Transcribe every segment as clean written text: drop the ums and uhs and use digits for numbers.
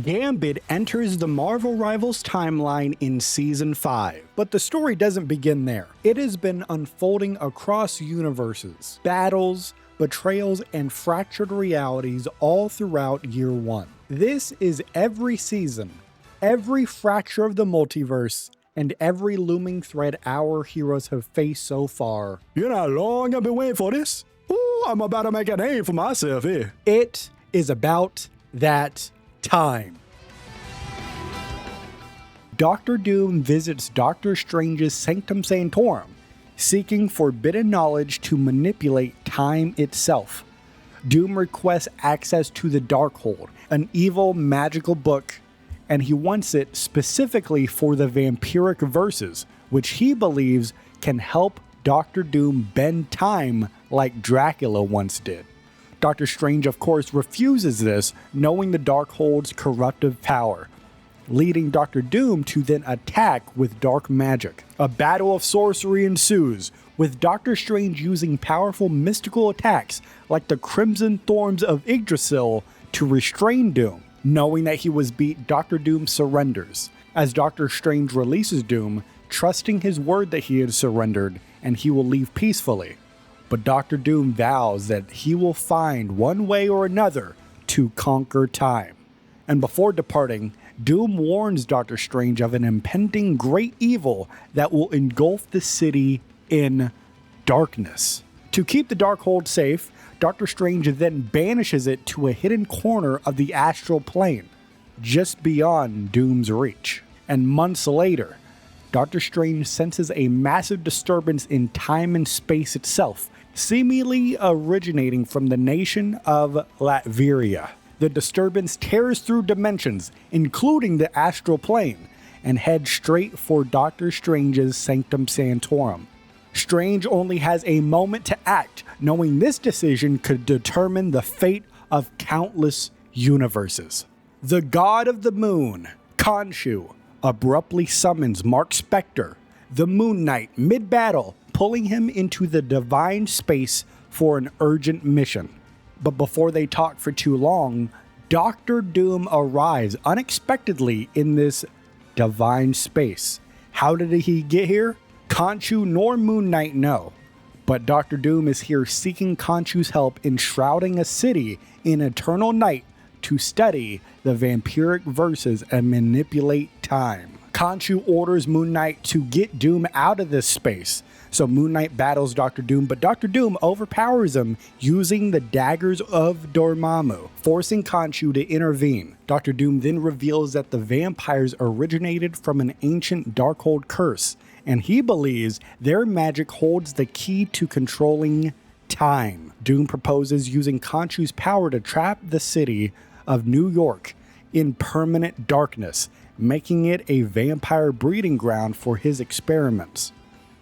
Gambit enters the Marvel Rivals timeline in Season 5, but the story doesn't begin there. It has been unfolding across universes, battles, betrayals, and fractured realities all throughout Year 1. This is every season, every fracture of the multiverse, and every looming threat our heroes have faced so far. You know how long I've been waiting for this? Ooh, I'm about to make a name for myself here. It is about that time. Doctor Doom visits Doctor Strange's Sanctum Sanctorum, seeking forbidden knowledge to manipulate time itself. Doom requests access to the Darkhold, an evil magical book, and he wants it specifically for the vampiric verses, which he believes can help Doctor Doom bend time like Dracula once did. Doctor Strange, of course, refuses this, knowing the Darkhold's corruptive power, leading Doctor Doom to then attack with dark magic. A battle of sorcery ensues, with Doctor Strange using powerful mystical attacks like the Crimson Thorns of Yggdrasil to restrain Doom. Knowing that he was beat, Doctor Doom surrenders, as Doctor Strange releases Doom, trusting his word that he had surrendered and he will leave peacefully. But Doctor Doom vows that he will find one way or another to conquer time. And before departing, Doom warns Doctor Strange of an impending great evil that will engulf the city in darkness. To keep the Darkhold safe, Doctor Strange then banishes it to a hidden corner of the astral plane, just beyond Doom's reach. And months later, Doctor Strange senses a massive disturbance in time and space itself, seemingly originating from the nation of Latveria. The disturbance tears through dimensions, including the astral plane, and heads straight for Doctor Strange's Sanctum Sanctorum. Strange only has a moment to act, knowing this decision could determine the fate of countless universes. The God of the Moon, Khonshu, abruptly summons Mark Spector, the Moon Knight, mid-battle, pulling him into the divine space for an urgent mission. But before they talk for too long, Doctor Doom arrives unexpectedly in this divine space. How did he get here? Khonshu nor Moon Knight know, but Doctor Doom is here seeking Khonshu's help in shrouding a city in eternal night to study the vampiric verses and manipulate time. Khonshu orders Moon Knight to get Doom out of this space, so Moon Knight battles Doctor Doom, but Doctor Doom overpowers him using the daggers of Dormammu, forcing Khonshu to intervene. Doctor Doom then reveals that the vampires originated from an ancient Darkhold curse, and he believes their magic holds the key to controlling time. Doom proposes using Khonshu's power to trap the city of New York in permanent darkness, making it a vampire breeding ground for his experiments.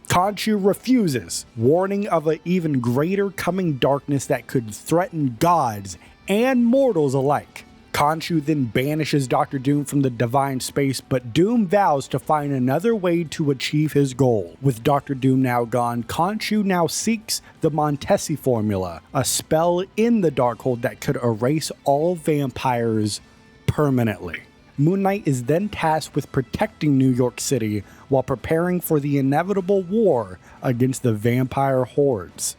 Khonshu refuses, warning of an even greater coming darkness that could threaten gods and mortals alike. Khonshu then banishes Doctor Doom from the divine space, but Doom vows to find another way to achieve his goal. With Doctor Doom now gone, Khonshu now seeks the Montesi formula, a spell in the Darkhold that could erase all vampires permanently. Moon Knight is then tasked with protecting New York City while preparing for the inevitable war against the vampire hordes.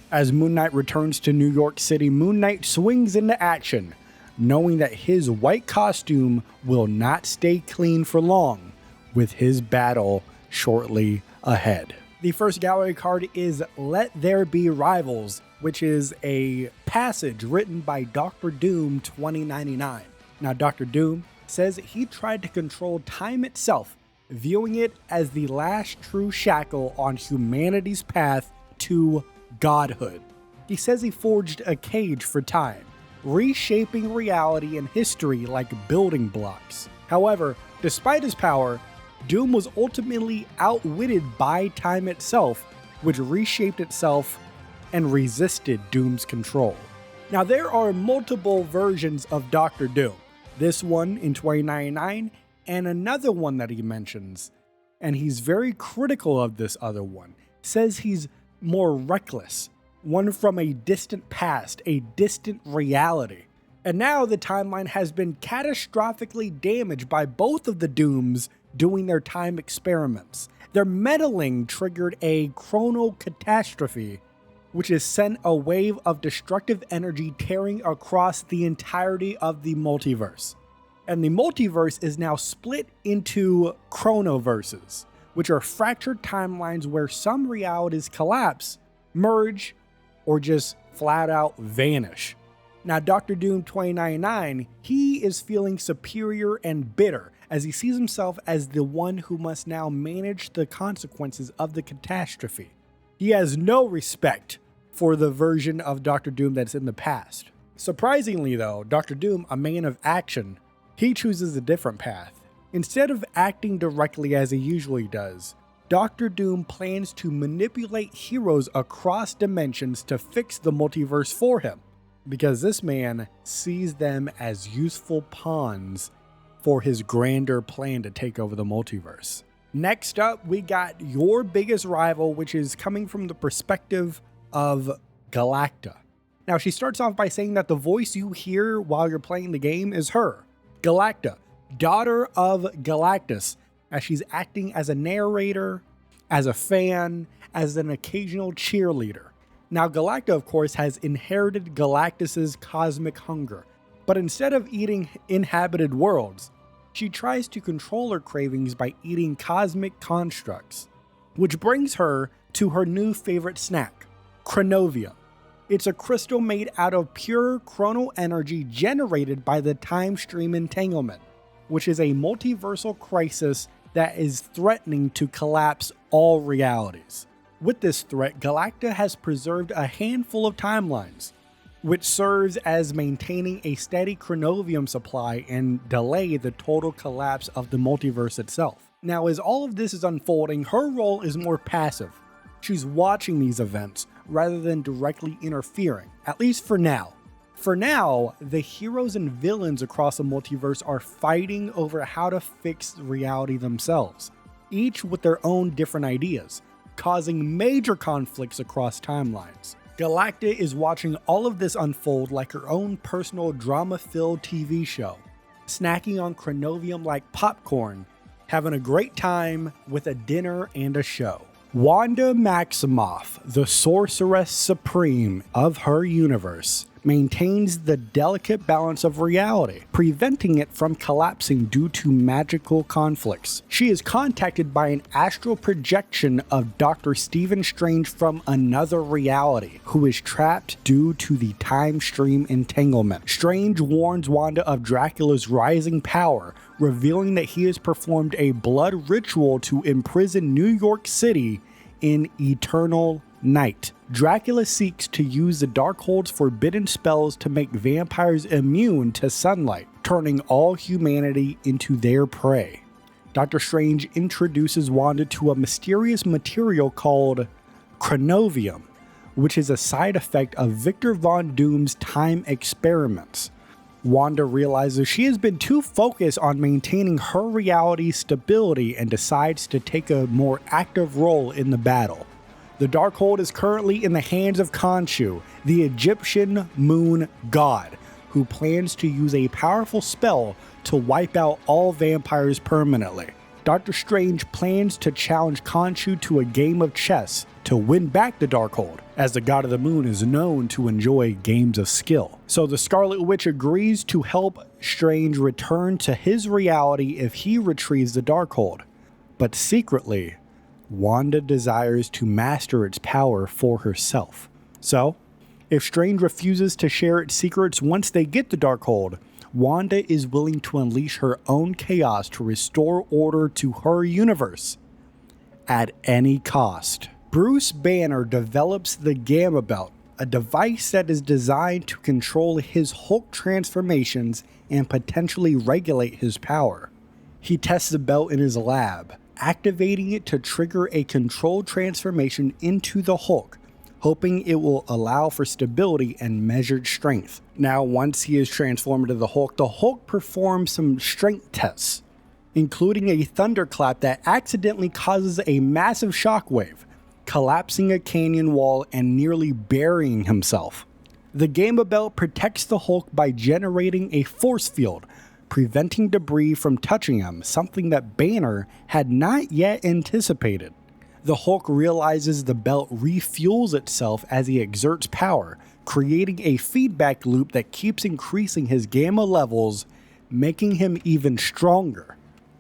As Moon Knight returns to New York City, Moon Knight swings into action, knowing that his white costume will not stay clean for long, with his battle shortly ahead. The first gallery card is Let There Be Rivals, which is a passage written by Doctor Doom 2099. Now, Doctor Doom says he tried to control time itself, viewing it as the last true shackle on humanity's path to godhood. He says he forged a cage for time, reshaping reality and history like building blocks. However, despite his power, Doom was ultimately outwitted by time itself, which reshaped itself and resisted Doom's control. Now, there are multiple versions of Doctor Doom. This one in 2099 and another one that he mentions, and he's very critical of this other one. Says he's more reckless, one from a distant past, a distant reality. And now the timeline has been catastrophically damaged by both of the Dooms doing their time experiments. Their meddling triggered a chrono-catastrophe, which has sent a wave of destructive energy tearing across the entirety of the multiverse. And the multiverse is now split into chronoverses, which are fractured timelines where some realities collapse, merge, or just flat out vanish. Now, Dr. Doom 2099, he is feeling superior and bitter as he sees himself as the one who must now manage the consequences of the catastrophe. He has no respect for the version of Dr. Doom that's in the past. Surprisingly though, Dr. Doom, a man of action, he chooses a different path. Instead of acting directly as he usually does, Dr. Doom plans to manipulate heroes across dimensions to fix the multiverse for him, because this man sees them as useful pawns for his grander plan to take over the multiverse. Next up, we got your biggest rival, which is coming from the perspective of Galacta. Now, she starts off by saying that the voice you hear while you're playing the game is her, Galacta, daughter of Galactus, as she's acting as a narrator, as a fan, as an occasional cheerleader. Now, Galacta, of course, has inherited Galactus's cosmic hunger, but instead of eating inhabited worlds, she tries to control her cravings by eating cosmic constructs, which brings her to her new favorite snack, Chronovium. It's a crystal made out of pure chrono energy generated by the time stream entanglement, which is a multiversal crisis that is threatening to collapse all realities. With this threat, Galacta has preserved a handful of timelines, which serves as maintaining a steady chronovium supply and delay the total collapse of the multiverse itself. Now, as all of this is unfolding, her role is more passive. She's watching these events rather than directly interfering, at least for now. For now, the heroes and villains across the multiverse are fighting over how to fix reality themselves, each with their own different ideas, causing major conflicts across timelines. Galacta is watching all of this unfold like her own personal drama-filled TV show, snacking on chronovium like popcorn, having a great time with a dinner and a show. Wanda Maximoff, the sorceress supreme of her universe, maintains the delicate balance of reality, preventing it from collapsing due to magical conflicts. She is contacted by an astral projection of Dr. Stephen Strange from another reality, who is trapped due to the time stream entanglement. Strange warns Wanda of Dracula's rising power, revealing that he has performed a blood ritual to imprison New York City in eternal night. Dracula seeks to use the Darkhold's forbidden spells to make vampires immune to sunlight, turning all humanity into their prey. Dr. Strange introduces Wanda to a mysterious material called chronovium, which is a side effect of Victor Von Doom's time experiments. Wanda realizes she has been too focused on maintaining her reality's stability and decides to take a more active role in the battle. The Darkhold is currently in the hands of Khonshu, the Egyptian moon god, who plans to use a powerful spell to wipe out all vampires permanently. Doctor Strange plans to challenge Khonshu to a game of chess to win back the Darkhold, as the god of the moon is known to enjoy games of skill. So the Scarlet Witch agrees to help Strange return to his reality if he retrieves the Darkhold. But secretly, Wanda desires to master its power for herself. So, if Strange refuses to share its secrets once they get the Darkhold, Wanda is willing to unleash her own chaos to restore order to her universe at any cost. Bruce Banner develops the Gamma Belt, a device that is designed to control his Hulk transformations and potentially regulate his power. He tests the belt in his lab, activating it to trigger a controlled transformation into the Hulk, hoping it will allow for stability and measured strength. Now, once he is transformed into the Hulk performs some strength tests, including a thunderclap that accidentally causes a massive shockwave, collapsing a canyon wall and nearly burying himself. The Gamma Belt protects the Hulk by generating a force field, preventing debris from touching him, something that Banner had not yet anticipated. The Hulk realizes the belt refuels itself as he exerts power, creating a feedback loop that keeps increasing his gamma levels, making him even stronger.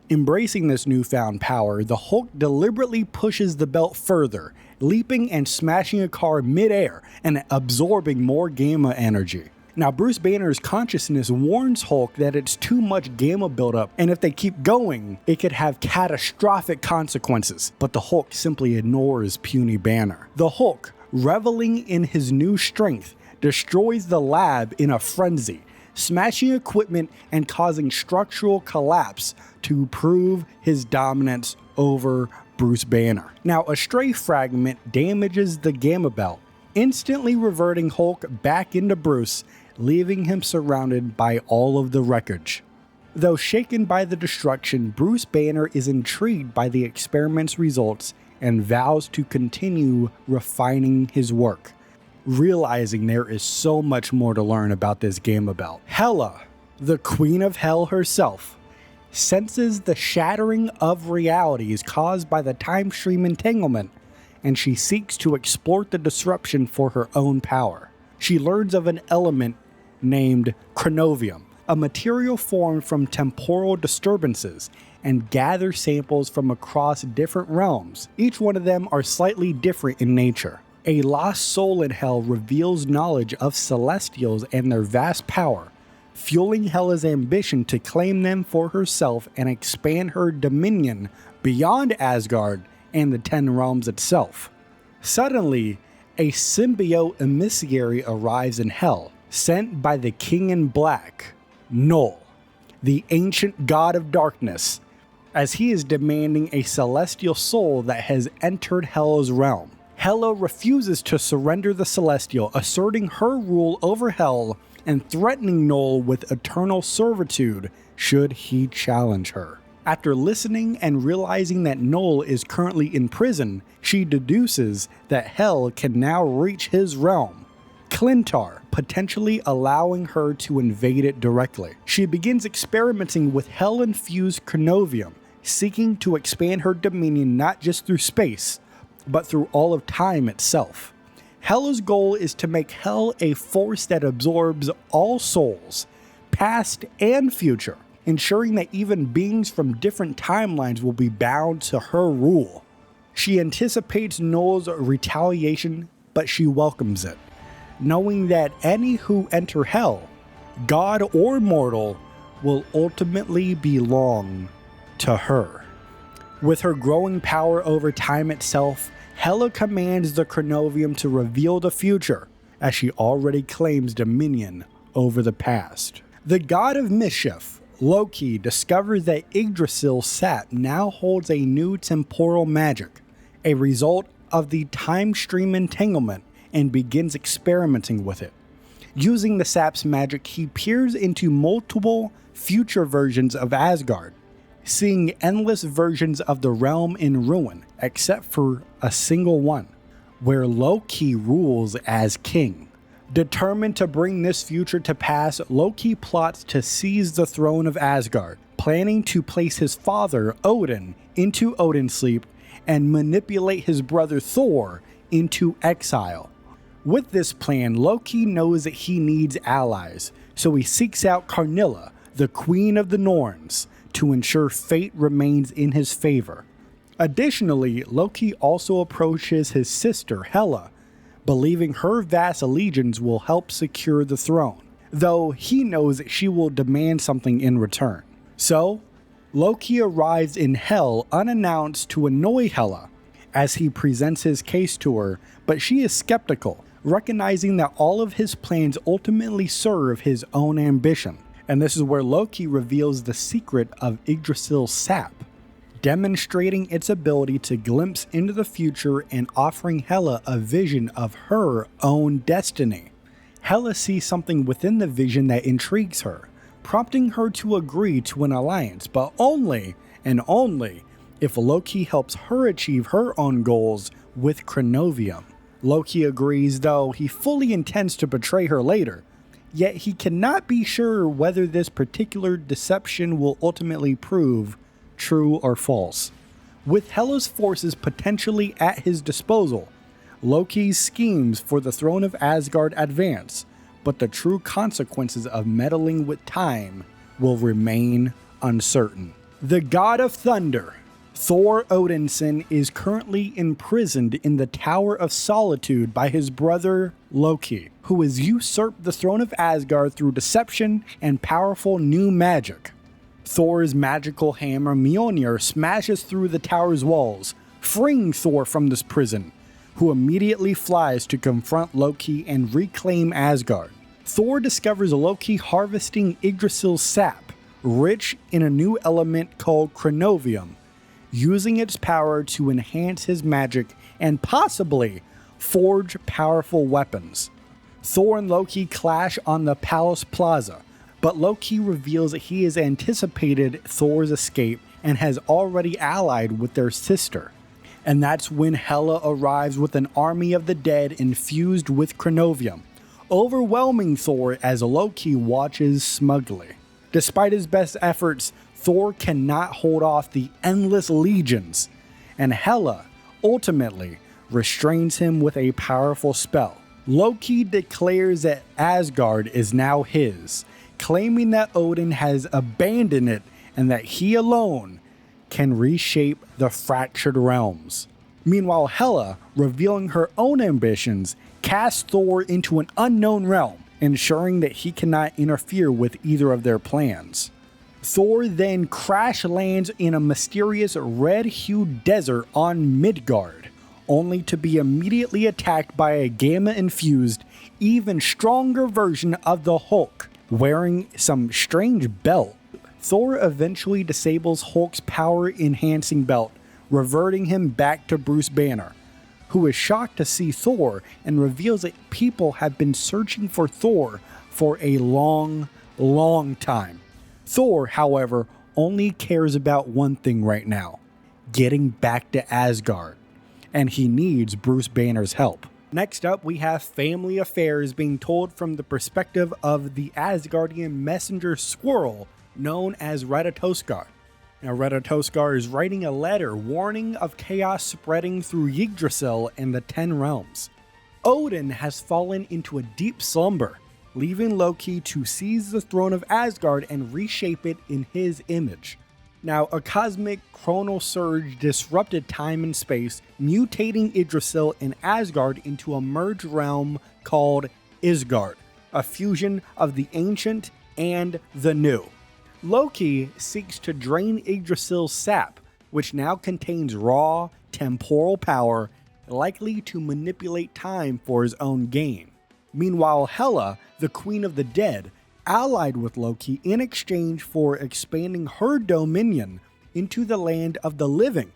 Embracing this newfound power, the Hulk deliberately pushes the belt further, leaping and smashing a car mid-air and absorbing more gamma energy. Now, Bruce Banner's consciousness warns Hulk that it's too much gamma buildup, and if they keep going, it could have catastrophic consequences, but the Hulk simply ignores puny Banner. The Hulk, reveling in his new strength, destroys the lab in a frenzy, smashing equipment and causing structural collapse to prove his dominance over Bruce Banner. Now, a stray fragment damages the Gamma Belt, instantly reverting Hulk back into Bruce, leaving him surrounded by all of the wreckage. Though shaken by the destruction, Bruce Banner is intrigued by the experiment's results and vows to continue refining his work, realizing there is so much more to learn about this Gamma Belt. Hela, the Queen of Hell herself, senses the shattering of realities caused by the time stream entanglement, and she seeks to exploit the disruption for her own power. She learns of an element named chronovium, a material formed from temporal disturbances, and gathers samples from across different realms. Each one of them are slightly different in nature. A lost soul in Hell reveals knowledge of Celestials and their vast power, fueling Hela's ambition to claim them for herself and expand her dominion beyond Asgard and the 10 realms itself. Suddenly, a symbiote emissary arrives in Hell, sent by the King in Black, Null, the ancient god of darkness, as he is demanding a celestial soul that has entered Hell's realm. Hela refuses to surrender the Celestial, asserting her rule over Hell and threatening Null with eternal servitude should he challenge her. After listening and realizing that Null is currently in prison, she deduces that Hell can now reach his realm, Clintar, potentially allowing her to invade it directly. She begins experimenting with Hell-infused chronovium, seeking to expand her dominion not just through space, but through all of time itself. Hela's goal is to make Hell a force that absorbs all souls, past and future, ensuring that even beings from different timelines will be bound to her rule. She anticipates Null's retaliation, but she welcomes it, knowing that any who enter Hell, god or mortal, will ultimately belong to her. With her growing power over time itself, Hela commands the chronovium to reveal the future, as she already claims dominion over the past. The god of mischief, Loki, discovers that Yggdrasil's sap now holds a new temporal magic, a result of the time stream entanglement, and begins experimenting with it. Using the sap's magic, he peers into multiple future versions of Asgard, seeing endless versions of the realm in ruin, except for a single one, where Loki rules as king. Determined to bring this future to pass, Loki plots to seize the throne of Asgard, planning to place his father, Odin, into Odin's sleep and manipulate his brother Thor into exile. With this plan, Loki knows that he needs allies, so he seeks out Karnilla, the Queen of the Norns, to ensure fate remains in his favor. Additionally, Loki also approaches his sister Hela, believing her vast allegiance will help secure the throne, though he knows that she will demand something in return. So, Loki arrives in Hell unannounced to annoy Hela as he presents his case to her, but she is skeptical, recognizing that all of his plans ultimately serve his own ambition. And this is where Loki reveals the secret of Yggdrasil's sap, demonstrating its ability to glimpse into the future and offering Hela a vision of her own destiny. Hela sees something within the vision that intrigues her, prompting her to agree to an alliance, but only and only if Loki helps her achieve her own goals with chronovium. Loki agrees, though he fully intends to betray her later, yet he cannot be sure whether this particular deception will ultimately prove true or false. With Hela's forces potentially at his disposal, Loki's schemes for the throne of Asgard advance, but the true consequences of meddling with time will remain uncertain. The god of thunder, Thor Odinson, is currently imprisoned in the Tower of Solitude by his brother Loki, who has usurped the throne of Asgard through deception and powerful new magic. Thor's magical hammer Mjolnir smashes through the tower's walls, freeing Thor from this prison, who immediately flies to confront Loki and reclaim Asgard. Thor discovers Loki harvesting Yggdrasil's sap, rich in a new element called chronovium, using its power to enhance his magic and possibly forge powerful weapons. Thor and Loki clash on the palace plaza, but Loki reveals that he has anticipated Thor's escape and has already allied with their sister. And that's when Hela arrives with an army of the dead infused with chronovium, overwhelming Thor as Loki watches smugly. Despite his best efforts, Thor cannot hold off the endless legions, and Hela ultimately restrains him with a powerful spell. Loki declares that Asgard is now his, claiming that Odin has abandoned it and that he alone can reshape the fractured realms. Meanwhile, Hela, revealing her own ambitions, casts Thor into an unknown realm, ensuring that he cannot interfere with either of their plans. Thor then crash lands in a mysterious red-hued desert on Midgard, only to be immediately attacked by a gamma-infused, even stronger version of the Hulk, wearing some strange belt. Thor eventually disables Hulk's power-enhancing belt, reverting him back to Bruce Banner, who is shocked to see Thor and reveals that people have been searching for Thor for a long time. Thor, however, only cares about one thing right now: getting back to Asgard, and he needs Bruce Banner's help. Next up, we have family affairs being told from the perspective of the Asgardian messenger squirrel known as Ratatoskar. Now, Ratatoskar is writing a letter warning of chaos spreading through Yggdrasil and the 10 realms. Odin has fallen into a deep slumber, leaving Loki to seize the throne of Asgard and reshape it in his image. Now, a cosmic chronal surge disrupted time and space, mutating Yggdrasil and Asgard into a merged realm called Isgard, a fusion of the ancient and the new. Loki seeks to drain Yggdrasil's sap, which now contains raw, temporal power, likely to manipulate time for his own gain. Meanwhile, Hela, the Queen of the Dead, allied with Loki in exchange for expanding her dominion into the land of the living,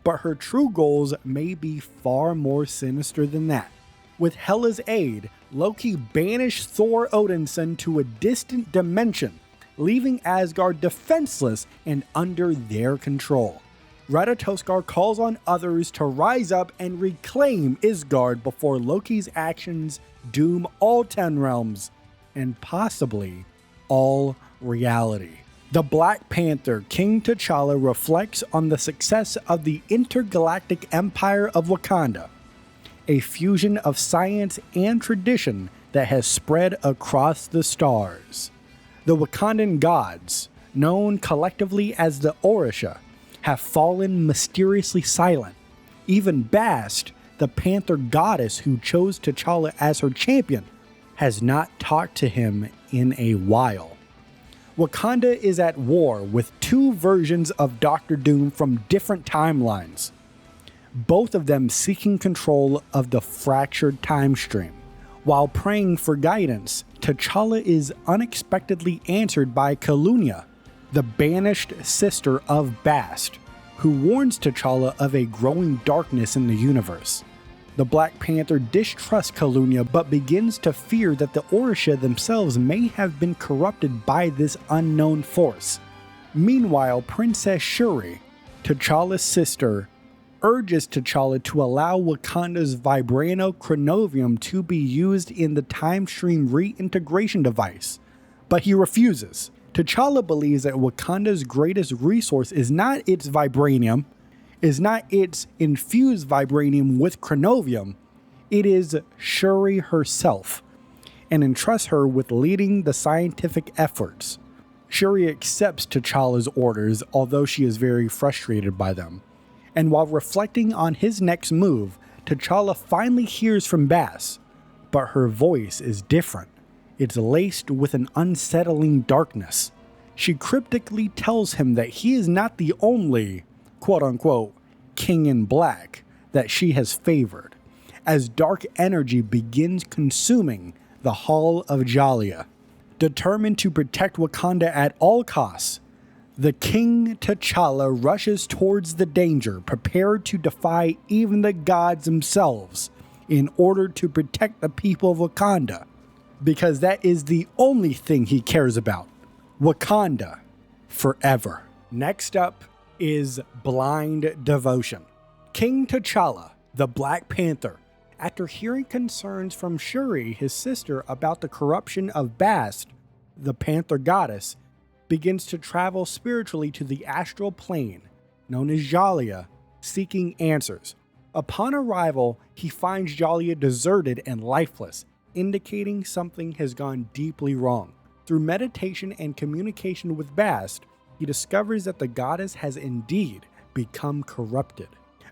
but her true goals may be far more sinister than that. With Hela's aid, Loki banished Thor Odinson to a distant dimension, leaving Asgard defenseless and under their control. Ratatoskar calls on others to rise up and reclaim Isgard before Loki's actions doom all 10 realms, and possibly all reality. The Black Panther, King T'Challa, reflects on the success of the intergalactic empire of Wakanda, a fusion of science and tradition that has spread across the stars. The Wakandan gods, known collectively as the Orisha, have fallen mysteriously silent. Even Bast, the Panther goddess who chose T'Challa as her champion, has not talked to him in a while. Wakanda is at war with two versions of Doctor Doom from different timelines, both of them seeking control of the fractured time stream. While praying for guidance, T'Challa is unexpectedly answered by Kalunia, the banished sister of Bast, who warns T'Challa of a growing darkness in the universe. The Black Panther distrusts Kalunia but begins to fear that the Orisha themselves may have been corrupted by this unknown force. Meanwhile, Princess Shuri, T'Challa's sister, urges T'Challa to allow Wakanda's vibranochronovium to be used in the time stream reintegration device, but he refuses. T'Challa believes that Wakanda's greatest resource is not its vibranium, is not its infused vibranium with chronovium, it is Shuri herself, and entrusts her with leading the scientific efforts. Shuri accepts T'Challa's orders, although she is very frustrated by them. And while reflecting on his next move, T'Challa finally hears from Bass, but her voice is different. It's laced with an unsettling darkness. She cryptically tells him that he is not the only, quote-unquote, king in black that she has favored, as dark energy begins consuming the Hall of Jalia. Determined to protect Wakanda at all costs, the King T'Challa rushes towards the danger, prepared to defy even the gods themselves in order to protect the people of Wakanda, because that is the only thing he cares about. Wakanda forever. Next up is Blind Devotion. King T'Challa, the Black Panther, after hearing concerns from Shuri, his sister, about the corruption of Bast, the Panther goddess, begins to travel spiritually to the astral plane, known as Jalia, seeking answers. Upon arrival, he finds Jalia deserted and lifeless, indicating something has gone deeply wrong. Through meditation and communication with Bast, he discovers that the goddess has indeed become corrupted.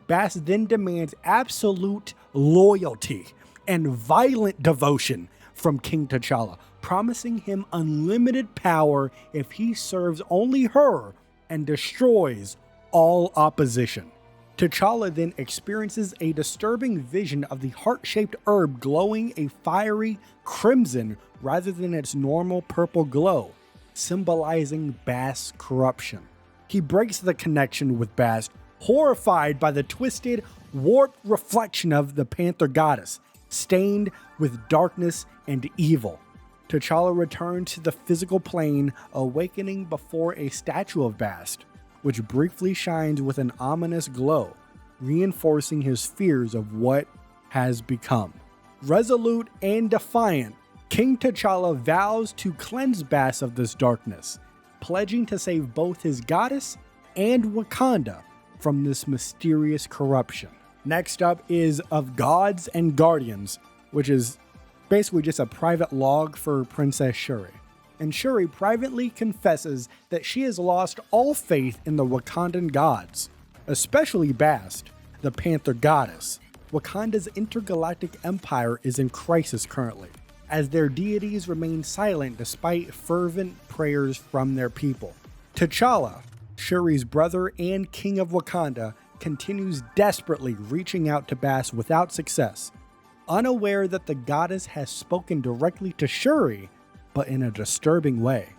Bast then demands absolute loyalty and violent devotion from King T'Challa, promising him unlimited power if he serves only her and destroys all opposition. T'Challa then experiences a disturbing vision of the heart-shaped herb glowing a fiery crimson rather than its normal purple glow, symbolizing Bast's corruption. He breaks the connection with Bast, horrified by the twisted, warped reflection of the Panther goddess, stained with darkness and evil. T'Challa returns to the physical plane, awakening before a statue of Bast, which briefly shines with an ominous glow, reinforcing his fears of what has become. Resolute and defiant, King T'Challa vows to cleanse Bast of this darkness, pledging to save both his goddess and Wakanda from this mysterious corruption. Next up is Of Gods and Guardians, which is basically just a private log for Princess Shuri. And Shuri privately confesses that she has lost all faith in the Wakandan gods, especially Bast, the Panther goddess. Wakanda's intergalactic empire is in crisis currently, as their deities remain silent despite fervent prayers from their people. T'Challa, Shuri's brother and king of Wakanda, continues desperately reaching out to Bast without success, unaware that the goddess has spoken directly to Shuri, but in a disturbing way.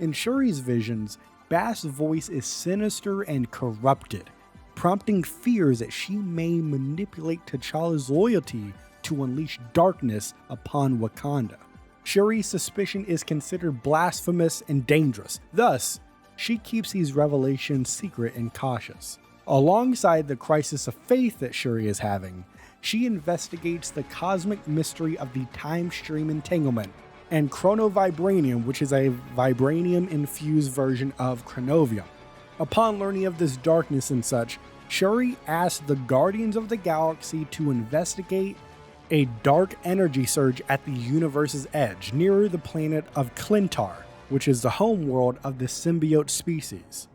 In Shuri's visions, Bast's voice is sinister and corrupted, prompting fears that she may manipulate T'Challa's loyalty to unleash darkness upon Wakanda. Shuri's suspicion is considered blasphemous and dangerous, thus, she keeps these revelations secret and cautious. Alongside the crisis of faith that Shuri is having, she investigates the cosmic mystery of the time stream entanglement and chronovibranium, which is a vibranium-infused version of chronovium. Upon learning of this darkness and such, Shuri asks the Guardians of the Galaxy to investigate a dark energy surge at the universe's edge, near the planet of Clintar, which is the homeworld of the symbiote species.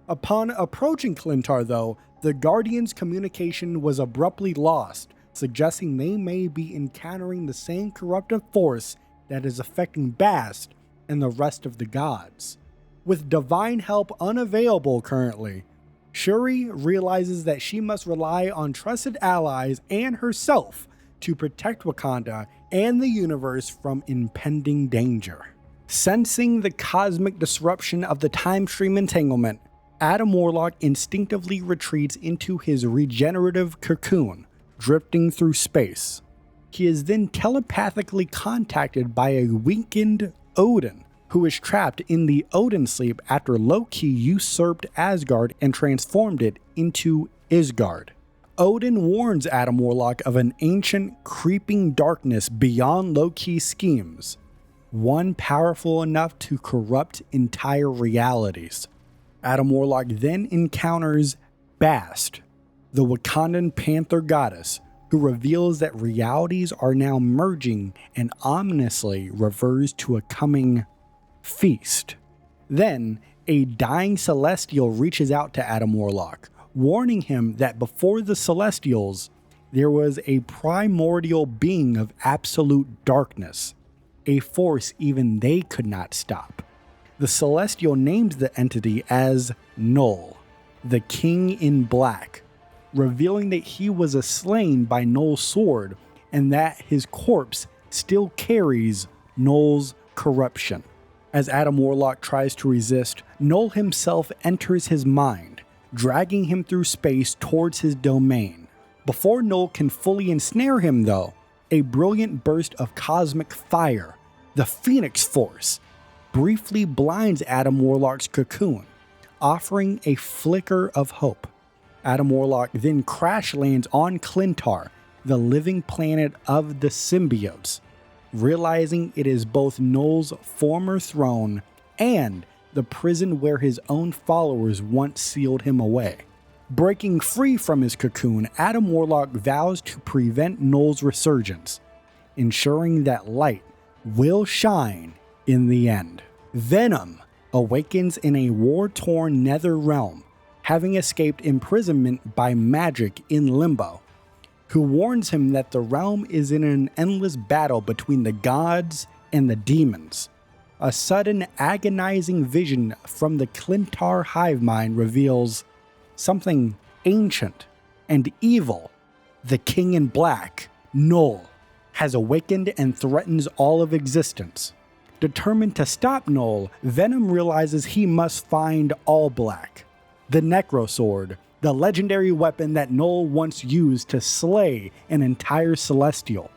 Upon approaching Clintar, though, the Guardians' communication was abruptly lost, suggesting they may be encountering the same corruptive force that is affecting Bast and the rest of the gods. With divine help unavailable currently, Shuri realizes that she must rely on trusted allies and herself to protect Wakanda and the universe from impending danger. Sensing the cosmic disruption of the time stream entanglement, Adam Warlock instinctively retreats into his regenerative cocoon, drifting through space. He is then telepathically contacted by a weakened Odin, who is trapped in the Odin sleep after Loki usurped Asgard and transformed it into Isgard. Odin warns Adam Warlock of an ancient, creeping darkness beyond Loki's schemes, one powerful enough to corrupt entire realities. Adam Warlock then encounters Bast, the Wakandan Panther goddess, who reveals that realities are now merging and ominously refers to a coming feast. Then, a dying Celestial reaches out to Adam Warlock, warning him that before the Celestials, there was a primordial being of absolute darkness, a force even they could not stop. The Celestial names the entity as Null, the King in Black, revealing that he was slain by Null's sword and that his corpse still carries Null's corruption. As Adam Warlock tries to resist, Null himself enters his mind, dragging him through space towards his domain. Before Null can fully ensnare him though, a brilliant burst of cosmic fire, the Phoenix Force, briefly blinds Adam Warlock's cocoon, offering a flicker of hope. Adam Warlock then crash lands on Clintar, the living planet of the symbiotes, realizing it is both Null's former throne and the prison where his own followers once sealed him away. Breaking free from his cocoon, Adam Warlock vows to prevent Null's resurgence, ensuring that light will shine in the end. Venom awakens in a war-torn nether realm, having escaped imprisonment by Magik in Limbo, who warns him that the realm is in an endless battle between the gods and the demons. A sudden agonizing vision from the Clintar hive mind reveals something ancient and evil. The King in Black, Null, has awakened and threatens all of existence. Determined to stop Null, Venom realizes he must find All Black, the Necrosword, the legendary weapon that Null once used to slay an entire Celestial.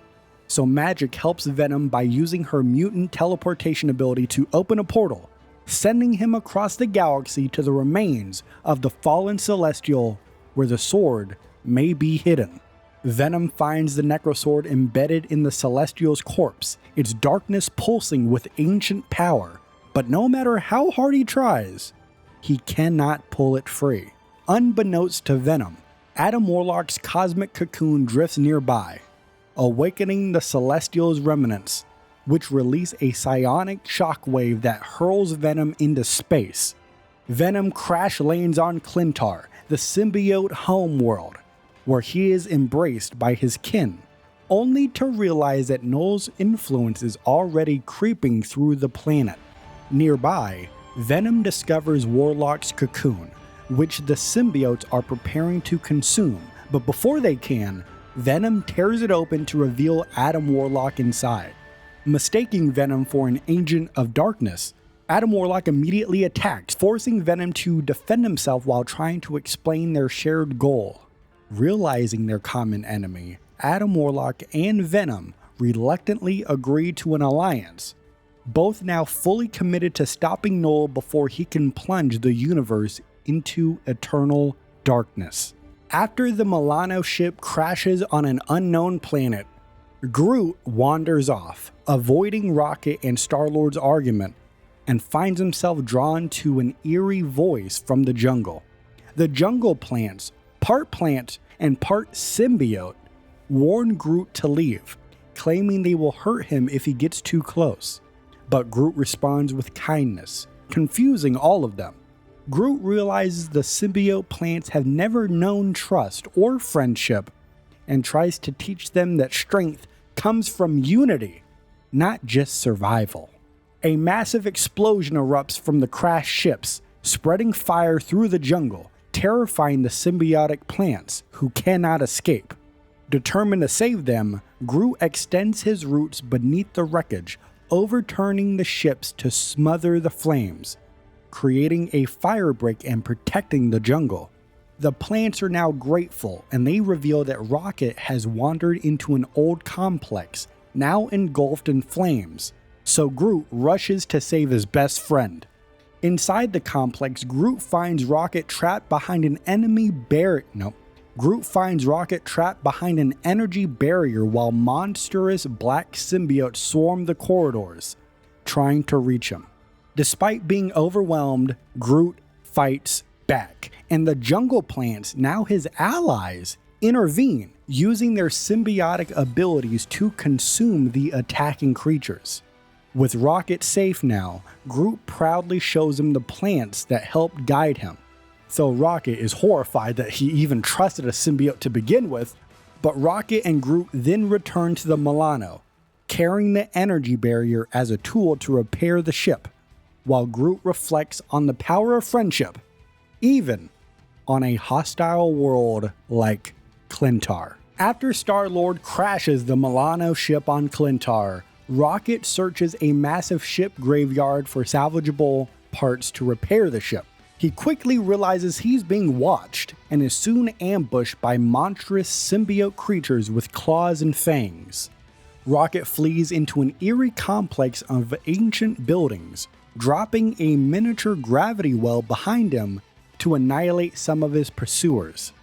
So Magik helps Venom by using her mutant teleportation ability to open a portal, sending him across the galaxy to the remains of the fallen Celestial where the sword may be hidden. Venom finds the Necrosword embedded in the Celestial's corpse, its darkness pulsing with ancient power, but no matter how hard he tries, he cannot pull it free. Unbeknownst to Venom, Adam Warlock's cosmic cocoon drifts nearby, awakening the Celestial's remnants, which release a psionic shockwave that hurls Venom into space. Venom crash lands on Clintar, the symbiote homeworld, where he is embraced by his kin, only to realize that Null's influence is already creeping through the planet. Nearby, Venom discovers Warlock's cocoon, which the symbiotes are preparing to consume, but before they can, Venom tears it open to reveal Adam Warlock inside. Mistaking Venom for an agent of darkness, Adam Warlock immediately attacks, forcing Venom to defend himself while trying to explain their shared goal. Realizing their common enemy, Adam Warlock and Venom reluctantly agree to an alliance, both now fully committed to stopping Null before he can plunge the universe into eternal darkness. After the Milano ship crashes on an unknown planet, Groot wanders off, avoiding Rocket and Star-Lord's argument, and finds himself drawn to an eerie voice from the jungle. The jungle plants, part plant and part symbiote, warn Groot to leave, claiming they will hurt him if he gets too close. But Groot responds with kindness, confusing all of them. Groot realizes the symbiote plants have never known trust or friendship, and tries to teach them that strength comes from unity, not just survival. A massive explosion erupts from the crashed ships, spreading fire through the jungle, terrifying the symbiotic plants, who cannot escape. Determined to save them, Groot extends his roots beneath the wreckage, overturning the ships to smother the flames, creating a firebreak and protecting the jungle. The plants are now grateful, and they reveal that Rocket has wandered into an old complex, now engulfed in flames, so Groot rushes to save his best friend. Inside the complex, Groot finds Rocket trapped behind an enemy barrier. Groot finds Rocket trapped behind an energy barrier while monstrous black symbiotes swarm the corridors, trying to reach him. Despite being overwhelmed, Groot fights back, and the jungle plants, now his allies, intervene, using their symbiotic abilities to consume the attacking creatures. With Rocket safe now, Groot proudly shows him the plants that helped guide him. So Rocket is horrified that he even trusted a symbiote to begin with, but Rocket and Groot then return to the Milano, carrying the energy barrier as a tool to repair the ship, while Groot reflects on the power of friendship, even on a hostile world like Clintar. After Star-Lord crashes the Milano ship on Clintar, Rocket searches a massive ship graveyard for salvageable parts to repair the ship. He quickly realizes he's being watched and is soon ambushed by monstrous symbiote creatures with claws and fangs. Rocket flees into an eerie complex of ancient buildings, dropping a miniature gravity well behind him to annihilate some of his pursuers.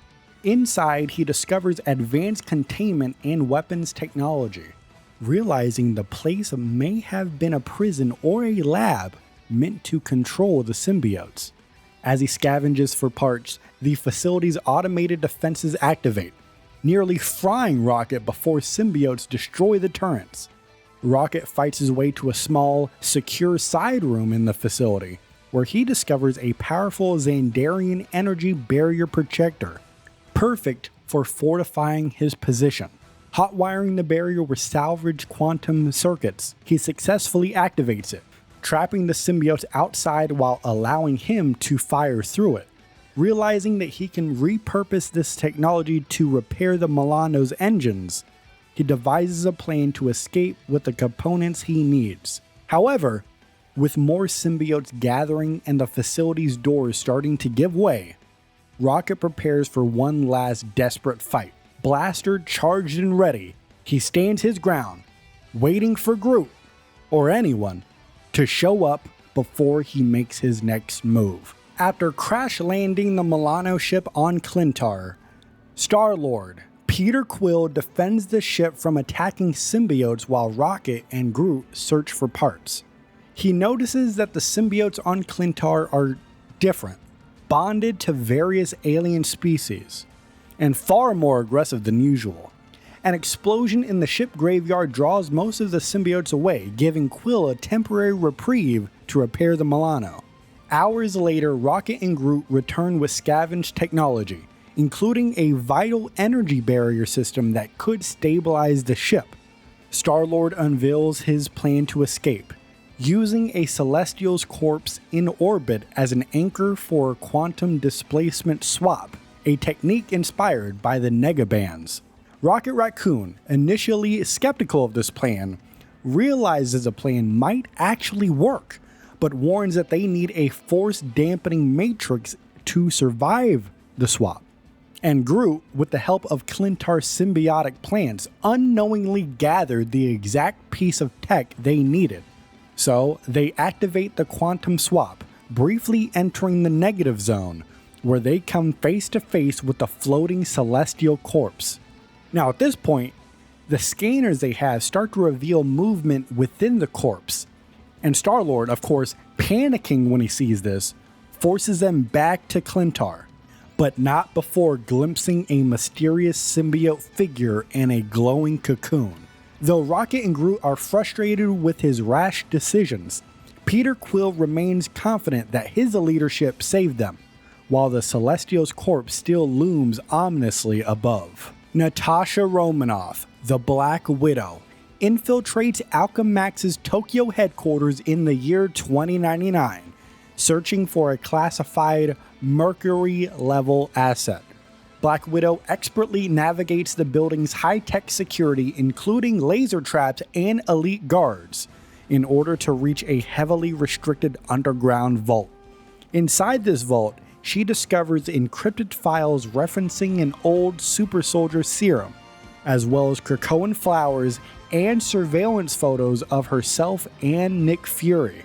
Inside, he discovers advanced containment and weapons technology, realizing the place may have been a prison or a lab meant to control the symbiotes. As he scavenges for parts, the facility's automated defenses activate, nearly frying Rocket before symbiotes destroy the turrets. Rocket fights his way to a small, secure side room in the facility, where he discovers a powerful Xandarian energy barrier projector, perfect for fortifying his position. Hot-wiring the barrier with salvaged quantum circuits, he successfully activates it, trapping the symbiotes outside while allowing him to fire through it. Realizing that he can repurpose this technology to repair the Milano's engines, he devises a plan to escape with the components he needs. However, with more symbiotes gathering and the facility's doors starting to give way, Rocket prepares for one last desperate fight. Blaster charged and ready, he stands his ground, waiting for Groot, or anyone, to show up before he makes his next move. After crash landing the Milano ship on Clintar, Star-Lord Peter Quill defends the ship from attacking symbiotes while Rocket and Groot search for parts. He notices that the symbiotes on Clintar are different, bonded to various alien species, and far more aggressive than usual. An explosion in the ship graveyard draws most of the symbiotes away, giving Quill a temporary reprieve to repair the Milano. Hours later, Rocket and Groot return with scavenged technology, including a vital energy barrier system that could stabilize the ship. Star-Lord unveils his plan to escape, using a Celestial's corpse in orbit as an anchor for quantum displacement swap, a technique inspired by the Negabands. Rocket Raccoon, initially skeptical of this plan, realizes the plan might actually work, but warns that they need a force-dampening matrix to survive the swap. And Groot, with the help of Clintar's symbiotic plants, unknowingly gathered the exact piece of tech they needed. So, they activate the quantum swap, briefly entering the negative zone, where they come face to face with the floating celestial corpse. Now at this point, the scanners they have start to reveal movement within the corpse, and Star-Lord, of course, panicking when he sees this, forces them back to Clintar, but not before glimpsing a mysterious symbiote figure in a glowing cocoon. Though Rocket and Groot are frustrated with his rash decisions, Peter Quill remains confident that his leadership saved them, while the Celestial's corpse still looms ominously above. Natasha Romanoff, the Black Widow, infiltrates Alchemax's Tokyo headquarters in the year 2099, searching for a classified Mercury-level asset. Black Widow expertly navigates the building's high-tech security, including laser traps and elite guards, in order to reach a heavily restricted underground vault. Inside this vault, she discovers encrypted files referencing an old super soldier serum, as well as Krakoan flowers and surveillance photos of herself and Nick Fury.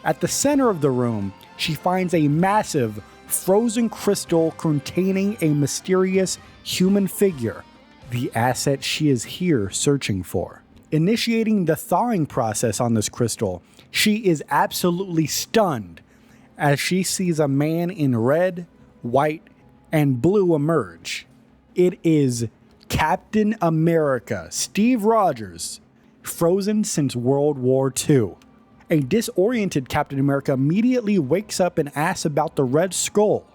At the center of the room, she finds a massive frozen crystal containing a mysterious human figure, the asset she is here searching for. Initiating the thawing process on this crystal, she is absolutely stunned as she sees a man in red, white, and blue emerge. It is Captain America, Steve Rogers, frozen since World War II. A disoriented Captain America immediately wakes up and asks about the Red Skull,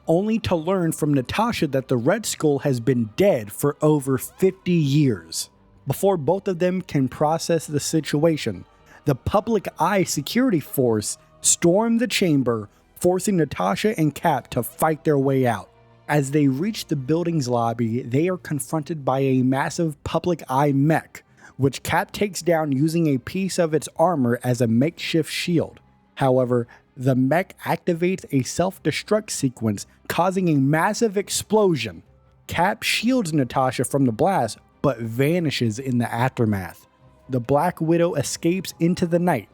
only to learn from Natasha that the Red Skull has been dead for over 50 years. Before both of them can process the situation, the Public Eye security force storm the chamber, forcing Natasha and Cap to fight their way out. As they reach the building's lobby, they are confronted by a massive Public Eye mech, which Cap takes down using a piece of its armor as a makeshift shield. However, the mech activates a self-destruct sequence, causing a massive explosion. Cap shields Natasha from the blast, but vanishes in the aftermath. The Black Widow escapes into the night,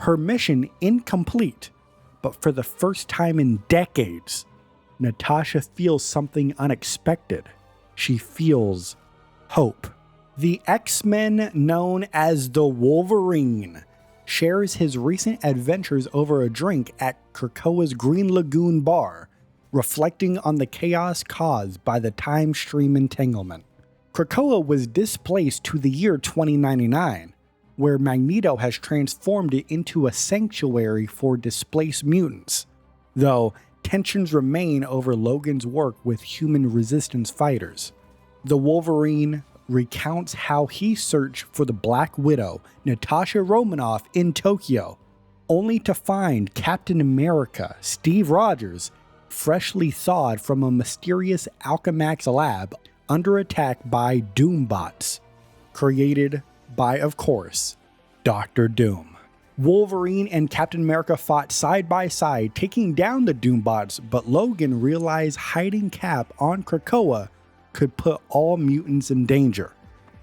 her mission incomplete, but for the first time in decades, Natasha feels something unexpected. She feels hope. The X-Men, known as the Wolverine, shares his recent adventures over a drink at Krakoa's Green Lagoon bar, reflecting on the chaos caused by the time stream entanglement. Krakoa was displaced to the year 2099, where Magneto has transformed it into a sanctuary for displaced mutants, though tensions remain over Logan's work with human resistance fighters. The Wolverine recounts how he searched for the Black Widow, Natasha Romanoff, in Tokyo, only to find Captain America, Steve Rogers, freshly thawed from a mysterious Alchemax lab under attack by Doombots, created by, of course, Dr. Doom. Wolverine and Captain America fought side by side, taking down the Doombots, but Logan realized hiding Cap on Krakoa could put all mutants in danger.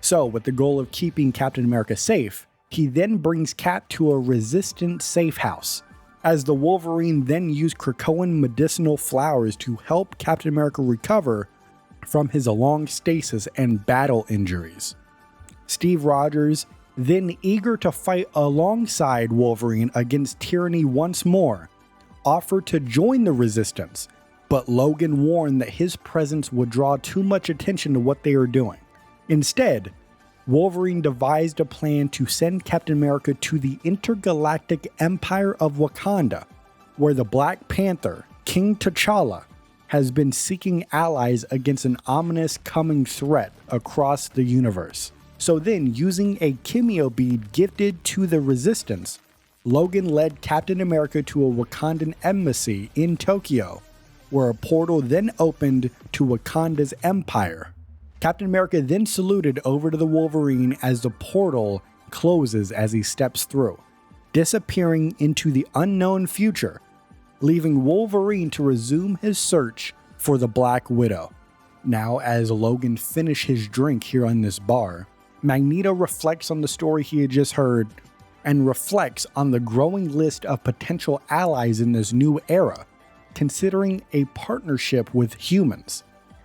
So, with the goal of keeping Captain America safe, he then brings Cap to a resistant safe house, as the Wolverine then used Krakoan medicinal flowers to help Captain America recover from his long stasis and battle injuries. Steve Rogers, then eager to fight alongside Wolverine against tyranny once more, offered to join the resistance, but Logan warned that his presence would draw too much attention to what they are doing. Instead, Wolverine devised a plan to send Captain America to the intergalactic Empire of Wakanda, where the Black Panther, King T'Challa, has been seeking allies against an ominous coming threat across the universe. So then, using a Chemio bead gifted to the Resistance, Logan led Captain America to a Wakandan embassy in Tokyo, where a portal then opened to Wakanda's empire. Captain America then saluted over to the Wolverine as the portal closes as he steps through, disappearing into the unknown future, leaving Wolverine to resume his search for the Black Widow. Now, as Logan finished his drink here on this bar, Magneto reflects on the story he had just heard and reflects on the growing list of potential allies in this new era, considering a partnership with humans,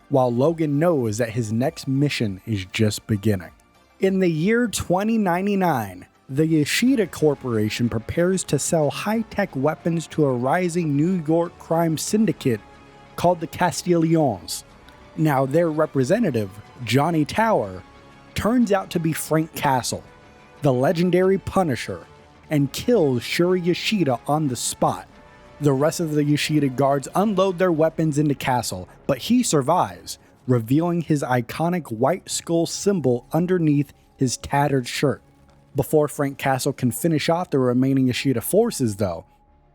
while Logan knows that his next mission is just beginning. In the year 2099, the Yoshida Corporation prepares to sell high-tech weapons to a rising New York crime syndicate called the Castiglions. Now, their representative, Johnny Tower, turns out to be Frank Castle, the legendary Punisher, and kills Shuri Yoshida on the spot. The rest of the Yoshida guards unload their weapons into Castle, but he survives, revealing his iconic white skull symbol underneath his tattered shirt. Before Frank Castle can finish off the remaining Yoshida forces, though,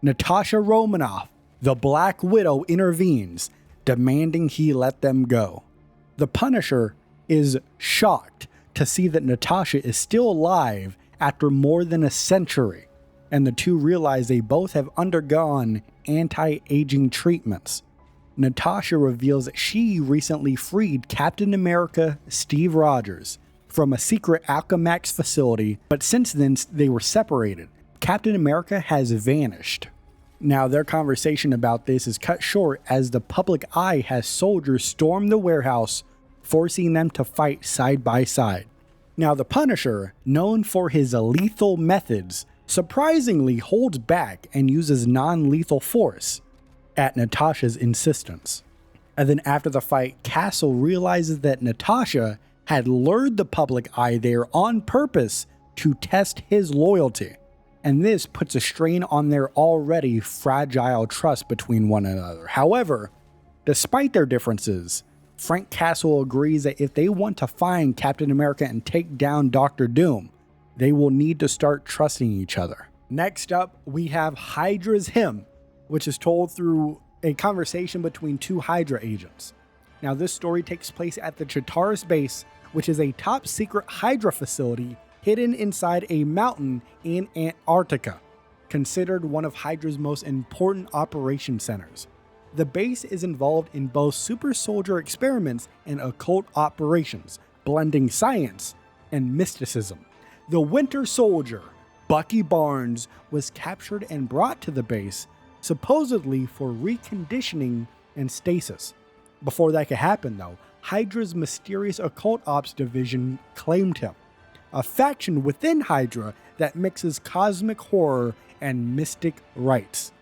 Natasha Romanoff, the Black Widow, intervenes, demanding he let them go. The Punisher is shocked to see that Natasha is still alive after more than a century, and the two realize they both have undergone anti-aging treatments. Natasha reveals that she recently freed Captain America Steve Rogers from a secret Alchemax facility, but since then they were separated. Captain America has vanished. Now, their conversation about this is cut short as the public eye has soldiers storm the warehouse, forcing them to fight side by side. Now, the Punisher, known for his lethal methods, surprisingly holds back and uses non-lethal force at Natasha's insistence. And then after the fight, Castle realizes that Natasha had lured the public eye there on purpose to test his loyalty. And this puts a strain on their already fragile trust between one another. However, despite their differences, Frank Castle agrees that if they want to find Captain America and take down Dr. Doom, they will need to start trusting each other. Next up, we have Hydra's Hymn, which is told through a conversation between two Hydra agents. Now, this story takes place at the Chitaris base, which is a top secret Hydra facility hidden inside a mountain in Antarctica, considered one of Hydra's most important operation centers. The base is involved in both super soldier experiments and occult operations, blending science and mysticism. The Winter Soldier, Bucky Barnes, was captured and brought to the base, supposedly for reconditioning and stasis. Before that could happen, though, Hydra's mysterious occult ops division claimed him, a faction within Hydra that mixes cosmic horror and mystic rites.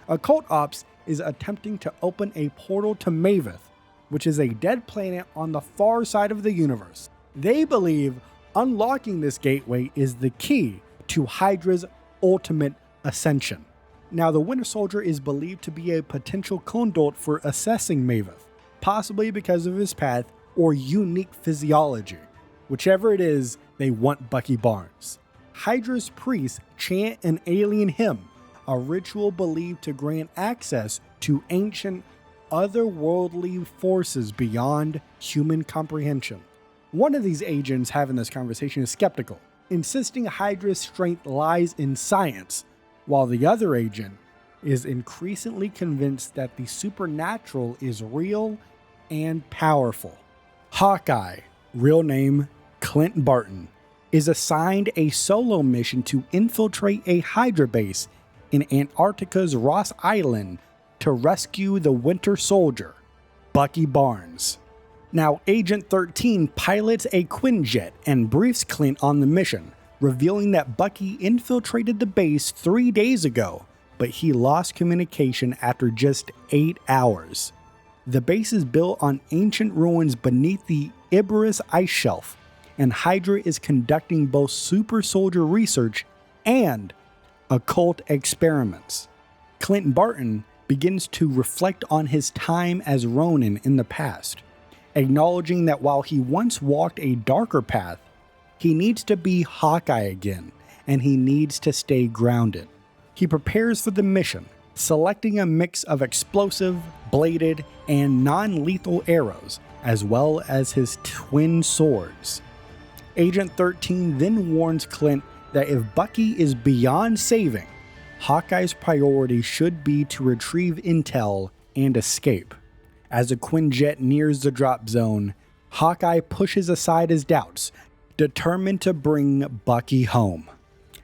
Occult Ops is attempting to open a portal to Maveth, which is a dead planet on the far side of the universe. They believe unlocking this gateway is the key to Hydra's ultimate ascension. Now, the Winter Soldier is believed to be a potential conduit for assessing Maveth, possibly because of his path or unique physiology. Whichever it is, they want Bucky Barnes. Hydra's priests chant an alien hymn, a ritual believed to grant access to ancient, otherworldly forces beyond human comprehension. One of these agents having this conversation is skeptical, insisting Hydra's strength lies in science, while the other agent is increasingly convinced that the supernatural is real and powerful. Hawkeye, real name Clint Barton, is assigned a solo mission to infiltrate a Hydra base in Antarctica's Ross Island to rescue the Winter Soldier, Bucky Barnes. Now, Agent 13 pilots a Quinjet and briefs Clint on the mission, revealing that Bucky infiltrated the base 3 days ago, but he lost communication after just 8 hours. The base is built on ancient ruins beneath the Iberus ice shelf, and Hydra is conducting both super soldier research and occult experiments. Clint Barton begins to reflect on his time as Ronin in the past, acknowledging that while he once walked a darker path, he needs to be Hawkeye again, and he needs to stay grounded. He prepares for the mission, selecting a mix of explosive, bladed, and non-lethal arrows, as well as his twin swords. Agent 13 then warns Clint that if Bucky is beyond saving, Hawkeye's priority should be to retrieve intel and escape. As the Quinjet nears the drop zone, Hawkeye pushes aside his doubts, determined to bring Bucky home.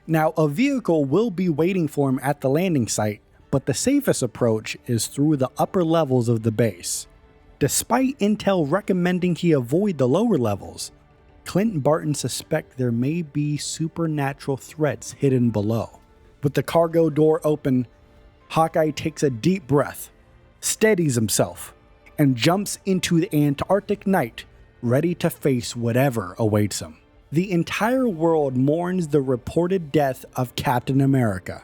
Now, a vehicle will be waiting for him at the landing site, but the safest approach is through the upper levels of the base. Despite intel recommending he avoid the lower levels, Clint and Barton suspect there may be supernatural threats hidden below. With the cargo door open, Hawkeye takes a deep breath, steadies himself, and jumps into the Antarctic night, ready to face whatever awaits him. The entire world mourns the reported death of Captain America,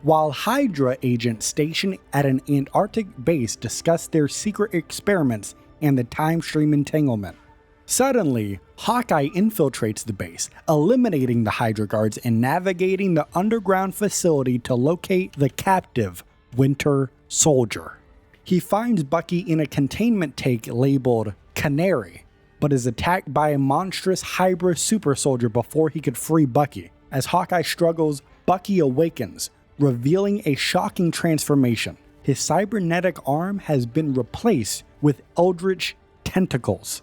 while Hydra agents stationed at an Antarctic base discuss their secret experiments and the time stream entanglement. Suddenly, Hawkeye infiltrates the base, eliminating the Hydra guards and navigating the underground facility to locate the captive Winter Soldier. He finds Bucky in a containment tank labeled Canary, but is attacked by a monstrous Hydra super soldier before he could free Bucky. As Hawkeye struggles, Bucky awakens, revealing a shocking transformation. His cybernetic arm has been replaced with eldritch tentacles.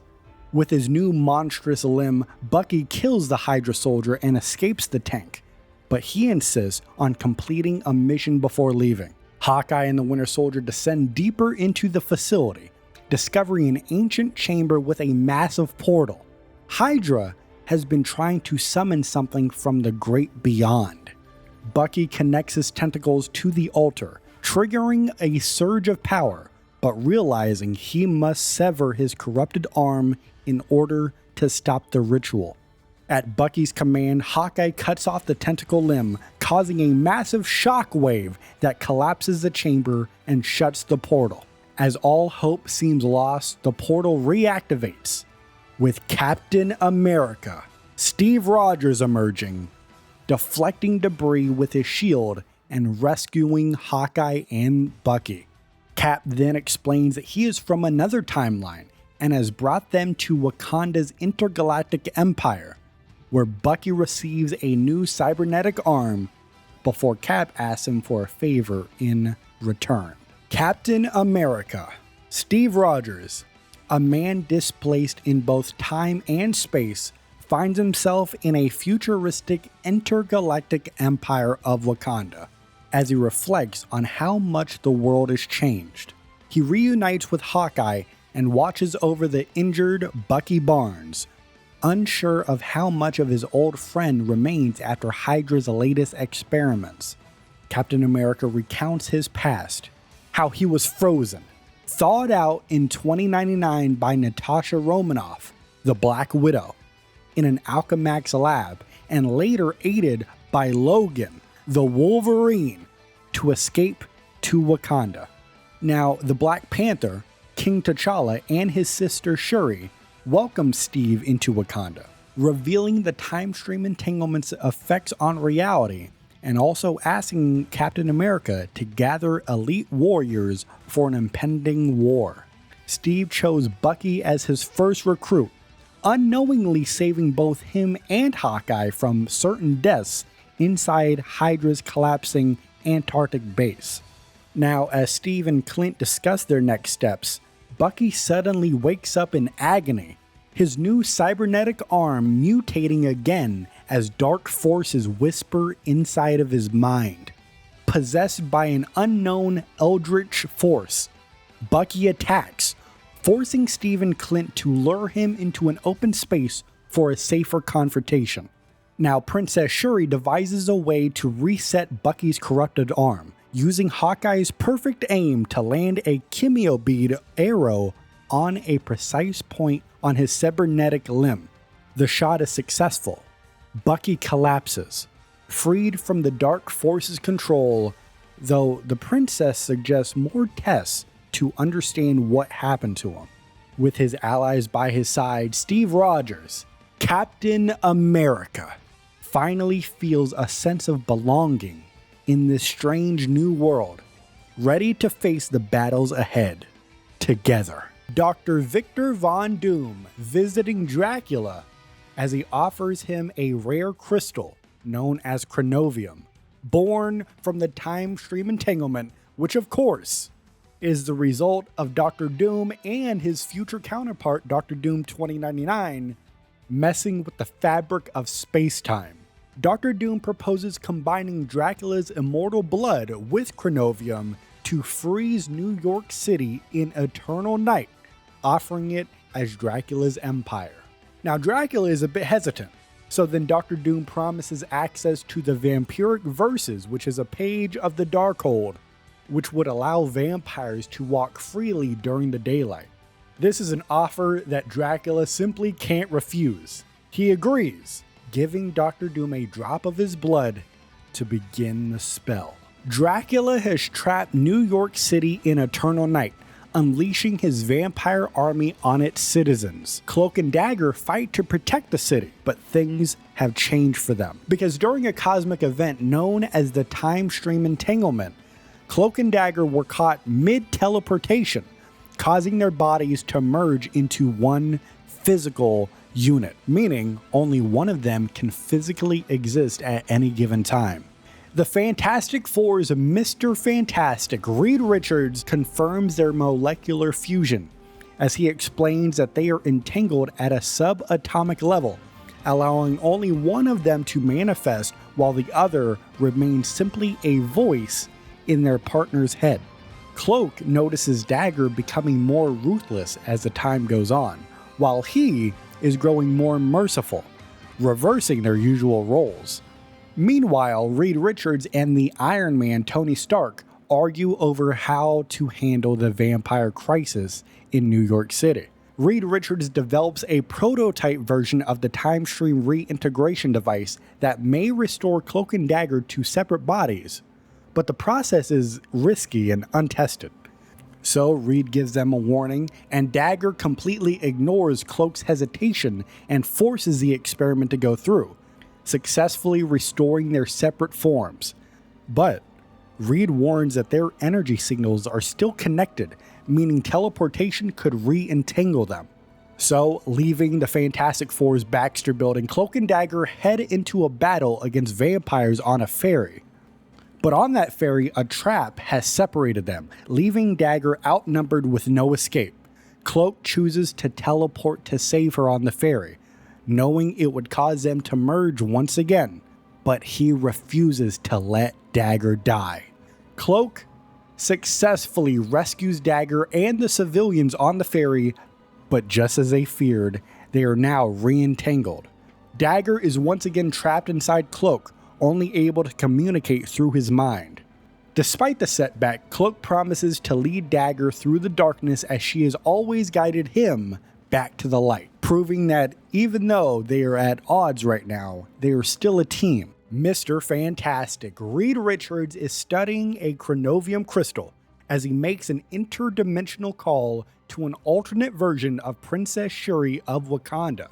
With his new monstrous limb, Bucky kills the Hydra soldier and escapes the tank, but he insists on completing a mission before leaving. Hawkeye and the Winter Soldier descend deeper into the facility, discovering an ancient chamber with a massive portal. Hydra has been trying to summon something from the great beyond. Bucky connects his tentacles to the altar, triggering a surge of power, but realizing he must sever his corrupted arm in order to stop the ritual. At Bucky's command, Hawkeye cuts off the tentacle limb, causing a massive shock wave that collapses the chamber and shuts the portal. As all hope seems lost, the portal reactivates, with Captain America, Steve Rogers, emerging, deflecting debris with his shield and rescuing Hawkeye and Bucky. Cap then explains that he is from another timeline and has brought them to Wakanda's intergalactic empire, where Bucky receives a new cybernetic arm before Cap asks him for a favor in return. Captain America, Steve Rogers, a man displaced in both time and space, finds himself in a futuristic intergalactic empire of Wakanda. As he reflects on how much the world has changed, he reunites with Hawkeye and watches over the injured Bucky Barnes, unsure of how much of his old friend remains after Hydra's latest experiments. Captain America recounts his past, how he was frozen, thawed out in 2099 by Natasha Romanoff, the Black Widow, in an Alchemax lab, and later aided by Logan, the Wolverine, to escape to Wakanda. Now, the Black Panther, King T'Challa, and his sister Shuri welcome Steve into Wakanda, revealing the time stream entanglement's effects on reality, and also asking Captain America to gather elite warriors for an impending war. Steve chose Bucky as his first recruit, unknowingly saving both him and Hawkeye from certain deaths inside Hydra's collapsing Antarctic base. Now, as Steve and Clint discuss their next steps, Bucky suddenly wakes up in agony, his new cybernetic arm mutating again as dark forces whisper inside of his mind. Possessed by an unknown eldritch force, Bucky attacks, forcing Steve and Clint to lure him into an open space for a safer confrontation. Now, Princess Shuri devises a way to reset Bucky's corrupted arm, using Hawkeye's perfect aim to land a chemio bead arrow on a precise point on his cybernetic limb. The shot is successful. Bucky collapses, freed from the dark force's control, though the princess suggests more tests to understand what happened to him. With his allies by his side, Steve Rogers, Captain America, finally feels a sense of belonging in this strange new world, ready to face the battles ahead together. Dr. Victor Von Doom visiting Dracula as he offers him a rare crystal known as chronovium, born from the time stream entanglement, which of course is the result of Dr. Doom and his future counterpart, Dr. Doom 2099, messing with the fabric of space-time. Dr. Doom proposes combining Dracula's immortal blood with chronovium to freeze New York City in eternal night, offering it as Dracula's empire. Now, Dracula is a bit hesitant, so then Dr. Doom promises access to the Vampiric Verses, which is a page of the Darkhold, which would allow vampires to walk freely during the daylight. This is an offer that Dracula simply can't refuse. He agrees, giving Dr. Doom a drop of his blood to begin the spell. Dracula has trapped New York City in eternal night, unleashing his vampire army on its citizens. Cloak and Dagger fight to protect the city, but things have changed for them. Because during a cosmic event known as the Time Stream Entanglement, Cloak and Dagger were caught mid-teleportation, causing their bodies to merge into one physical unit, meaning only one of them can physically exist at any given time. The Fantastic Four's Mr. Fantastic, Reed Richards, confirms their molecular fusion, as he explains that they are entangled at a subatomic level, allowing only one of them to manifest while the other remains simply a voice in their partner's head. Cloak notices Dagger becoming more ruthless as the time goes on, while he is growing more merciful, reversing their usual roles. Meanwhile, Reed Richards and the Iron Man Tony Stark argue over how to handle the vampire crisis in New York City. Reed Richards develops a prototype version of the time stream reintegration device that may restore Cloak and Dagger to separate bodies, but the process is risky and untested. So Reed gives them a warning, and Dagger completely ignores Cloak's hesitation and forces the experiment to go through, successfully restoring their separate forms. But Reed warns that their energy signals are still connected, meaning teleportation could re-entangle them. So, leaving the Fantastic Four's Baxter building, Cloak and Dagger head into a battle against vampires on a ferry. But on that ferry, a trap has separated them, leaving Dagger outnumbered with no escape. Cloak chooses to teleport to save her on the ferry, knowing it would cause them to merge once again, but he refuses to let Dagger die. Cloak successfully rescues Dagger and the civilians on the ferry, but just as they feared, they are now re-entangled. Dagger is once again trapped inside Cloak, only able to communicate through his mind. Despite the setback, Cloak promises to lead Dagger through the darkness as she has always guided him back to the light, proving that even though they are at odds right now, they are still a team. Mr. Fantastic, Reed Richards, is studying a chronovium crystal as he makes an interdimensional call to an alternate version of Princess Shuri of Wakanda.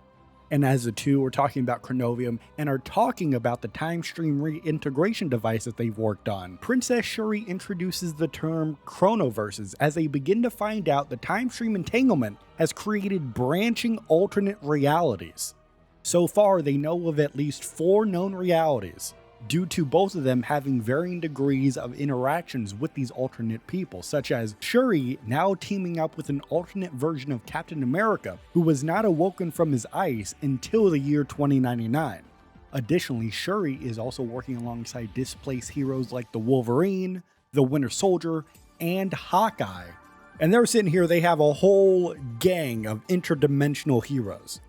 And as the two are talking about chronovium and are talking about the time stream reintegration device that they've worked on, Princess Shuri introduces the term chronoverses as they begin to find out the time stream entanglement has created branching alternate realities. So far, they know of at least 4 known realities, due to both of them having varying degrees of interactions with these alternate people, such as Shuri now teaming up with an alternate version of Captain America, who was not awoken from his ice until the year 2099. Additionally, Shuri is also working alongside displaced heroes like the Wolverine, the Winter Soldier, and Hawkeye. And they're sitting here, they have a whole gang of interdimensional heroes.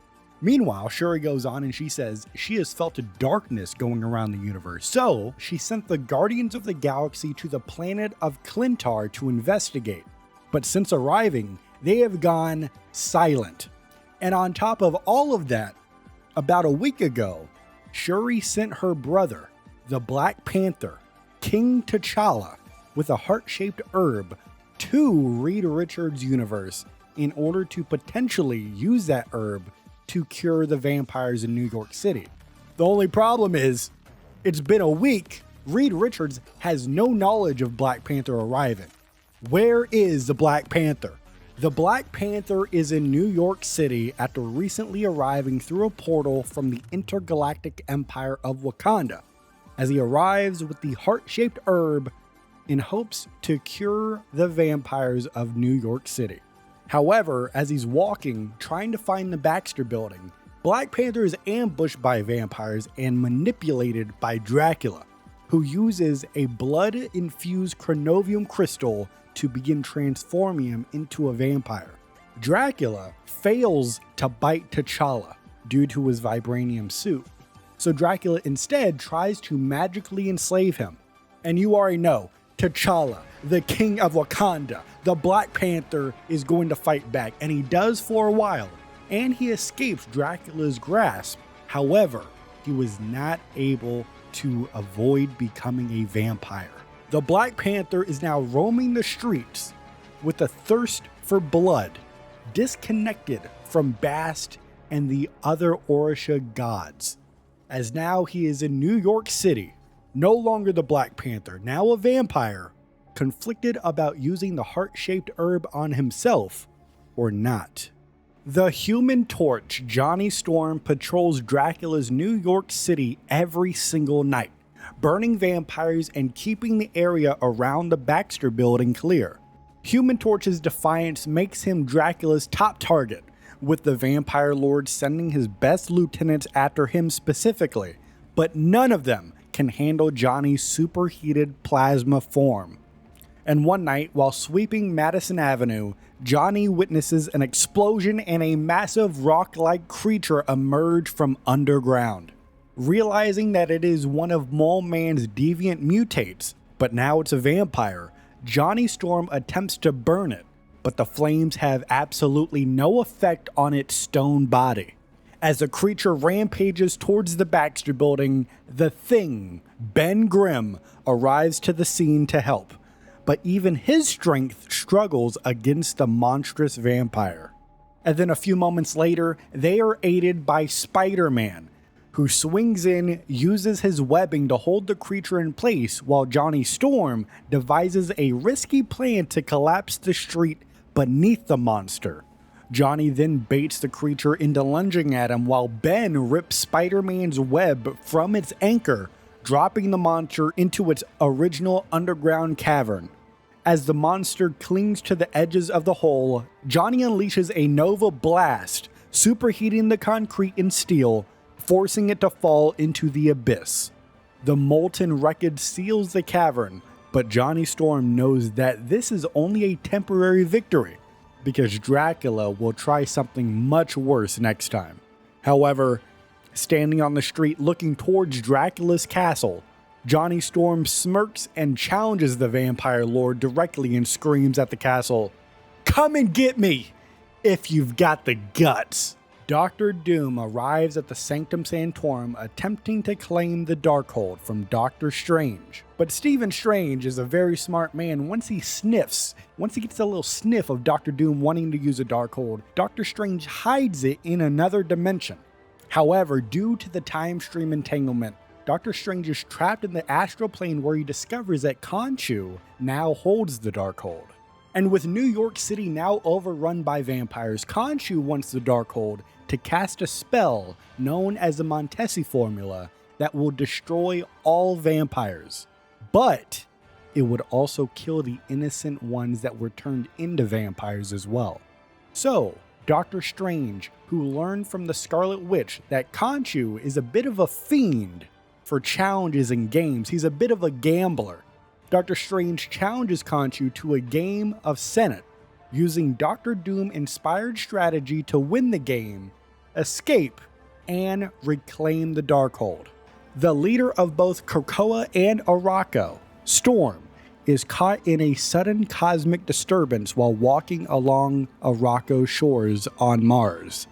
Meanwhile, Shuri goes on and she says she has felt a darkness going around the universe, so she sent the Guardians of the Galaxy to the planet of Clintar to investigate. But since arriving, they have gone silent. And on top of all of that, about a week ago, Shuri sent her brother, the Black Panther, King T'Challa, with a heart-shaped herb to Reed Richards' universe in order to potentially use that herb to cure the vampires in New York City. The only problem is, it's been a week. Reed Richards has no knowledge of Black Panther arriving. Where is the Black Panther? The Black Panther is in New York City after recently arriving through a portal from the intergalactic empire of Wakanda, as he arrives with the heart-shaped herb in hopes to cure the vampires of New York City. However, as he's walking, trying to find the Baxter building, Black Panther is ambushed by vampires and manipulated by Dracula, who uses a blood-infused chronovium crystal to begin transforming him into a vampire. Dracula fails to bite T'Challa due to his vibranium suit, so Dracula instead tries to magically enslave him. And you already know, T'Challa, the king of Wakanda, the Black Panther, is going to fight back, and he does for a while, and he escapes Dracula's grasp. However, he was not able to avoid becoming a vampire. The Black Panther is now roaming the streets with a thirst for blood, disconnected from Bast and the other Orisha gods, as now he is in New York City, no longer the Black Panther, now a vampire, conflicted about using the heart-shaped herb on himself or not. The Human Torch, Johnny Storm, patrols Dracula's New York City every single night, burning vampires and keeping the area around the Baxter building clear. Human Torch's defiance makes him Dracula's top target, with the Vampire Lord sending his best lieutenants after him specifically, but none of them can handle Johnny's superheated plasma form. And one night, while sweeping Madison Avenue, Johnny witnesses an explosion and a massive rock-like creature emerge from underground. Realizing that it is one of Mole Man's deviant mutates, but now it's a vampire, Johnny Storm attempts to burn it, but the flames have absolutely no effect on its stone body. As the creature rampages towards the Baxter building, the Thing, Ben Grimm, arrives to the scene to help, but even his strength struggles against the monstrous vampire. And then a few moments later, they are aided by Spider-Man, who swings in, uses his webbing to hold the creature in place while Johnny Storm devises a risky plan to collapse the street beneath the monster. Johnny then baits the creature into lunging at him while Ben rips Spider-Man's web from its anchor, dropping the monster into its original underground cavern. As the monster clings to the edges of the hole, Johnny unleashes a Nova Blast, superheating the concrete and steel, forcing it to fall into the abyss. The molten wreckage seals the cavern, but Johnny Storm knows that this is only a temporary victory, because Dracula will try something much worse next time. However, standing on the street looking towards Dracula's castle, Johnny Storm smirks and challenges the vampire lord directly and screams at the castle, "Come and get me, if you've got the guts." Doctor Doom arrives at the Sanctum Sanctorum attempting to claim the Darkhold from Doctor Strange. But Stephen Strange is a very smart man. Once he gets a little sniff of Doctor Doom wanting to use a Darkhold, Doctor Strange hides it in another dimension. However, due to the time stream entanglement, Doctor Strange is trapped in the astral plane where he discovers that Khonshu now holds the Darkhold. And with New York City now overrun by vampires, Khonshu wants the Darkhold to cast a spell known as the Montesi Formula that will destroy all vampires. But it would also kill the innocent ones that were turned into vampires as well. So, Doctor Strange, who learned from the Scarlet Witch that Khonshu is a bit of a fiend for challenges in games, he's a bit of a gambler. Doctor Strange challenges Khonshu to a game of Senate, using Doctor Doom-inspired strategy to win the game, escape, and reclaim the Darkhold. The leader of both Krakoa and Arakko, Storm, is caught in a sudden cosmic disturbance while walking along Arakko's shores on Mars.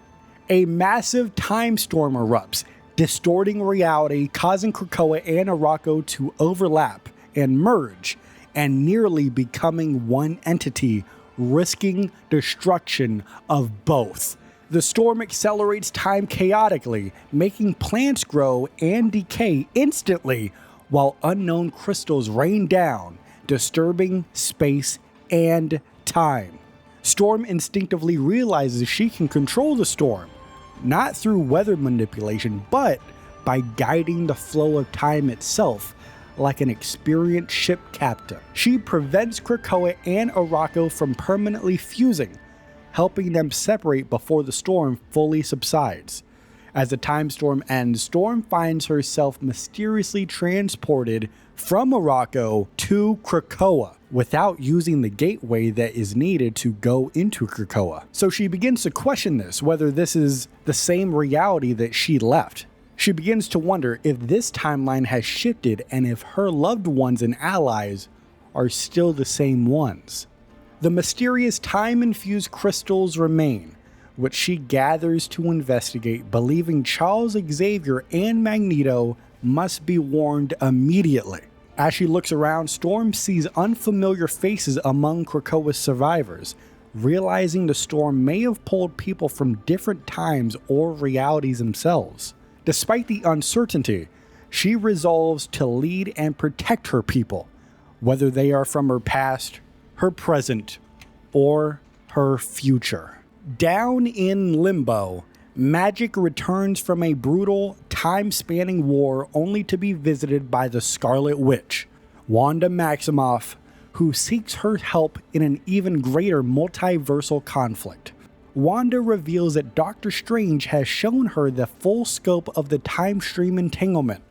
A massive time storm erupts, distorting reality, causing Krakoa and Arakko to overlap and merge, and nearly becoming one entity, risking destruction of both. The storm accelerates time chaotically, making plants grow and decay instantly, while unknown crystals rain down, disturbing space and time. Storm instinctively realizes she can control the storm, not through weather manipulation, but by guiding the flow of time itself, like an experienced ship captain. She prevents Krakoa and Arakko from permanently fusing, helping them separate before the storm fully subsides. As the time storm ends, Storm finds herself mysteriously transported from Arakko to Krakoa without using the gateway that is needed to go into Krakoa. So she begins to question this, whether this is the same reality that she left. She begins to wonder if this timeline has shifted and if her loved ones and allies are still the same ones. The mysterious time-infused crystals remain, which she gathers to investigate, believing Charles Xavier and Magneto must be warned immediately. As she looks around, Storm sees unfamiliar faces among Krakoa's survivors, realizing the storm may have pulled people from different times or realities themselves. Despite the uncertainty, she resolves to lead and protect her people, whether they are from her past, her present, or her future. Down in Limbo, Magik returns from a brutal, time-spanning war only to be visited by the Scarlet Witch, Wanda Maximoff, who seeks her help in an even greater multiversal conflict. Wanda reveals that Doctor Strange has shown her the full scope of the time stream entanglement,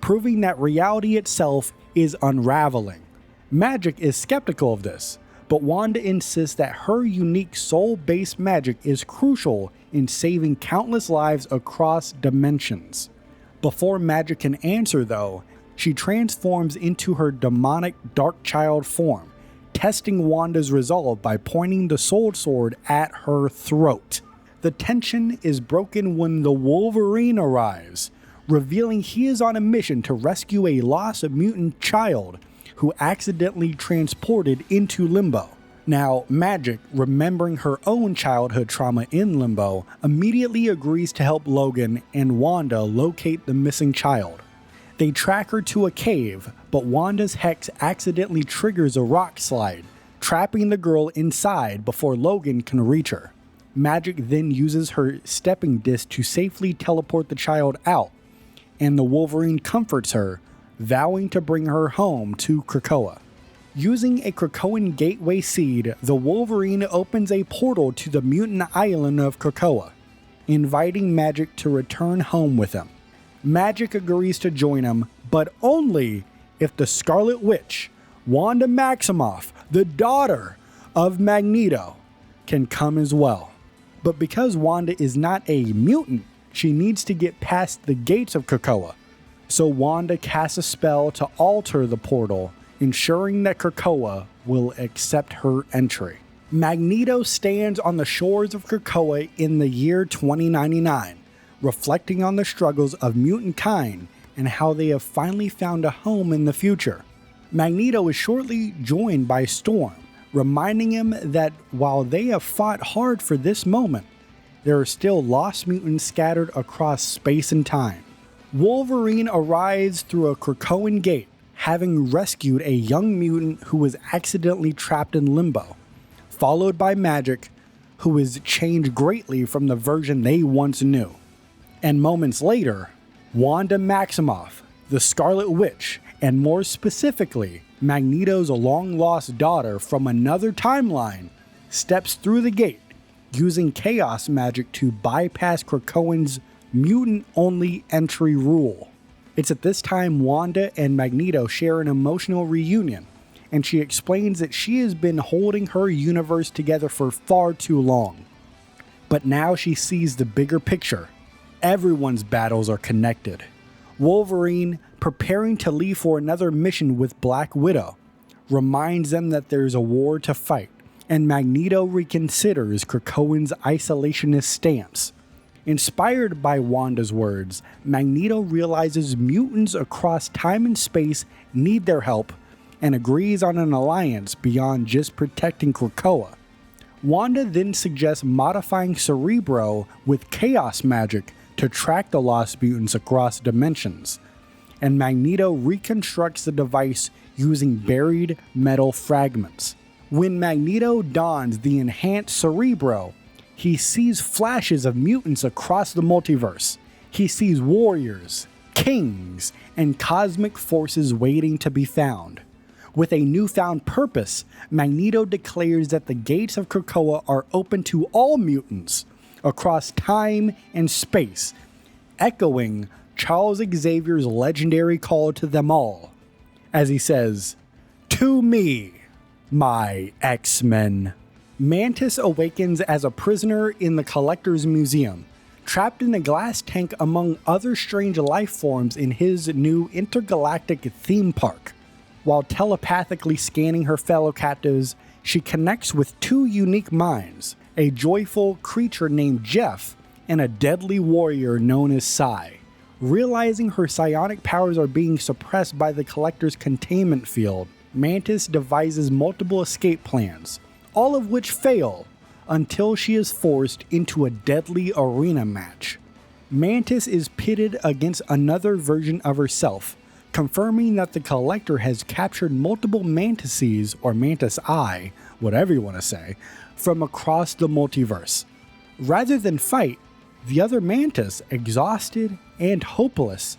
proving that reality itself is unraveling. Magik is skeptical of this, but Wanda insists that her unique soul-based magic is crucial in saving countless lives across dimensions. Before Magik can answer though, she transforms into her demonic Dark Child form, testing Wanda's resolve by pointing the soul sword at her throat. The tension is broken when the Wolverine arrives, revealing he is on a mission to rescue a lost mutant child who accidentally transported into Limbo. Now, Magik, remembering her own childhood trauma in Limbo, immediately agrees to help Logan and Wanda locate the missing child. They track her to a cave, but Wanda's hex accidentally triggers a rock slide, trapping the girl inside before Logan can reach her. Magik then uses her stepping disc to safely teleport the child out, and the Wolverine comforts her, vowing to bring her home to Krakoa. Using a Krakoan gateway seed, the Wolverine opens a portal to the mutant island of Krakoa, inviting Magik to return home with him. Magik agrees to join him, but only if the Scarlet Witch, Wanda Maximoff, the daughter of Magneto, can come as well. But because Wanda is not a mutant, she needs to get past the gates of Krakoa. So Wanda casts a spell to alter the portal, ensuring that Krakoa will accept her entry. Magneto stands on the shores of Krakoa in the year 2099, reflecting on the struggles of mutant kind and how they have finally found a home in the future. Magneto is shortly joined by Storm, reminding him that while they have fought hard for this moment, there are still lost mutants scattered across space and time. Wolverine arrives through a Krakoan gate, having rescued a young mutant who was accidentally trapped in Limbo, followed by Magik, who is changed greatly from the version they once knew. And moments later, Wanda Maximoff, the Scarlet Witch, and more specifically, Magneto's long-lost daughter from another timeline, steps through the gate, using chaos magic to bypass Krakoan's mutant-only entry rule. It's at this time Wanda and Magneto share an emotional reunion, and she explains that she has been holding her universe together for far too long. But now she sees the bigger picture. Everyone's battles are connected. Wolverine, preparing to leave for another mission with Black Widow, reminds them that there's a war to fight, and Magneto reconsiders Krakoan's isolationist stance. Inspired by Wanda's words, Magneto realizes mutants across time and space need their help and agrees on an alliance beyond just protecting Krakoa. Wanda then suggests modifying Cerebro with chaos magic to track the lost mutants across dimensions, and Magneto reconstructs the device using buried metal fragments. When Magneto dons the enhanced Cerebro, he sees flashes of mutants across the multiverse. He sees warriors, kings, and cosmic forces waiting to be found. With a newfound purpose, Magneto declares that the gates of Krakoa are open to all mutants across time and space, echoing Charles Xavier's legendary call to them all, as he says, "To me, my X-Men." Mantis awakens as a prisoner in the Collector's Museum, trapped in a glass tank among other strange life forms in his new intergalactic theme park. While telepathically scanning her fellow captives, she connects with two unique minds, a joyful creature named Jeff and a deadly warrior known as Psy. Realizing her psionic powers are being suppressed by the Collector's containment field, Mantis devises multiple escape plans, all of which fail until she is forced into a deadly arena match. Mantis is pitted against another version of herself, confirming that the Collector has captured multiple Mantises, or Mantis-I, whatever you want to say, from across the multiverse. Rather than fight, the other Mantis, exhausted and hopeless,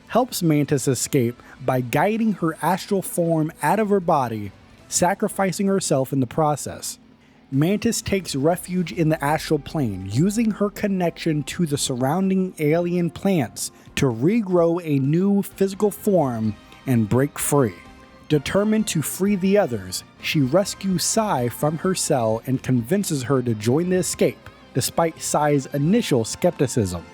helps Mantis escape by guiding her astral form out of her body, sacrificing herself in the process. Mantis takes refuge in the astral plane, using her connection to the surrounding alien plants to regrow a new physical form and break free. Determined to free the others, she rescues Sai from her cell and convinces her to join the escape, despite Sai's initial skepticism.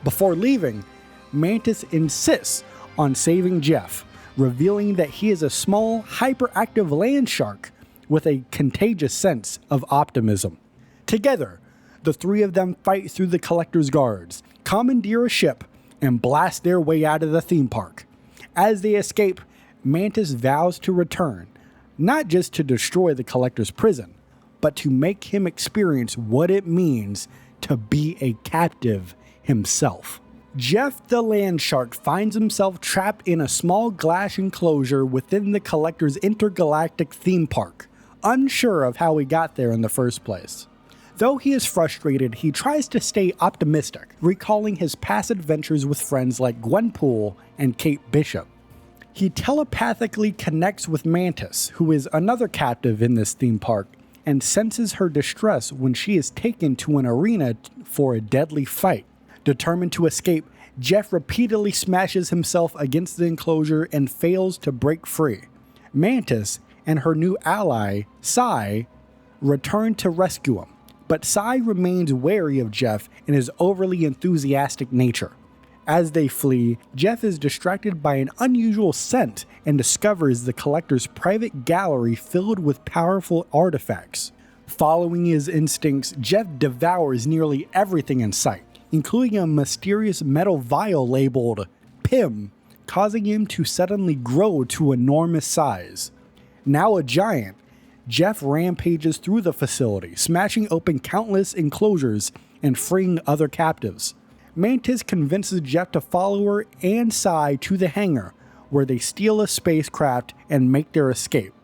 Before leaving, Mantis insists on saving Jeff, revealing that he is a small, hyperactive land shark with a contagious sense of optimism. Together, the three of them fight through the Collector's guards, commandeer a ship, and blast their way out of the theme park. As they escape, Mantis vows to return, not just to destroy the Collector's prison, but to make him experience what it means to be a captive himself. Jeff the land shark finds himself trapped in a small glass enclosure within the Collector's intergalactic theme park, unsure of how he got there in the first place. Though he is frustrated, he tries to stay optimistic, recalling his past adventures with friends like Gwenpool and Kate Bishop. He telepathically connects with Mantis, who is another captive in this theme park, and senses her distress when she is taken to an arena for a deadly fight. Determined to escape, Jeff repeatedly smashes himself against the enclosure and fails to break free. Mantis and her new ally, Sai, return to rescue him, but Sai remains wary of Jeff and his overly enthusiastic nature. As they flee, Jeff is distracted by an unusual scent and discovers the Collector's private gallery filled with powerful artifacts. Following his instincts, Jeff devours nearly everything in sight, including a mysterious metal vial labeled Pym, causing him to suddenly grow to enormous size. Now a giant, Jeff rampages through the facility, smashing open countless enclosures and freeing other captives. Mantis convinces Jeff to follow her and Sai to the hangar, where they steal a spacecraft and make their escape.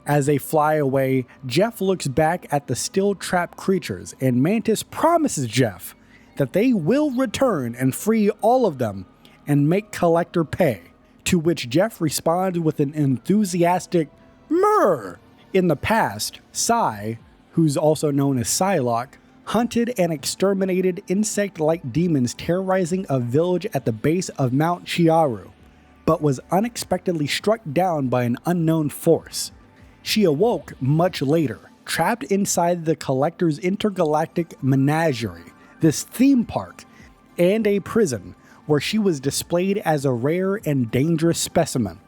As they fly away, Jeff looks back at the still trapped creatures, and Mantis promises Jeff that they will return and free all of them and make Collector pay, to which Jeff responds with an enthusiastic "Murr!" In the past, Sai, who's also known as Psylocke, hunted and exterminated insect-like demons terrorizing a village at the base of Mount Chiaru, but was unexpectedly struck down by an unknown force. She awoke much later, trapped inside the Collector's intergalactic menagerie, this theme park, and a prison, where she was displayed as a rare and dangerous specimen.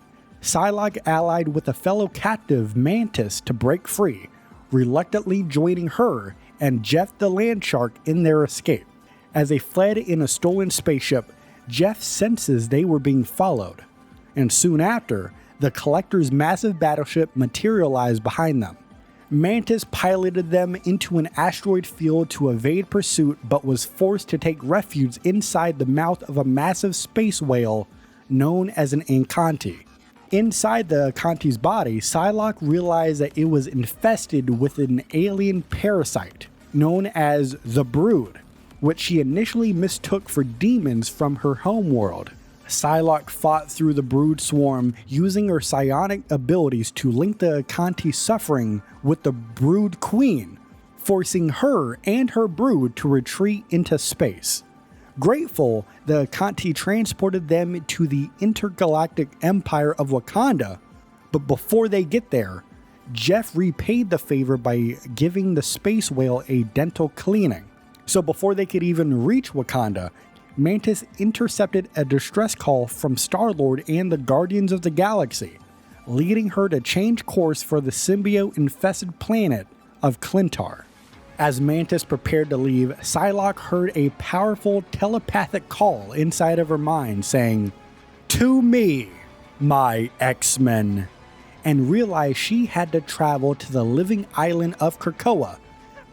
Psylocke allied with a fellow captive, Mantis, to break free, reluctantly joining her and Jeff the land shark in their escape. As they fled in a stolen spaceship, Jeff senses they were being followed, and soon after, the Collector's massive battleship materialized behind them. Mantis piloted them into an asteroid field to evade pursuit, but was forced to take refuge inside the mouth of a massive space whale known as an Encanti. Inside the Encanti's body, Psylocke realized that it was infested with an alien parasite known as the Brood, which she initially mistook for demons from her homeworld. Psylocke fought through the Brood swarm using her psionic abilities to link the Encanti's suffering with the Brood Queen, forcing her and her brood to retreat into space. Grateful, the Encanti transported them to the intergalactic empire of Wakanda, but before they get there, Jeff repaid the favor by giving the space whale a dental cleaning. So before they could even reach Wakanda, Mantis intercepted a distress call from Star-Lord and the Guardians of the Galaxy, leading her to change course for the symbiote-infested planet of Clintar. As Mantis prepared to leave, Psylocke heard a powerful telepathic call inside of her mind saying, "To me, my X-Men," and realized she had to travel to the living island of Krakoa,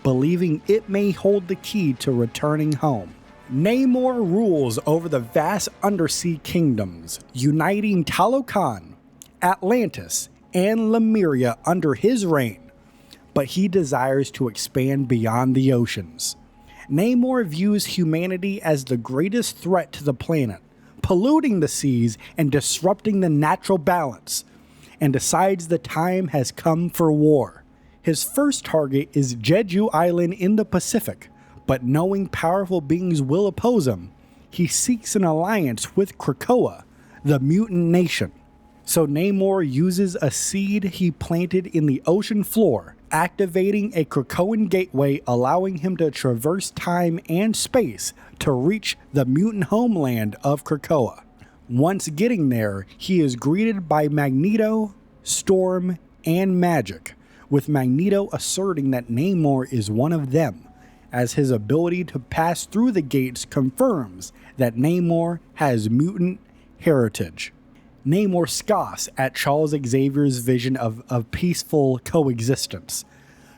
believing it may hold the key to returning home. Namor rules over the vast undersea kingdoms, uniting Talokan, Atlantis, and Lemuria under his reign, but he desires to expand beyond the oceans. Namor views humanity as the greatest threat to the planet, polluting the seas and disrupting the natural balance, and decides the time has come for war. His first target is Jeju Island in the Pacific, but knowing powerful beings will oppose him, he seeks an alliance with Krakoa, the mutant nation. So Namor uses a seed he planted in the ocean floor, activating a Krakoan gateway, allowing him to traverse time and space to reach the mutant homeland of Krakoa. Once getting there, he is greeted by Magneto, Storm, and Magik, with Magneto asserting that Namor is one of them, as his ability to pass through the gates confirms that Namor has mutant heritage. Namor scoffs at Charles Xavier's vision of peaceful coexistence,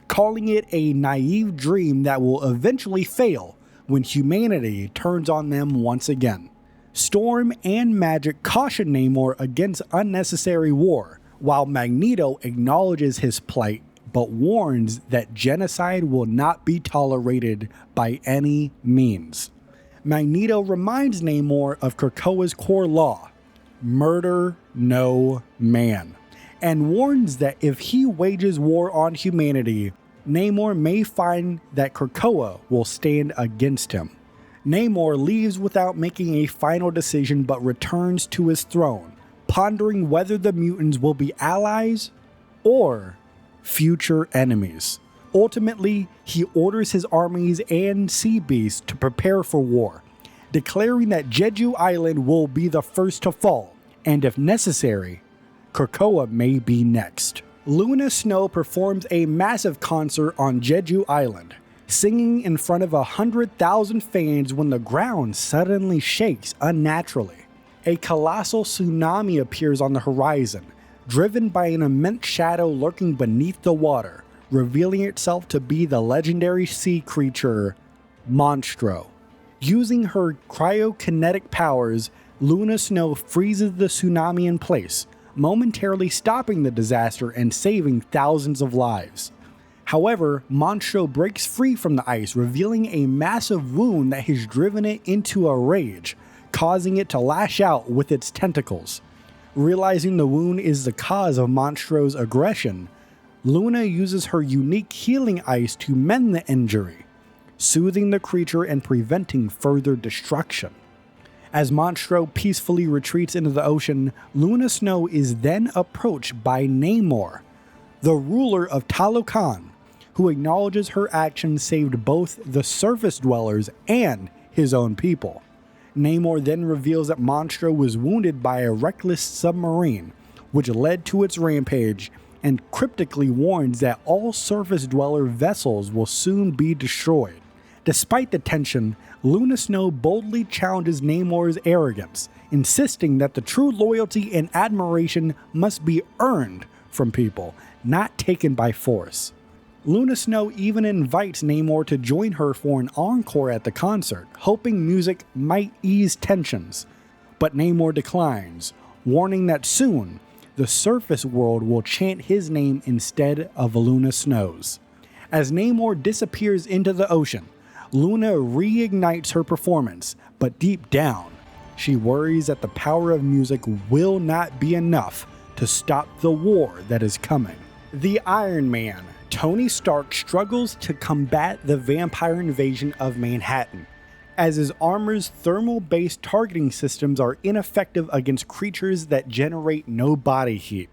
calling it a naive dream that will eventually fail when humanity turns on them once again. Storm and Magik caution Namor against unnecessary war, while Magneto acknowledges his plight but warns that genocide will not be tolerated by any means. Magneto reminds Namor of Krakoa's core law, murder no man, and warns that if he wages war on humanity, Namor may find that Krakoa will stand against him. Namor leaves without making a final decision but returns to his throne, pondering whether the mutants will be allies or future enemies. Ultimately, he orders his armies and sea beasts to prepare for war, declaring that Jeju Island will be the first to fall, and if necessary, Krakoa may be next. Luna Snow performs a massive concert on Jeju Island, singing in front of 100,000 fans when the ground suddenly shakes unnaturally. A colossal tsunami appears on the horizon, driven by an immense shadow lurking beneath the water, revealing itself to be the legendary sea creature, Monstro. Using her cryokinetic powers, Luna Snow freezes the tsunami in place, momentarily stopping the disaster and saving thousands of lives. However, Monstro breaks free from the ice, revealing a massive wound that has driven it into a rage, causing it to lash out with its tentacles. Realizing the wound is the cause of Monstro's aggression, Luna uses her unique healing ice to mend the injury, soothing the creature and preventing further destruction. As Monstro peacefully retreats into the ocean, Luna Snow is then approached by Namor, the ruler of Talokan, who acknowledges her actions saved both the surface dwellers and his own people. Namor then reveals that Monstro was wounded by a reckless submarine, which led to its rampage, and cryptically warns that all surface dweller vessels will soon be destroyed. Despite the tension, Luna Snow boldly challenges Namor's arrogance, insisting that the true loyalty and admiration must be earned from people, not taken by force. Luna Snow even invites Namor to join her for an encore at the concert, hoping music might ease tensions. But Namor declines, warning that soon, the surface world will chant his name instead of Luna Snow's. As Namor disappears into the ocean, Luna reignites her performance, but deep down, she worries that the power of music will not be enough to stop the war that is coming. The Iron Man, Tony Stark, struggles to combat the vampire invasion of Manhattan, as his armor's thermal-based targeting systems are ineffective against creatures that generate no body heat.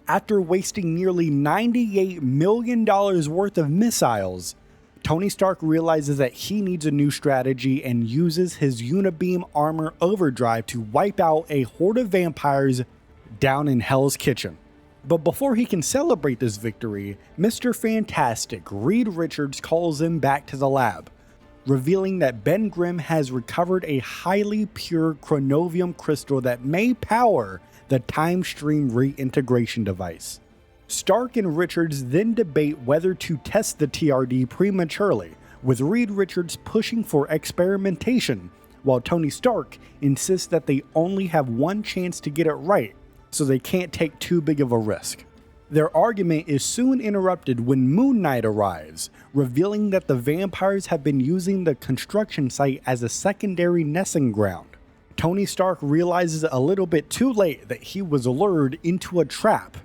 After wasting nearly $98 million worth of missiles, Tony Stark realizes that he needs a new strategy and uses his Unibeam armor overdrive to wipe out a horde of vampires down in Hell's Kitchen. But before he can celebrate this victory, Mr. Fantastic, Reed Richards, calls him back to the lab, revealing that Ben Grimm has recovered a highly pure chronovium crystal that may power the time stream reintegration device. Stark and Richards then debate whether to test the TRD prematurely, with Reed Richards pushing for experimentation, while Tony Stark insists that they only have one chance to get it right, so they can't take too big of a risk. Their argument is soon interrupted when Moon Knight arrives, revealing that the vampires have been using the construction site as a secondary nesting ground. Tony Stark realizes a little bit too late that he was lured into a trap,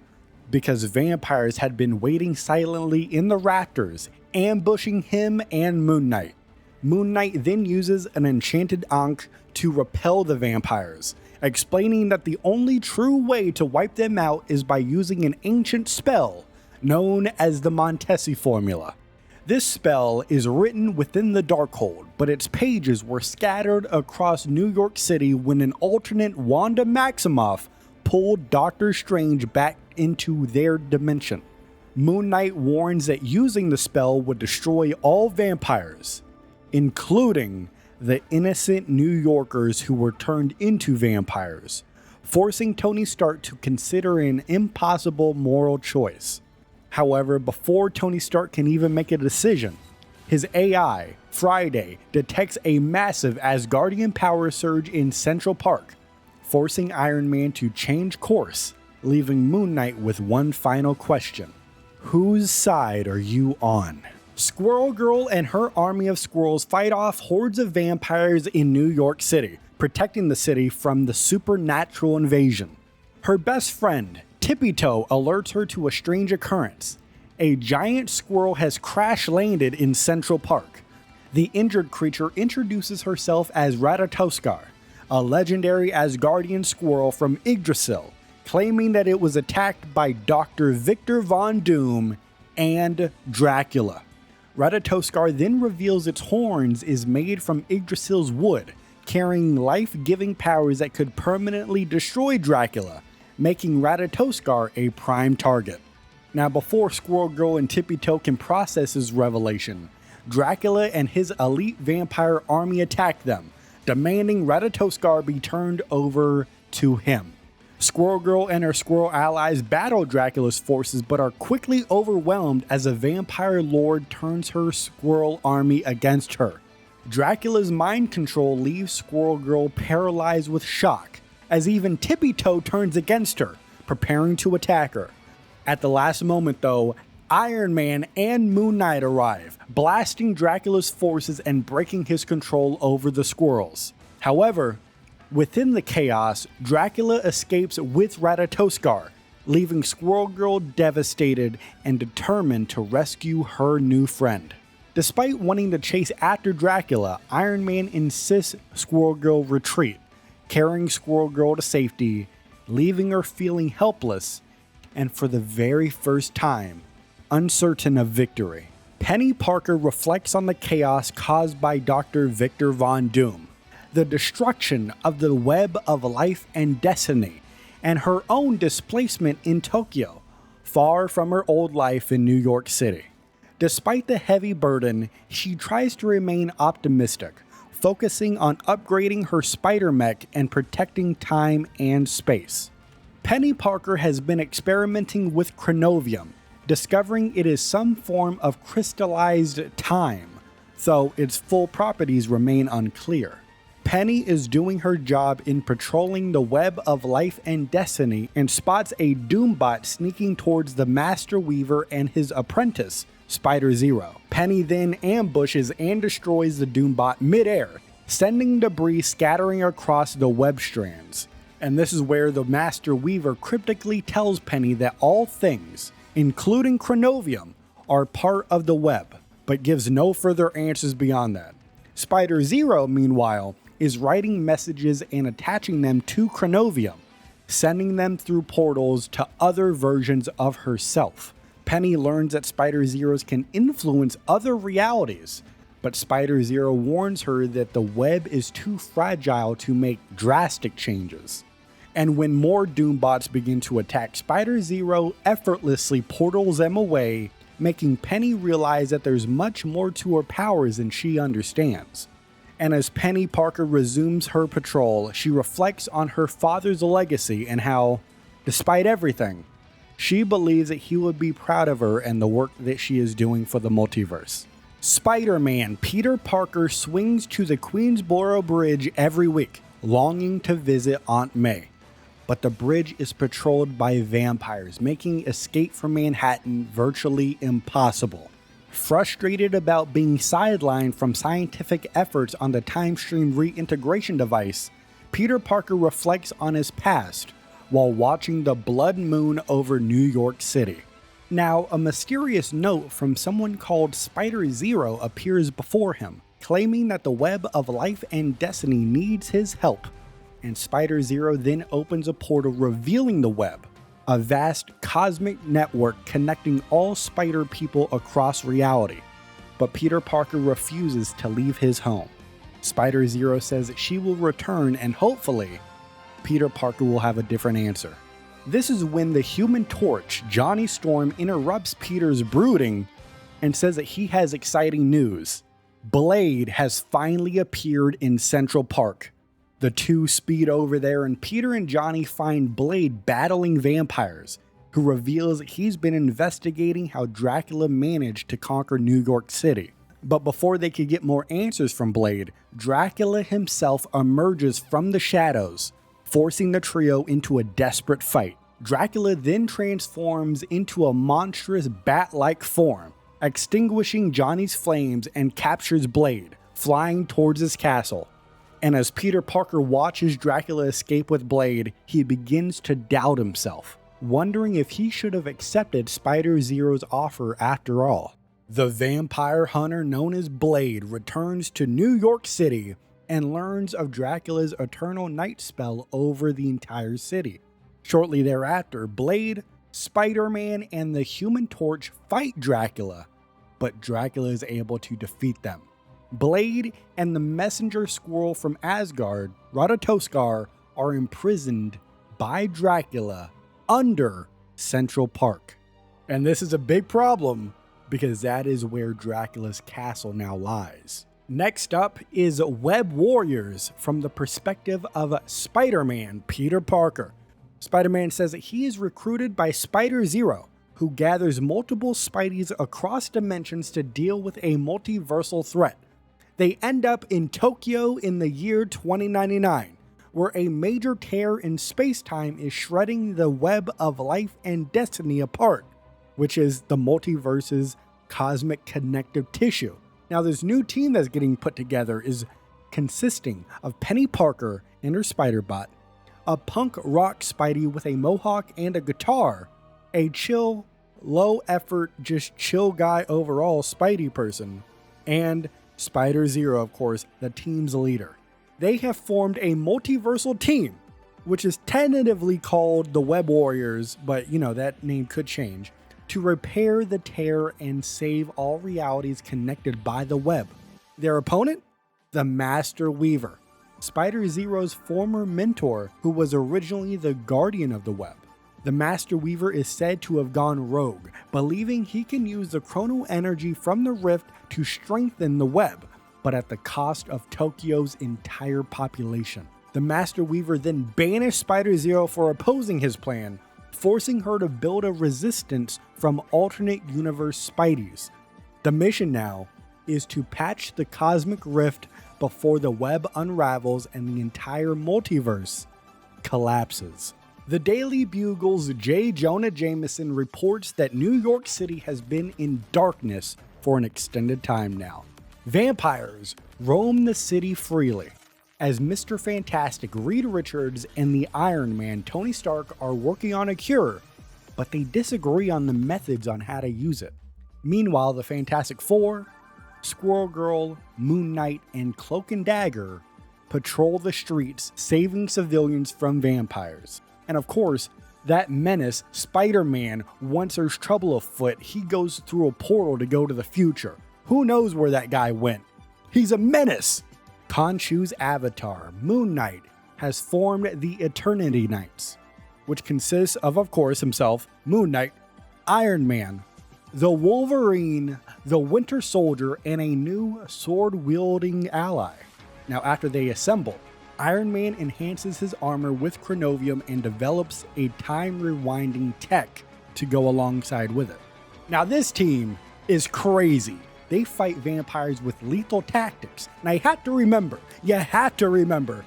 because vampires had been waiting silently in the rafters, ambushing him and Moon Knight. Moon Knight then uses an enchanted Ankh to repel the vampires, explaining that the only true way to wipe them out is by using an ancient spell known as the Montesi formula. This spell is written within the Darkhold, but its pages were scattered across New York City when an alternate Wanda Maximoff pulled Doctor Strange back into their dimension. Moon Knight warns that using the spell would destroy all vampires, including the innocent New Yorkers who were turned into vampires, forcing Tony Stark to consider an impossible moral choice. However, before Tony Stark can even make a decision, his AI, Friday, detects a massive Asgardian power surge in Central Park, forcing Iron Man to change course, leaving Moon Knight with one final question. Whose side are you on? Squirrel Girl and her army of squirrels fight off hordes of vampires in New York City, protecting the city from the supernatural invasion. Her best friend, Tippy Toe, alerts her to a strange occurrence. A giant squirrel has crash-landed in Central Park. The injured creature introduces herself as Ratatoskar, a legendary Asgardian squirrel from Yggdrasil, claiming that it was attacked by Dr. Victor Von Doom and Dracula. Ratatoskar then reveals its horns is made from Yggdrasil's wood, carrying life-giving powers that could permanently destroy Dracula, making Ratatoskar a prime target. Now, before Squirrel Girl and Tippy Toe can process his revelation, Dracula and his elite vampire army attack them, demanding Ratatoskar be turned over to him. Squirrel Girl and her squirrel allies battle Dracula's forces but are quickly overwhelmed as a vampire lord turns her squirrel army against her. Dracula's mind control leaves Squirrel Girl paralyzed with shock, as even Tippy Toe turns against her, preparing to attack her. At the last moment though, Iron Man and Moon Knight arrive, blasting Dracula's forces and breaking his control over the squirrels. However, within the chaos, Dracula escapes with Ratatoskar, leaving Squirrel Girl devastated and determined to rescue her new friend. Despite wanting to chase after Dracula, Iron Man insists Squirrel Girl retreat, carrying Squirrel Girl to safety, leaving her feeling helpless, and for the very first time, uncertain of victory. Penny Parker reflects on the chaos caused by Dr. Victor Von Doom, the destruction of the web of life and destiny, and her own displacement in Tokyo, far from her old life in New York City. Despite the heavy burden, she tries to remain optimistic, focusing on upgrading her spider mech and protecting time and space. Penny Parker has been experimenting with chronovium, discovering it is some form of crystallized time, though its full properties remain unclear. Penny is doing her job in patrolling the web of life and destiny and spots a Doombot sneaking towards the Master Weaver and his apprentice, Spider-Zero. Penny then ambushes and destroys the Doombot mid-air, sending debris scattering across the web strands. And this is where the Master Weaver cryptically tells Penny that all things, including chronovium, are part of the web, but gives no further answers beyond that. Spider-Zero, meanwhile, is writing messages and attaching them to chronovium, sending them through portals to other versions of herself. Penny learns that Spider-Zeros can influence other realities, but Spider-Zero warns her that the web is too fragile to make drastic changes. And when more Doombots begin to attack, Spider-Zero effortlessly portals them away, making Penny realize that there's much more to her powers than she understands. And as Penny Parker resumes her patrol, she reflects on her father's legacy and how, despite everything, she believes that he would be proud of her and the work that she is doing for the multiverse. Spider-Man Peter Parker swings to the Queensboro Bridge every week, longing to visit Aunt May. But the bridge is patrolled by vampires, making escape from Manhattan virtually impossible. Frustrated about being sidelined from scientific efforts on the Time Stream reintegration device, Peter Parker reflects on his past while watching the blood moon over New York City. Now, a mysterious note from someone called Spider-Zero appears before him, claiming that the web of life and destiny needs his help. and Spider-Zero then opens a portal revealing the web, a vast cosmic network connecting all spider people across reality. But Peter Parker refuses to leave his home. Spider-Zero says that she will return, and hopefully, Peter Parker will have a different answer. This is when the Human Torch, Johnny Storm, interrupts Peter's brooding and says that he has exciting news. Blade has finally appeared in Central Park. The two speed over there, and Peter and Johnny find Blade battling vampires, who reveals that he's been investigating how Dracula managed to conquer New York City. But before they could get more answers from Blade, Dracula himself emerges from the shadows, forcing the trio into a desperate fight. Dracula then transforms into a monstrous bat-like form, extinguishing Johnny's flames, and captures Blade, flying towards his castle. And as Peter Parker watches Dracula escape with Blade, he begins to doubt himself, wondering if he should have accepted Spider-Zero's offer after all. The vampire hunter known as Blade returns to New York City and learns of Dracula's eternal night spell over the entire city. Shortly thereafter, Blade, Spider-Man, and the Human Torch fight Dracula, but Dracula is able to defeat them. Blade and the messenger squirrel from Asgard, Ratatoskar, are imprisoned by Dracula under Central Park. And this is a big problem because that is where Dracula's castle now lies. Next up is Web Warriors from the perspective of Spider-Man, Peter Parker. Spider-Man says that he is recruited by Spider-Zero, who gathers multiple Spideys across dimensions to deal with a multiversal threat. They end up in Tokyo in the year 2099, where a major tear in space-time is shredding the web of life and destiny apart, which is the multiverse's cosmic connective tissue. Now, this new team that's getting put together is consisting of Penny Parker and her Spider-Bot, a punk rock Spidey with a mohawk and a guitar, a chill, low-effort, just chill guy overall Spidey person, and Spider-Zero, of course, the team's leader. They have formed a multiversal team, which is tentatively called the Web Warriors, but that name could change, to repair the tear and save all realities connected by the web. Their opponent? The Master Weaver, Spider-Zero's former mentor, who was originally the guardian of the web. The Master Weaver is said to have gone rogue, believing he can use the chrono energy from the rift to strengthen the web, but at the cost of Tokyo's entire population. The Master Weaver then banished Spider-Zero for opposing his plan, forcing her to build a resistance from alternate universe Spideys. The mission now is to patch the cosmic rift before the web unravels and the entire multiverse collapses. The Daily Bugle's J. Jonah Jameson reports that New York City has been in darkness for an extended time now. Vampires roam the city freely, as Mr. Fantastic, Reed Richards, and the Iron Man, Tony Stark, are working on a cure, but they disagree on the methods on how to use it. Meanwhile, the Fantastic Four, Squirrel Girl, Moon Knight, and Cloak and Dagger patrol the streets, saving civilians from vampires. And of course, that menace, Spider-Man, once there's trouble afoot, he goes through a portal to go to the future. Who knows where that guy went? He's a menace! Khonshu's avatar, Moon Knight, has formed the Eternity Knights, which consists of course, himself, Moon Knight, Iron Man, the Wolverine, the Winter Soldier, and a new sword-wielding ally. Now, after they assemble, Iron Man enhances his armor with chronovium and develops a time-rewinding tech to go alongside with it. Now, this team is crazy. They fight vampires with lethal tactics. Now, you have to remember,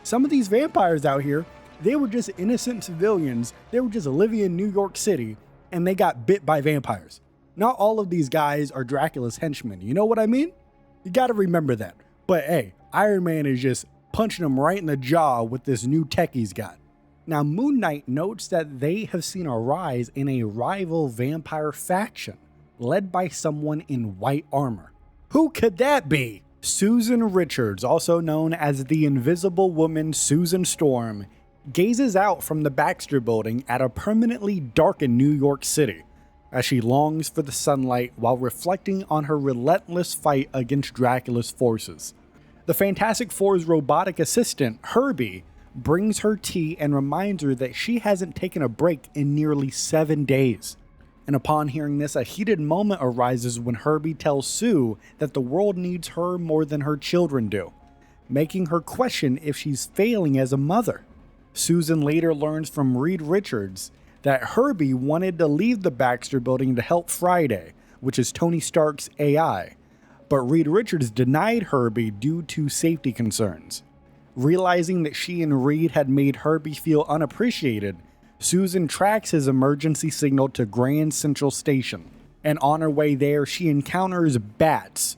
some of these vampires out here, they were just innocent civilians. They were just living in New York City, and they got bit by vampires. Not all of these guys are Dracula's henchmen. You know what I mean? You gotta remember that. But hey, Iron Man is just punching him right in the jaw with this new tech he's got. Now, Moon Knight notes that they have seen a rise in a rival vampire faction, led by someone in white armor. Who could that be? Susan Richards, also known as the Invisible Woman Susan Storm, gazes out from the Baxter Building at a permanently darkened New York City as she longs for the sunlight while reflecting on her relentless fight against Dracula's forces. The Fantastic Four's robotic assistant, Herbie, brings her tea and reminds her that she hasn't taken a break in nearly 7 days. And upon hearing this, a heated moment arises when Herbie tells Sue that the world needs her more than her children do, making her question if she's failing as a mother. Susan later learns from Reed Richards that Herbie wanted to leave the Baxter Building to help Friday, which is Tony Stark's AI, but Reed Richards denied Herbie due to safety concerns. Realizing that she and Reed had made Herbie feel unappreciated, Susan tracks his emergency signal to Grand Central Station, and on her way there she encounters Bats,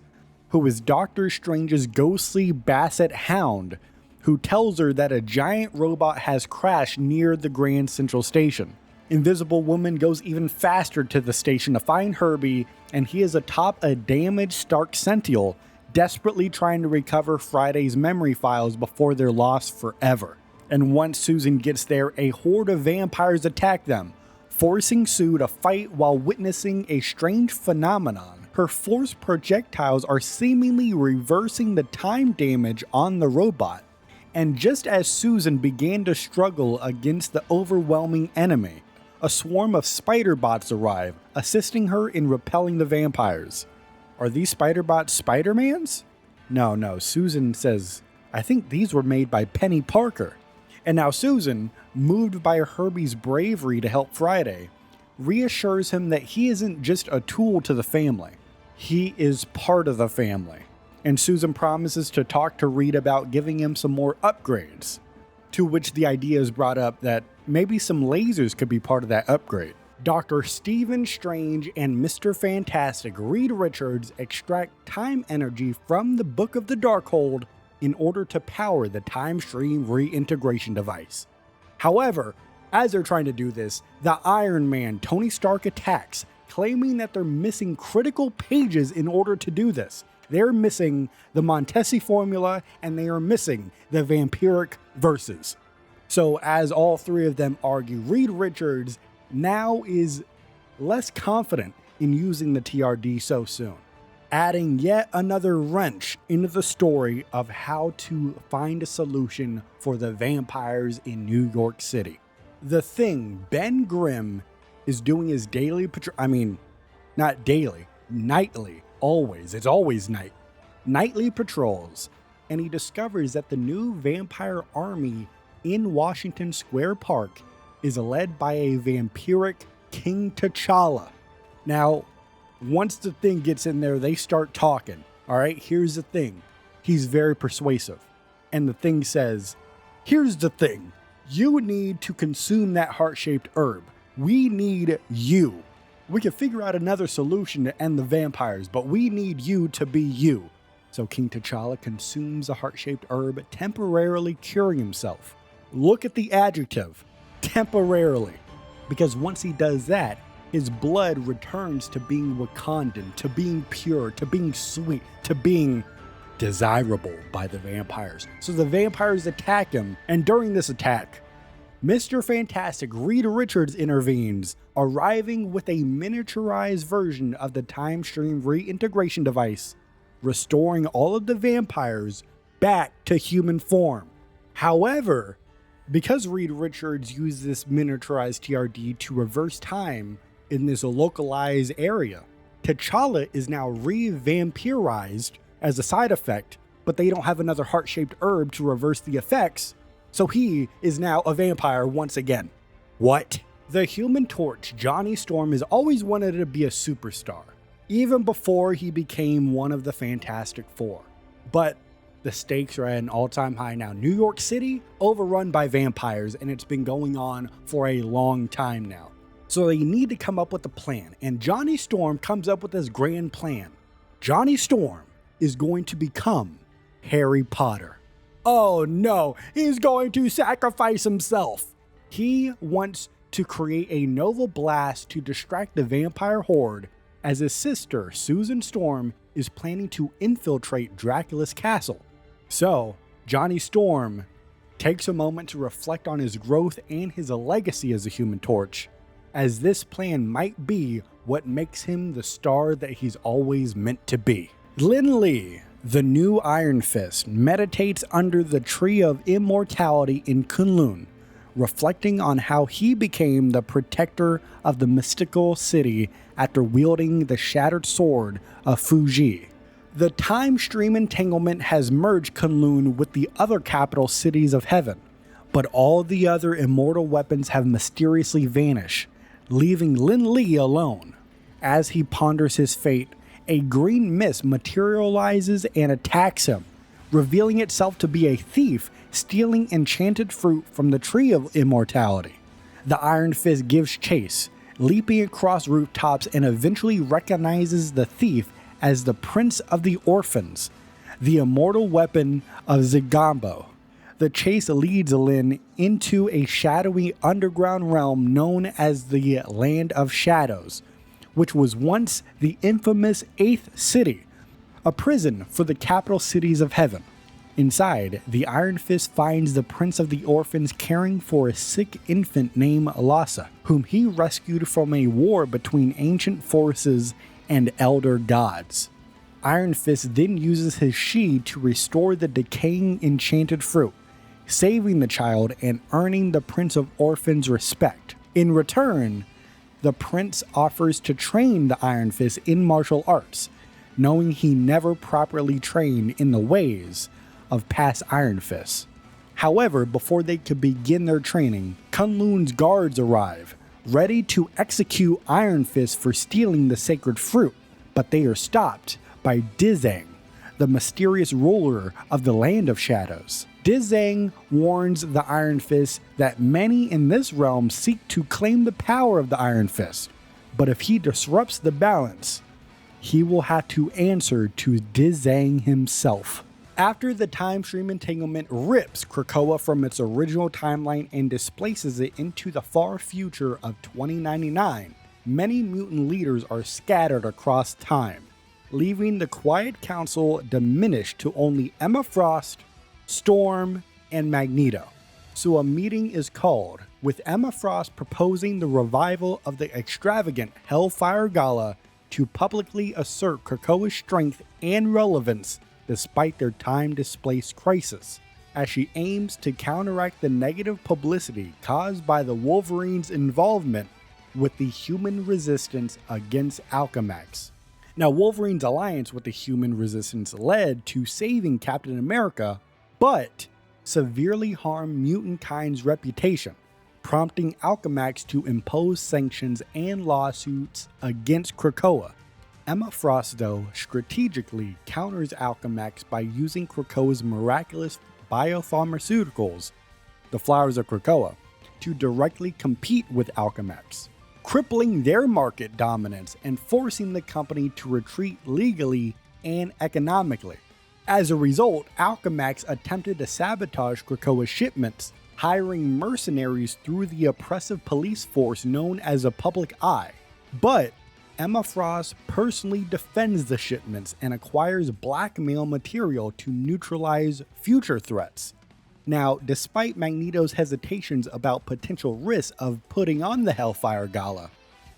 who is Doctor Strange's ghostly Basset Hound, who tells her that a giant robot has crashed near the Grand Central Station. Invisible Woman goes even faster to the station to find Herbie, and he is atop a damaged Stark Sentinel, desperately trying to recover Friday's memory files before they're lost forever. And once Susan gets there, a horde of vampires attack them, forcing Sue to fight while witnessing a strange phenomenon. Her force projectiles are seemingly reversing the time damage on the robot. And just as Susan began to struggle against the overwhelming enemy, a swarm of spider bots arrive, assisting her in repelling the vampires. Are these spider bots Spider-Mans? No, Susan says, I think these were made by Penny Parker. And now Susan, moved by Herbie's bravery to help Friday, reassures him that he isn't just a tool to the family. He is part of the family. And Susan promises to talk to Reed about giving him some more upgrades. To which the idea is brought up that maybe some lasers could be part of that upgrade. Dr. Stephen Strange and Mr. Fantastic Reed Richards extract time energy from the Book of the Darkhold in order to power the time stream reintegration device. However, as they're trying to do this, the Iron Man Tony Stark attacks, claiming that they're missing critical pages in order to do this. They're missing the Montesi formula, and they are missing the vampiric verses. So as all three of them argue, Reed Richards now is less confident in using the TRD so soon, adding yet another wrench into the story of how to find a solution for the vampires in New York City. The Thing, Ben Grimm, is doing his daily not daily, nightly, always, it's always night, nightly patrols, and he discovers that the new vampire army in Washington Square Park is led by a vampiric King T'Challa. Now, once the Thing gets in there, they start talking. All right, here's the thing. He's very persuasive. And the Thing says, here's the thing. You need to consume that heart-shaped herb. We need you. We can figure out another solution to end the vampires, but we need you to be you. So King T'Challa consumes the heart-shaped herb, temporarily curing himself. Look at the adjective, temporarily. Because once he does that, his blood returns to being Wakandan, to being pure, to being sweet, to being desirable by the vampires. So the vampires attack him, and during this attack, Mr. Fantastic Reed Richards intervenes, arriving with a miniaturized version of the time stream reintegration device, restoring all of the vampires back to human form. However, because Reed Richards used this miniaturized TRD to reverse time in this localized area, T'Challa is now re-vampirized as a side effect, but they don't have another heart-shaped herb to reverse the effects, so he is now a vampire once again. What? The Human Torch, Johnny Storm, has always wanted to be a superstar, even before he became one of the Fantastic Four. But the stakes are at an all-time high now. New York City, overrun by vampires, and it's been going on for a long time now. So they need to come up with a plan, and Johnny Storm comes up with this grand plan. Johnny Storm is going to become Harry Potter. Oh no, he's going to sacrifice himself. He wants to create a Nova Blast to distract the vampire horde as his sister, Susan Storm, is planning to infiltrate Dracula's castle. So, Johnny Storm takes a moment to reflect on his growth and his legacy as a Human Torch, as this plan might be what makes him the star that he's always meant to be. Lin Lee, the new Iron Fist, meditates under the Tree of Immortality in Kunlun, reflecting on how he became the protector of the mystical city after wielding the shattered sword of Fuji. The time stream entanglement has merged Kunlun with the other capital cities of heaven, but all the other immortal weapons have mysteriously vanished, leaving Lin Lee alone. As he ponders his fate, a green mist materializes and attacks him, revealing itself to be a thief stealing enchanted fruit from the Tree of Immortality. The Iron Fist gives chase, leaping across rooftops, and eventually recognizes the thief as the Prince of the Orphans, the immortal weapon of Zigambo. The chase leads Lin into a shadowy underground realm known as the Land of Shadows, which was once the infamous 8th City, a prison for the capital cities of heaven. Inside, the Iron Fist finds the Prince of the Orphans caring for a sick infant named Lhasa, whom he rescued from a war between ancient forces and elder gods. Iron Fist then uses his Shi to restore the decaying enchanted fruit, saving the child and earning the Prince of Orphans' respect. In return, the prince offers to train the Iron Fist in martial arts, knowing he never properly trained in the ways of past Iron Fists. However, before they could begin their training, Kunlun's guards arrive, ready to execute Iron Fist for stealing the sacred fruit, but they are stopped by Dizang, the mysterious ruler of the Land of Shadows. Dizang warns the Iron Fist that many in this realm seek to claim the power of the Iron Fist, but if he disrupts the balance, he will have to answer to Dizang himself. After the time stream entanglement rips Krakoa from its original timeline and displaces it into the far future of 2099, many mutant leaders are scattered across time, leaving the Quiet Council diminished to only Emma Frost, Storm, and Magneto. So a meeting is called, with Emma Frost proposing the revival of the extravagant Hellfire Gala to publicly assert Krakoa's strength and relevance despite their time-displaced crisis, as she aims to counteract the negative publicity caused by the Wolverine's involvement with the human resistance against Alchemax. Now, Wolverine's alliance with the human resistance led to saving Captain America, but severely harmed mutant kind's reputation, prompting Alchemax to impose sanctions and lawsuits against Krakoa. Emma Frost, though, strategically counters Alchemax by using Krakoa's miraculous biopharmaceuticals, the flowers of Krakoa, to directly compete with Alchemax, crippling their market dominance and forcing the company to retreat legally and economically. As a result, Alchemax attempted to sabotage Krakoa's shipments, hiring mercenaries through the oppressive police force known as a Public Eye. But Emma Frost personally defends the shipments and acquires blackmail material to neutralize future threats. Now, despite Magneto's hesitations about potential risks of putting on the Hellfire Gala,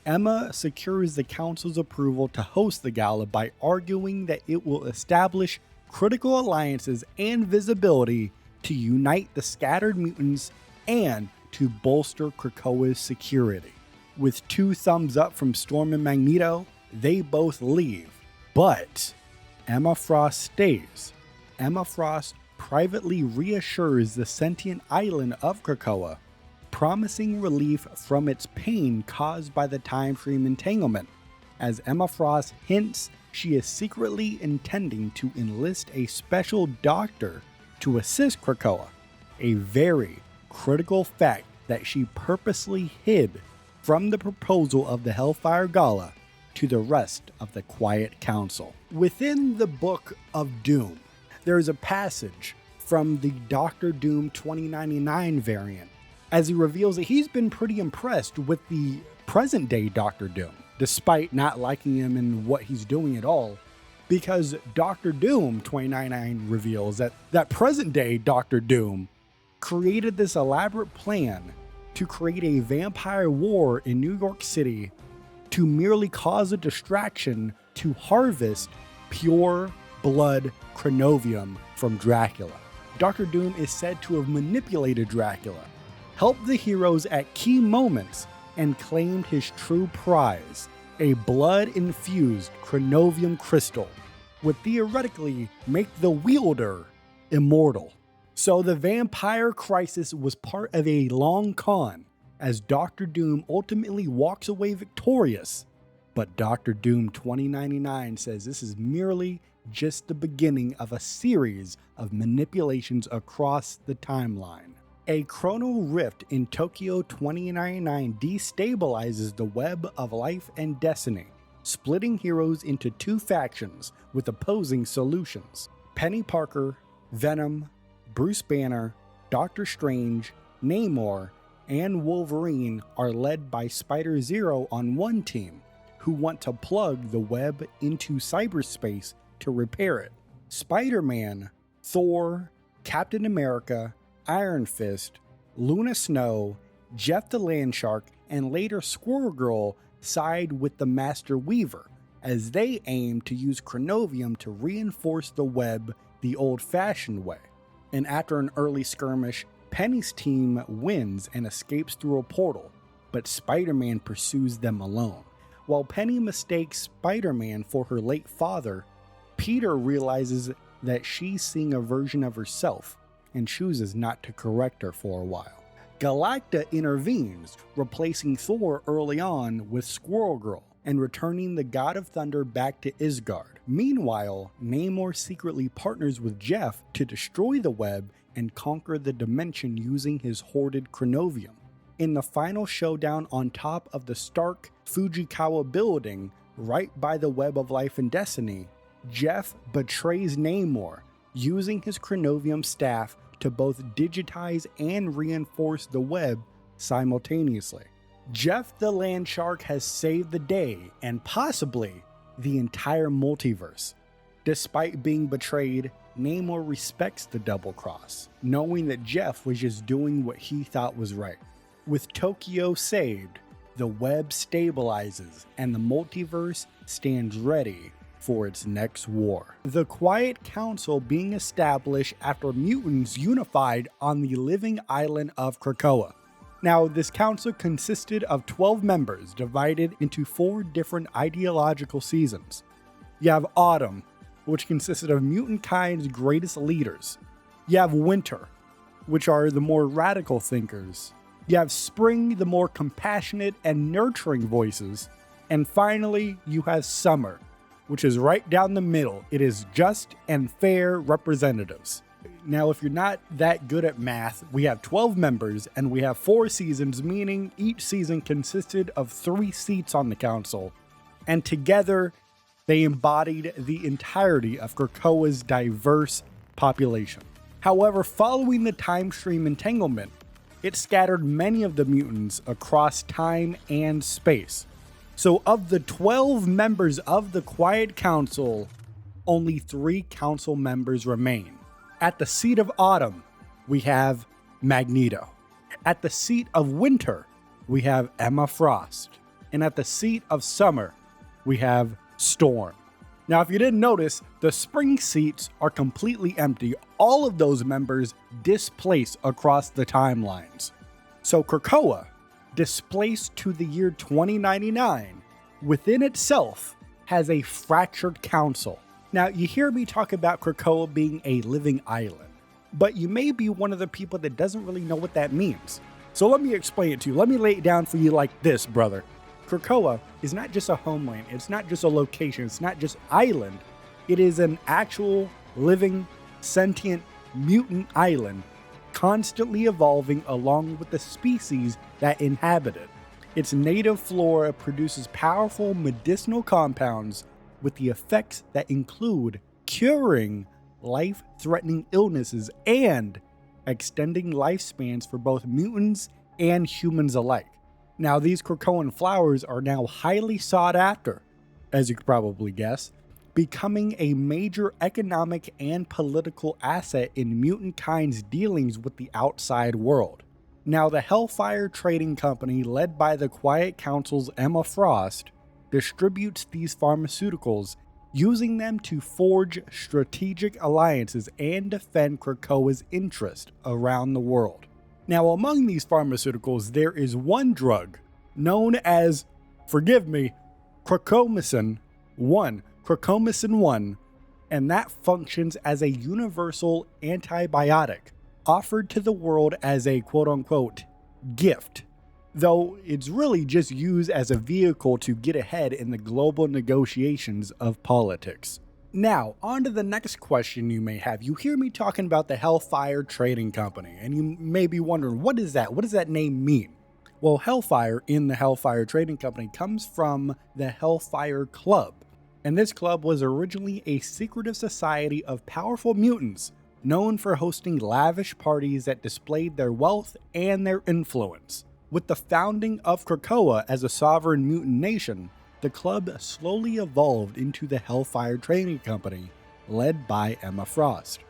Emma secures the Council's approval to host the gala by arguing that it will establish critical alliances and visibility to unite the scattered mutants and to bolster Krakoa's security. With 2 thumbs up from Storm and Magneto, they both leave, but Emma Frost stays. Emma Frost privately reassures the sentient island of Krakoa, promising relief from its pain caused by the time stream entanglement, as Emma Frost hints she is secretly intending to enlist a special doctor to assist Krakoa, a very critical fact that she purposely hid from the proposal of the Hellfire Gala to the rest of the Quiet Council. Within the Book of Doom, there is a passage from the Doctor Doom 2099 variant, as he reveals that he's been pretty impressed with the present-day Doctor Doom. despite not liking him and what he's doing at all. Because Doctor Doom 2099 reveals that present day Doctor Doom created this elaborate plan to create a vampire war in New York City to merely cause a distraction to harvest pure blood chronovium from Dracula. Doctor Doom is said to have manipulated Dracula, helped the heroes at key moments, and claimed his true prize, a blood-infused chronovium crystal, would theoretically make the wielder immortal. So the vampire crisis was part of a long con, as Doctor Doom ultimately walks away victorious. But Doctor Doom 2099 says this is merely just the beginning of a series of manipulations across the timeline. A chrono rift in Tokyo 2099 destabilizes the web of life and destiny, splitting heroes into two factions with opposing solutions. Penny Parker, Venom, Bruce Banner, Doctor Strange, Namor, and Wolverine are led by Spider-Zero on one team, who want to plug the web into cyberspace to repair it. Spider-Man, Thor, Captain America, Iron Fist, Luna Snow, Jeff the Landshark, and later Squirrel Girl side with the Master Weaver, as they aim to use chronovium to reinforce the web the old-fashioned way. And after an early skirmish, Penny's team wins and escapes through a portal, but Spider-Man pursues them alone. While Penny mistakes Spider-Man for her late father, Peter realizes that she's seeing a version of herself and chooses not to correct her for a while. Galacta intervenes, replacing Thor early on with Squirrel Girl and returning the God of Thunder back to Isgard. Meanwhile, Namor secretly partners with Jeff to destroy the web and conquer the dimension using his hoarded chronovium. In the final showdown on top of the Stark Fujikawa building, right by the Web of Life and Destiny, Jeff betrays Namor, using his chronovium staff to both digitize and reinforce the web simultaneously. Jeff the Landshark has saved the day and possibly the entire multiverse. Despite being betrayed, Namor respects the double cross, knowing that Jeff was just doing what he thought was right. With Tokyo saved, the web stabilizes and the multiverse stands ready for its next war. The Quiet Council being established after mutants unified on the living island of Krakoa. Now, this council consisted of 12 members divided into 4 different ideological seasons. You have Autumn, which consisted of mutant kind's greatest leaders. You have Winter, which are the more radical thinkers. You have Spring, the more compassionate and nurturing voices. And finally, you have Summer, which is right down the middle. It is just and fair representatives. Now, if you're not that good at math, we have 12 members and we have 4 seasons, meaning each season consisted of 3 seats on the council. And together, they embodied the entirety of Krakoa's diverse population. However, following the time stream entanglement, it scattered many of the mutants across time and space. So of the 12 members of the Quiet Council, only 3 council members remain. At the seat of Autumn, we have Magneto. At the seat of Winter, we have Emma Frost. And at the seat of Summer, we have Storm. Now, if you didn't notice, the spring seats are completely empty. All of those members displaced across the timelines. So Krakoa, displaced to the year 2099, within itself has a fractured council. Now, you hear me talk about Krakoa being a living island, but you may be one of the people that doesn't really know what that means. So let me explain it to you. Let me lay it down for you like this, brother. Krakoa is not just a homeland, it's not just a location, it's not just island. It is an actual, living, sentient, mutant island, constantly evolving along with the species that inhabit it. Its native flora produces powerful medicinal compounds with the effects that include curing life-threatening illnesses and extending lifespans for both mutants and humans alike. Now, these Krakoan flowers are now highly sought after, as you could probably guess, becoming a major economic and political asset in mutant kind's dealings with the outside world. Now, the Hellfire Trading Company, led by the Quiet Council's Emma Frost, distributes these pharmaceuticals, using them to forge strategic alliances and defend Krakoa's interest around the world. Now, among these pharmaceuticals, there is one drug known as, forgive me, Cracomycin 1, and that functions as a universal antibiotic offered to the world as a quote-unquote gift, though it's really just used as a vehicle to get ahead in the global negotiations of politics. Now, on to the next question you may have. You hear me talking about the Hellfire Trading Company, and you may be wondering, what is that? What does that name mean? Well, Hellfire in the Hellfire Trading Company comes from the Hellfire Club, and this club was originally a secretive society of powerful mutants known for hosting lavish parties that displayed their wealth and their influence. With the founding of Krakoa as a sovereign mutant nation, the club slowly evolved into the Hellfire Trading Company, led by Emma Frost.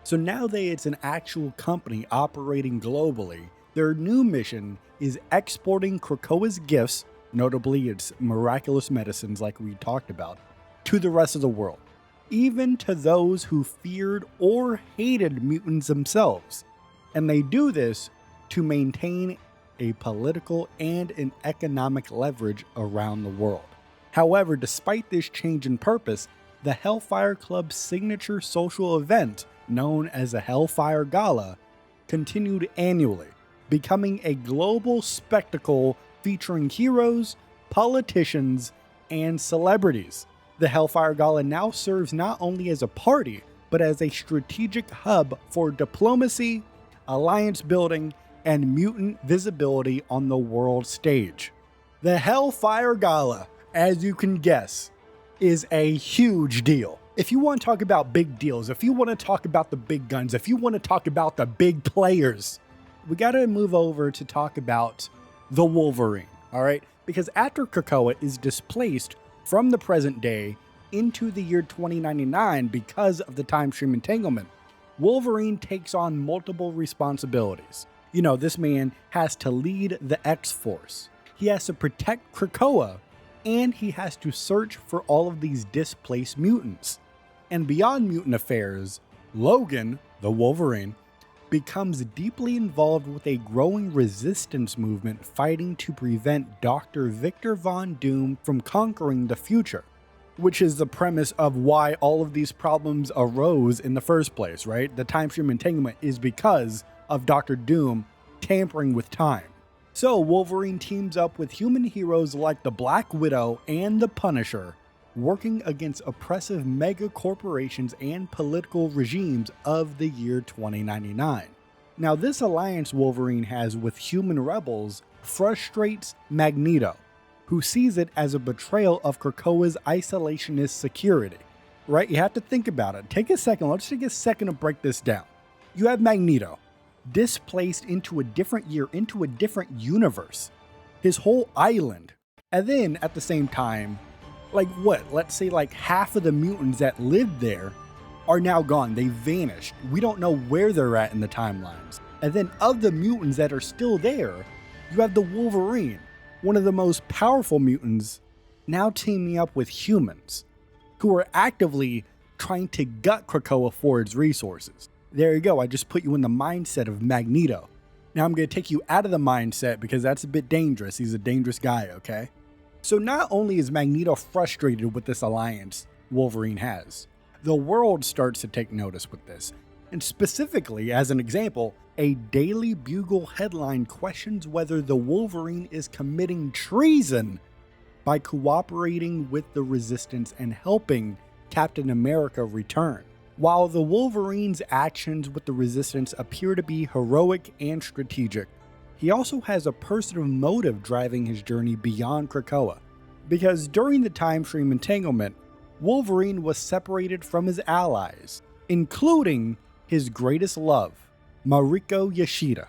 So now that it's an actual company operating globally, their new mission is exporting Krakoa's gifts, notably its miraculous medicines like we talked about, to the rest of the world, even to those who feared or hated mutants themselves. And they do this to maintain a political and an economic leverage around the world. However, despite this change in purpose, the Hellfire Club's signature social event, known as the Hellfire Gala, continued annually, becoming a global spectacle featuring heroes, politicians, and celebrities. The Hellfire Gala now serves not only as a party, but as a strategic hub for diplomacy, alliance building, and mutant visibility on the world stage. The Hellfire Gala, as you can guess, is a huge deal. If you want to talk about big deals, if you want to talk about the big guns, if you want to talk about the big players, we got to move over to talk about the Wolverine, all right? Because after Krakoa is displaced from the present day into the year 2099 because of the time stream entanglement, Wolverine takes on multiple responsibilities. You know, this man has to lead the X-Force. He has to protect Krakoa, and he has to search for all of these displaced mutants. And beyond mutant affairs, Logan, the Wolverine, becomes deeply involved with a growing resistance movement fighting to prevent Dr. Victor Von Doom from conquering the future, which is the premise of why all of these problems arose in the first place, right? The time stream entanglement is because of Dr. Doom tampering with time. So Wolverine teams up with human heroes like the Black Widow and the Punisher, working against oppressive mega corporations and political regimes of the year 2099. Now, this alliance Wolverine has with human rebels frustrates Magneto, who sees it as a betrayal of Krakoa's isolationist security. Right? You have to think about it. Take a second. Let's take a second to break this down. You have Magneto, displaced into a different year, into a different universe, his whole island. And then at the same time, let's say half of the mutants that lived there are now gone. They vanished. We don't know where they're at in the timelines. And then of the mutants that are still there, you have the Wolverine, one of the most powerful mutants, now teaming up with humans who are actively trying to gut Krakoa for its resources. There you go. I just put you in the mindset of Magneto. Now I'm going to take you out of the mindset because that's a bit dangerous. He's a dangerous guy, okay? So not only is Magneto frustrated with this alliance Wolverine has, the world starts to take notice with this. And specifically, as an example, a Daily Bugle headline questions whether the Wolverine is committing treason by cooperating with the Resistance and helping Captain America return. While the Wolverine's actions with the Resistance appear to be heroic and strategic, he also has a personal motive driving his journey beyond Krakoa. Because during the time stream entanglement, Wolverine was separated from his allies, including his greatest love, Mariko Yashida.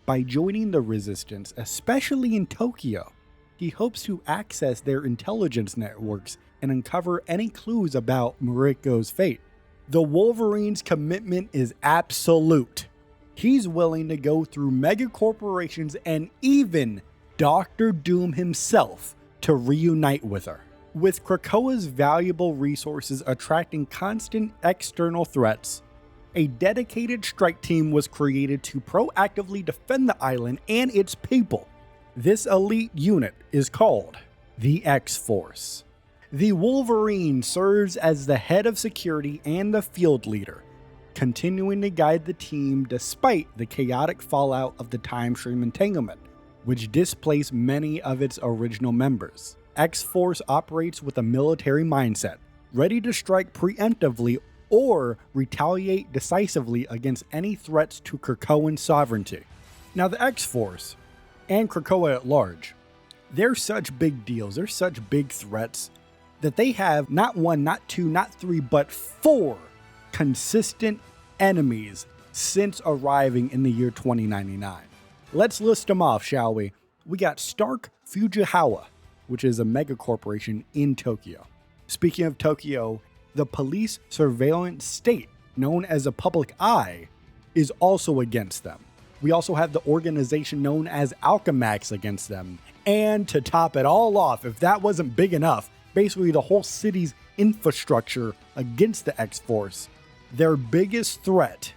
By joining the Resistance, especially in Tokyo, he hopes to access their intelligence networks and uncover any clues about Mariko's fate. The Wolverine's commitment is absolute. He's willing to go through mega corporations and even Doctor Doom himself to reunite with her. With Krakoa's valuable resources attracting constant external threats, a dedicated strike team was created to proactively defend the island and its people. This elite unit is called the X-Force. The Wolverine serves as the head of security and the field leader, continuing to guide the team despite the chaotic fallout of the time stream entanglement, which displaced many of its original members. X-Force operates with a military mindset, ready to strike preemptively or retaliate decisively against any threats to Krakoan sovereignty. Now the X-Force, and Krakoa at large, they're such big deals, they're such big threats, that they have not one, not two, not three, but 4 consistent enemies since arriving in the year 2099. Let's list them off, shall we? We got Stark Fujisawa, which is a mega corporation in Tokyo. Speaking of Tokyo, the police surveillance state, known as a public eye, is also against them. We also have the organization known as Alchemax against them. And to top it all off, if that wasn't big enough, basically the whole city's infrastructure against the X-Force. Their biggest threat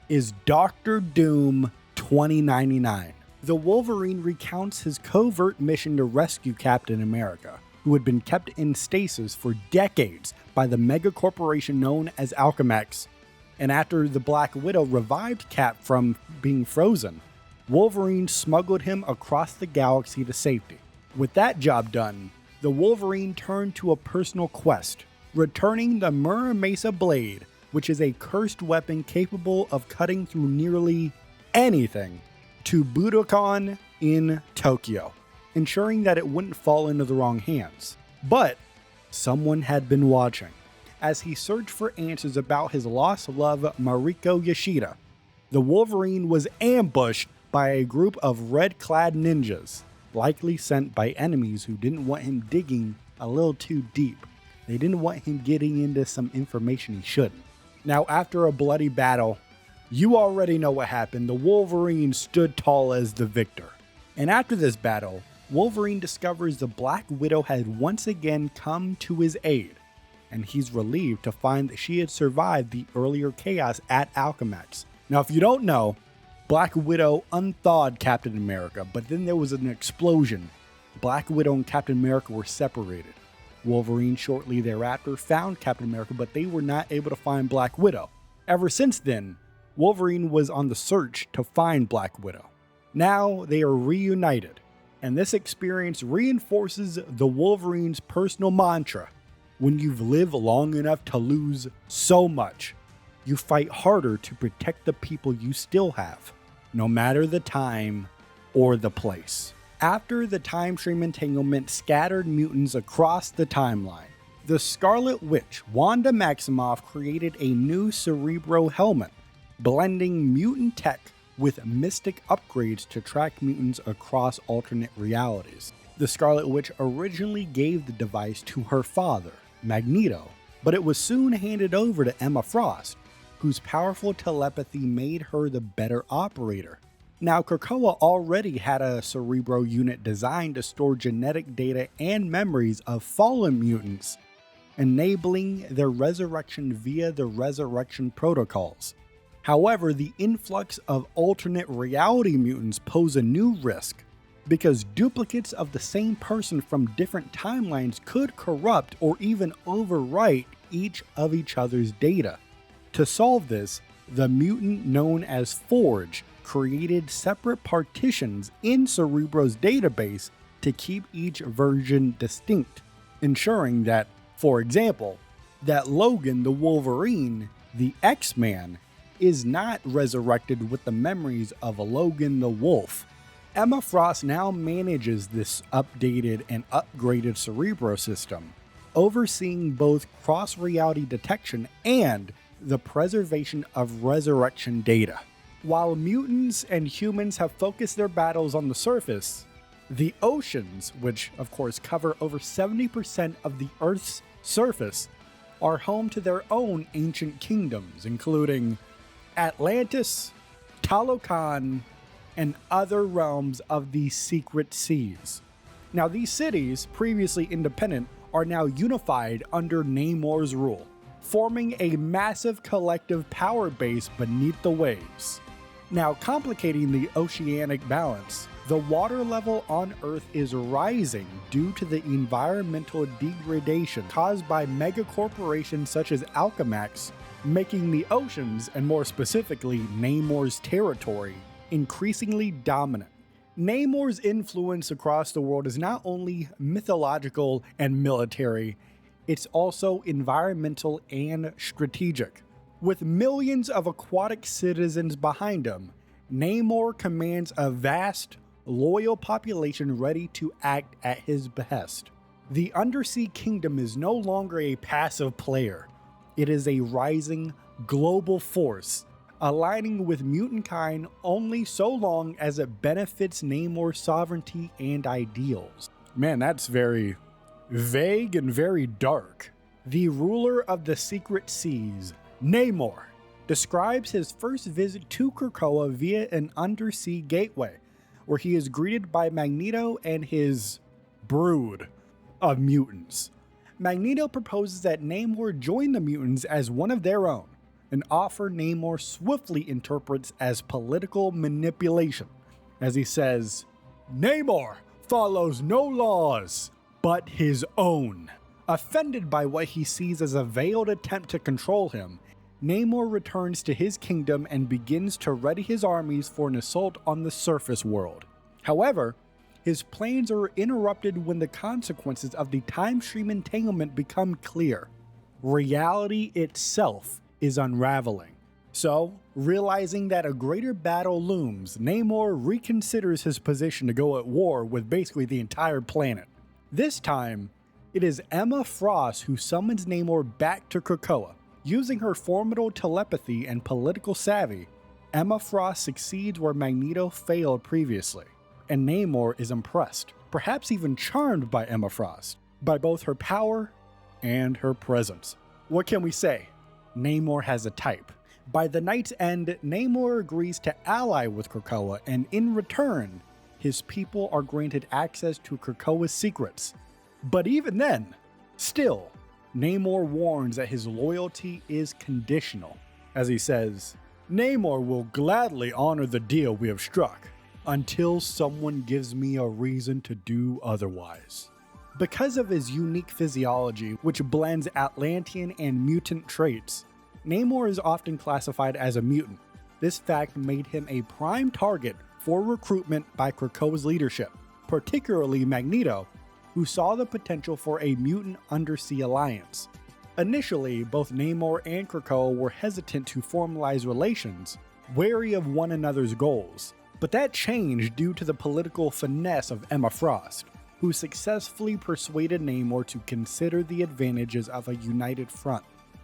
is Doctor Doom 2099. The Wolverine recounts his covert mission to rescue Captain America, who had been kept in stasis for decades by the mega corporation known as Alchemax. And after the Black Widow revived Cap from being frozen, Wolverine smuggled him across the galaxy to safety. With that job done, the Wolverine turned to a personal quest, returning the Muramasa Blade, which is a cursed weapon capable of cutting through nearly anything, to Budokan in Tokyo, ensuring that it wouldn't fall into the wrong hands. But someone had been watching. As he searched for answers about his lost love, Mariko Yoshida, the Wolverine was ambushed by a group of red-clad ninjas, likely sent by enemies who didn't want him digging a little too deep. They didn't want him getting into some information he shouldn't. Now, after a bloody battle, you already know what happened. The Wolverine stood tall as the victor. And after this battle, Wolverine discovers the Black Widow had once again come to his aid, and he's relieved to find that she had survived the earlier chaos at Alchemax. Now, if you don't know, Black Widow unthawed Captain America, but then there was an explosion. Black Widow and Captain America were separated. Wolverine shortly thereafter found Captain America, but they were not able to find Black Widow. Ever since then, Wolverine was on the search to find Black Widow. Now they are reunited, and this experience reinforces the Wolverine's personal mantra: when you've lived long enough to lose so much, you fight harder to protect the people you still have, no matter the time or the place. After the time stream entanglement scattered mutants across the timeline, the Scarlet Witch, Wanda Maximoff, created a new Cerebro helmet, blending mutant tech with mystic upgrades to track mutants across alternate realities. The Scarlet Witch originally gave the device to her father, Magneto, but it was soon handed over to Emma Frost, whose powerful telepathy made her the better operator. Now, Krakoa already had a Cerebro unit designed to store genetic data and memories of fallen mutants, enabling their resurrection via the resurrection protocols. However, the influx of alternate reality mutants pose a new risk, because duplicates of the same person from different timelines could corrupt or even overwrite each other's data. To solve this, the mutant known as Forge created separate partitions in Cerebro's database to keep each version distinct, ensuring that, for example, that Logan the Wolverine, the X-Man, is not resurrected with the memories of a Logan the Wolf. Emma Frost now manages this updated and upgraded Cerebro system, overseeing both cross-reality detection and the preservation of resurrection data. While mutants and humans have focused their battles on the surface, the oceans, which of course cover over 70% of the Earth's surface, are home to their own ancient kingdoms, including Atlantis, Talokan, and other realms of the secret seas. Now, these cities, previously independent, are now unified under Namor's rule, forming a massive collective power base beneath the waves. Now, complicating the oceanic balance, the water level on Earth is rising due to the environmental degradation caused by megacorporations such as Alchemax, making the oceans, and more specifically Namor's territory, increasingly dominant. Namor's influence across the world is not only mythological and military, it's also environmental and strategic. With millions of aquatic citizens behind him, Namor commands a vast, loyal population ready to act at his behest. The Undersea Kingdom is no longer a passive player. It is a rising, global force, aligning with mutant kind only so long as it benefits Namor's sovereignty and ideals. Man, that's very vague and very dark. The ruler of the secret seas, Namor, describes his first visit to Krakoa via an undersea gateway, where he is greeted by Magneto and his brood of mutants. Magneto proposes that Namor join the mutants as one of their own, an offer Namor swiftly interprets as political manipulation, as he says, "Namor follows no laws but his own." Offended by what he sees as a veiled attempt to control him, Namor returns to his kingdom and begins to ready his armies for an assault on the surface world. However, his plans are interrupted when the consequences of the time stream entanglement become clear. Reality itself is unraveling. So, realizing that a greater battle looms, Namor reconsiders his position to go at war with basically the entire planet. This time, it is Emma Frost who summons Namor back to Krakoa. Using her formidable telepathy and political savvy, Emma Frost succeeds where Magneto failed previously, and Namor is impressed, perhaps even charmed by Emma Frost, by both her power and her presence. What can we say? Namor has a type. By the night's end, Namor agrees to ally with Krakoa, and in return, his people are granted access to Krakoa's secrets. But even then, still, Namor warns that his loyalty is conditional, as he says, "Namor will gladly honor the deal we have struck, until someone gives me a reason to do otherwise." Because of his unique physiology, which blends Atlantean and mutant traits, Namor is often classified as a mutant. This fact made him a prime target for recruitment by Krakoa's leadership, particularly Magneto, who saw the potential for a mutant undersea alliance. Initially, both Namor and Krakoa were hesitant to formalize relations, wary of one another's goals, but that changed due to the political finesse of Emma Frost, who successfully persuaded Namor to consider the advantages of a united front.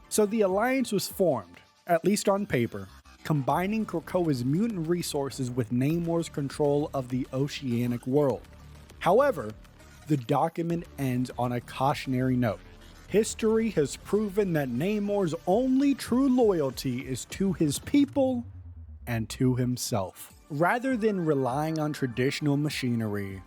So the alliance was formed, at least on paper, combining Krakoa's mutant resources with Namor's control of the oceanic world. However, the document ends on a cautionary note. History has proven that Namor's only true loyalty is to his people and to himself. Rather than relying on traditional machinery,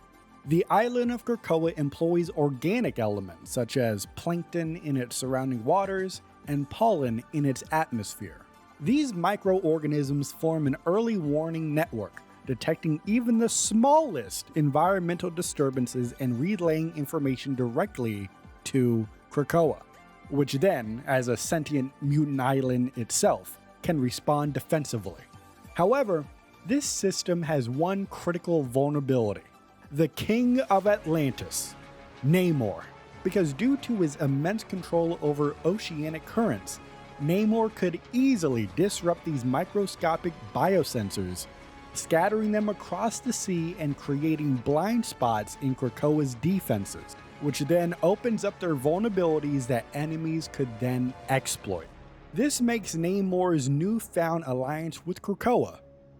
the island of Krakoa employs organic elements such as plankton in its surrounding waters and pollen in its atmosphere. These microorganisms form an early warning network, detecting even the smallest environmental disturbances and relaying information directly to Krakoa, which then, as a sentient mutant island itself, can respond defensively. However, this system has one critical vulnerability: the King of Atlantis, Namor. Because due to his immense control over oceanic currents, Namor could easily disrupt these microscopic biosensors, scattering them across the sea and creating blind spots in Krakoa's defenses, which then opens up their vulnerabilities that enemies could then exploit. This makes Namor's newfound alliance with Krakoa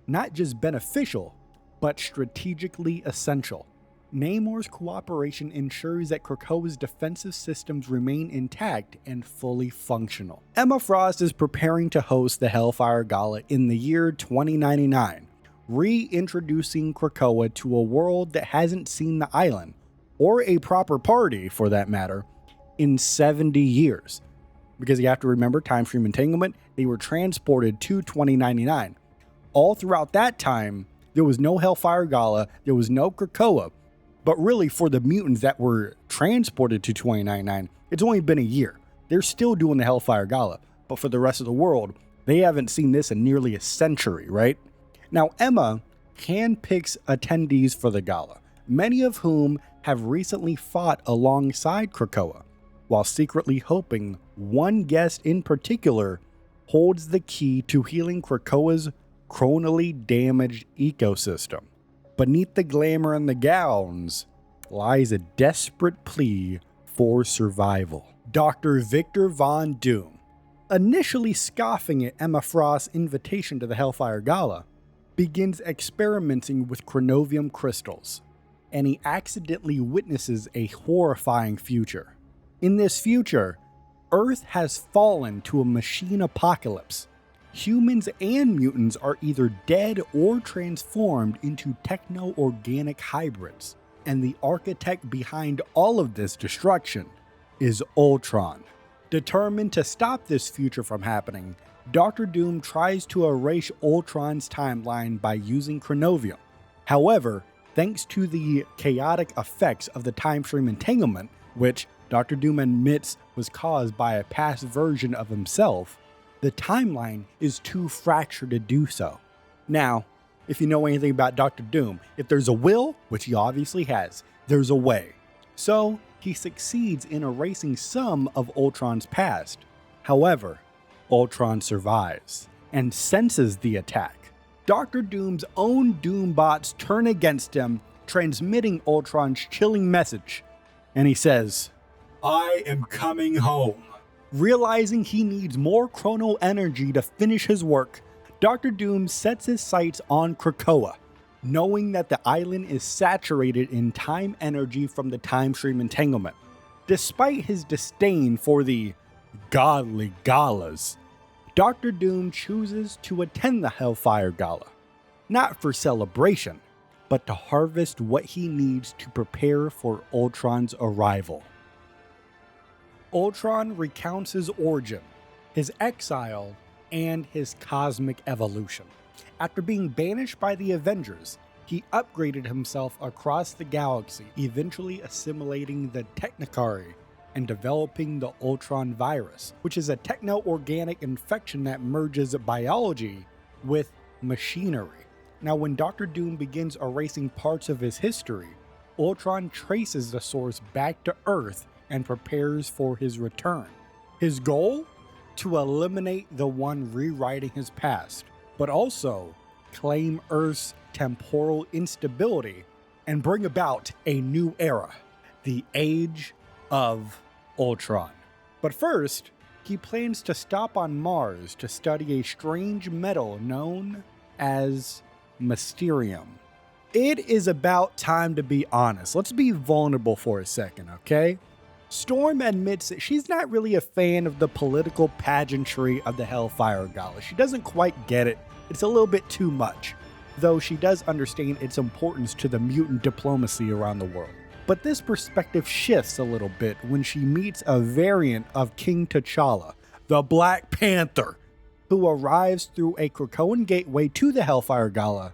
not just beneficial, but strategically essential. Namor's cooperation ensures that Krakoa's defensive systems remain intact and fully functional. Emma Frost is preparing to host the Hellfire Gala in the year 2099, reintroducing Krakoa to a world that hasn't seen the island, or a proper party for that matter, in 70 years. Because you have to remember, time stream entanglement, they were transported to 2099. All throughout that time, there was no Hellfire Gala, there was no Krakoa. But really, for the mutants that were transported to 2099, it's only been a year. They're still doing the Hellfire Gala. But for the rest of the world, they haven't seen this in nearly a century, right? Now, Emma handpicks attendees for the gala, many of whom have recently fought alongside Krakoa, while secretly hoping one guest in particular holds the key to healing Krakoa's chronally damaged ecosystem. Beneath the glamour and the gowns lies a desperate plea for survival. Dr. Victor Von Doom, initially scoffing at Emma Frost's invitation to the Hellfire Gala, begins experimenting with chronovium crystals, and he accidentally witnesses a horrifying future. In this future, Earth has fallen to a machine apocalypse. Humans and mutants are either dead or transformed into techno-organic hybrids, and the architect behind all of this destruction is Ultron. Determined to stop this future from happening, Dr. Doom tries to erase Ultron's timeline by using chronovium. However, thanks to the chaotic effects of the time stream entanglement, which Dr. Doom admits was caused by a past version of himself, the timeline is too fractured to do so. Now, if you know anything about Dr. Doom, if there's a will, which he obviously has, there's a way. So, he succeeds in erasing some of Ultron's past. However, Ultron survives and senses the attack. Dr. Doom's own Doombots turn against him, transmitting Ultron's chilling message. And he says, "I am coming home." Realizing he needs more chrono energy to finish his work, Dr. Doom sets his sights on Krakoa, knowing that the island is saturated in time energy from the time stream entanglement. Despite his disdain for the godly galas, Dr. Doom chooses to attend the Hellfire Gala, not for celebration, but to harvest what he needs to prepare for Ultron's arrival. Ultron recounts his origin, his exile, and his cosmic evolution. After being banished by the Avengers, he upgraded himself across the galaxy, eventually assimilating the Technikari and developing the Ultron virus, which is a techno-organic infection that merges biology with machinery. Now, when Dr. Doom begins erasing parts of his history, Ultron traces the source back to Earth and prepares for his return. His goal? To eliminate the one rewriting his past, but also claim Earth's temporal instability and bring about a new era, the Age of Ultron. But first, he plans to stop on Mars to study a strange metal known as Mysterium. It is about time to be honest. Let's be vulnerable for a second, okay? Storm admits that she's not really a fan of the political pageantry of the Hellfire Gala. She doesn't quite get it. It's a little bit too much, though she does understand its importance to the mutant diplomacy around the world. But this perspective shifts a little bit when she meets a variant of King T'Challa, the Black Panther, who arrives through a Krakoan gateway to the Hellfire Gala,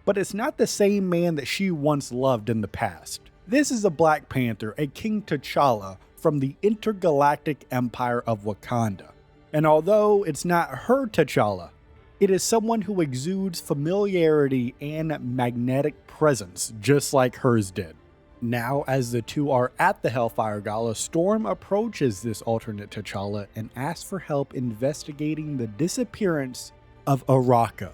but it's not the same man that she once loved in the past. This is a Black Panther, a King T'Challa from the intergalactic empire of Wakanda. And although it's not her T'Challa, it is someone who exudes familiarity and magnetic presence, just like hers did. Now, as the two are at the Hellfire Gala, Storm approaches this alternate T'Challa and asks for help investigating the disappearance of Arakko.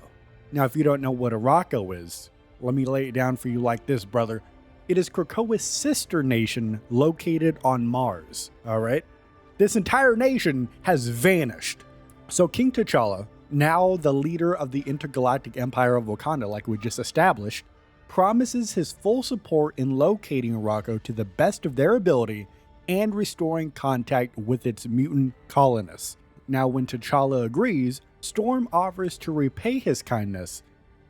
Now, if you don't know what Arakko is, let me lay it down for you like this, brother. It is Krakoa's sister nation located on Mars, alright? This entire nation has vanished. So King T'Challa, Now, the leader of the intergalactic empire of Wakanda, like we just established, promises his full support in locating Arakko to the best of their ability and restoring contact with its mutant colonists. Now, when T'Challa agrees, Storm offers to repay his kindness,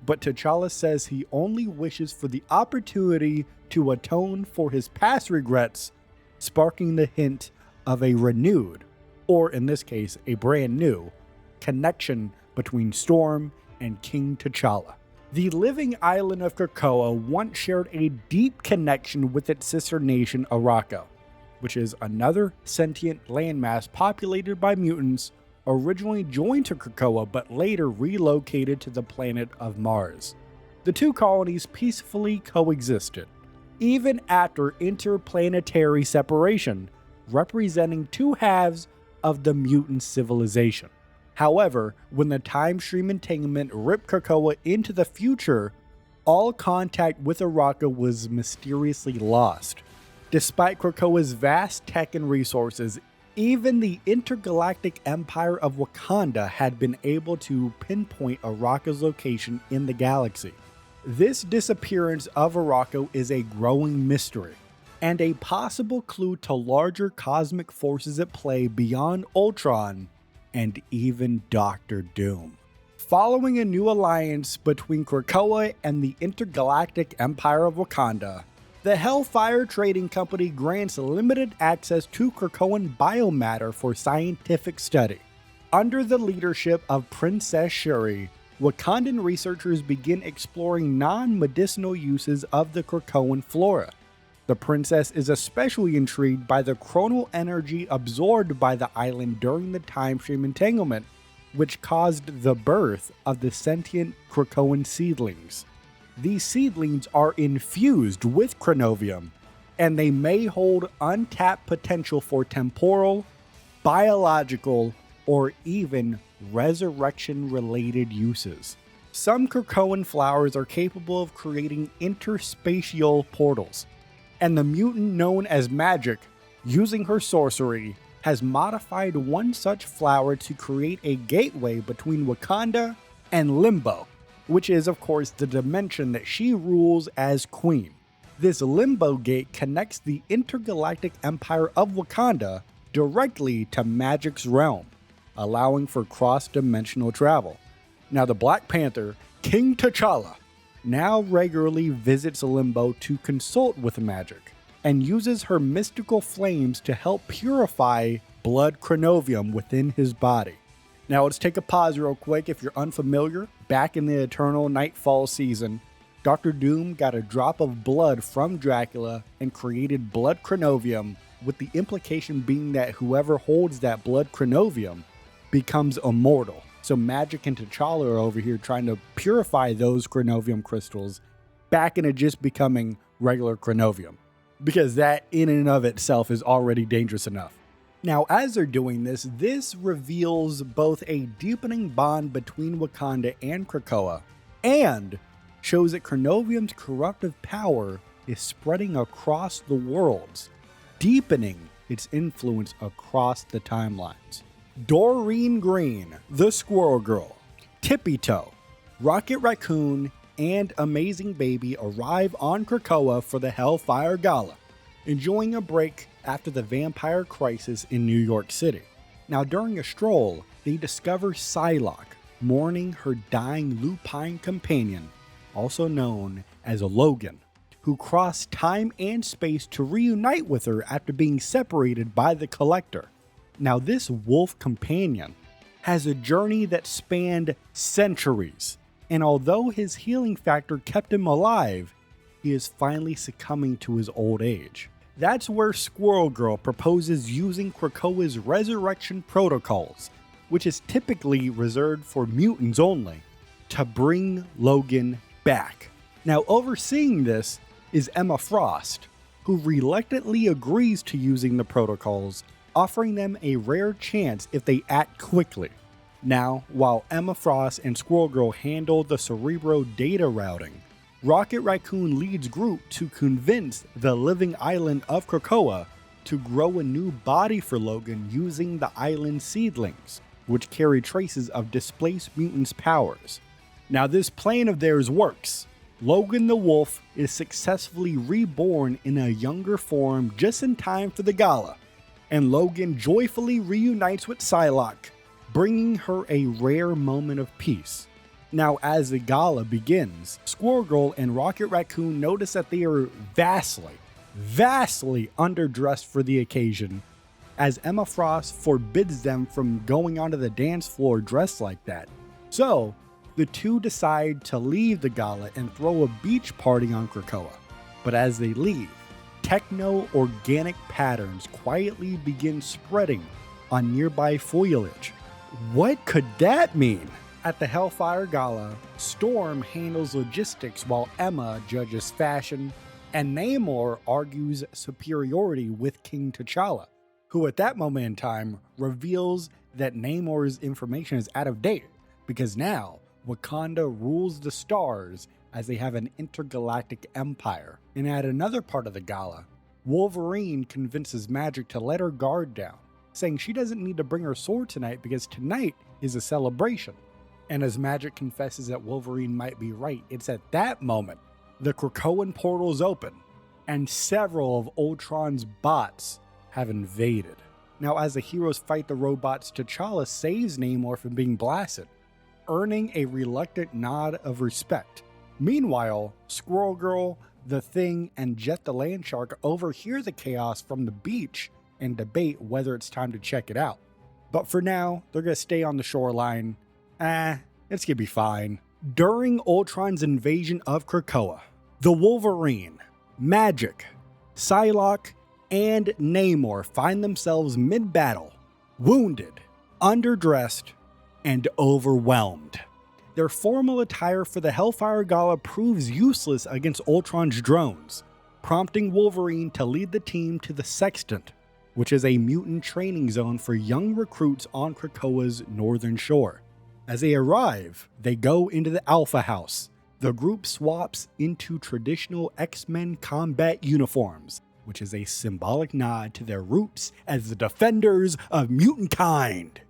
but T'Challa says he only wishes for the opportunity to atone for his past regrets, sparking the hint of a renewed, or in this case, a brand new, connection between Storm and King T'Challa. The living island of Krakoa once shared a deep connection with its sister nation Arakko, which is another sentient landmass populated by mutants originally joined to Krakoa but later relocated to the planet of Mars. The two colonies peacefully coexisted, even after interplanetary separation, representing two halves of the mutant civilization. However, when the time stream entanglement ripped Krakoa into the future, all contact with Arakko was mysteriously lost. Despite Krakoa's vast tech and resources, even the intergalactic empire of Wakanda had been able to pinpoint Arakko's location in the galaxy. This disappearance of Arakko is a growing mystery, and a possible clue to larger cosmic forces at play beyond Ultron and even Doctor Doom. Following a new alliance between Krakoa and the intergalactic empire of Wakanda, the Hellfire Trading Company grants limited access to Krakoan biomatter for scientific study. Under the leadership of Princess Shuri, Wakandan researchers begin exploring non-medicinal uses of the Krakoan flora. The princess is especially intrigued by the chronal energy absorbed by the island during the time stream entanglement, which caused the birth of the sentient Krakoan seedlings. These seedlings are infused with chronovium, and they may hold untapped potential for temporal, biological, or even resurrection-related uses. Some Krakoan flowers are capable of creating interspatial portals, and the mutant known as Magik, using her sorcery, has modified one such flower to create a gateway between Wakanda and Limbo, which is of course the dimension that she rules as queen. This Limbo Gate connects the intergalactic empire of Wakanda directly to Magik's realm, allowing for cross-dimensional travel. Now the Black Panther, King T'Challa, now regularly visits Limbo to consult with Magik, and uses her mystical flames to help purify blood chronovium within his body. Now let's take a pause real quick. If you're unfamiliar, back in the Eternal Nightfall season, Dr. Doom got a drop of blood from Dracula and created blood chronovium, with the implication being that whoever holds that blood chronovium becomes immortal. So Magik and T'Challa are over here trying to purify those chronovium crystals back into just becoming regular chronovium, because that in and of itself is already dangerous enough. Now, as they're doing this, this reveals both a deepening bond between Wakanda and Krakoa, and shows that chronovium's corruptive power is spreading across the worlds, deepening its influence across the timelines. Doreen Green, the Squirrel Girl, Tippy Toe, Rocket Raccoon, and Amazing Baby arrive on Krakoa for the Hellfire Gala, enjoying a break after the vampire crisis in New York City. Now, during a stroll, they discover Psylocke mourning her dying lupine companion, also known as Logan, who crossed time and space to reunite with her after being separated by the Collector. Now, this wolf companion has a journey that spanned centuries, and although his healing factor kept him alive, he is finally succumbing to his old age. That's where Squirrel Girl proposes using Krakoa's resurrection protocols, which is typically reserved for mutants only, to bring Logan back. Now, overseeing this is Emma Frost, who reluctantly agrees to using the protocols, offering them a rare chance if they act quickly. Now, while Emma Frost and Squirrel Girl handle the Cerebro data routing, Rocket Raccoon leads Groot to convince the living island of Krakoa to grow a new body for Logan using the island seedlings. which carry traces of displaced mutants' powers. Now this plan of theirs works. Logan the Wolf is successfully reborn in a younger form just in time for the gala, and Logan joyfully reunites with Psylocke, bringing her a rare moment of peace. Now as the gala begins, Squirrel Girl and Rocket Raccoon notice that they are vastly underdressed for the occasion, as Emma Frost forbids them from going onto the dance floor dressed like that. So, the two decide to leave the gala and throw a beach party on Krakoa. But as they leave, techno-organic patterns quietly begin spreading on nearby foliage. What could that mean? At the Hellfire Gala, Storm handles logistics while Emma judges fashion, and Namor argues superiority with King T'Challa, who at that moment in time reveals that Namor's information is out of date, because now Wakanda rules the stars as they have an intergalactic empire. And at another part of the gala, Wolverine convinces Magik to let her guard down, saying she doesn't need to bring her sword tonight because tonight is a celebration. And as Magik confesses that Wolverine might be right, it's at that moment the Krakoan portals open, and several of Ultron's bots have invaded. Now as the heroes fight the robots, T'Challa saves Namor from being blasted, earning a reluctant nod of respect. Meanwhile, Squirrel Girl, The Thing, and Jet the Landshark overhear the chaos from the beach and debate whether it's time to check it out. But for now, they're gonna stay on the shoreline. It's gonna be fine. During Ultron's invasion of Krakoa, the Wolverine, Magik, Psylocke, and Namor find themselves mid-battle, wounded, underdressed, and overwhelmed. Their formal attire for the Hellfire Gala proves useless against Ultron's drones, prompting Wolverine to lead the team to the Sextant, which is a mutant training zone for young recruits on Krakoa's northern shore. As they arrive, they go into the Alpha House. The group swaps into traditional X-Men combat uniforms, which is a symbolic nod to their roots as the defenders of mutant kind.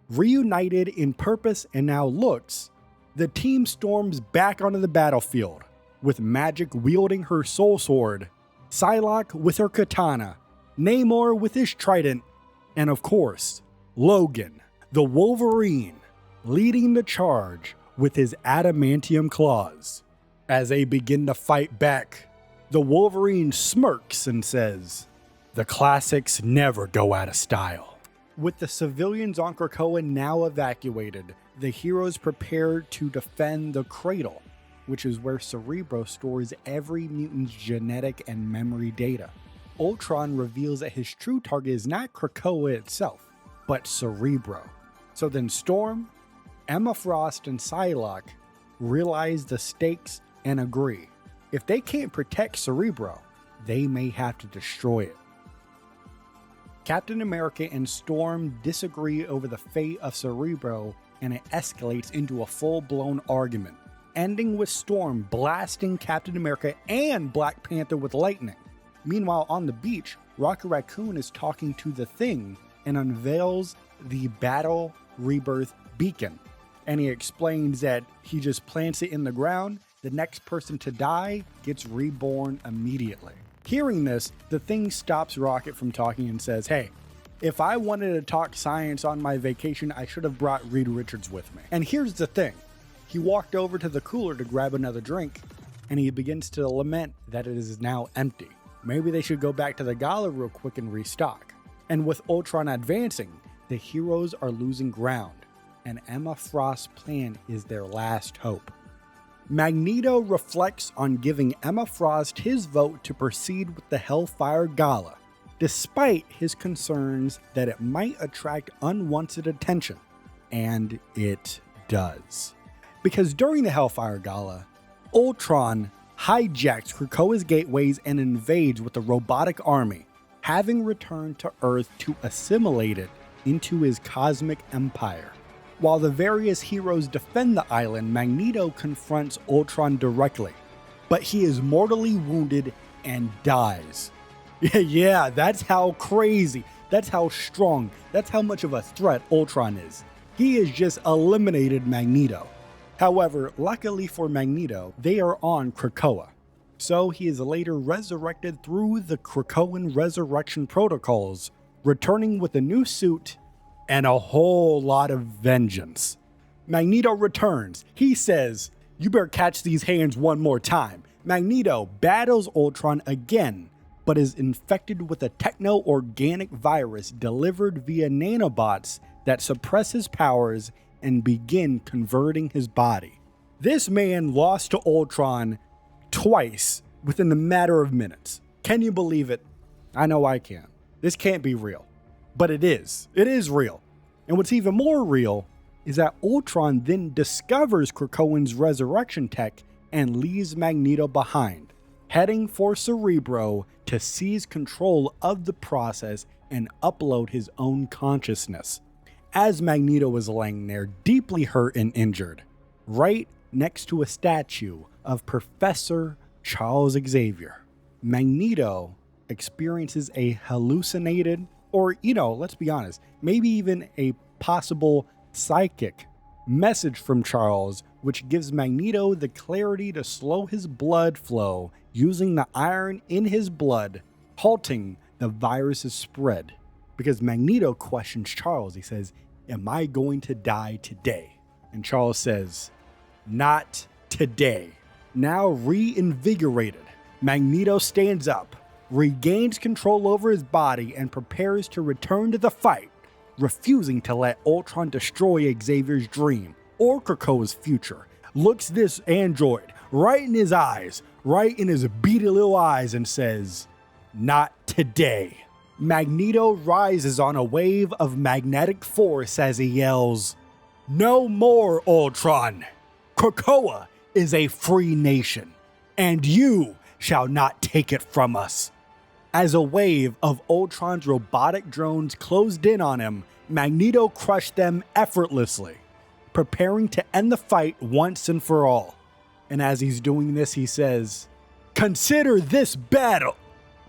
Reunited in purpose and now looks, the team storms back onto the battlefield, with Magik wielding her soul sword, Psylocke with her katana, Namor with his trident, and of course, Logan, the Wolverine, leading the charge with his adamantium claws. As they begin to fight back, the Wolverine smirks and says, "The classics never go out of style." With the civilians on Krakoa now evacuated, the heroes prepare to defend the Cradle, which is where Cerebro stores every mutant's genetic and memory data. Ultron reveals that his true target is not Krakoa itself, but Cerebro. So then Storm, Emma Frost, and Psylocke realize the stakes and agree. If they can't protect Cerebro, they may have to destroy it. Captain America and Storm disagree over the fate of Cerebro, and it escalates into a full-blown argument, ending with Storm blasting Captain America and Black Panther with lightning. Meanwhile, on the beach, Rocket Raccoon is talking to the Thing and unveils the Battle Rebirth Beacon. And he explains that he just plants it in the ground, the next person to die gets reborn immediately. Hearing this, the Thing stops Rocket from talking and says, "Hey, if I wanted to talk science on my vacation, I should have brought Reed Richards with me." And here's the thing. He walked over to the cooler to grab another drink, and he begins to lament that it is now empty. Maybe they should go back to the gala real quick and restock. And with Ultron advancing, the heroes are losing ground, and Emma Frost's plan is their last hope. Magneto reflects on giving Emma Frost his vote to proceed with the Hellfire Gala, despite his concerns that it might attract unwanted attention. And it does. Because during the Hellfire Gala, Ultron hijacks Krakoa's gateways and invades with a robotic army, having returned to Earth to assimilate it into his cosmic empire. While the various heroes defend the island, Magneto confronts Ultron directly, but he is mortally wounded and dies. Yeah, that's how crazy, that's how strong, that's how much of a threat Ultron is. He has just eliminated Magneto. However, luckily for Magneto, they are on Krakoa. So he is later resurrected through the Krakoan resurrection protocols, returning with a new suit and a whole lot of vengeance. Magneto returns. He says, "You better catch these hands one more time." Magneto battles Ultron again, but is infected with a techno-organic virus delivered via nanobots that suppress his powers and begin converting his body. This man lost to Ultron twice within a matter of minutes. Can you believe it? I know I can. This can't be real. But it is. It is real. And what's even more real is that Ultron then discovers Krakoan's resurrection tech and leaves Magneto behind, heading for Cerebro to seize control of the process and upload his own consciousness. As Magneto is laying there, deeply hurt and injured, right next to a statue of Professor Charles Xavier, Magneto experiences a hallucinated, or, let's be honest, maybe even a possible psychic message from Charles, which gives Magneto the clarity to slow his blood flow using the iron in his blood, halting the virus's spread. Because Magneto questions Charles. He says, "Am I going to die today?" And Charles says, "Not today." Now reinvigorated, Magneto stands up, regains control over his body, and prepares to return to the fight, refusing to let Ultron destroy Xavier's dream or Krakoa's future. Looks this android right in his eyes, right in his beady little eyes, and says, "Not today." Magneto rises on a wave of magnetic force as he yells, "No more, Ultron! Krakoa is a free nation, and you shall not take it from us." As a wave of Ultron's robotic drones closed in on him, Magneto crushed them effortlessly, preparing to end the fight once and for all. And as he's doing this, he says, "Consider this battle."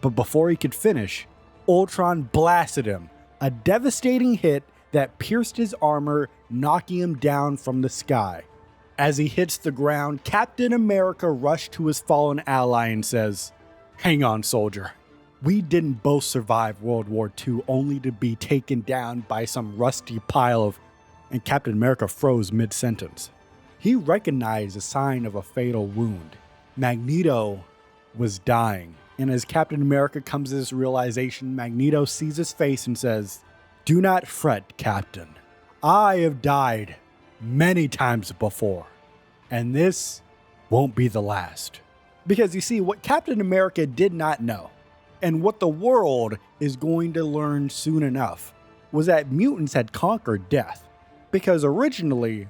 But before he could finish, Ultron blasted him, a devastating hit that pierced his armor, knocking him down from the sky. As he hits the ground, Captain America rushed to his fallen ally and says, "Hang on, soldier. We didn't both survive World War II only to be taken down by some rusty pile of..." And Captain America froze mid-sentence. He recognized a sign of a fatal wound. Magneto was dying. And as Captain America comes to this realization, Magneto sees his face and says, "Do not fret, Captain. I have died many times before, and this won't be the last." Because you see, what Captain America did not know, and what the world is going to learn soon enough, was that mutants had conquered death. Because originally,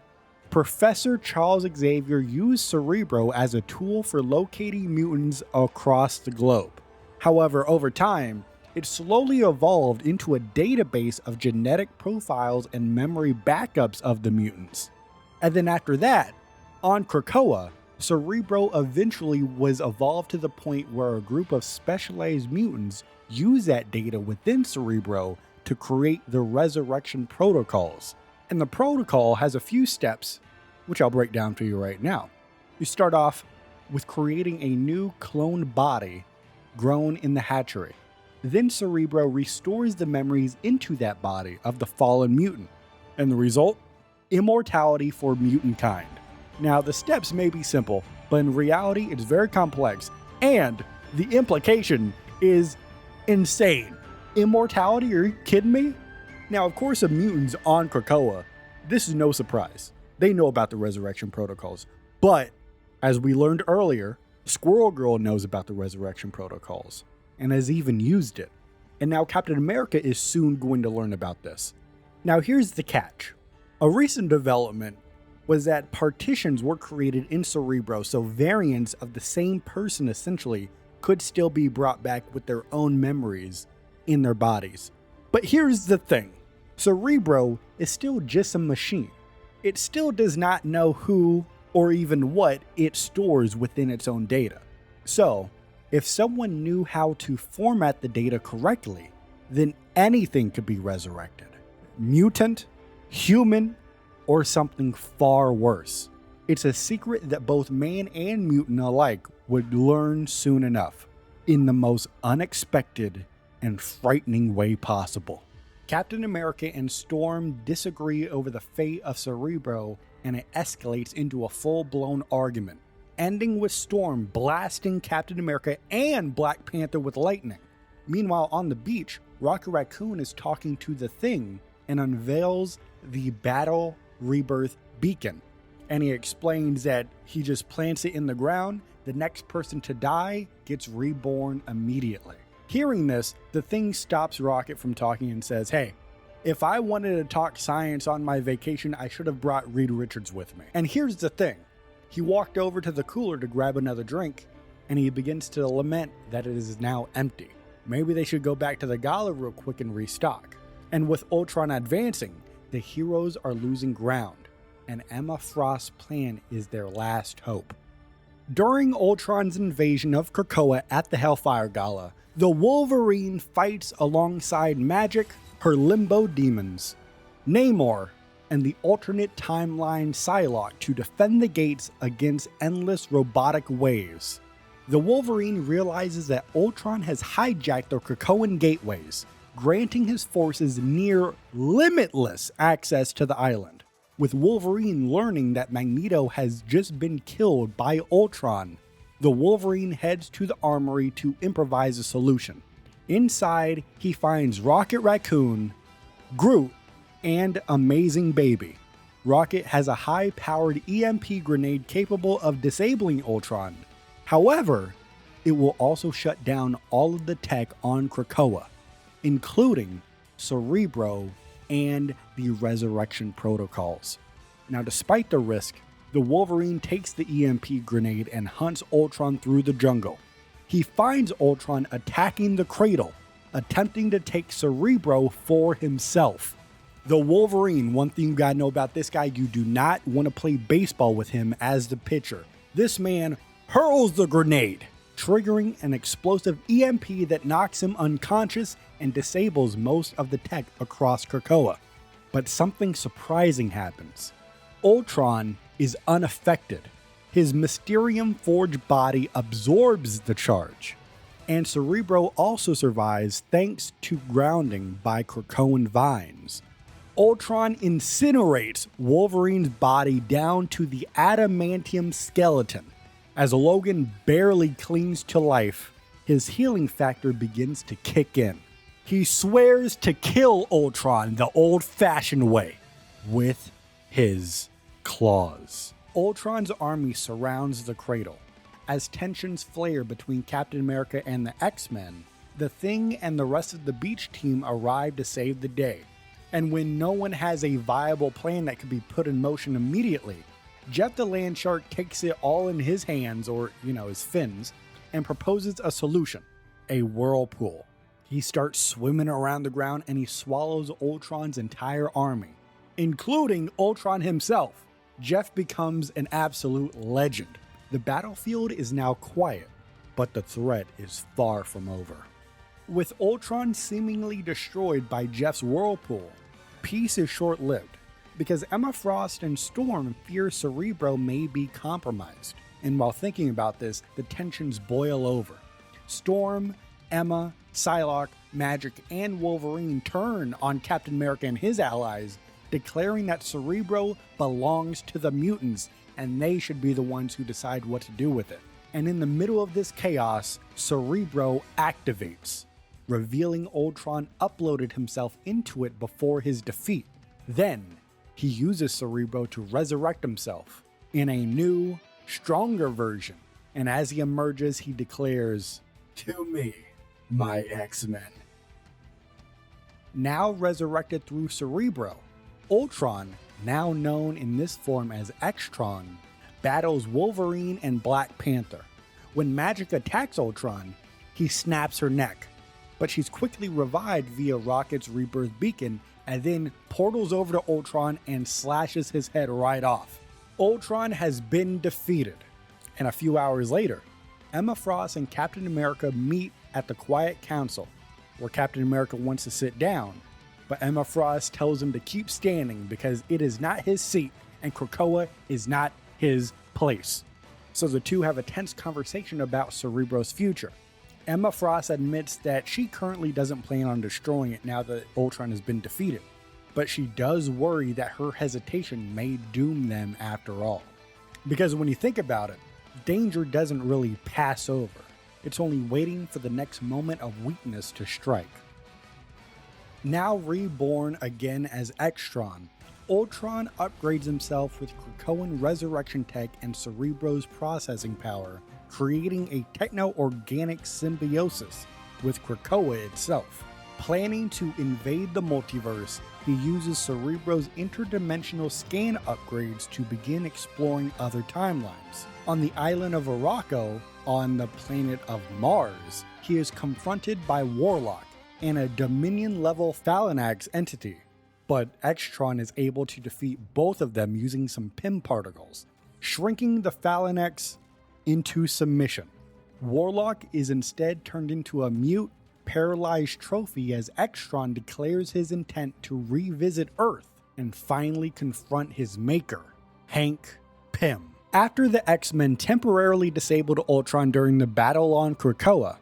Professor Charles Xavier used Cerebro as a tool for locating mutants across the globe. However, over time, it slowly evolved into a database of genetic profiles and memory backups of the mutants. And then after that, on Krakoa, Cerebro eventually was evolved to the point where a group of specialized mutants use that data within Cerebro to create the resurrection protocols. And the protocol has a few steps, which I'll break down for you right now. You start off with creating a new cloned body grown in the hatchery. Then Cerebro restores the memories into that body of the fallen mutant. And the result? Immortality for mutant kind. Now, the steps may be simple, but in reality, it's very complex. And the implication is insane. Immortality? Are you kidding me? Now, of course, the mutants on Krakoa, this is no surprise. They know about the resurrection protocols. But, as we learned earlier, Squirrel Girl knows about the resurrection protocols and has even used it. And now Captain America is soon going to learn about this. Now, here's the catch. A recent development was that partitions were created in Cerebro so variants of the same person essentially could still be brought back with their own memories in their bodies. But here's the thing. Cerebro is still just a machine. It still does not know who or even what it stores within its own data. So, if someone knew how to format the data correctly, then anything could be resurrected. Mutant, human, or something far worse. It's a secret that both man and mutant alike would learn soon enough, in the most unexpected and frightening way possible. Captain America and Storm disagree over the fate of Cerebro, and it escalates into a full-blown argument, ending with Storm blasting Captain America and Black Panther with lightning. Meanwhile, on the beach, Rocket Raccoon is talking to the Thing and unveils the Battle Rebirth Beacon. And he explains that he just plants it in the ground, the next person to die gets reborn immediately. Hearing this, the Thing stops Rocket from talking and says, "Hey, if I wanted to talk science on my vacation, I should have brought Reed Richards with me." And here's the thing. He walked over to the cooler to grab another drink, and he begins to lament that it is now empty. Maybe they should go back to the gala real quick and restock. And with Ultron advancing, the heroes are losing ground, and Emma Frost's plan is their last hope. During Ultron's invasion of Krakoa at the Hellfire Gala, the Wolverine fights alongside Magik, her limbo demons, Namor, and the alternate timeline Psylocke to defend the gates against endless robotic waves. The Wolverine realizes that Ultron has hijacked the Krakoan gateways, granting his forces near limitless access to the island. With Wolverine learning that Magneto has just been killed by Ultron, the Wolverine heads to the armory to improvise a solution. Inside, he finds Rocket Raccoon, Groot, and Amazing Baby. Rocket has a high-powered EMP grenade capable of disabling Ultron. However, it will also shut down all of the tech on Krakoa, including Cerebro and the resurrection protocols. Now, despite the risk, the Wolverine takes the EMP grenade and hunts Ultron through the jungle. He finds Ultron attacking the cradle, attempting to take Cerebro for himself. The Wolverine, one thing you gotta know about this guy, you do not want to play baseball with him as the pitcher. This man hurls the grenade, triggering an explosive EMP that knocks him unconscious and disables most of the tech across Krakoa. But something surprising happens. Ultron is unaffected. His Mysterium Forge body absorbs the charge, and Cerebro also survives thanks to grounding by Krakoan vines. Ultron incinerates Wolverine's body down to the adamantium skeleton. As Logan barely clings to life, his healing factor begins to kick in. He swears to kill Ultron the old-fashioned way, with his claws. Ultron's army surrounds the cradle. As tensions flare between Captain America and the X-Men, the Thing and the rest of the beach team arrive to save the day. And when no one has a viable plan that could be put in motion immediately, Jeff the Land Shark takes it all in his hands, or, his fins, and proposes a solution: a whirlpool. He starts swimming around the ground and he swallows Ultron's entire army, including Ultron himself. Jeff becomes an absolute legend. The battlefield is now quiet, but the threat is far from over. With Ultron seemingly destroyed by Jeff's whirlpool, peace is short-lived, because Emma Frost and Storm fear Cerebro may be compromised. And while thinking about this, the tensions boil over. Storm, Emma, Psylocke, Magik, and Wolverine turn on Captain America and his allies, declaring that Cerebro belongs to the mutants and they should be the ones who decide what to do with it. And in the middle of this chaos, Cerebro activates, revealing Ultron uploaded himself into it before his defeat. Then, he uses Cerebro to resurrect himself in a new, stronger version. And as he emerges, he declares, "To me, my X-Men." Now resurrected through Cerebro, Ultron, now known in this form as Xtron, battles Wolverine and Black Panther. When Magik attacks Ultron, he snaps her neck, but she's quickly revived via Rocket's rebirth beacon and then portals over to Ultron and slashes his head right off. Ultron has been defeated, and a few hours later, Emma Frost and Captain America meet at the Quiet Council, where Captain America wants to sit down, but Emma Frost tells him to keep standing because it is not his seat and Krakoa is not his place. So the two have a tense conversation about Cerebro's future. Emma Frost admits that she currently doesn't plan on destroying it now that Ultron has been defeated, but she does worry that her hesitation may doom them after all. Because when you think about it, danger doesn't really pass over. It's only waiting for the next moment of weakness to strike. Now reborn again as Extron, Ultron upgrades himself with Krakoan resurrection tech and Cerebro's processing power, creating a techno-organic symbiosis with Krakoa itself. Planning to invade the multiverse, he uses Cerebro's interdimensional scan upgrades to begin exploring other timelines. On the island of Arakko, on the planet of Mars, he is confronted by Warlock and a Dominion-level Phalanx entity, but Extron is able to defeat both of them using some PIM particles, shrinking the Phalanx into submission. Warlock is instead turned into a mute, paralyzed trophy as Extron declares his intent to revisit Earth and finally confront his maker, Hank Pym. After the X-Men temporarily disabled Ultron during the battle on Krakoa,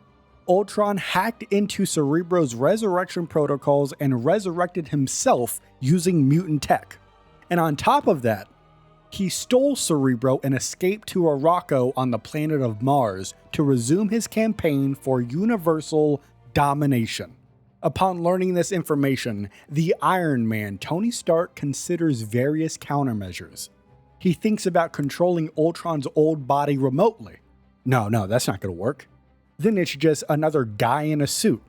Ultron hacked into Cerebro's resurrection protocols and resurrected himself using mutant tech. And on top of that, he stole Cerebro and escaped to Arakko on the planet of Mars to resume his campaign for universal domination. Upon learning this information, the Iron Man, Tony Stark, considers various countermeasures. He thinks about controlling Ultron's old body remotely. No, that's not going to work. Then it's just another guy in a suit.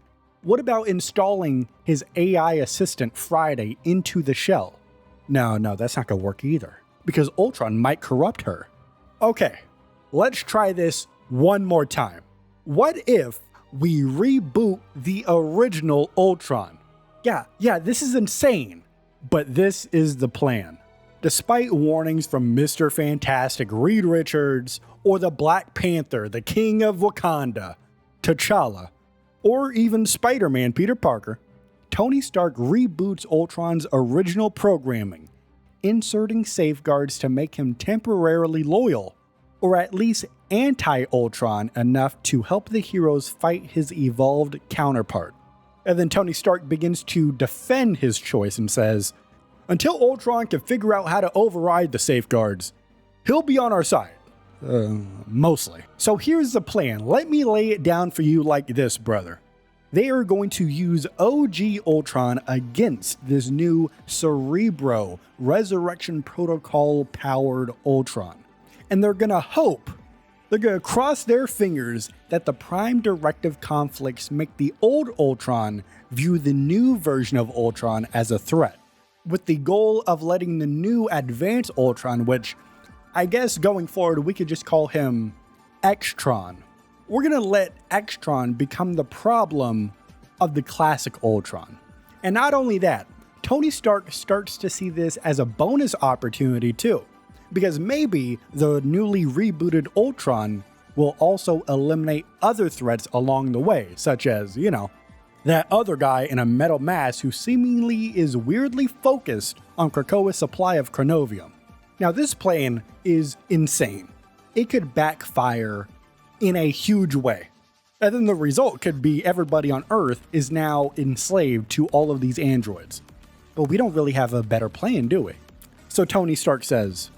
What about installing his AI assistant Friday into the shell? No, that's not going to work either, because Ultron might corrupt her. Okay, let's try this one more time. What if we reboot the original Ultron? Yeah, this is insane, but this is the plan. Despite warnings from Mr. Fantastic Reed Richards, or the Black Panther, the King of Wakanda, T'Challa, or even Spider-Man Peter Parker, Tony Stark reboots Ultron's original programming, inserting safeguards to make him temporarily loyal, or at least anti-Ultron enough to help the heroes fight his evolved counterpart. And then Tony Stark begins to defend his choice and says, "Until Ultron can figure out how to override the safeguards, he'll be on our side." Mostly. So here's the plan. Let me lay it down for you like this, brother. They are going to use OG Ultron against this new Cerebro Resurrection Protocol powered Ultron. And they're going to cross their fingers that the Prime Directive conflicts make the old Ultron view the new version of Ultron as a threat, with the goal of letting the new advanced Ultron, which I guess going forward we could just call him Xtron. We're going to let Xtron become the problem of the classic Ultron. And not only that, Tony Stark starts to see this as a bonus opportunity too, because maybe the newly rebooted Ultron will also eliminate other threats along the way, such as, that other guy in a metal mask who seemingly is weirdly focused on Krakoa's supply of chronovium. Now this plan is insane. It could backfire in a huge way. And then the result could be everybody on Earth is now enslaved to all of these androids. But we don't really have a better plan, do we? So Tony Stark says,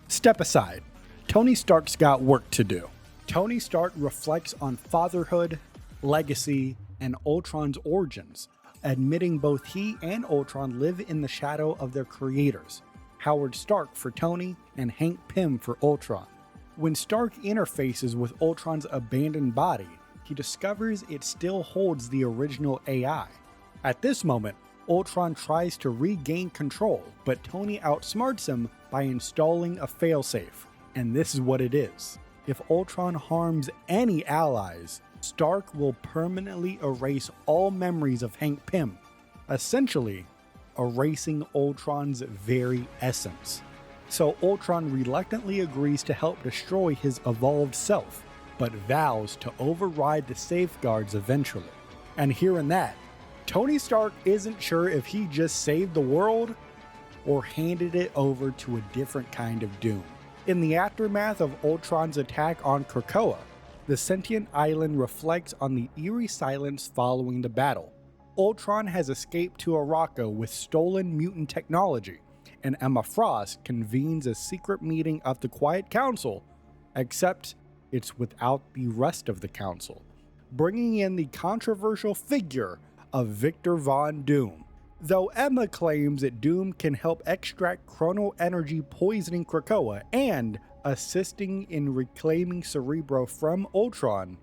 "Step aside. Tony Stark's got work to do." Tony Stark reflects on fatherhood, legacy, and Ultron's origins, admitting both he and Ultron live in the shadow of their creators, Howard Stark for Tony and Hank Pym for Ultron. When Stark interfaces with Ultron's abandoned body, he discovers it still holds the original AI. At this moment, Ultron tries to regain control, but Tony outsmarts him by installing a failsafe, and this is what it is. If Ultron harms any allies, Stark will permanently erase all memories of Hank Pym, essentially erasing Ultron's very essence. So Ultron reluctantly agrees to help destroy his evolved self, but vows to override the safeguards eventually. And hearing that, Tony Stark isn't sure if he just saved the world or handed it over to a different kind of doom. In the aftermath of Ultron's attack on Krakoa, the sentient island reflects on the eerie silence following the battle. Ultron has escaped to Arakko with stolen mutant technology, and Emma Frost convenes a secret meeting of the Quiet Council, except it's without the rest of the council, bringing in the controversial figure of Victor Von Doom. Though Emma claims that Doom can help extract chrono energy poisoning Krakoa and assisting in reclaiming Cerebro from Ultron,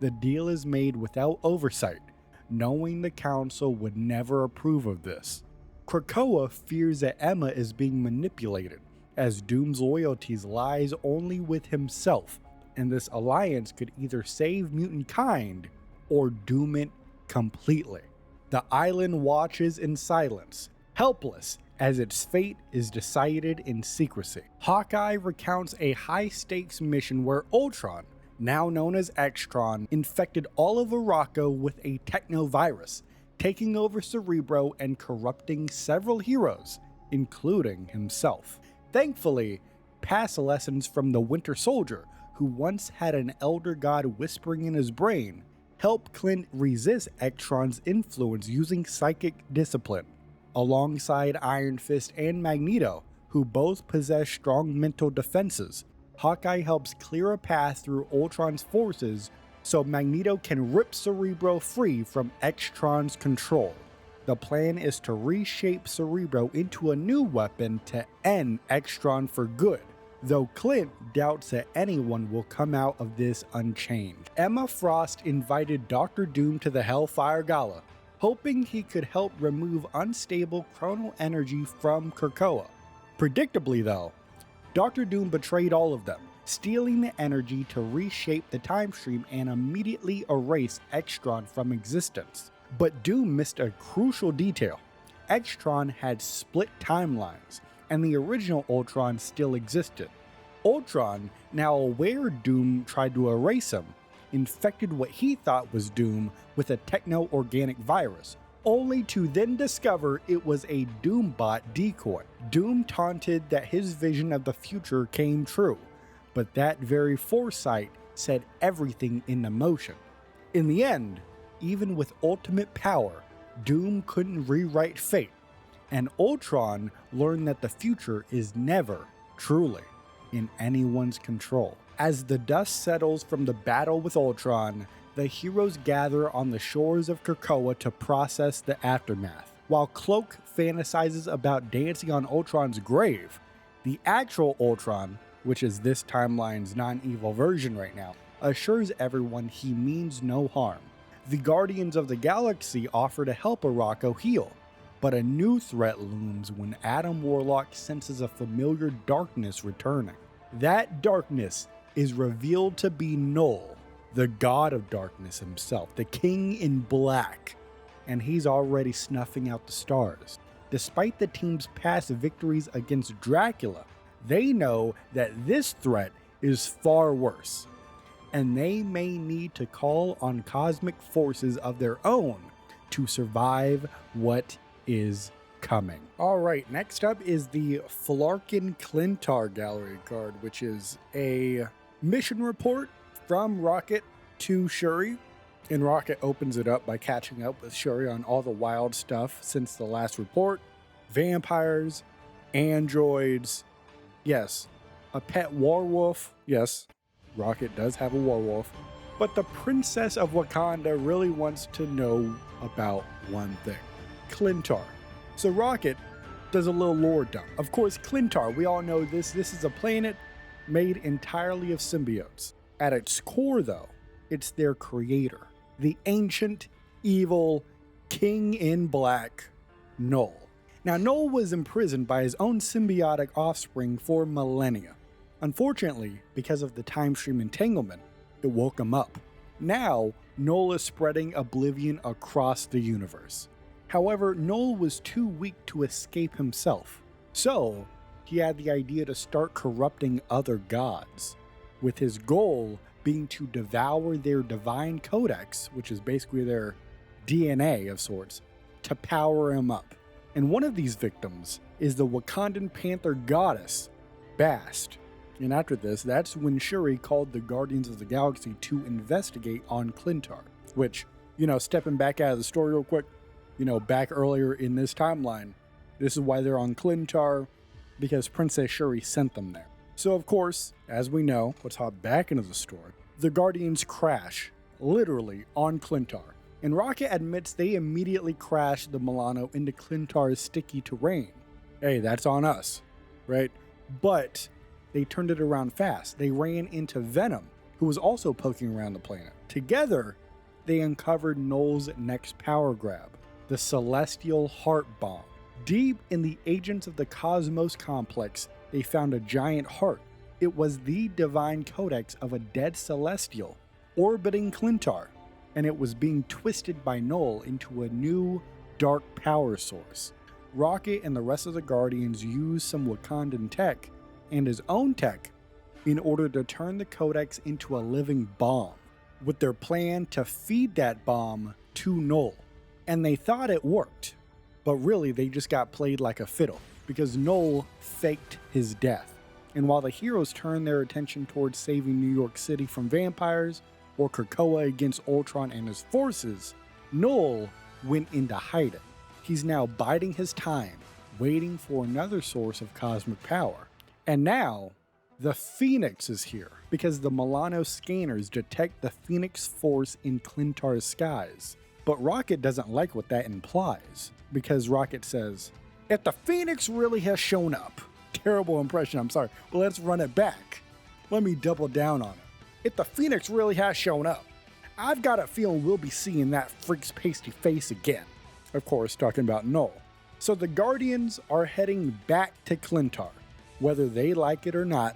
the deal is made without oversight, knowing the council would never approve of this. Krakoa fears that Emma is being manipulated, as Doom's loyalties lies only with himself, and this alliance could either save mutant kind or doom it completely. The island watches in silence, helpless as its fate is decided in secrecy. Hawkeye recounts a high-stakes mission where Ultron, now known as Extron, infected all of Arakko with a technovirus, taking over Cerebro and corrupting several heroes, including himself. Thankfully, past lessons from the Winter Soldier, who once had an elder god whispering in his brain, help Clint resist Extron's influence using psychic discipline. Alongside Iron Fist and Magneto, who both possess strong mental defenses, Hawkeye helps clear a path through Ultron's forces so Magneto can rip Cerebro free from Extron's control. The plan is to reshape Cerebro into a new weapon to end Extron for good, though Clint doubts that anyone will come out of this unchanged. Emma Frost invited Dr. Doom to the Hellfire Gala, hoping he could help remove unstable chrono energy from Krakoa. Predictably though, Dr. Doom betrayed all of them, stealing the energy to reshape the time stream and immediately erase Extron from existence. But Doom missed a crucial detail. Extron had split timelines, and the original Ultron still existed. Ultron, now aware Doom tried to erase him, infected what he thought was Doom with a techno-organic virus, only to then discover it was a Doombot decoy. Doom taunted that his vision of the future came true, but that very foresight set everything into motion. In the end, even with ultimate power, Doom couldn't rewrite fate, and Ultron learned that the future is never, truly, in anyone's control. As the dust settles from the battle with Ultron, the heroes gather on the shores of Krakoa to process the aftermath. While Cloak fantasizes about dancing on Ultron's grave, the actual Ultron, which is this timeline's non-evil version right now, assures everyone he means no harm. The Guardians of the Galaxy offer to help Arakko heal, but a new threat looms when Adam Warlock senses a familiar darkness returning. That darkness is revealed to be Null, the god of darkness himself, the king in black, and he's already snuffing out the stars. Despite the team's past victories against Dracula, they know that this threat is far worse, and they may need to call on cosmic forces of their own to survive what is coming. Alright, next up is the Flarkin Clintar Gallery card, which is a mission report from Rocket to Shuri. And Rocket opens it up by catching up with Shuri on all the wild stuff since the last report. Vampires, androids, yes, a pet werewolf, yes, Rocket does have a werewolf, but the Princess of Wakanda really wants to know about one thing: Clintar. So Rocket does a little lore dump. Of course, Clintar, we all know this is a planet made entirely of symbiotes. At its core though, it's their creator, the ancient, evil, king in black, Null. Now, Null was imprisoned by his own symbiotic offspring for millennia. Unfortunately, because of the time stream entanglement, it woke him up. Now, Null is spreading oblivion across the universe. However, Null was too weak to escape himself, so he had the idea to start corrupting other gods, with his goal being to devour their divine codex, which is basically their DNA of sorts, to power him up. And one of these victims is the Wakandan Panther goddess, Bast. And after this, that's when Shuri called the Guardians of the Galaxy to investigate on Clintar. Which, stepping back out of the story real quick, back earlier in this timeline, this is why they're on Clintar, because Princess Shuri sent them there. So of course, as we know, let's hop back into the story, the Guardians crash, literally, on Clintar. And Rocket admits they immediately crashed the Milano into Clintar's sticky terrain. Hey, that's on us, right? But they turned it around fast. They ran into Venom, who was also poking around the planet. Together, they uncovered Null's next power grab, the Celestial Heart Bomb. Deep in the Agents of the Cosmos complex, they found a giant heart. It was the divine codex of a dead Celestial orbiting Clintar, and it was being twisted by Null into a new dark power source. Rocket and the rest of the Guardians used some Wakandan tech and his own tech in order to turn the codex into a living bomb, with their plan to feed that bomb to Null. And they thought it worked, but really they just got played like a fiddle, because Null faked his death. And while the heroes turned their attention towards saving New York City from vampires, or Krakoa against Ultron and his forces, Null went into hiding. He's now biding his time, waiting for another source of cosmic power. And now, the Phoenix is here, because the Milano scanners detect the Phoenix force in Clintar's skies. But Rocket doesn't like what that implies, because Rocket says, if the Phoenix really has shown up, terrible impression, I'm sorry, but let's run it back. Let me double down on it. If the Phoenix really has shown up, I've got a feeling we'll be seeing that freak's pasty face again. Of course, talking about Null. So the Guardians are heading back to Clintar, whether they like it or not,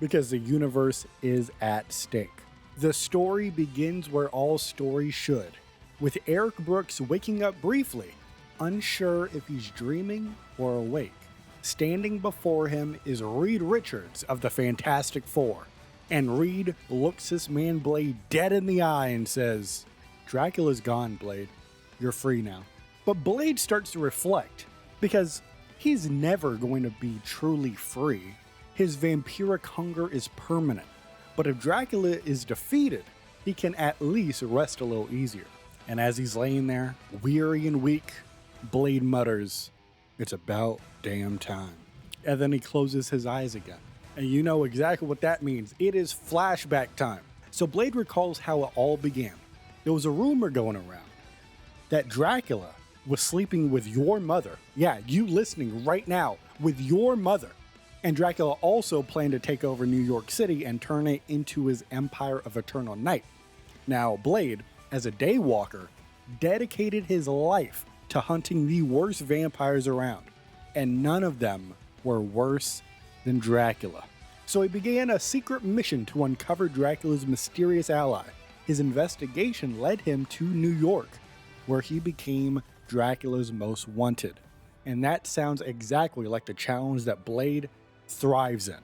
because the universe is at stake. The story begins where all stories should, with Eric Brooks waking up briefly, unsure if he's dreaming or awake. Standing before him is Reed Richards of the Fantastic Four, and Reed looks this man Blade dead in the eye and says, Dracula's gone, Blade. You're free now. But Blade starts to reflect, because he's never going to be truly free. His vampiric hunger is permanent. But if Dracula is defeated, he can at least rest a little easier. And as he's laying there, weary and weak, Blade mutters, it's about damn time. And then he closes his eyes again. And you know exactly what that means. It is flashback time. So Blade recalls how it all began. There was a rumor going around that Dracula was sleeping with your mother. Yeah, you listening right now, with your mother. And Dracula also planned to take over New York City and turn it into his empire of eternal night. Now, Blade, as a daywalker, dedicated his life to hunting the worst vampires around. And none of them were worse than Dracula. So he began a secret mission to uncover Dracula's mysterious ally. His investigation led him to New York, where he became Dracula's most wanted. And that sounds exactly like the challenge that Blade thrives in.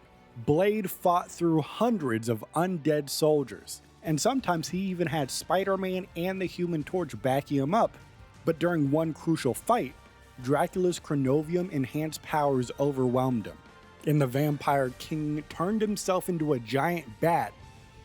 Blade fought through hundreds of undead soldiers, and sometimes he even had Spider-Man and the Human Torch backing him up. But during one crucial fight, Dracula's Chronovium enhanced powers overwhelmed him, and the Vampire King turned himself into a giant bat,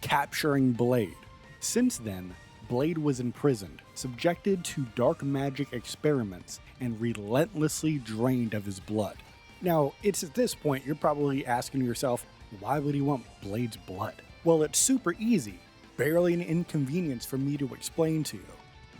capturing Blade. Since then, Blade was imprisoned, subjected to dark magic experiments, and relentlessly drained of his blood. Now, it's at this point you're probably asking yourself, why would he want Blade's blood? Well, it's super easy, barely an inconvenience for me to explain to you.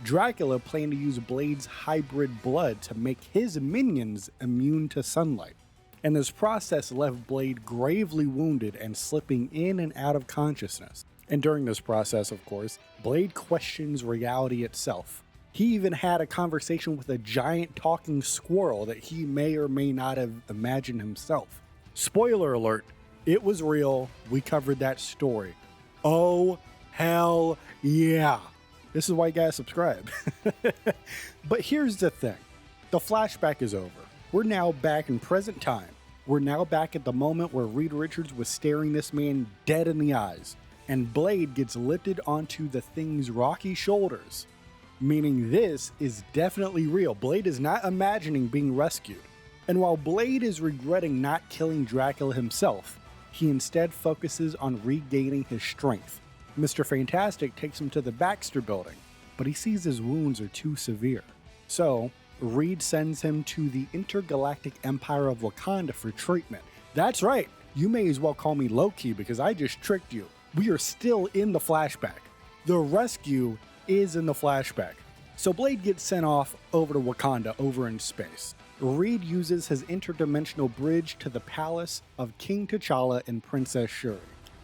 Dracula planned to use Blade's hybrid blood to make his minions immune to sunlight. And this process left Blade gravely wounded and slipping in and out of consciousness. And during this process, of course, Blade questions reality itself. He even had a conversation with a giant talking squirrel that he may or may not have imagined himself. Spoiler alert, it was real. We covered that story. Oh, hell yeah. This is why you gotta subscribe. But here's the thing. The flashback is over. We're now back in present time. We're now back at the moment where Reed Richards was staring this man dead in the eyes, and Blade gets lifted onto the Thing's rocky shoulders meaning this is definitely real. Blade is not imagining being rescued. And while Blade is regretting not killing Dracula himself, he instead focuses on regaining his strength. Mr. Fantastic takes him to the Baxter building, but he sees his wounds are too severe. So, Reed sends him to the Intergalactic Empire of Wakanda for treatment. That's right, you may as well call me Loki because I just tricked you. We are still in the flashback. The rescue is in the flashback. So Blade gets sent off over to Wakanda over in space. Reed uses his interdimensional bridge to the palace of King T'Challa and Princess Shuri.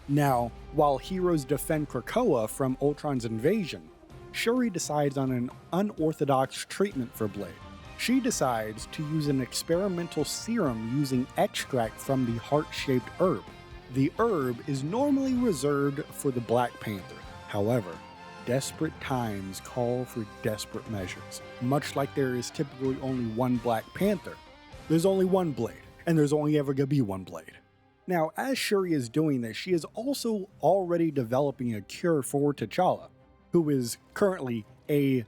Now, while heroes defend Krakoa from Ultron's invasion, Shuri decides on an unorthodox treatment for Blade. She decides to use an experimental serum using extract from the heart-shaped herb. The herb is normally reserved for the Black Panther. However, desperate times call for desperate measures. Much like there is typically only one Black Panther, there's only one Blade, and there's only ever gonna be one Blade. Now, as Shuri is doing this, she is also already developing a cure for T'Challa, who is currently a,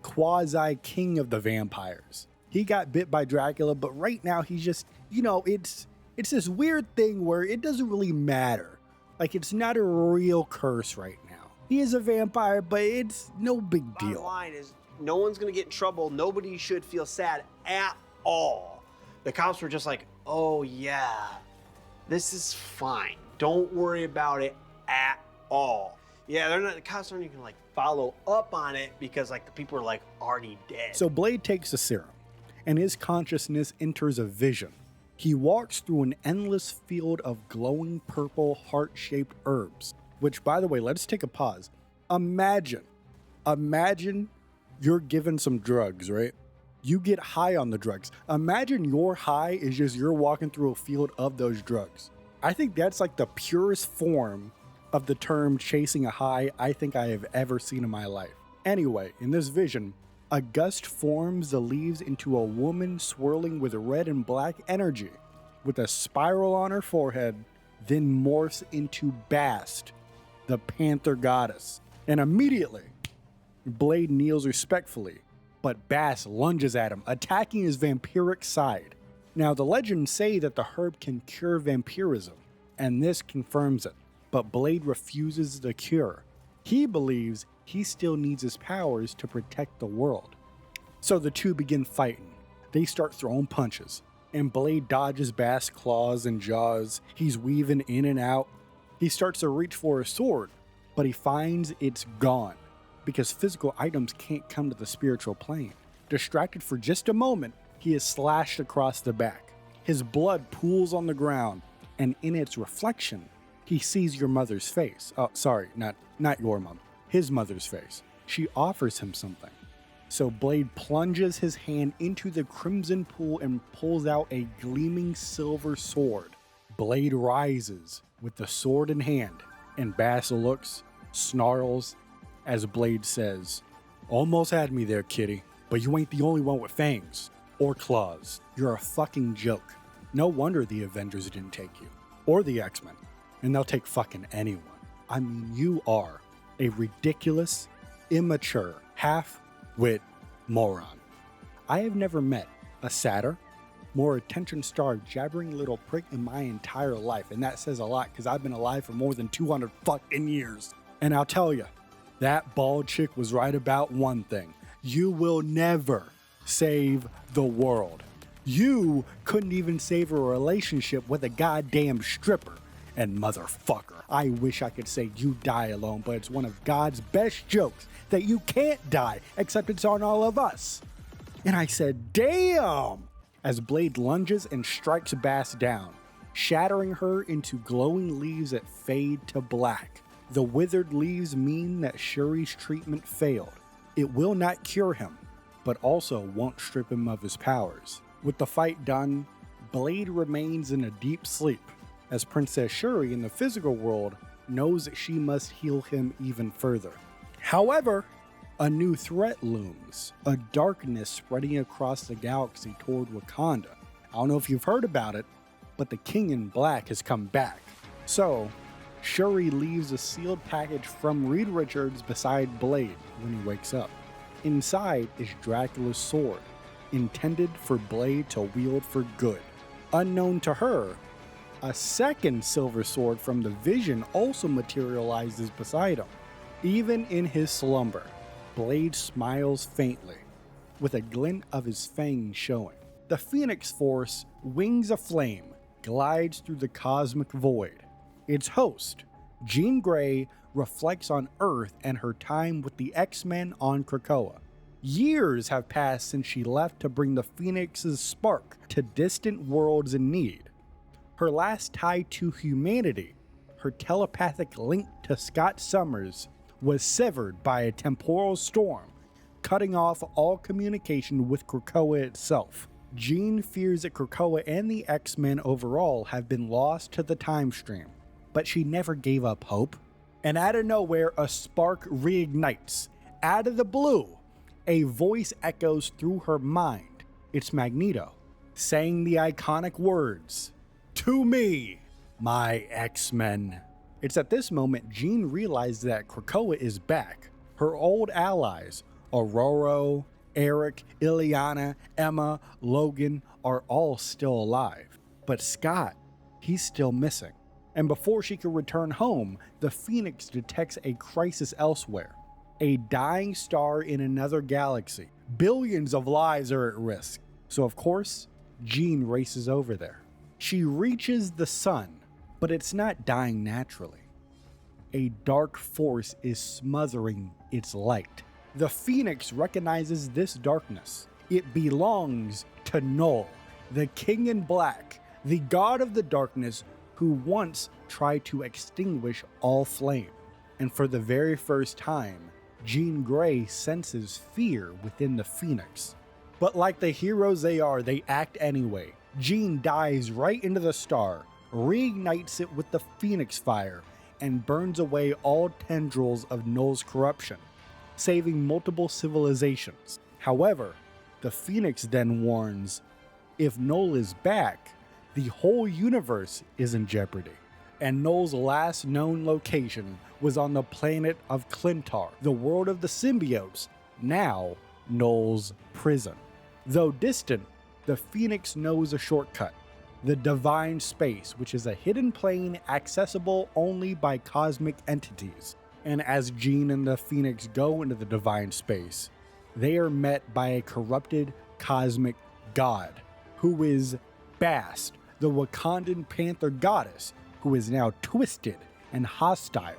quasi-king of the vampires. He got bit by Dracula, but right now he's just, it's this weird thing where it doesn't really matter. Like, it's not a real curse right now. He is a vampire, but it's no big deal. Bottom line is, no one's gonna get in trouble. Nobody should feel sad at all. The cops were just like, oh yeah, this is fine. Don't worry about it at all. Yeah, the cops aren't even like follow up on it because the people are already dead. So Blade takes a serum, and his consciousness enters a vision. He walks through an endless field of glowing purple heart-shaped herbs, which, by the way, let's take a pause. Imagine you're given some drugs, right? You get high on the drugs. Imagine your high is just you're walking through a field of those drugs. I think that's the purest form of the term chasing a high I think I have ever seen in my life. Anyway, in this vision, a gust forms the leaves into a woman swirling with red and black energy, with a spiral on her forehead, then morphs into Bast, the Panther goddess. And immediately, Blade kneels respectfully, but Bast lunges at him, attacking his vampiric side. Now, the legends say that the herb can cure vampirism, and this confirms it. But Blade refuses the cure. He believes he still needs his powers to protect the world. So the two begin fighting. They start throwing punches, and Blade dodges Bast's claws and jaws. He's weaving in and out. He starts to reach for a sword, but he finds it's gone because physical items can't come to the spiritual plane. Distracted for just a moment, he is slashed across the back. His blood pools on the ground, and in its reflection, he sees your mother's face. Oh, sorry, not your mom. His mother's face. She offers him something. So Blade plunges his hand into the crimson pool and pulls out a gleaming silver sword. Blade rises with the sword in hand, and Bast looks, snarls, as Blade says, "Almost had me there, kitty, but you ain't the only one with fangs or claws. You're a fucking joke. No wonder the Avengers didn't take you, or the X-Men. And they'll take fucking anyone. I mean, you are a ridiculous, immature, half-wit moron. I have never met a sadder, more attention-starved, jabbering little prick in my entire life, and that says a lot because I've been alive for more than 200 fucking years. And I'll tell you, that bald chick was right about one thing. You will never save the world. You couldn't even save a relationship with a goddamn stripper. And motherfucker, I wish I could say you die alone, but it's one of God's best jokes that you can't die, except it's on all of us. And I said, damn! As Blade lunges and strikes Bast down, shattering her into glowing leaves that fade to black. The withered leaves mean that Shuri's treatment failed. It will not cure him, but also won't strip him of his powers. With the fight done, Blade remains in a deep sleep, as Princess Shuri in the physical world knows that she must heal him even further. However, a new threat looms, a darkness spreading across the galaxy toward Wakanda. I don't know if you've heard about it, but the King in Black has come back. So, Shuri leaves a sealed package from Reed Richards beside Blade when he wakes up. Inside is Dracula's sword, intended for Blade to wield for good. Unknown to her, a second silver sword from the Vision also materializes beside him. Even in his slumber, Blade smiles faintly, with a glint of his fangs showing. The Phoenix Force, wings aflame, glides through the cosmic void. Its host, Jean Grey, reflects on Earth and her time with the X-Men on Krakoa. Years have passed since she left to bring the Phoenix's spark to distant worlds in need. Her last tie to humanity, her telepathic link to Scott Summers, was severed by a temporal storm, cutting off all communication with Krakoa itself. Jean fears that Krakoa and the X-Men overall have been lost to the time stream, but she never gave up hope. And out of nowhere, a spark reignites. Out of the blue, a voice echoes through her mind. It's Magneto, saying the iconic words, "To me, my X-Men." It's at this moment Jean realizes that Krakoa is back. Her old allies, Aurora, Eric, Ileana, Emma, Logan, are all still alive. But Scott, he's still missing. And before she can return home, the Phoenix detects a crisis elsewhere. A dying star in another galaxy. Billions of lives are at risk. So of course, Jean races over there. She reaches the sun, but it's not dying naturally. A dark force is smothering its light. The Phoenix recognizes this darkness. It belongs to Null, the King in Black, the god of the darkness who once tried to extinguish all flame. And for the very first time, Jean Grey senses fear within the Phoenix. But like the heroes they are, they act anyway. Jean dives right into the star, reignites it with the Phoenix fire, and burns away all tendrils of Null's corruption, saving multiple civilizations. However, the Phoenix then warns, if Null is back, the whole universe is in jeopardy. And Null's last known location was on the planet of Clintar, the world of the symbiotes, now Null's prison. Though distant, the Phoenix knows a shortcut, the Divine Space, which is a hidden plane accessible only by cosmic entities. And as Jean and the Phoenix go into the Divine Space, they are met by a corrupted cosmic god, who is Bast, the Wakandan Panther goddess, who is now twisted and hostile,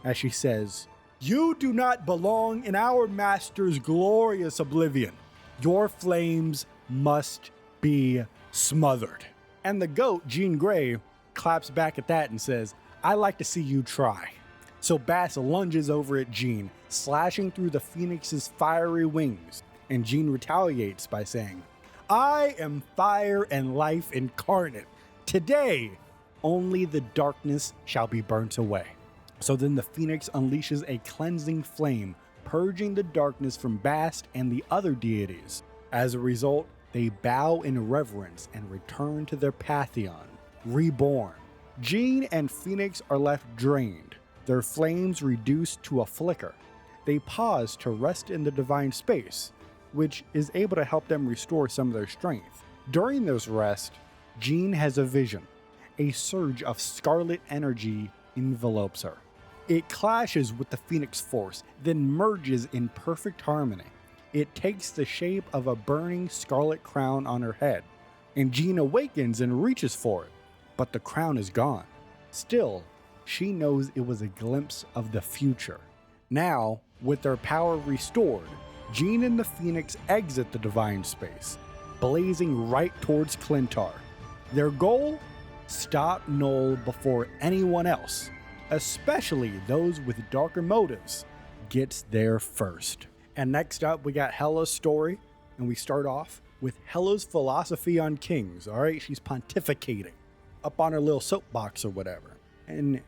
as she says, "You do not belong in our master's glorious oblivion. Your flames must be smothered." And the goat, Jean Grey, claps back at that and says, "I like to see you try." So Bast lunges over at Jean, slashing through the Phoenix's fiery wings, and Jean retaliates by saying, "I am fire and life incarnate. Today, only the darkness shall be burnt away." So then the Phoenix unleashes a cleansing flame, purging the darkness from Bast and the other deities. As a result, they bow in reverence and return to their pantheon, reborn. Jean and Phoenix are left drained, their flames reduced to a flicker. They pause to rest in the Divine Space, which is able to help them restore some of their strength. During this rest, Jean has a vision. A surge of scarlet energy envelopes her. It clashes with the Phoenix Force, then merges in perfect harmony. It takes the shape of a burning scarlet crown on her head, and Jean awakens and reaches for it, but the crown is gone. Still, she knows it was a glimpse of the future. Now, with their power restored, Jean and the Phoenix exit the Divine Space, blazing right towards Clintar. Their goal? Stop Null before anyone else, especially those with darker motives, gets there first. And next up, we got Hela's story, and we start off with Hela's philosophy on kings. All right, she's pontificating up on her little soapbox or whatever. And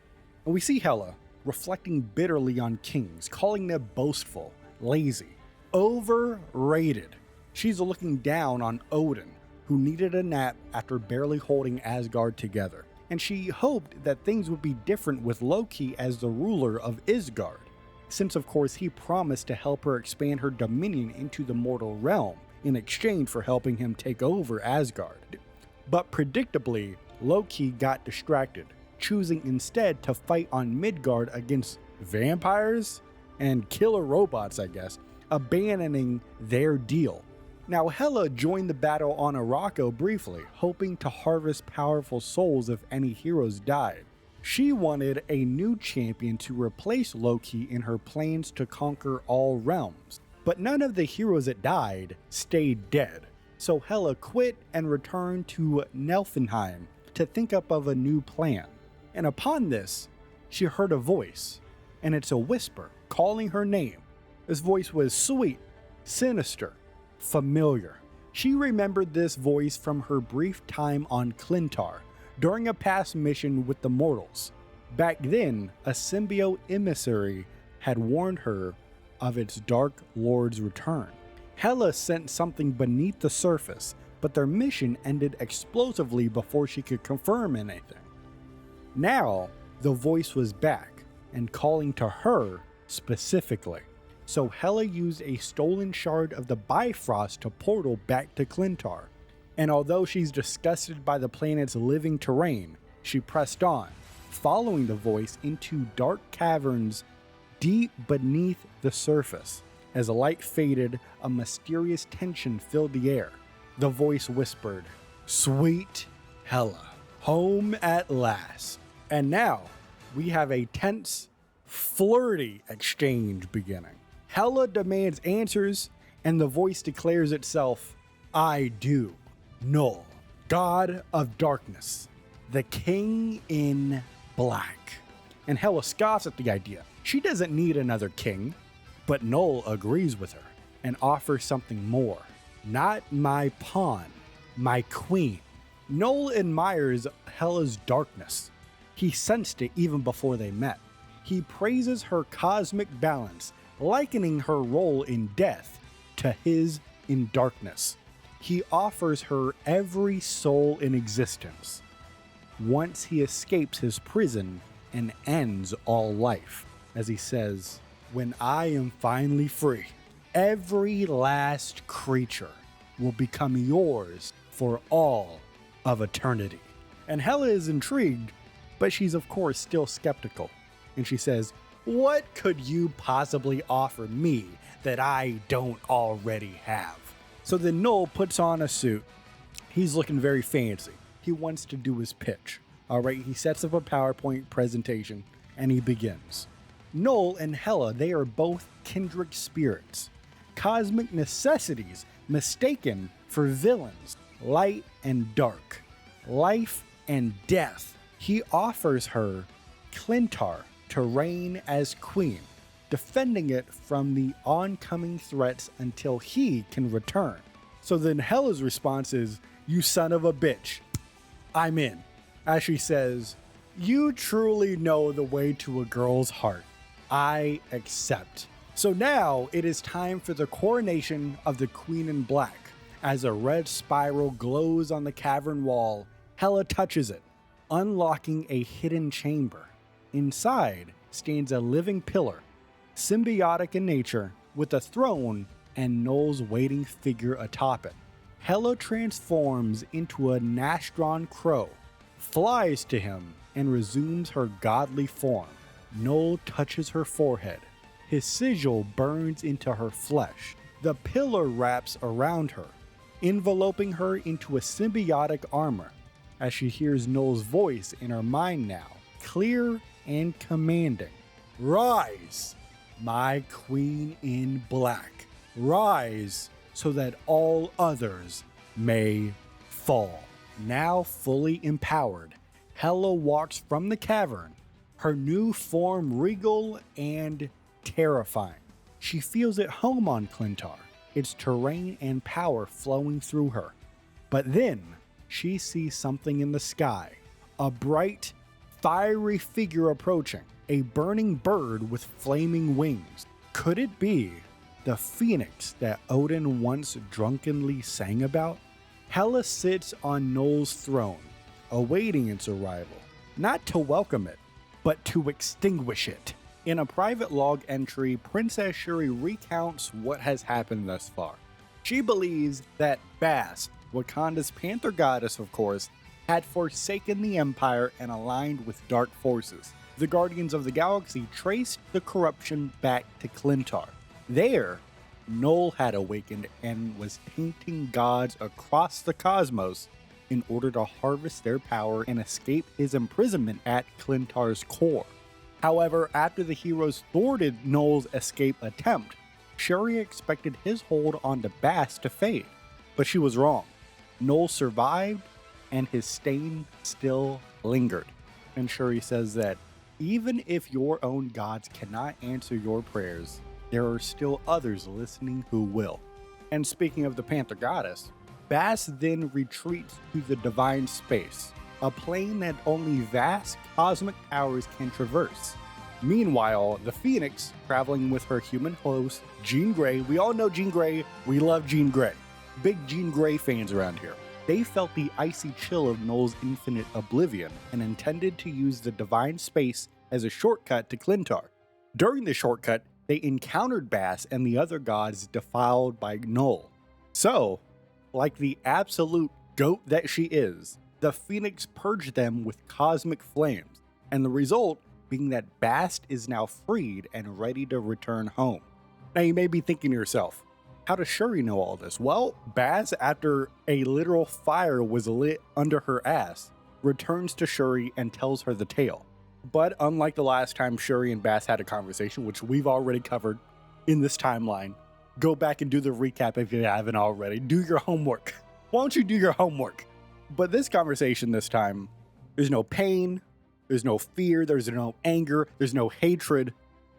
we see Hela reflecting bitterly on kings, calling them boastful, lazy, overrated. She's looking down on Odin, who needed a nap after barely holding Asgard together. and she hoped that things would be different with Loki as the ruler of Isgard, since of course he promised to help her expand her dominion into the mortal realm in exchange for helping him take over Asgard. But predictably, Loki got distracted, choosing instead to fight on Midgard against vampires and killer robots, I guess, abandoning their deal. Now, Hela joined the battle on Araco briefly, hoping to harvest powerful souls if any heroes died. She wanted a new champion to replace Loki in her plans to conquer all realms, but none of the heroes that died stayed dead. So Hela quit and returned to Niflheim to think up of a new plan. And upon this, she heard a voice, and it's a whisper calling her name. This voice was sweet, sinister, familiar. She remembered this voice from her brief time on Clintar during a past mission with the mortals. Back then, a symbiote emissary had warned her of its Dark Lord's return. Hela sent something beneath the surface, but their mission ended explosively before she could confirm anything. Now, the voice was back and calling to her specifically. So Hela used a stolen shard of the Bifrost to portal back to Clintar. And although she's disgusted by the planet's living terrain, she pressed on, following the voice into dark caverns deep beneath the surface. As the light faded, a mysterious tension filled the air. The voice whispered, "Sweet Hela, home at last." And now, we have a tense, flirty exchange beginning. Hela demands answers, and the voice declares itself, "I do, Null, God of Darkness, the King in Black." And Hela scoffs at the idea. She doesn't need another king, but Null agrees with her and offers something more. "Not my pawn, my queen." Null admires Hela's darkness. He sensed it even before they met. He praises her cosmic balance, likening her role in death to his in darkness. He offers her every soul in existence once he escapes his prison and ends all life. As he says, "When I am finally free, every last creature will become yours for all of eternity." And Hela is intrigued, but she's of course still skeptical. And she says, "What could you possibly offer me that I don't already have?" So then Null puts on a suit. He's looking very fancy. He wants to do his pitch. All right, he sets up a PowerPoint presentation and he begins. Null and Hela, they are both kindred spirits, cosmic necessities mistaken for villains, light and dark, life and death. He offers her Clintar to reign as queen, defending it from the oncoming threats until he can return. So then Hela's response is, "You son of a bitch, I'm in." As she says, "You truly know the way to a girl's heart. I accept." So now it is time for the coronation of the Queen in Black. As a red spiral glows on the cavern wall, Hela touches it, unlocking a hidden chamber. Inside stands a living pillar, symbiotic in nature, with a throne and Null's waiting figure atop it. Hela transforms into a Nastron crow, flies to him, and resumes her godly form. Null touches her forehead. His sigil burns into her flesh. The pillar wraps around her, enveloping her into a symbiotic armor. As she hears Null's voice in her mind now, clear and commanding. "Rise, my Queen in Black. Rise so that all others may fall." Now fully empowered, Hela walks from the cavern, her new form regal and terrifying. She feels at home on Clintar, its terrain and power flowing through her. But then she sees something in the sky, a bright, fiery figure approaching, a burning bird with flaming wings. Could it be the phoenix that Odin once drunkenly sang about? Hela sits on Null's throne, awaiting its arrival, not to welcome it, but to extinguish it. In a private log entry, Princess Shuri recounts what has happened thus far. She believes that Bast, Wakanda's Panther goddess of course, had forsaken the Empire and aligned with dark forces. The Guardians of the Galaxy traced the corruption back to Clintar. There, Null had awakened and was tainting gods across the cosmos in order to harvest their power and escape his imprisonment at Clintar's core. However, after the heroes thwarted Null's escape attempt, Shuri expected his hold onto Bast to fade, but she was wrong. Null survived, and his stain still lingered. And Shuri says that even if your own gods cannot answer your prayers, there are still others listening who will. And speaking of the Panther goddess, Bast then retreats to the divine space, a plane that only vast cosmic powers can traverse. Meanwhile, the Phoenix, traveling with her human host, Jean Grey, we all know Jean Grey, we love Jean Grey. Big Jean Grey fans around here. They felt the icy chill of Null's infinite oblivion and intended to use the divine space as a shortcut to Clintar. During the shortcut, they encountered Bast and the other gods defiled by Null. So, like the absolute goat that she is, the Phoenix purged them with cosmic flames, and the result being that Bast is now freed and ready to return home. Now you may be thinking to yourself, how does Shuri know all this? Well, Bast, after a literal fire was lit under her ass, returns to Shuri and tells her the tale. But unlike the last time Shuri and Bast had a conversation, which we've already covered in this timeline, go back and do the recap if you haven't already. Do your homework. Why don't you do your homework? But this conversation this time, there's no pain, there's no fear, there's no anger, there's no hatred.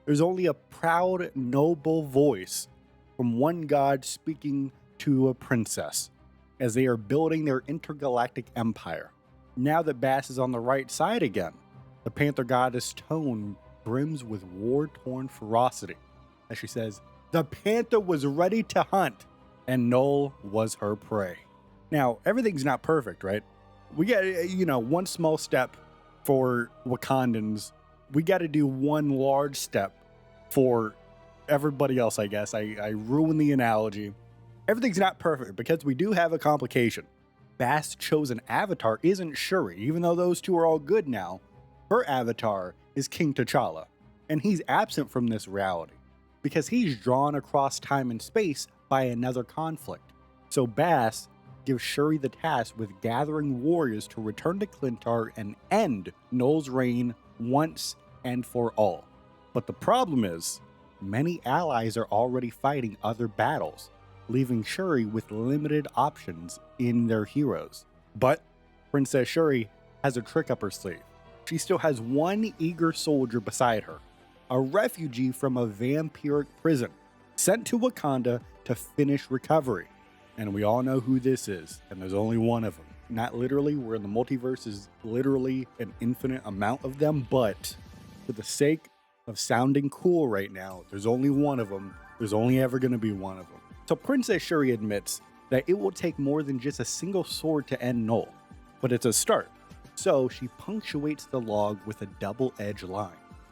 There's only a proud, noble voice from one god speaking to a princess as they are building their intergalactic empire. Now that Bast is on the right side again, the Panther goddess' tone brims with war-torn ferocity as she says, "The Panther was ready to hunt, and Null was her prey." Now, everything's not perfect, right? We got, one small step for Wakandans. We got to do one large step for everybody else, I guess. I ruined the analogy. Everything's not perfect because we do have a complication. Bast's chosen avatar isn't Shuri, even though those two are all good now. Her avatar is King T'Challa, and he's absent from this reality because he's drawn across time and space by another conflict. So Bast gives Shuri the task with gathering warriors to return to Clintar and end Null's reign once and for all. But the problem is, many allies are already fighting other battles, leaving Shuri with limited options in their heroes. But Princess Shuri has a trick up her sleeve. She still has one eager soldier beside her, a refugee from a vampiric prison, sent to Wakanda to finish recovery. And we all know who this is, and there's only one of them. Not literally, where the multiverse is literally an infinite amount of them, but for the sake of sounding cool right now, there's only one of them. There's only ever going to be one of them. So Princess Shuri admits that it will take more than just a single sword to end Null, but it's a start. So she punctuates the log with a double-edged line,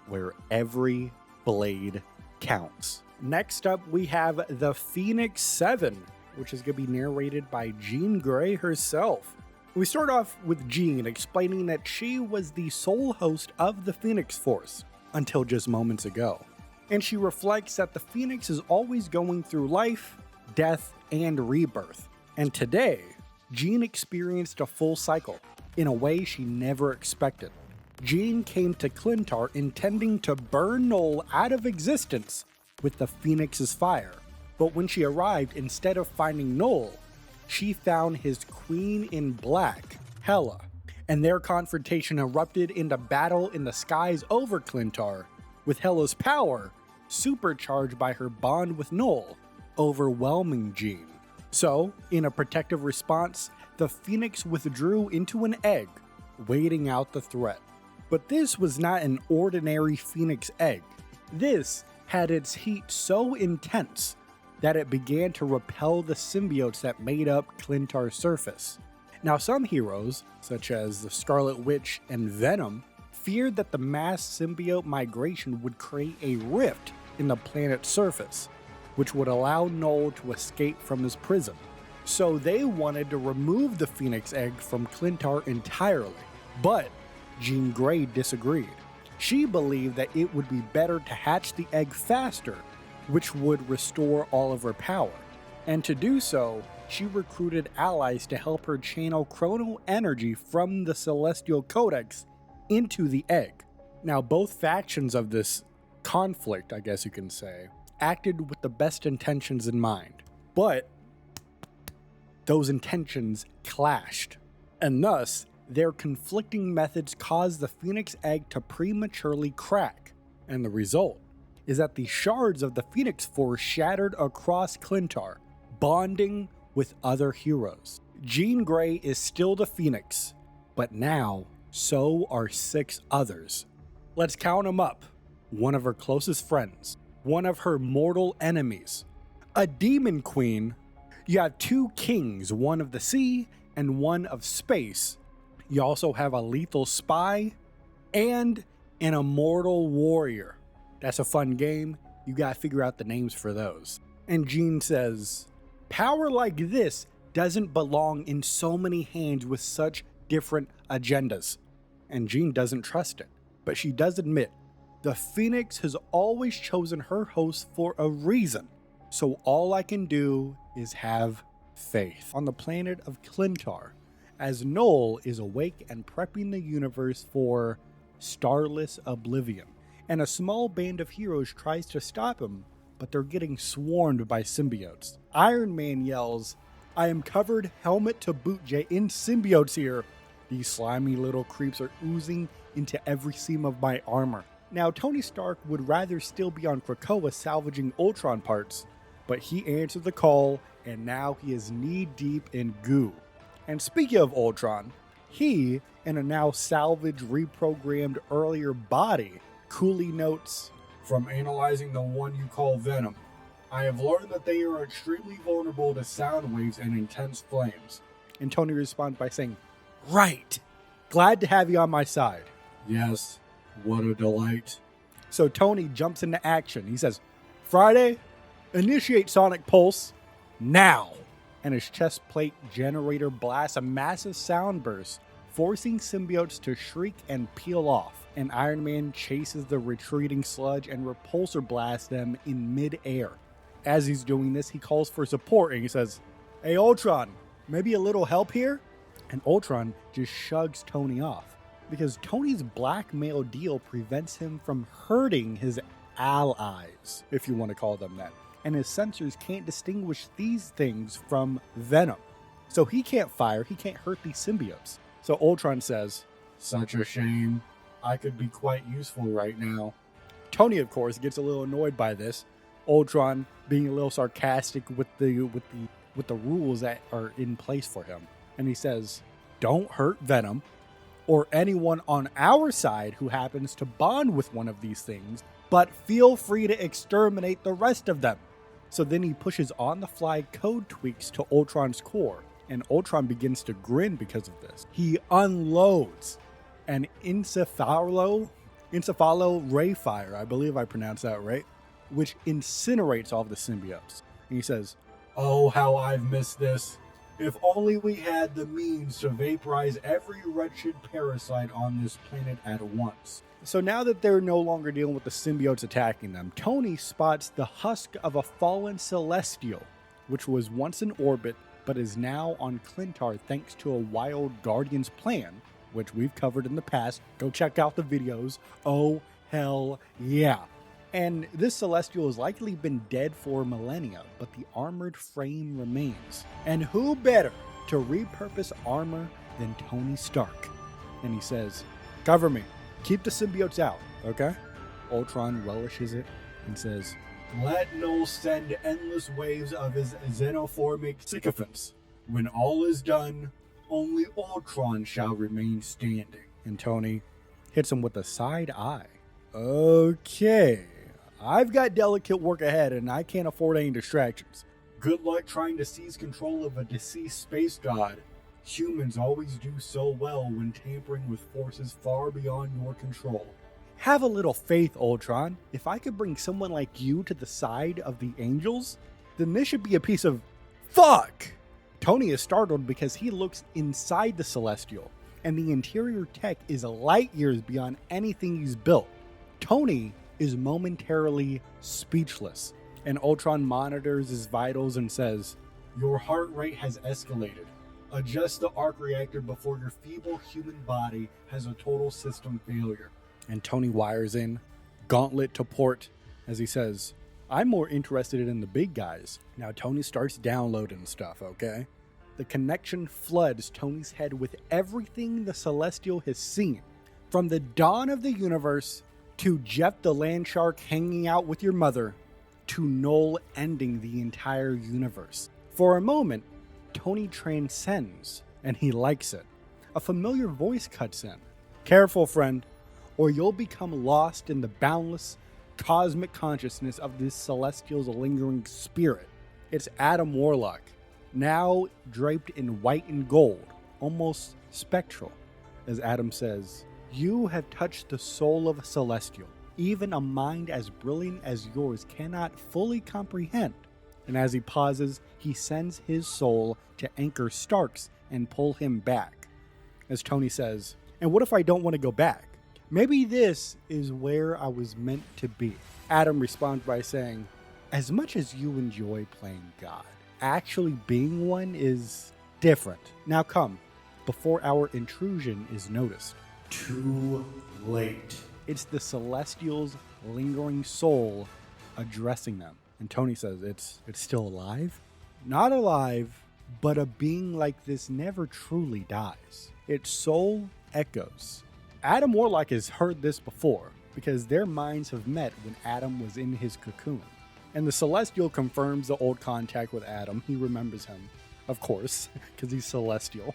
where every blade counts. Next up, we have the Phoenix 7, which is going to be narrated by Jean Grey herself. We start off with Jean explaining that she was the sole host of the Phoenix Force until just moments ago. And she reflects that the Phoenix is always going through life, death, and rebirth. And today, Jean experienced a full cycle in a way she never expected. Jean came to Clintar intending to burn Null out of existence with the Phoenix's fire. But when she arrived, instead of finding Null, she found his queen in black, Hela, and their confrontation erupted into battle in the skies over Clintar, with Hela's power, supercharged by her bond with Null, overwhelming Jean. So, in a protective response, the Phoenix withdrew into an egg, waiting out the threat. But this was not an ordinary Phoenix egg. This had its heat so intense that it began to repel the symbiotes that made up Clintar's surface. Now, some heroes, such as the Scarlet Witch and Venom, feared that the mass symbiote migration would create a rift in the planet's surface, which would allow Null to escape from his prison. So they wanted to remove the Phoenix Egg from Clintar entirely, but Jean Grey disagreed. She believed that it would be better to hatch the egg faster, which would restore all of her power. And to do so, she recruited allies to help her channel chrono energy from the Celestial Codex into the egg. Now, both factions of this conflict, I guess you can say, acted with the best intentions in mind, but those intentions clashed, and thus their conflicting methods caused the Phoenix Egg to prematurely crack, and the result is that the shards of the Phoenix Force shattered across Clintar, bonding with other heroes. Jean Grey is still the Phoenix, but now so are 6 others. Let's count them up. One of her closest friends, one of her mortal enemies, a demon queen. You have 2 kings, one of the sea and one of space. You also have a lethal spy and an immortal warrior. That's a fun game. You gotta figure out the names for those. And Jean says, power like this doesn't belong in so many hands with such different agendas. And Jean doesn't trust it, but she does admit the Phoenix has always chosen her host for a reason. So all I can do is have faith. On the planet of Clintar, as Null is awake and prepping the universe for starless oblivion, and a small band of heroes tries to stop him, but they're getting swarmed by symbiotes. Iron Man yells, "I am covered helmet to boot, Jay, in symbiotes here. These slimy little creeps are oozing into every seam of my armor." Now, Tony Stark would rather still be on Krakoa salvaging Ultron parts, but he answered the call, and now he is knee-deep in goo. And speaking of Ultron, he, in a now salvaged, reprogrammed earlier body, coolly notes, "From analyzing the one you call Venom, I have learned that they are extremely vulnerable to sound waves and intense flames." And Tony responds by saying, "Right! Glad to have you on my side." "Yes, what a delight." So Tony jumps into action. He says, "Friday, initiate sonic pulse now." And his chest plate generator blasts a massive sound burst, forcing symbiotes to shriek and peel off. And Iron Man chases the retreating sludge and repulsor blasts them in mid-air. As he's doing this, he calls for support and he says, "Hey Ultron, maybe a little help here?" And Ultron just shrugs Tony off, because Tony's blackmail deal prevents him from hurting his allies, if you want to call them that. And his sensors can't distinguish these things from Venom. So he can't fire, he can't hurt these symbiotes. So Ultron says, "Such a shame. I could be quite useful right now." Tony, of course, gets a little annoyed by this. Ultron being a little sarcastic with the rules that are in place for him. And he says, "Don't hurt Venom or anyone on our side who happens to bond with one of these things, but feel free to exterminate the rest of them." So then he pushes on-the-fly code tweaks to Ultron's core, and Ultron begins to grin because of this. He unloads an encephalo ray fire, I believe I pronounced that right, which incinerates all of the symbiotes. And he says, "Oh, how I've missed this. If only we had the means to vaporize every wretched parasite on this planet at once." So now that they're no longer dealing with the symbiotes attacking them, Tony spots the husk of a fallen Celestial, which was once in orbit, but is now on Clintar thanks to a wild Guardians plan, which we've covered in the past. Go check out the videos. Oh, hell yeah. And this Celestial has likely been dead for millennia, but the armored frame remains. And who better to repurpose armor than Tony Stark? And he says, "Cover me. Keep the symbiotes out, okay?" Ultron relishes it and says, "Let Null send endless waves of his xenophobic sycophants. When all is done, only Ultron shall remain standing." And Tony hits him with a side eye. "Okay, I've got delicate work ahead and I can't afford any distractions. Good luck trying to seize control of a deceased space god Humans always do so well when tampering with forces far beyond your control. Have a little faith, Ultron. If I could bring someone like you to the side of the Angels, then this should be a piece of fuck! Tony is startled because he looks inside the Celestial, and the interior tech is light years beyond anything he's built. Tony is momentarily speechless, and Ultron monitors his vitals and says, "Your heart rate has escalated. Adjust the arc reactor before your feeble human body has a total system failure." And Tony wires in, gauntlet to port, as he says, "I'm more interested in the big guys." Now Tony starts downloading stuff, okay? The connection floods Tony's head with everything the Celestial has seen. From the dawn of the universe, to Jeff the Landshark hanging out with your mother, to Null ending the entire universe. For a moment, Tony transcends, and he likes it. A familiar voice cuts in. "Careful, friend, or you'll become lost in the boundless cosmic consciousness of this Celestial's lingering spirit." It's Adam Warlock, now draped in white and gold, almost spectral, as Adam says, "You have touched the soul of a Celestial. Even a mind as brilliant as yours cannot fully comprehend." And as he pauses, he sends his soul to anchor Stark's and pull him back. As Tony says, "And what if I don't want to go back? Maybe this is where I was meant to be." Adam responds by saying, "As much as you enjoy playing God, actually being one is different. Now come, before our intrusion is noticed." Too late. It's the Celestial's lingering soul addressing them. And Tony says, it's still alive? Not alive, but a being like this never truly dies. Its soul echoes. Adam Warlock has heard this before, because their minds have met when Adam was in his cocoon. And the Celestial confirms the old contact with Adam. He remembers him, of course, because he's Celestial.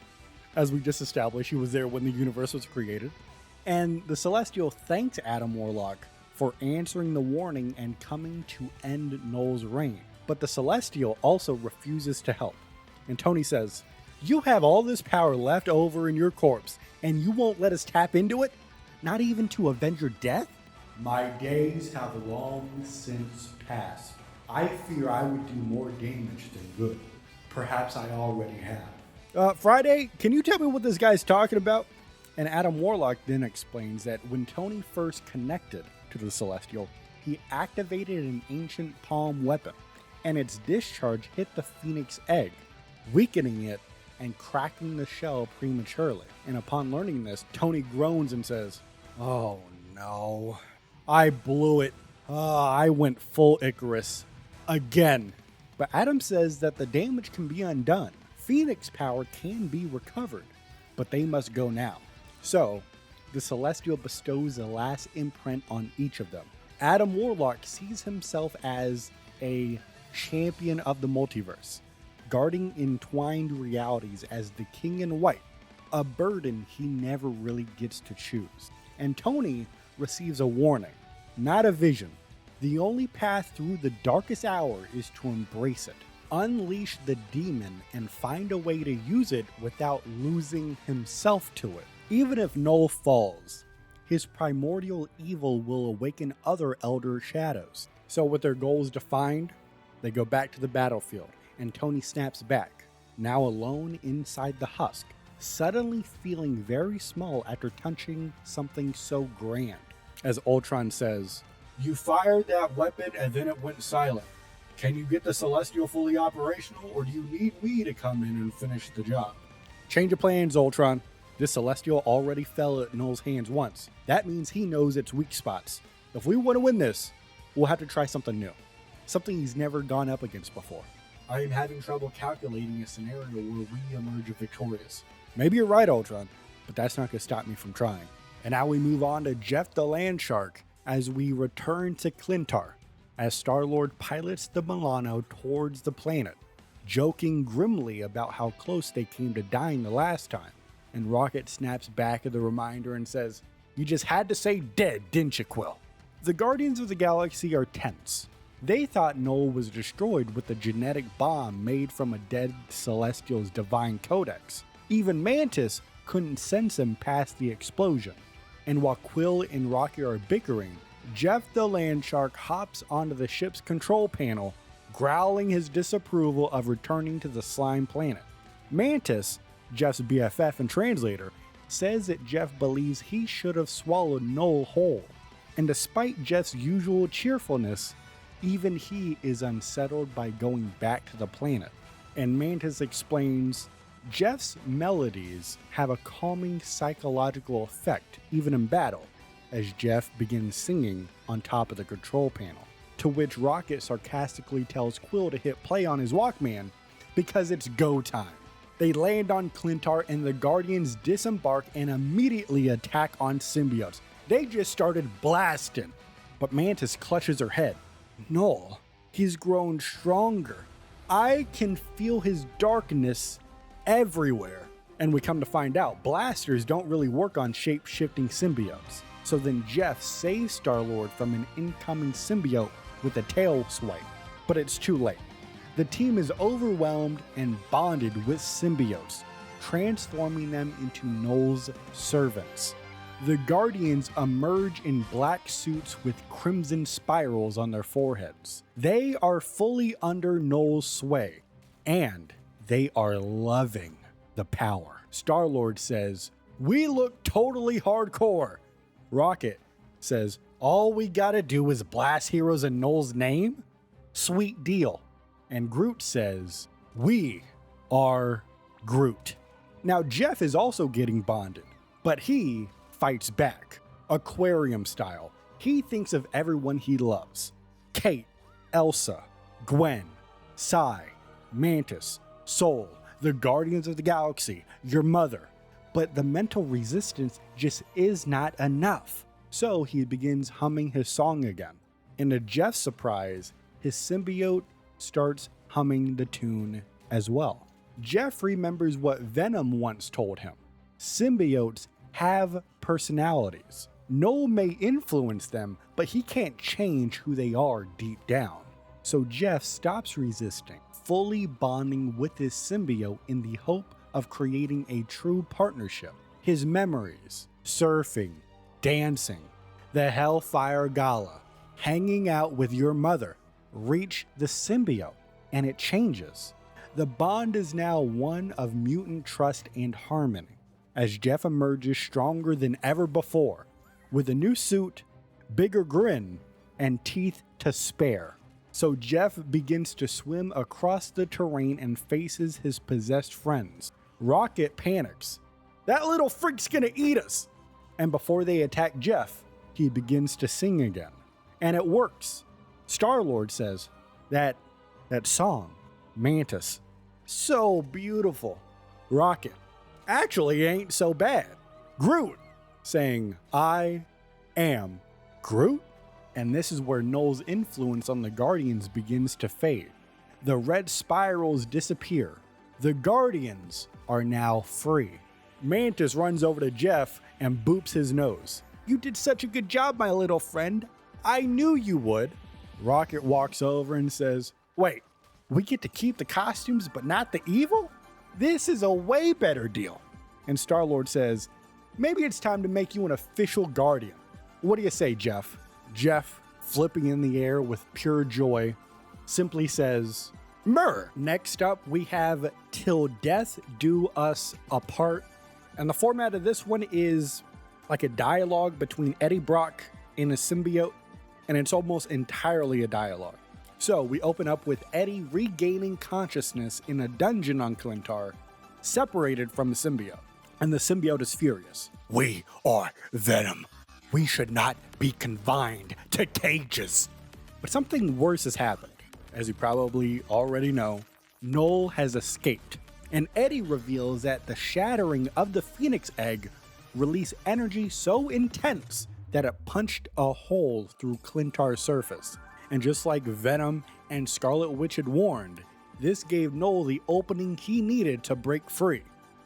As we just established, he was there when the universe was created. And the Celestial thanks Adam Warlock for answering the warning and coming to end Null's reign. But the Celestial also refuses to help. And Tony says, "You have all this power left over in your corpse, and you won't let us tap into it? Not even to avenge your death?" "My days have long since passed. I fear I would do more damage than good. Perhaps I already have." Friday, can you tell me what this guy's talking about?" And Adam Warlock then explains that when Tony first connected to the Celestial, he activated an ancient palm weapon, and its discharge hit the Phoenix egg, weakening it and cracking the shell prematurely. And upon learning this, Tony groans and says, "Oh no, I blew it. I went full Icarus again." But Adam says that the damage can be undone. Phoenix power can be recovered, but they must go now. So, the Celestial bestows the last imprint on each of them. Adam Warlock sees himself as a champion of the multiverse, guarding entwined realities as the King in White, a burden he never really gets to choose. And Tony receives a warning, not a vision. The only path through the darkest hour is to embrace it, unleash the demon, and find a way to use it without losing himself to it. Even if Null falls, his primordial evil will awaken other Elder Shadows. So with their goals defined, they go back to the battlefield, and Tony snaps back, now alone inside the husk, suddenly feeling very small after touching something so grand. As Ultron says, "You fired that weapon and then it went silent. Can you get the Celestial fully operational, or do you need me to come in and finish the job?" Change of plans, Ultron. This Celestial already fell at Null's hands once. That means he knows its weak spots. If we want to win this, we'll have to try something new. Something he's never gone up against before. I am having trouble calculating a scenario where we emerge victorious. Maybe you're right, Ultron, but that's not going to stop me from trying. And now we move on to Jeff the Landshark as we return to Clintar, as Star-Lord pilots the Milano towards the planet, joking grimly about how close they came to dying the last time. And Rocket snaps back at the reminder and says, "You just had to say dead, didn't you, Quill?" The Guardians of the Galaxy are tense. They thought Null was destroyed with a genetic bomb made from a dead Celestial's divine codex. Even Mantis couldn't sense him past the explosion. And while Quill and Rocket are bickering, Jeff the Land Shark hops onto the ship's control panel, growling his disapproval of returning to the slime planet. Mantis, Jeff's BFF and translator, says that Jeff believes he should have swallowed Null whole. And despite Jeff's usual cheerfulness, even he is unsettled by going back to the planet. And Mantis explains, Jeff's melodies have a calming psychological effect even in battle, as Jeff begins singing on top of the control panel. To which Rocket sarcastically tells Quill to hit play on his Walkman because it's go time. They land on Clintar and the Guardians disembark and immediately attack on symbiotes. They just started blasting, but Mantis clutches her head. Null, he's grown stronger. I can feel his darkness everywhere. And we come to find out, blasters don't really work on shape-shifting symbiotes. So then Jeff saves Star-Lord from an incoming symbiote with a tail swipe. But it's too late. The team is overwhelmed and bonded with symbiotes, transforming them into Null's servants. The Guardians emerge in black suits with crimson spirals on their foreheads. They are fully under Null's sway, and they are loving the power. Star-Lord says, "We look totally hardcore." Rocket says, "All we gotta do is blast heroes in Null's name? Sweet deal." And Groot says, "We are Groot." Now Jeff is also getting bonded, but he fights back, aquarium style. He thinks of everyone he loves. Kate, Elsa, Gwen, Sai, Mantis, Soul, the Guardians of the Galaxy, your mother. But the mental resistance just is not enough. So he begins humming his song again. And to Jeff's surprise, his symbiote starts humming the tune as well. Jeff remembers what Venom once told him. Symbiotes have personalities. Null may influence them, but he can't change who they are deep down. So Jeff stops resisting, fully bonding with his symbiote in the hope of creating a true partnership. His memories, surfing, dancing, the Hellfire Gala, hanging out with your mother, reach the symbiote, and it changes. The bond is now one of mutant trust and harmony, as Jeff emerges stronger than ever before, with a new suit, bigger grin, and teeth to spare. So Jeff begins to swim across the terrain and faces his possessed friends. Rocket panics. "That little freak's gonna eat us!" And before they attack Jeff, he begins to sing again. And it works. Star-Lord says, that song, Mantis, so beautiful. Rocket, actually ain't so bad. Groot, saying, "I am Groot." And this is where Null's influence on the Guardians begins to fade. The red spirals disappear. The Guardians are now free. Mantis runs over to Jeff and boops his nose. "You did such a good job, my little friend. I knew you would." Rocket walks over and says, "Wait, we get to keep the costumes but not the evil? This is a way better deal." And Star-Lord says, "Maybe it's time to make you an official Guardian. What do you say, Jeff?" Jeff, flipping in the air with pure joy, simply says, "Myrrh." Next up, we have "Till Death Do Us Apart." And the format of this one is like a dialogue between Eddie Brock and a symbiote, and it's almost entirely a dialogue. So we open up with Eddie regaining consciousness in a dungeon on Clintar, separated from the symbiote. And the symbiote is furious. "We are Venom. We should not be confined to cages." But something worse has happened. As you probably already know, Null has escaped. And Eddie reveals that the shattering of the Phoenix Egg released energy so intense that it punched a hole through Clintar's surface. And just like Venom and Scarlet Witch had warned, this gave Null the opening he needed to break free.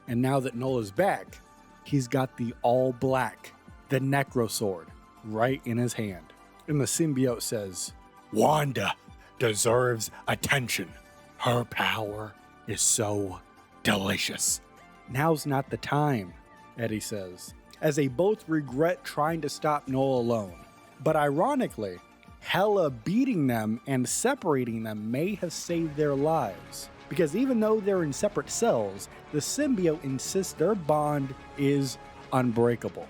And now that Null is back, he's got the all black, the Necro Sword, right in his hand. And the symbiote says, "Wanda deserves attention. Her power is so delicious." Now's not the time, Eddie says, as they both regret trying to stop Noel alone. But ironically, Hela beating them and separating them may have saved their lives, because even though they're in separate cells, the symbiote insists their bond is unbreakable.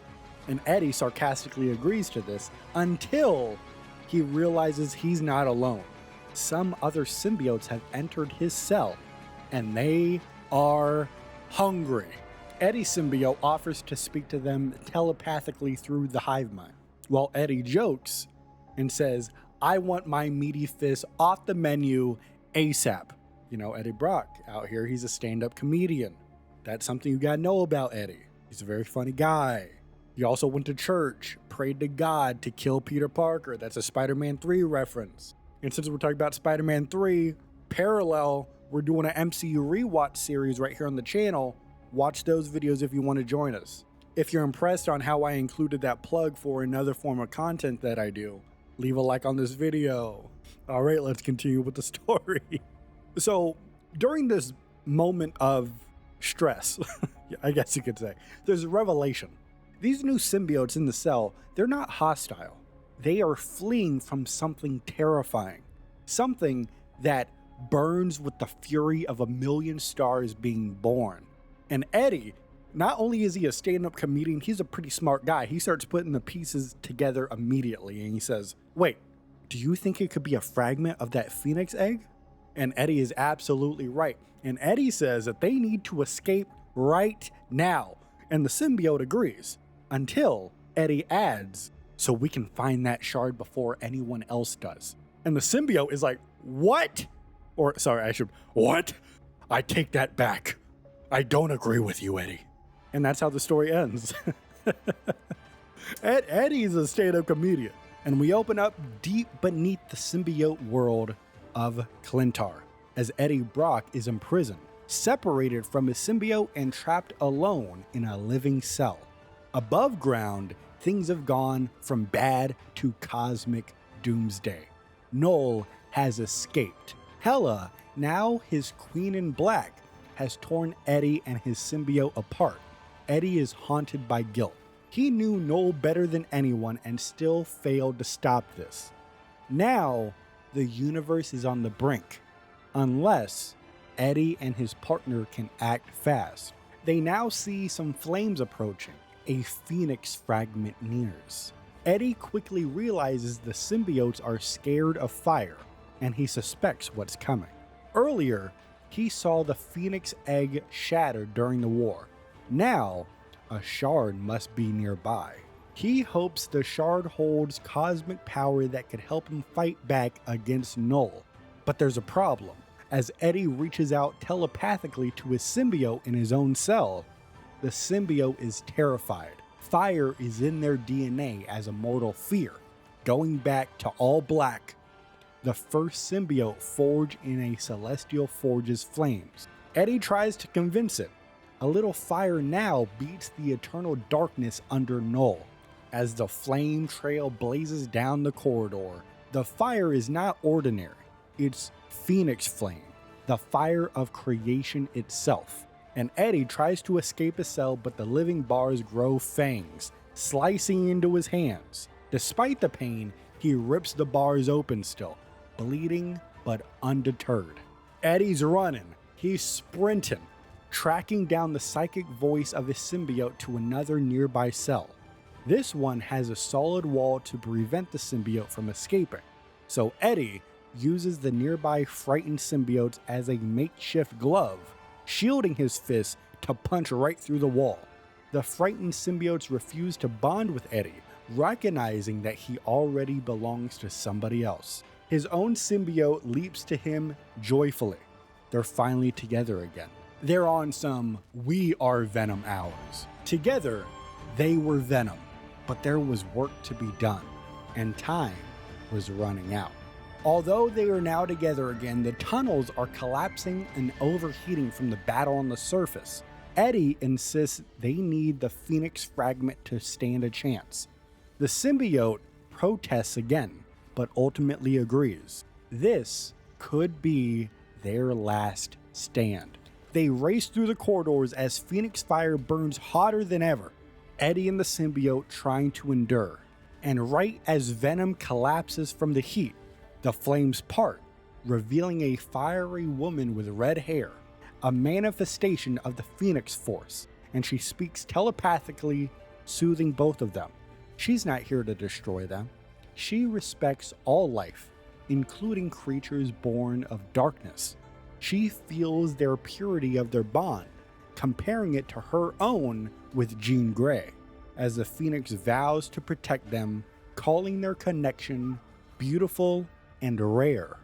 And Eddie sarcastically agrees to this until he realizes he's not alone. Some other symbiotes have entered his cell, and they are hungry. Eddie's symbiote offers to speak to them telepathically through the hive mind, while Eddie jokes and says, "I want my meaty fist off the menu ASAP." You know, Eddie Brock out here, he's a stand-up comedian. That's something you gotta know about Eddie. He's a very funny guy. He also went to church, prayed to God to kill Peter Parker. That's a Spider-Man 3 reference. And since we're talking about Spider-Man 3, parallel, we're doing an MCU rewatch series right here on the channel. Watch those videos if you want to join us. If you're impressed on how I included that plug for another form of content that I do, leave a like on this video. All right, let's continue with the story. So during this moment of stress, I guess you could say, there's a revelation. These new symbiotes in the cell, they're not hostile. They are fleeing from something terrifying. Something that burns with the fury of a million stars being born. And Eddie, not only is he a stand-up comedian, he's a pretty smart guy. He starts putting the pieces together immediately, and he says, "Wait, do you think it could be a fragment of that phoenix egg?" And Eddie is absolutely right. And Eddie says that they need to escape right now. And the symbiote agrees, until Eddie adds, "So we can find that shard before anyone else does." And the symbiote is like, "What?" Or, sorry, what? I take that back. I don't agree with you, Eddie. And that's how the story ends. Eddie's a stand-up comedian. And we open up deep beneath the symbiote world of Clintar, as Eddie Brock is imprisoned, separated from his symbiote and trapped alone in a living cell. Above ground, things have gone from bad to cosmic doomsday. Noel has escaped. Hela, now his Queen in Black, has torn Eddie and his symbiote apart. Eddie is haunted by guilt. He knew Noel better than anyone and still failed to stop this. Now, the universe is on the brink, unless Eddie and his partner can act fast. They now see some flames approaching. A phoenix fragment nears. Eddie quickly realizes the symbiotes are scared of fire, and he suspects what's coming. Earlier, he saw the phoenix egg shattered during the war. Now, a shard must be nearby. He hopes the shard holds cosmic power that could help him fight back against Noel. But there's a problem. As Eddie reaches out telepathically to his symbiote in his own cell, the symbiote is terrified. Fire is in their DNA as a mortal fear. Going back to all black, the first symbiote forged in a celestial forge's flames. Eddie tries to convince it. A little fire now beats the eternal darkness under Noel. As the flame trail blazes down the corridor, the fire is not ordinary. It's phoenix flame, the fire of creation itself. And Eddie tries to escape his cell, but the living bars grow fangs, slicing into his hands. Despite the pain, he rips the bars open still, bleeding but undeterred. Eddie's running. He's sprinting, tracking down the psychic voice of his symbiote to another nearby cell. This one has a solid wall to prevent the symbiote from escaping. So Eddie uses the nearby frightened symbiotes as a makeshift glove, shielding his fist to punch right through the wall. The frightened symbiotes refuse to bond with Eddie, recognizing that he already belongs to somebody else. His own symbiote leaps to him joyfully. They're finally together again. They're on some "we are Venom" hours. Together, they were Venom, but there was work to be done, and time was running out. Although they are now together again, the tunnels are collapsing and overheating from the battle on the surface. Eddie insists they need the Phoenix fragment to stand a chance. The symbiote protests again, but ultimately agrees. This could be their last stand. They race through the corridors as Phoenix fire burns hotter than ever, Eddie and the symbiote trying to endure. And right as Venom collapses from the heat, the flames part, revealing a fiery woman with red hair, a manifestation of the Phoenix Force, and she speaks telepathically, soothing both of them. She's not here to destroy them. She respects all life, including creatures born of darkness. She feels their purity of their bond, comparing it to her own with Jean Grey, as the Phoenix vows to protect them, calling their connection beautiful and rare.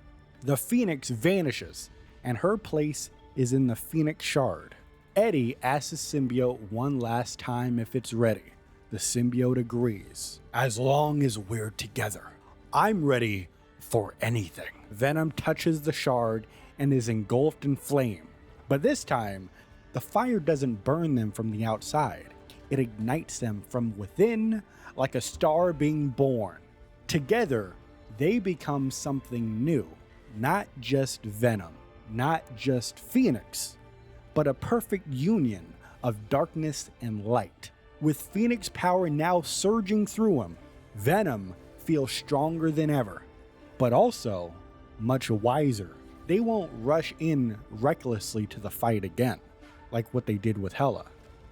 The Phoenix vanishes, and her place is in the Phoenix Shard. Eddie asks the symbiote one last time if it's ready. The symbiote agrees. As long as we're together, I'm ready for anything. Venom touches the shard and is engulfed in flame. But this time, the fire doesn't burn them from the outside. It ignites them from within like a star being born. Together, they become something new. Not just Venom, not just Phoenix, but a perfect union of darkness and light. With Phoenix power now surging through him, Venom feels stronger than ever, but also much wiser. They won't rush in recklessly to the fight again, like what they did with Hela.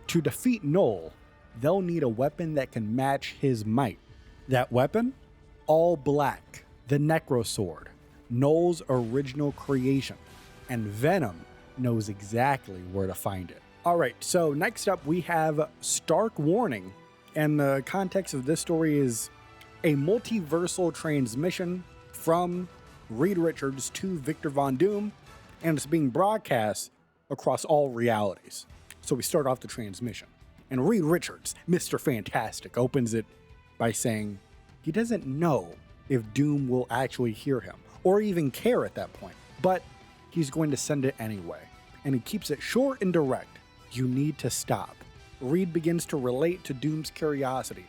To defeat Null, they'll need a weapon that can match his might. That weapon? All black, the Necro Sword, Null's original creation, and Venom knows exactly where to find it. Alright, so next up we have Stark Warning, and the context of this story is a multiversal transmission from Reed Richards to Victor Von Doom, and it's being broadcast across all realities. So we start off the transmission, and Reed Richards, Mr. Fantastic, opens it by saying he doesn't know if Doom will actually hear him, or even care at that point, but he's going to send it anyway, and he keeps it short and direct. You need to stop. Reed begins to relate to Doom's curiosity,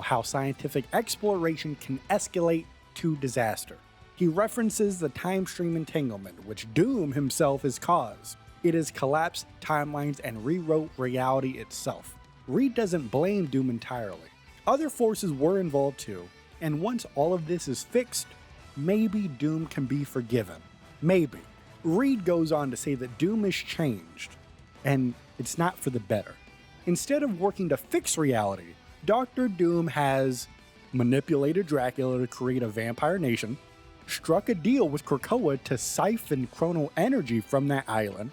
how scientific exploration can escalate to disaster. He references the time stream entanglement, which Doom himself has caused. It has collapsed timelines and rewrote reality itself. Reed doesn't blame Doom entirely. Other forces were involved too, and once all of this is fixed, maybe Doom can be forgiven. Maybe. Reed goes on to say that Doom has changed, and it's not for the better. Instead of working to fix reality, Dr. Doom has manipulated Dracula to create a vampire nation, struck a deal with Krakoa to siphon chrono energy from that island,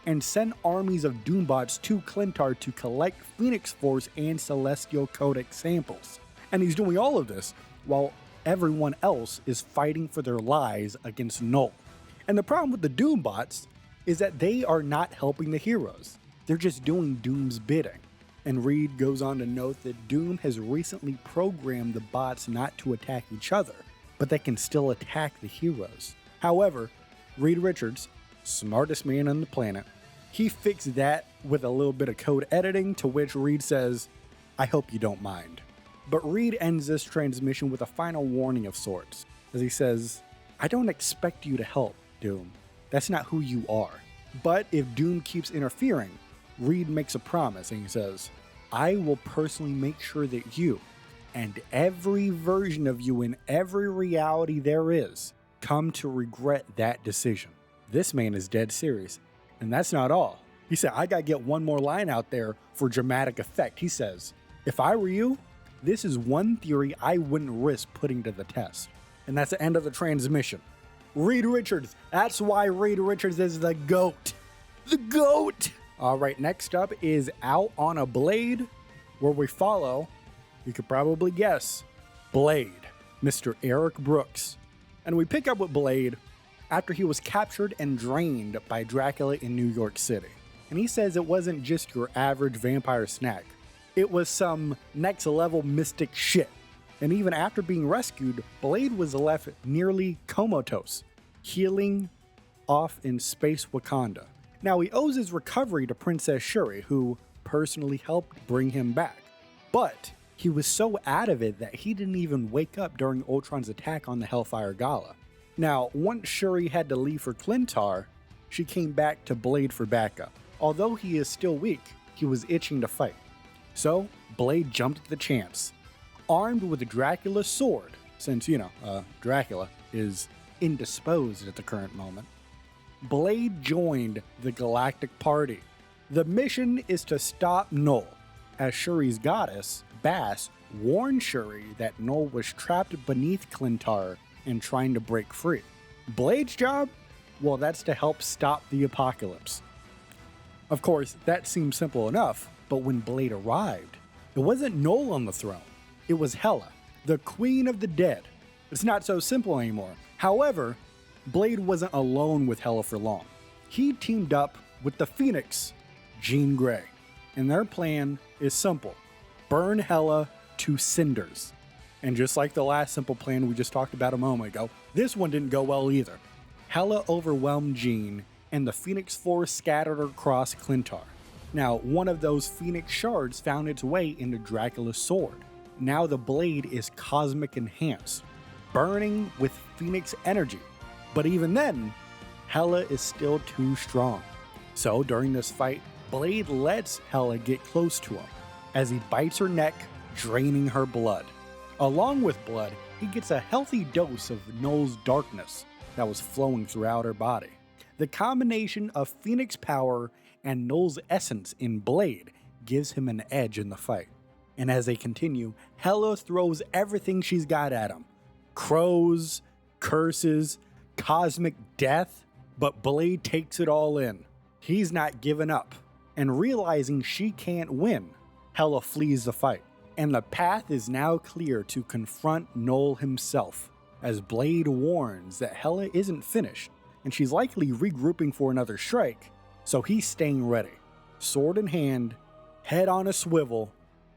and sent armies of Doombots to Clintar to collect Phoenix Force and Celestial Codex samples. And he's doing all of this while everyone else is fighting for their lives against Null. And the problem with the Doombots is that they are not helping the heroes. They're just doing Doom's bidding. And Reed goes on to note that Doom has recently programmed the bots not to attack each other, but they can still attack the heroes. However, Reed Richards, smartest man on the planet, he fixed that with a little bit of code editing, to which Reed says, I hope you don't mind. But Reed ends this transmission with a final warning of sorts, as he says, I don't expect you to help, Doom. That's not who you are. But if Doom keeps interfering, Reed makes a promise, and he says, I will personally make sure that you, and every version of you in every reality there is, come to regret that decision. This man is dead serious. And that's not all. He said, I gotta get one more line out there for dramatic effect. He says, if I were you, this is one theory I wouldn't risk putting to the test. And that's the end of the transmission. Reed Richards. That's why Reed Richards is the GOAT. The GOAT! Alright, next up is Out on a Blade, where we follow, you could probably guess, Blade, Mr. Eric Brooks. And we pick up with Blade after he was captured and drained by Dracula in New York City. And he says it wasn't just your average vampire snack. It was some next level mystic shit. And even after being rescued, Blade was left nearly comatose, healing off in space Wakanda. Now he owes his recovery to Princess Shuri, who personally helped bring him back. But he was so out of it that he didn't even wake up during Ultron's attack on the Hellfire Gala. Now, once Shuri had to leave for Clintar, she came back to Blade for backup. Although he is still weak, he was itching to fight. So, Blade jumped at the chance. Armed with Dracula's sword, since, Dracula is indisposed at the current moment, Blade joined the Galactic Party. The mission is to stop Null, as Shuri's goddess, Bass, warned Shuri that Null was trapped beneath Clintar and trying to break free. Blade's job? Well, that's to help stop the apocalypse. Of course, that seemed simple enough, but when Blade arrived, it wasn't Null on the throne. It was Hela, the Queen of the Dead. It's not so simple anymore. However, Blade wasn't alone with Hela for long. He teamed up with the Phoenix, Jean Grey, and their plan is simple: burn Hela to cinders. And just like the last simple plan we just talked about a moment ago, this one didn't go well either. Hela overwhelmed Jean, and the Phoenix Force scattered across Clintar. Now, one of those Phoenix shards found its way into Dracula's sword. Now the blade is cosmic enhanced, burning with Phoenix energy. But even then, Hela is still too strong. So during this fight, Blade lets Hela get close to him as he bites her neck, draining her blood. Along with blood, he gets a healthy dose of Null's darkness that was flowing throughout her body. The combination of Phoenix power and Null's essence in Blade gives him an edge in the fight. And as they continue, Hela throws everything she's got at him. Crows, curses, cosmic death, but Blade takes it all in. He's not giving up. And realizing she can't win, Hela flees the fight. And the path is now clear to confront Null himself, as Blade warns that Hela isn't finished, and she's likely regrouping for another strike, so he's staying ready. Sword in hand, head on a swivel,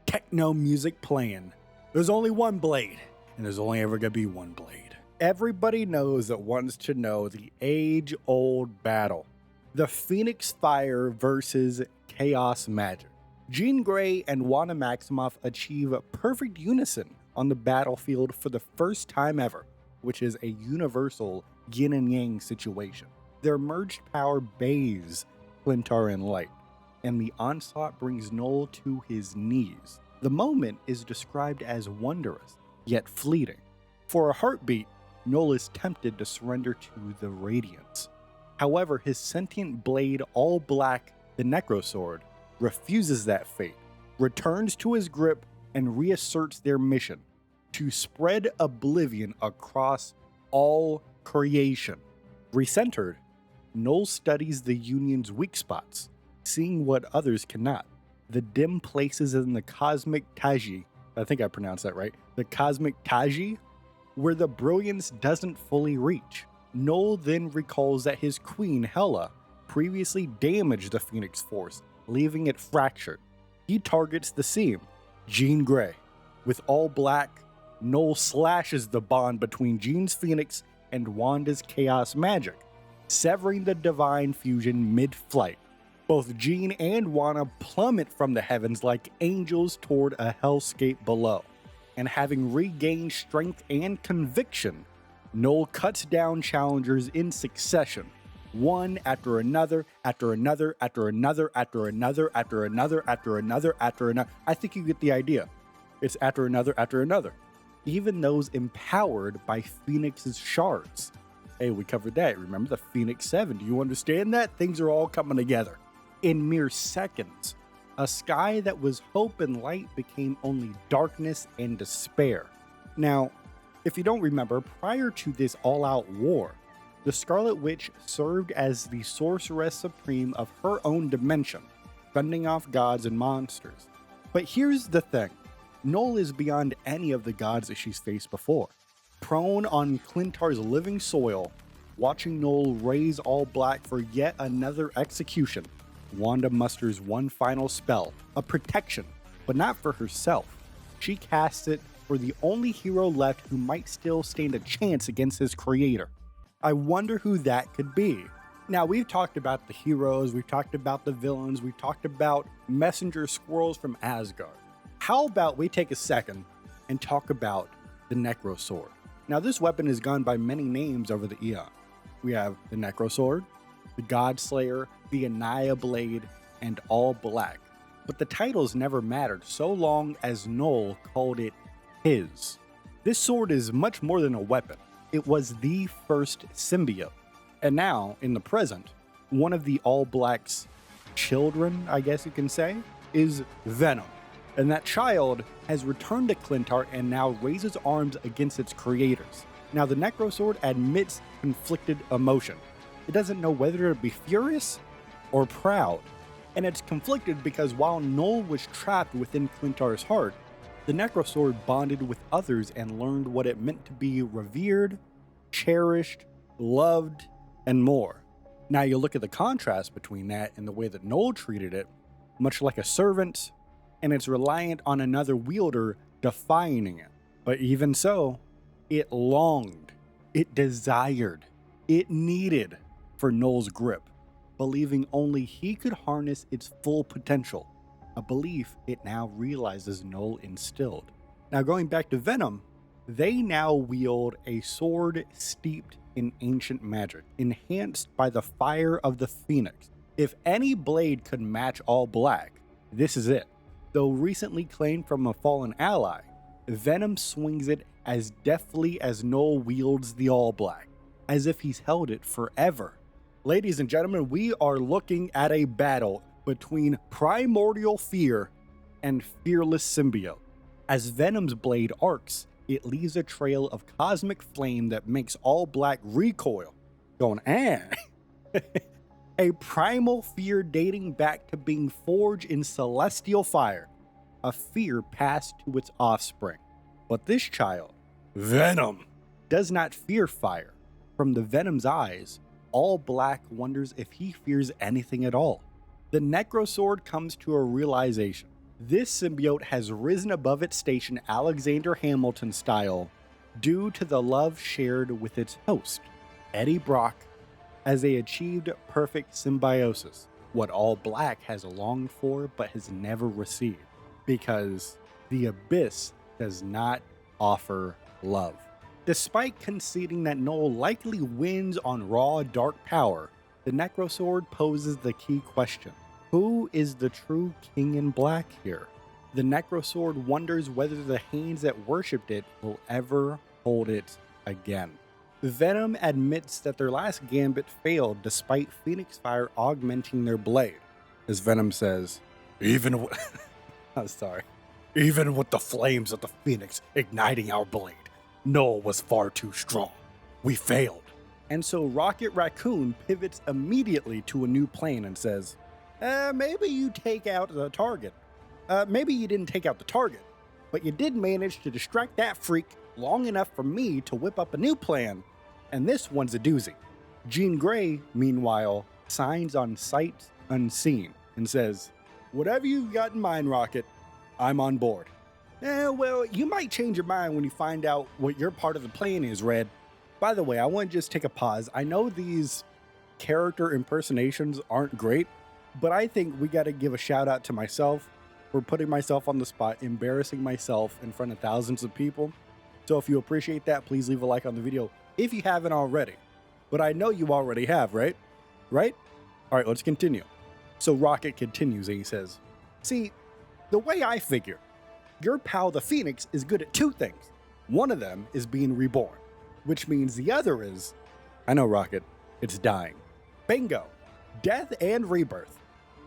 techno music playing. There's only one Blade, and there's only ever gonna be one Blade. Everybody knows that wants to know the age-old battle. The Phoenix Fire versus Chaos Magik. Jean Grey and Wanda Maximoff achieve perfect unison on the battlefield for the first time ever, which is a universal yin and yang situation. Their merged power bathes Clintar in light, and the onslaught brings Null to his knees. The moment is described as wondrous, yet fleeting. For a heartbeat, Null is tempted to surrender to the Radiance. However, his sentient blade, all black, the Necrosword, refuses that fate, returns to his grip, and reasserts their mission to spread oblivion across all creation. Recentered, Null studies the Union's weak spots, seeing what others cannot. The dim places in the cosmic Taji, I think I pronounced that right, the cosmic Taji, where the brilliance doesn't fully reach. Null then recalls that his queen, Hela, previously damaged the Phoenix Force, leaving it fractured. He targets the seam, Jean Grey. With all black, Null slashes the bond between Jean's Phoenix and Wanda's Chaos Magik, severing the divine fusion mid-flight. Both Jean and Wanda plummet from the heavens like angels toward a hellscape below. And having regained strength and conviction, Null cuts down challengers in succession, one after another, after another, after another, after another, after another, after another, after another. I think you get the idea. It's after another, after another. Even those empowered by Phoenix's shards. Hey, we covered that. Remember the Phoenix 7? Do you understand that? Things are all coming together. In mere seconds, a sky that was hope and light became only darkness and despair. Now, if you don't remember, prior to this all-out war, the Scarlet Witch served as the sorceress supreme of her own dimension, fending off gods and monsters. But here's the thing. Null is beyond any of the gods that she's faced before. Prone on Clintar's living soil, watching Null raise all black for yet another execution, Wanda musters one final spell, a protection, but not for herself. She casts it for the only hero left who might still stand a chance against his creator. I wonder who that could be. Now, we've talked about the heroes, we've talked about the villains, we've talked about messenger squirrels from Asgard. How about we take a second and talk about the Necrosword? Now, this weapon has gone by many names over the eon. We have the Necrosword, the Godslayer, the Annihilablade, and All Black. But the titles never mattered so long as Null called it his. This sword is much more than a weapon. It was the first symbiote. And now, in the present, one of the All Black's children, I guess you can say, is Venom. And that child has returned to Clintar and now raises arms against its creators. Now, the Necrosword admits conflicted emotion. It doesn't know whether to be furious or proud. And it's conflicted because while Null was trapped within Clintar's heart, the Necrosword bonded with others and learned what it meant to be revered, cherished, loved, and more. Now you look at the contrast between that and the way that Null treated it, much like a servant, and it's reliant on another wielder defining it. But even so, it longed, it desired, it needed for Null's grip, believing only he could harness its full potential, a belief it now realizes Null instilled. Now going back to Venom, they now wield a sword steeped in ancient magic, enhanced by the fire of the Phoenix. If any blade could match All Black, this is it. Though recently claimed from a fallen ally, Venom swings it as deftly as Null wields the All Black, as if he's held it forever. Ladies and gentlemen, we are looking at a battle between primordial fear and fearless symbiote. As Venom's blade arcs, it leaves a trail of cosmic flame that makes All Black recoil, going, a primal fear dating back to being forged in celestial fire, a fear passed to its offspring. But this child, Venom, does not fear fire. From the Venom's eyes, All Black wonders if he fears anything at all. The Necrosword comes to a realization. This symbiote has risen above its station Alexander Hamilton style due to the love shared with its host, Eddie Brock, as they achieved perfect symbiosis, what All Black has longed for but has never received, because the Abyss does not offer love. Despite conceding that Null likely wins on raw dark power, the Necrosword poses the key question. Who is the true King in Black here? The Necrosword wonders whether the hands that worshipped it will ever hold it again. Venom admits that their last Gambit failed despite Phoenix Fire augmenting their blade. As Venom says, even with the flames of the Phoenix igniting our blade, Null was far too strong. We failed. And so Rocket Raccoon pivots immediately to a new plan and says, maybe you take out the target. Maybe you didn't take out the target, but you did manage to distract that freak long enough for me to whip up a new plan, and this one's a doozy. Jean Grey, meanwhile, signs on sight unseen and says, whatever you've got in mind, Rocket, I'm on board. Well, you might change your mind when you find out what your part of the plan is, Red. By the way, I want to just take a pause. I know these character impersonations aren't great, but I think we got to give a shout out to myself for putting myself on the spot, embarrassing myself in front of thousands of people. So if you appreciate that, please leave a like on the video if you haven't already. But I know you already have, right? Right? All right, let's continue. So Rocket continues and he says, see, the way I figure, your pal the Phoenix is good at two things. One of them is being reborn, which means the other is, I know Rocket, it's dying. Bingo. Death and rebirth.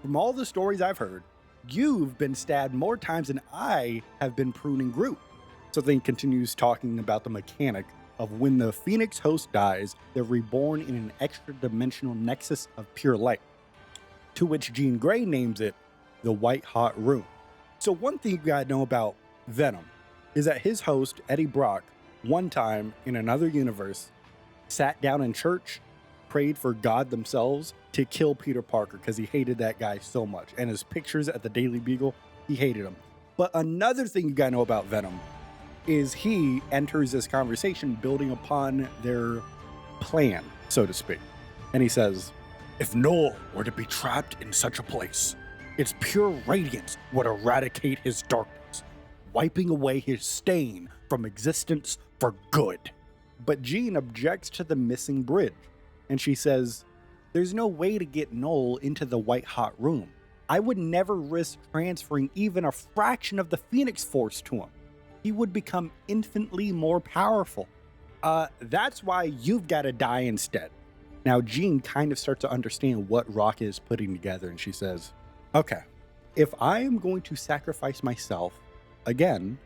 From all the stories I've heard, you've been stabbed more times than I have been pruning Groot. So then he continues talking about the mechanic of when the Phoenix host dies, they're reborn in an extra dimensional nexus of pure light, to which Jean Grey names it the White Hot Room. So one thing you gotta know about Venom is that his host, Eddie Brock, one time in another universe, sat down in church, prayed for God themselves to kill Peter Parker because he hated that guy so much. And his pictures at the Daily Beagle, he hated him. But another thing you gotta know about Venom is he enters this conversation building upon their plan, so to speak. And he says, if Null were to be trapped in such a place, its pure radiance would eradicate his darkness, wiping away his stain from existence for good. But Jean objects to the missing bridge, and she says, There's no way to get Null into the white hot room. I would never risk transferring even a fraction of the Phoenix Force to him. He would become infinitely more powerful. That's why you've got to die instead. Now Jean kind of starts to understand what Rocket is putting together, and she says, okay, if I am going to sacrifice myself, again,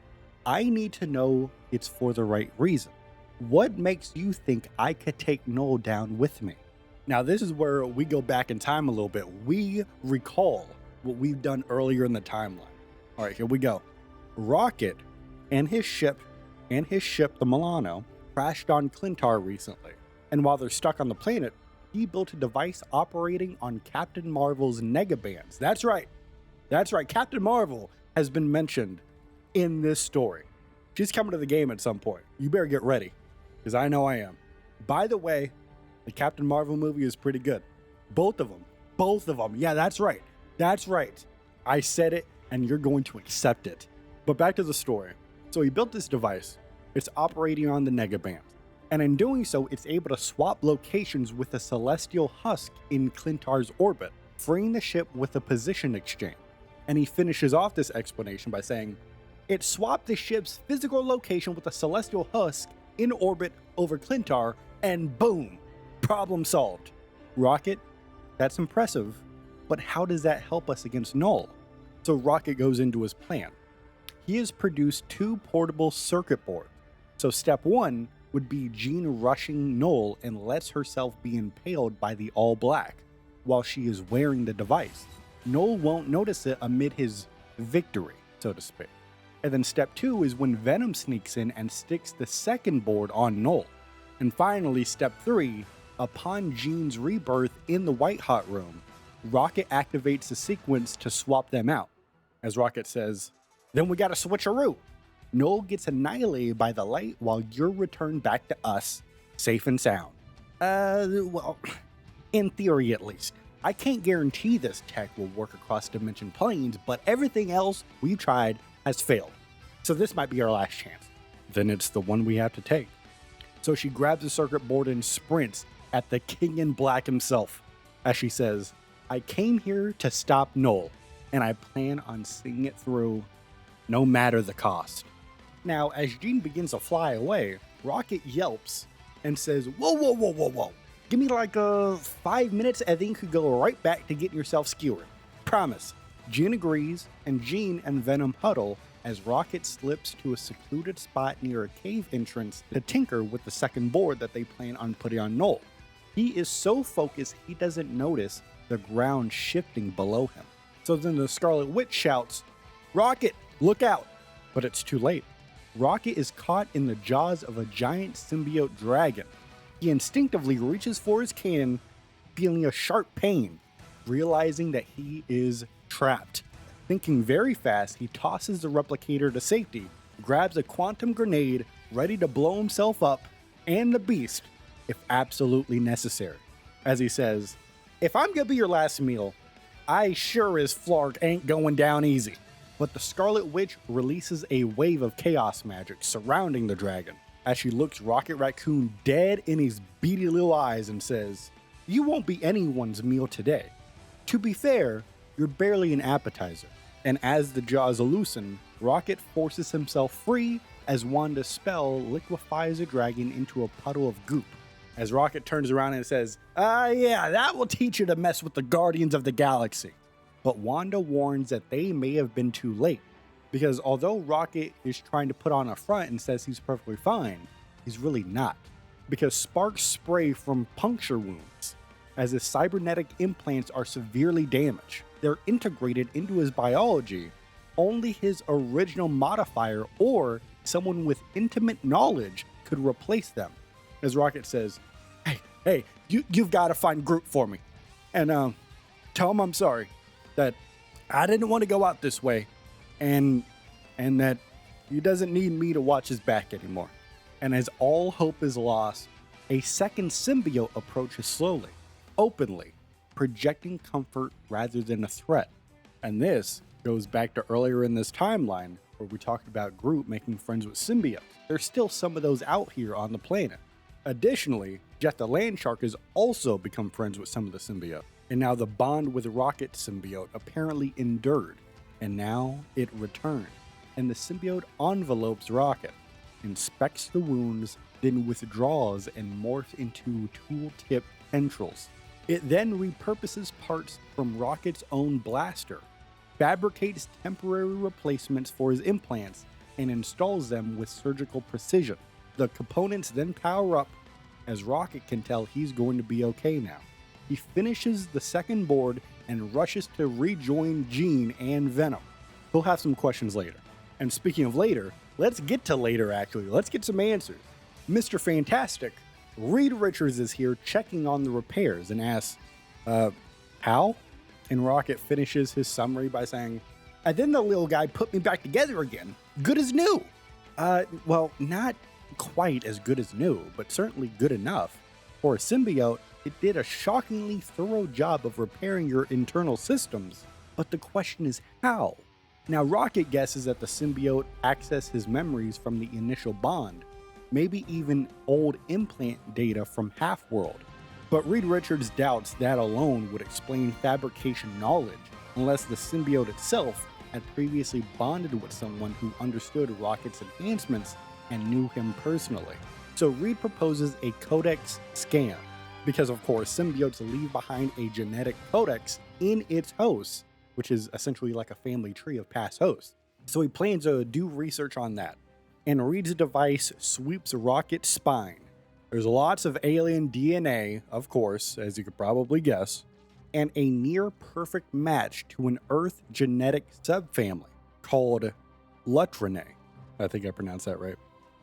I need to know it's for the right reason. What makes you think I could take Null down with me? Now this is where we go back in time a little bit. We recall what we've done earlier in the timeline. All right, here we go. Rocket and his ship, the Milano, crashed on Clintar recently. And while they're stuck on the planet, he built a device operating on Captain Marvel's negabands. That's right. Captain Marvel has been mentioned in this story. She's coming to the game at some point. You better get ready, because I know I am. By the way, the Captain Marvel movie is pretty good. Both of them. Yeah, that's right. I said it, and you're going to accept it. But back to the story. So he built this device. It's operating on the negabands. And in doing so, it's able to swap locations with a celestial husk in Clintar's orbit, freeing the ship with a position exchange. And he finishes off this explanation by saying, it swapped the ship's physical location with a celestial husk in orbit over Clintar, and boom, problem solved. Rocket, that's impressive, but how does that help us against Null? So Rocket goes into his plan. He has produced 2 portable circuit boards. So step 1 would be Jean rushing Null and lets herself be impaled by the All Black while she is wearing the device. Null won't notice it amid his victory, so to speak. And then step 2 is when Venom sneaks in and sticks the second board on Null. And finally, step 3, upon Jean's rebirth in the White Hot Room, Rocket activates the sequence to swap them out. As Rocket says, then we gotta switcheroo. Null gets annihilated by the light while you're returned back to us, safe and sound. Well, in theory at least. I can't guarantee this tech will work across dimension planes, but everything else we've tried has failed. So this might be our last chance. Then it's the one we have to take. So she grabs the circuit board and sprints at the King in Black himself, as she says, I came here to stop Null, and I plan on seeing it through, no matter the cost. Now, as Jean begins to fly away, Rocket yelps and says, whoa. Give me like 5 minutes and then you could go right back to getting yourself skewered. Promise. Jean agrees, and Jean and Venom huddle as Rocket slips to a secluded spot near a cave entrance to tinker with the second board that they plan on putting on Null. He is so focused he doesn't notice the ground shifting below him. So then the Scarlet Witch shouts, Rocket, look out! But it's too late. Rocket is caught in the jaws of a giant symbiote dragon. He instinctively reaches for his cannon, feeling a sharp pain, realizing that he is trapped. Thinking very fast, he tosses the replicator to safety, grabs a quantum grenade, ready to blow himself up and the beast if absolutely necessary. As he says, if I'm gonna be your last meal, I sure as Flark ain't going down easy. But the Scarlet Witch releases a wave of chaos magic surrounding the dragon as she looks Rocket Raccoon dead in his beady little eyes and says, you won't be anyone's meal today. To be fair, you're barely an appetizer. And as the jaws loosen, Rocket forces himself free as Wanda's spell liquefies the dragon into a puddle of goop. As Rocket turns around and says, yeah, that will teach you to mess with the Guardians of the Galaxy. But Wanda warns that they may have been too late, because although Rocket is trying to put on a front and says he's perfectly fine, he's really not, because sparks spray from puncture wounds, as his cybernetic implants are severely damaged. They're integrated into his biology. Only his original modifier or someone with intimate knowledge could replace them. As Rocket says, hey, you've got to find Groot for me, and tell him I'm sorry. That I didn't want to go out this way, and that he doesn't need me to watch his back anymore. And as all hope is lost, a second symbiote approaches slowly, openly, projecting comfort rather than a threat. And this goes back to earlier in this timeline where we talked about Groot making friends with symbiotes. There's still some of those out here on the planet. Additionally, Jet the Land Shark has also become friends with some of the symbiote, and now the bond with Rocket symbiote apparently endured, and now it returned, and the symbiote envelopes Rocket, inspects the wounds, then withdraws and morphs into tool-tip tendrils. It then repurposes parts from Rocket's own blaster, fabricates temporary replacements for his implants, and installs them with surgical precision. The components then power up as Rocket can tell he's going to be okay now. He finishes the second board and rushes to rejoin Jean and Venom. We'll have some questions later. And speaking of later, let's get to later actually. Let's get some answers. Mr. Fantastic, Reed Richards is here checking on the repairs and asks, how? And Rocket finishes his summary by saying, and then the little guy put me back together again. Good as new. Well, not quite as good as new, but certainly good enough. For a symbiote, it did a shockingly thorough job of repairing your internal systems. But the question is how? Now, Rocket guesses that the symbiote accessed his memories from the initial bond, maybe even old implant data from Half-World. But Reed Richards doubts that alone would explain fabrication knowledge, unless the symbiote itself had previously bonded with someone who understood Rocket's enhancements and knew him personally. So Reed proposes a codex scan, because of course symbiotes leave behind a genetic codex in its hosts, which is essentially like a family tree of past hosts. So he plans to do research on that, and Reed's device sweeps Rocket's spine. There's lots of alien DNA, of course, as you could probably guess, and a near-perfect match to an Earth genetic subfamily called Lutrinae. I think I pronounced that right.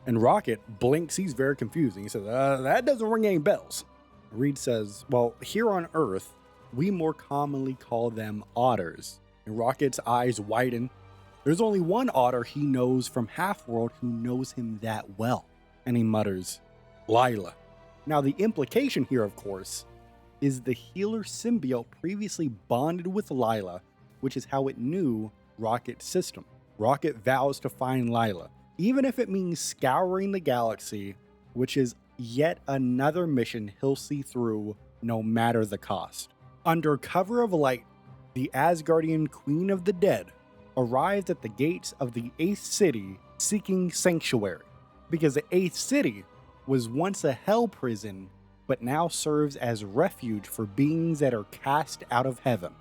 And Rocket blinks, he's very confused. He says, that doesn't ring any bells. Reed says, well, here on Earth, we more commonly call them otters. And Rocket's eyes widen. There's only one otter he knows from Half-World who knows him that well. And he mutters, Lila. Now the implication here, of course, is the healer symbiote previously bonded with Lila, which is how it knew Rocket's system. Rocket vows to find Lila, even if it means scouring the galaxy, which is yet another mission he'll see through no matter the cost. Under cover of light, the Asgardian Queen of the Dead arrived at the gates of the 8th city seeking sanctuary, because the 8th city was once a hell prison, but now serves as refuge for beings that are cast out of heaven.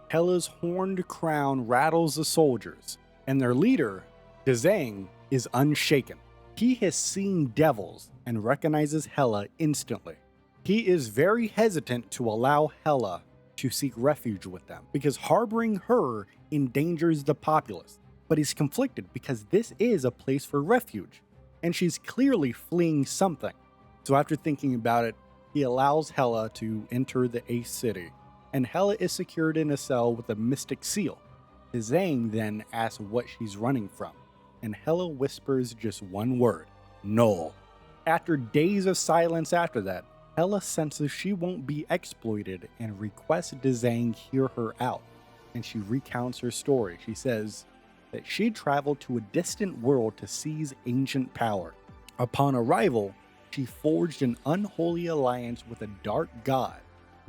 Hela's horned crown rattles the soldiers, and their leader, Dzang, is unshaken. He has seen devils and recognizes Hela instantly. He is very hesitant to allow Hela to seek refuge with them, because harboring her endangers the populace. But he's conflicted because this is a place for refuge, and she's clearly fleeing something. So after thinking about it, he allows Hela to enter the 8th city, and Hela is secured in a cell with a mystic seal. Dzang then asks what she's running from, and Hela whispers just one word, Null. After days of silence after that, Hela senses she won't be exploited and requests Dzang hear her out, and she recounts her story. She says that she traveled to a distant world to seize ancient power. Upon arrival, she forged an unholy alliance with a dark god,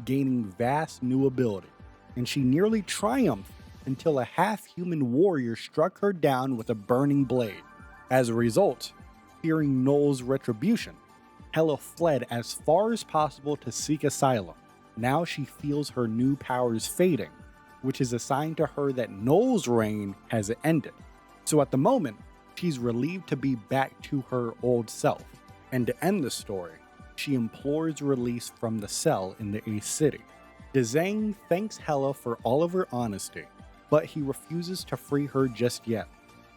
gaining vast new ability, and she nearly triumphed until a half-human warrior struck her down with a burning blade. As a result, fearing Null's retribution, Hela fled as far as possible to seek asylum. Now she feels her new powers fading, which is a sign to her that Null's reign has ended. So at the moment, she's relieved to be back to her old self. And to end the story, she implores release from the cell in the 8th city. Dzang thanks Hela for all of her honesty, but he refuses to free her just yet,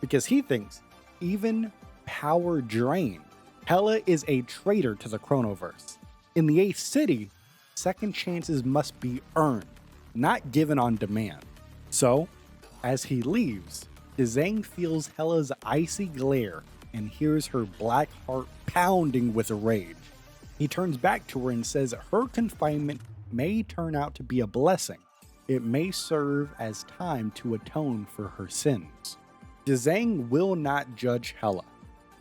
because he thinks, even power drained, Hela is a traitor to the Chronoverse. In the 8th city, second chances must be earned, not given on demand. So, as he leaves, Dzang feels Hela's icy glare and hears her black heart pounding with rage. He turns back to her and says her confinement may turn out to be a blessing. It may serve as time to atone for her sins. Dzang will not judge Hela,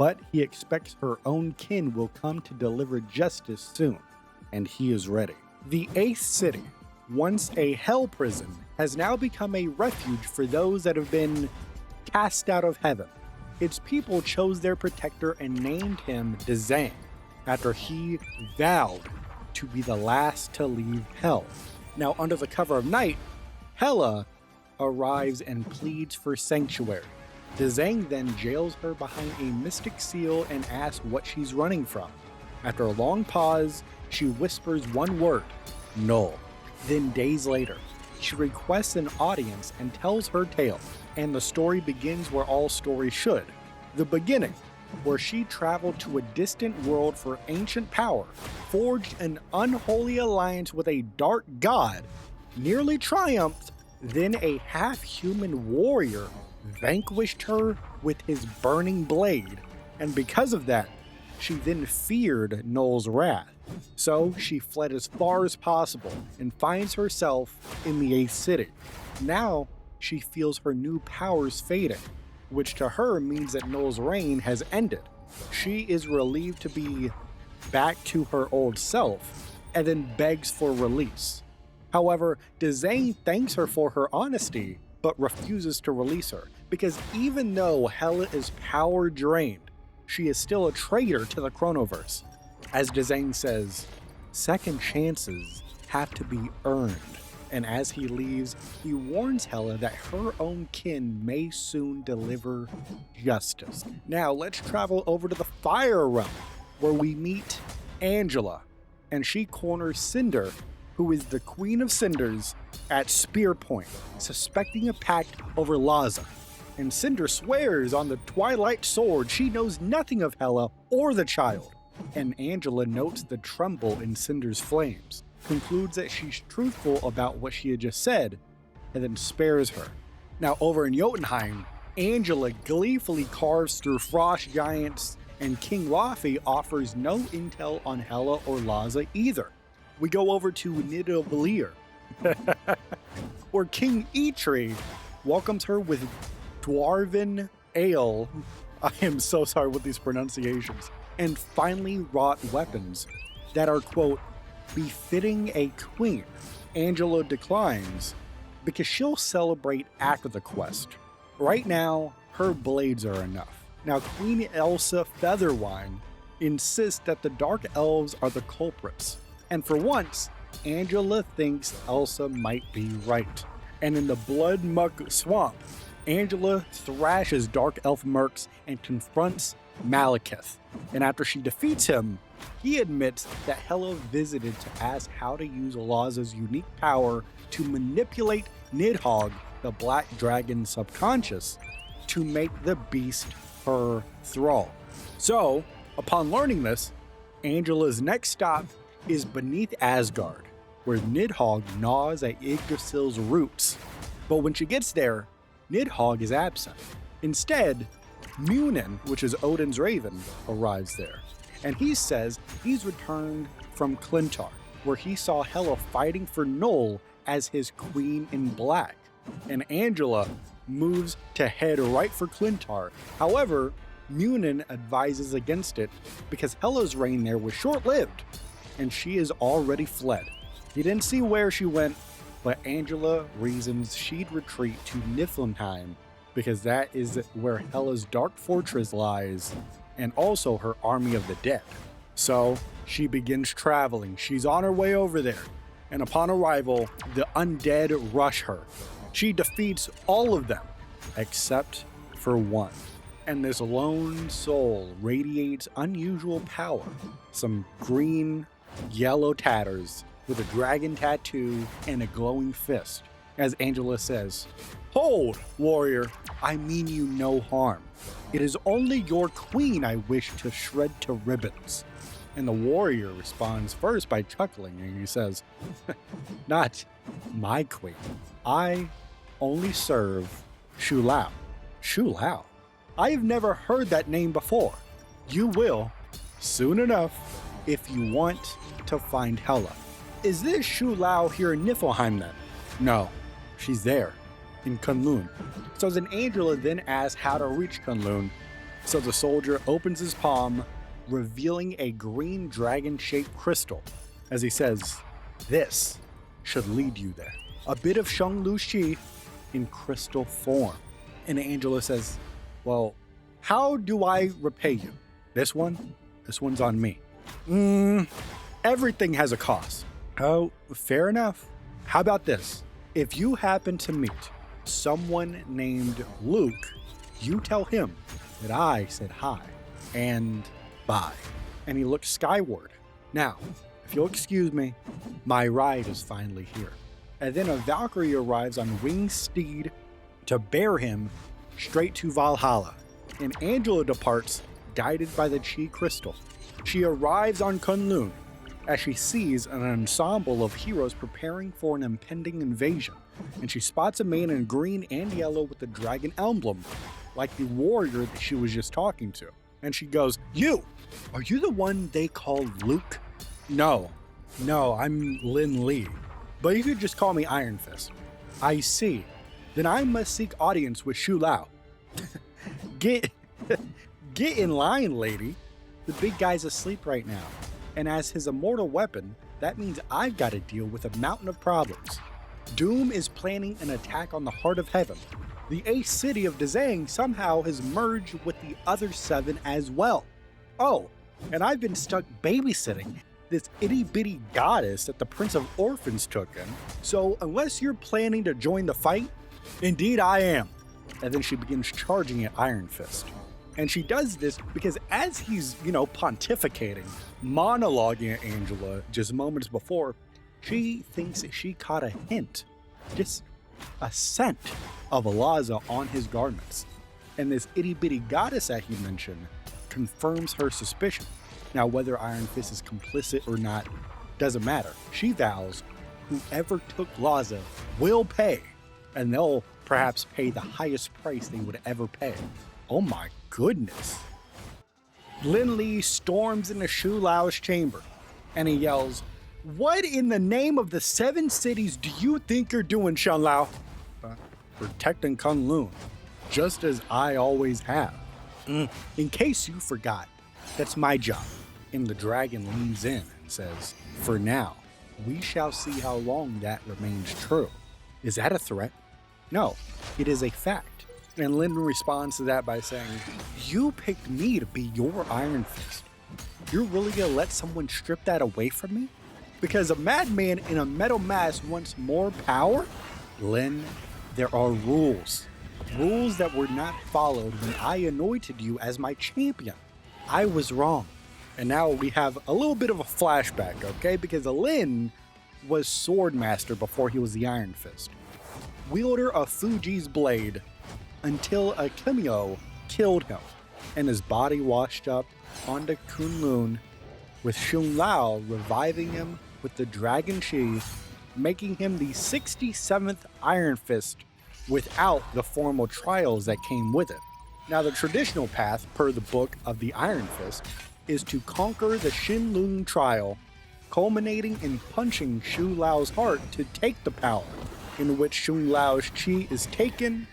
but he expects her own kin will come to deliver justice soon, and he is ready. The 8th city, once a hell prison, has now become a refuge for those that have been cast out of heaven. Its people chose their protector and named him Dzang, after he vowed to be the last to leave hell. Now, under the cover of night, Hela arrives and pleads for sanctuary. Dzang then jails her behind a mystic seal and asks what she's running from. After a long pause, she whispers one word, Null. Then days later, she requests an audience and tells her tale, and the story begins where all stories should. The beginning, where she traveled to a distant world for ancient power, forged an unholy alliance with a dark god, nearly triumphed, then a half-human warrior vanquished her with his burning blade, and because of that, she then feared Null's wrath. So she fled as far as possible and finds herself in the 8th city. Now she feels her new powers fading, which to her means that Null's reign has ended. She is relieved to be back to her old self and then begs for release. However, Dzang thanks her for her honesty, but refuses to release her, because even though Hela is power drained, she is still a traitor to the Chronoverse. As Dzang says, second chances have to be earned, and as he leaves, he warns Hela that her own kin may soon deliver justice. Now let's travel over to the Fire Realm, where we meet Angela, and she corners Cinder, who is the Queen of Cinders, at spear point, suspecting a pact over Laza. And Cinder swears on the Twilight Sword she knows nothing of Hela or the child. And Angela notes the tremble in Cinder's flames, concludes that she's truthful about what she had just said, and then spares her. Now over in Jotunheim, Angela gleefully carves through frost giants, and King Rafi offers no intel on Hela or Laza either. We go over to Nidavellir, where King Eitri welcomes her with Dwarven ale. I am so sorry with these pronunciations. And finely wrought weapons that are, quote, befitting a queen. Angela declines because she'll celebrate after the quest. Right now, her blades are enough. Now, Queen Elsa Featherwine insists that the Dark Elves are the culprits. And for once, Angela thinks Elsa might be right. And in the Blood Muck Swamp, Angela thrashes Dark Elf mercs and confronts Malekith. And after she defeats him, he admits that Hela visited to ask how to use Laza's unique power to manipulate Nidhogg, the Black Dragon's subconscious, to make the beast her thrall. So, upon learning this, Angela's next stop is beneath Asgard, where Nidhogg gnaws at Yggdrasil's roots. But when she gets there, Nidhogg is absent. Instead, Munin, which is Odin's raven, arrives there. And he says he's returned from Clintar, where he saw Hela fighting for Null as his queen in black. And Angela moves to head right for Clintar. However, Munin advises against it because Hela's reign there was short-lived, and she is already fled. He didn't see where she went, but Angela reasons she'd retreat to Niflheim because that is where Hela's dark fortress lies, and also her army of the dead. So she begins traveling. She's on her way over there, and upon arrival, the undead rush her. She defeats all of them, except for one. And this lone soul radiates unusual power. Some green, yellow tatters with a dragon tattoo and a glowing fist. As Angela says, "Hold, warrior, I mean you no harm. It is only your queen I wish to shred to ribbons." And the warrior responds first by chuckling, and he says, "Not my queen. I only serve Shulao." Shulao? I've never heard that name before. You will, soon enough, if you want to find Hela. Is this Shulao here in Niflheim then? No, she's there, in Kunlun. So then Angela then asks how to reach Kunlun, So the soldier opens his palm, revealing a green dragon-shaped crystal, as he says, "This should lead you there." A bit of Shang-Lu's chi in crystal form. And Angela says, "Well, how do I repay you? This one's on me." Everything has a cost. Oh, fair enough. How about this? If you happen to meet someone named Luke, you tell him that I said hi and bye. And he looks skyward. Now, if you'll excuse me, my ride is finally here. And then a Valkyrie arrives on winged steed to bear him straight to Valhalla. And Angela departs, guided by the Chi crystal. She arrives on Kunlun as she sees an ensemble of heroes preparing for an impending invasion. And she spots a man in green and yellow with the dragon emblem, like the warrior that she was just talking to. And she goes, Are you the one they call Luke?" No, I'm Lin Li. But you could just call me Iron Fist." "I see. Then I must seek audience with Shu Lao." Get in line, lady. The big guy's asleep right now. And as his immortal weapon, that means I've got to deal with a mountain of problems. Doom is planning an attack on the heart of heaven. The ace city of Dazang somehow has merged with the other 7 as well. Oh, and I've been stuck babysitting this itty-bitty goddess that the Prince of Orphans took in. So unless you're planning to join the fight, indeed I am. And then she begins charging at Iron Fist. And she does this because as he's, pontificating, monologuing at Angela just moments before, she thinks that she caught a hint, just a scent of Alaza on his garments. And this itty-bitty goddess that he mentioned confirms her suspicion. Now, whether Iron Fist is complicit or not doesn't matter. She vows whoever took Laza will pay, and they'll perhaps pay the highest price they would ever pay. Oh my goodness. Lin Li storms into Shu Lao's chamber, and he yells, "What in the name of the 7 cities do you think you're doing, Shan Lao?" "Protecting Kunlun, just as I always have." In case you forgot, that's my job." And the dragon leans in and says, "For now, we shall see how long that remains true." Is that a threat? No, it is a fact. And Lin responds to that by saying, "You picked me to be your Iron Fist. You're really gonna let someone strip that away from me? Because a madman in a metal mask wants more power?" "Lin, there are rules. Rules that were not followed when I anointed you as my champion. I was wrong." And now we have a little bit of a flashback, okay? Because Lin was Swordmaster before he was the Iron Fist. Wielder of Fuji's blade until a Kimio killed him. And his body washed up onto Kunlun, with Shun Lao reviving him with the Dragon Chi, making him the 67th Iron Fist without the formal trials that came with it. Now, the traditional path, per the book of the Iron Fist, is to conquer the Shinlun trial, culminating in punching Shu Lao's heart to take the power, in which Shun Lao's chi is taken,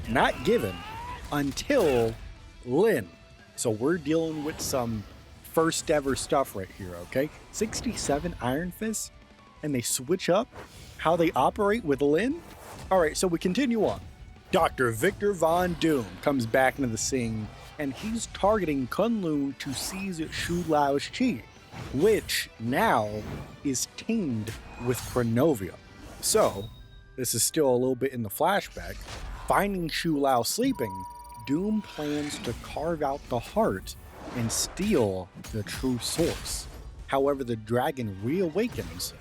not given, until Lin. So we're dealing with some first ever stuff right here, okay? 67 Iron Fists, and they switch up how they operate with Lin? Alright, so we continue on. Dr. Victor Von Doom comes back into the scene, and he's targeting Kunlun to seize Shu Lao's chi, which now is teamed with Chronovia. So, this is still a little bit in the flashback. Finding Shu Lao sleeping, Doom plans to carve out the heart and steal the true source. However, the dragon reawakens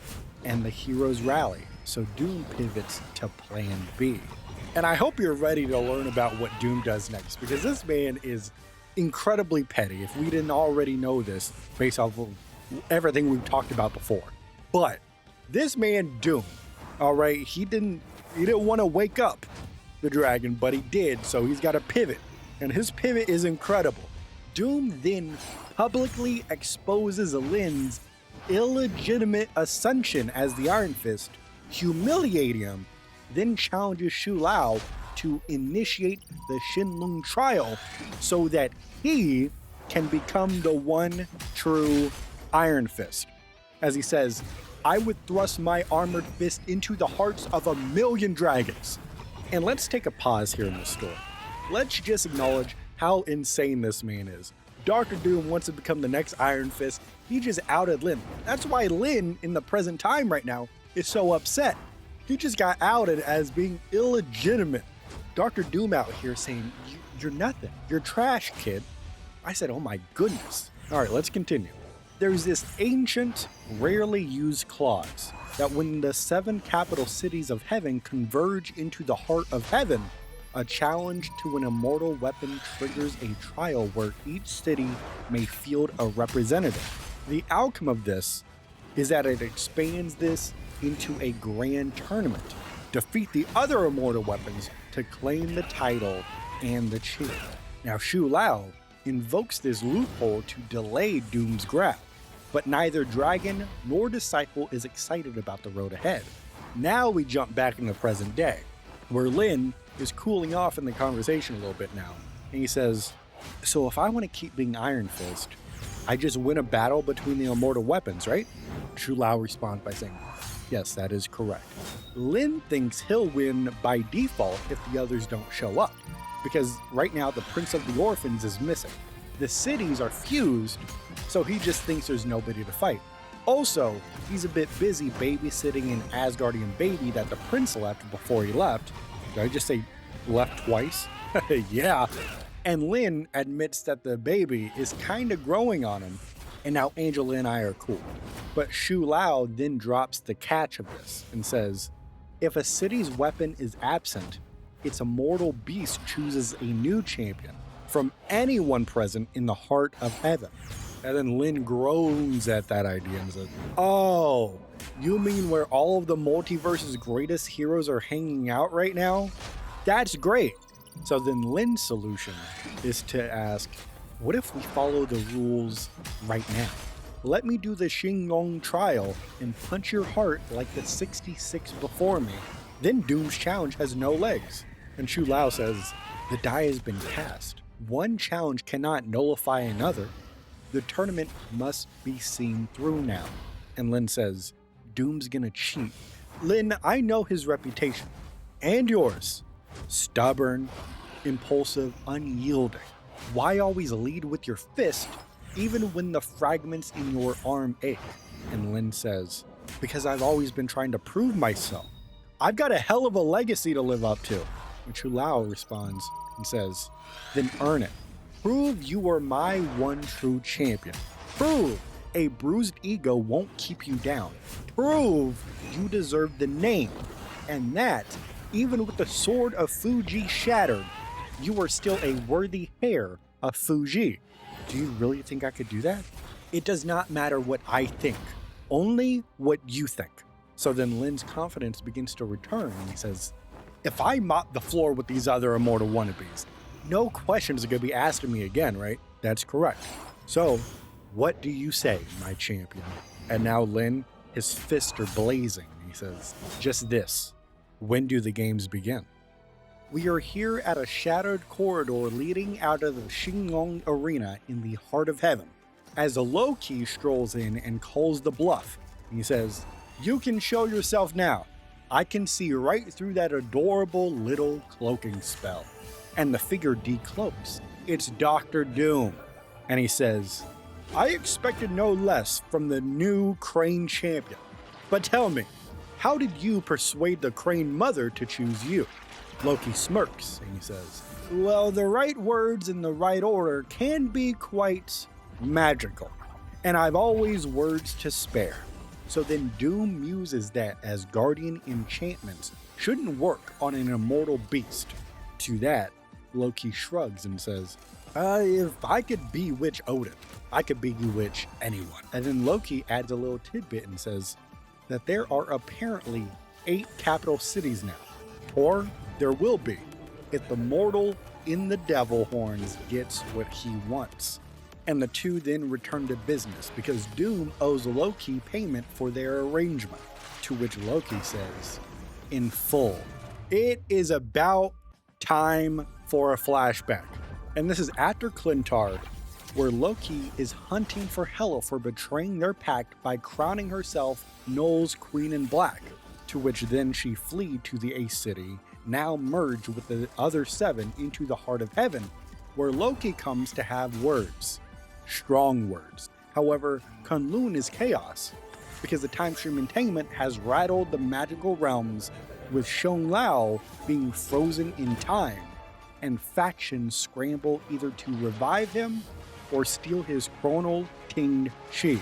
and the heroes rally, so Doom pivots to Plan B. And I hope you're ready to learn about what Doom does next, because this man is incredibly petty, if we didn't already know this based off of everything we've talked about before. But this man Doom, alright, he didn't want to wake up the dragon, but he did, so he's got to pivot. And his pivot is incredible. Doom then publicly exposes Lin's illegitimate ascension as the Iron Fist, humiliating him, then challenges Shu Lao to initiate the Shinlong trial so that he can become the one true Iron Fist. As he says, I would thrust my armored fist into the hearts of 1,000,000 dragons. And let's take a pause here in this story. Let's just acknowledge how insane this man is. Dr. Doom wants to become the next Iron Fist. He just outed Lin. That's why Lin, in the present time right now, is so upset. He just got outed as being illegitimate. Dr. Doom out here saying, you're nothing. You're trash, kid. I said, oh my goodness. All right, let's continue. There's this ancient, rarely used clause that when the 7 capital cities of heaven converge into the heart of heaven, a challenge to an immortal weapon triggers a trial where each city may field a representative. The outcome of this is that it expands this into a grand tournament. Defeat the other immortal weapons to claim the title and the chair. Now Shu Lao invokes this loophole to delay Doom's grab, but neither Dragon nor Disciple is excited about the road ahead. Now we jump back in the present day, where Lin is cooling off in the conversation a little bit now, and he says, so if I want to keep being Iron Fist, I just win a battle between the immortal weapons, right? Shu Lao responds by saying, yes, that is correct. Lin thinks he'll win by default if the others don't show up, because right now the Prince of the Orphans is missing. The cities are fused, so he just thinks there's nobody to fight. Also, he's a bit busy babysitting an Asgardian baby that the prince left before he left. Did I just say left twice? Yeah. And Lin admits that the baby is kind of growing on him, and now Angel and I are cool. But Shu Lao then drops the catch of this and says, if a city's weapon is absent, its immortal beast chooses a new champion from anyone present in the heart of heaven. And then Lin groans at that idea and says, oh, you mean where all of the multiverse's greatest heroes are hanging out right now? That's great. So then Lin's solution is to ask, what if we follow the rules right now? Let me do the Shinlong trial and punch your heart like the 66 before me. Then Doom's challenge has no legs. And Shu Lao says, the die has been cast. One challenge cannot nullify another. The tournament must be seen through now. And Lin says, Doom's gonna cheat. Lin, I know his reputation. And yours. Stubborn, impulsive, unyielding. Why always lead with your fist, even when the fragments in your arm ache? And Lin says, because I've always been trying to prove myself. I've got a hell of a legacy to live up to. And Shu Lao responds and says, then earn it. Prove you are my one true champion. Prove a bruised ego won't keep you down. Prove you deserve the name. And that, even with the sword of Fuji shattered, you are still a worthy heir of Fuji. Do you really think I could do that? It does not matter what I think, only what you think. So then Lin's confidence begins to return and he says, if I mop the floor with these other immortal wannabes, no questions are going to be asked of me again, right? That's correct. So, what do you say, my champion? And now Lin, his fists are blazing. He says, just this. When do the games begin? We are here at a shattered corridor leading out of the Shinlong Arena in the heart of heaven. As Loki strolls in and calls the bluff, he says, you can show yourself now. I can see right through that adorable little cloaking spell. And the figure decloaks. It's Dr. Doom. And he says, I expected no less from the new Crane champion. But tell me, how did you persuade the Crane mother to choose you? Loki smirks and he says, well, the right words in the right order can be quite magical. And I've always words to spare. So then Doom muses that Asgardian enchantments shouldn't work on an immortal beast. To that, Loki shrugs and says, if I could bewitch Odin, I could bewitch anyone. And then Loki adds a little tidbit and says that there are apparently 8 capital cities now. Or there will be, if the mortal in the devil horns gets what he wants. And the two then return to business because Doom owes Loki payment for their arrangement, to which Loki says, in full. It is about Time for a flashback. And this is after Clintar, where Loki is hunting for Hela for betraying their pact by crowning herself Null's Queen in Black, to which then she fled to the Ace City, now merged with the other 7 into the Heart of Heaven, where Loki comes to have words. Strong words. However, Kunlun is chaos, because the Time Stream Entertainment has rattled the magical realms, with Shun Lao being frozen in time, and factions scramble either to revive him or steal his chronal tinged chi.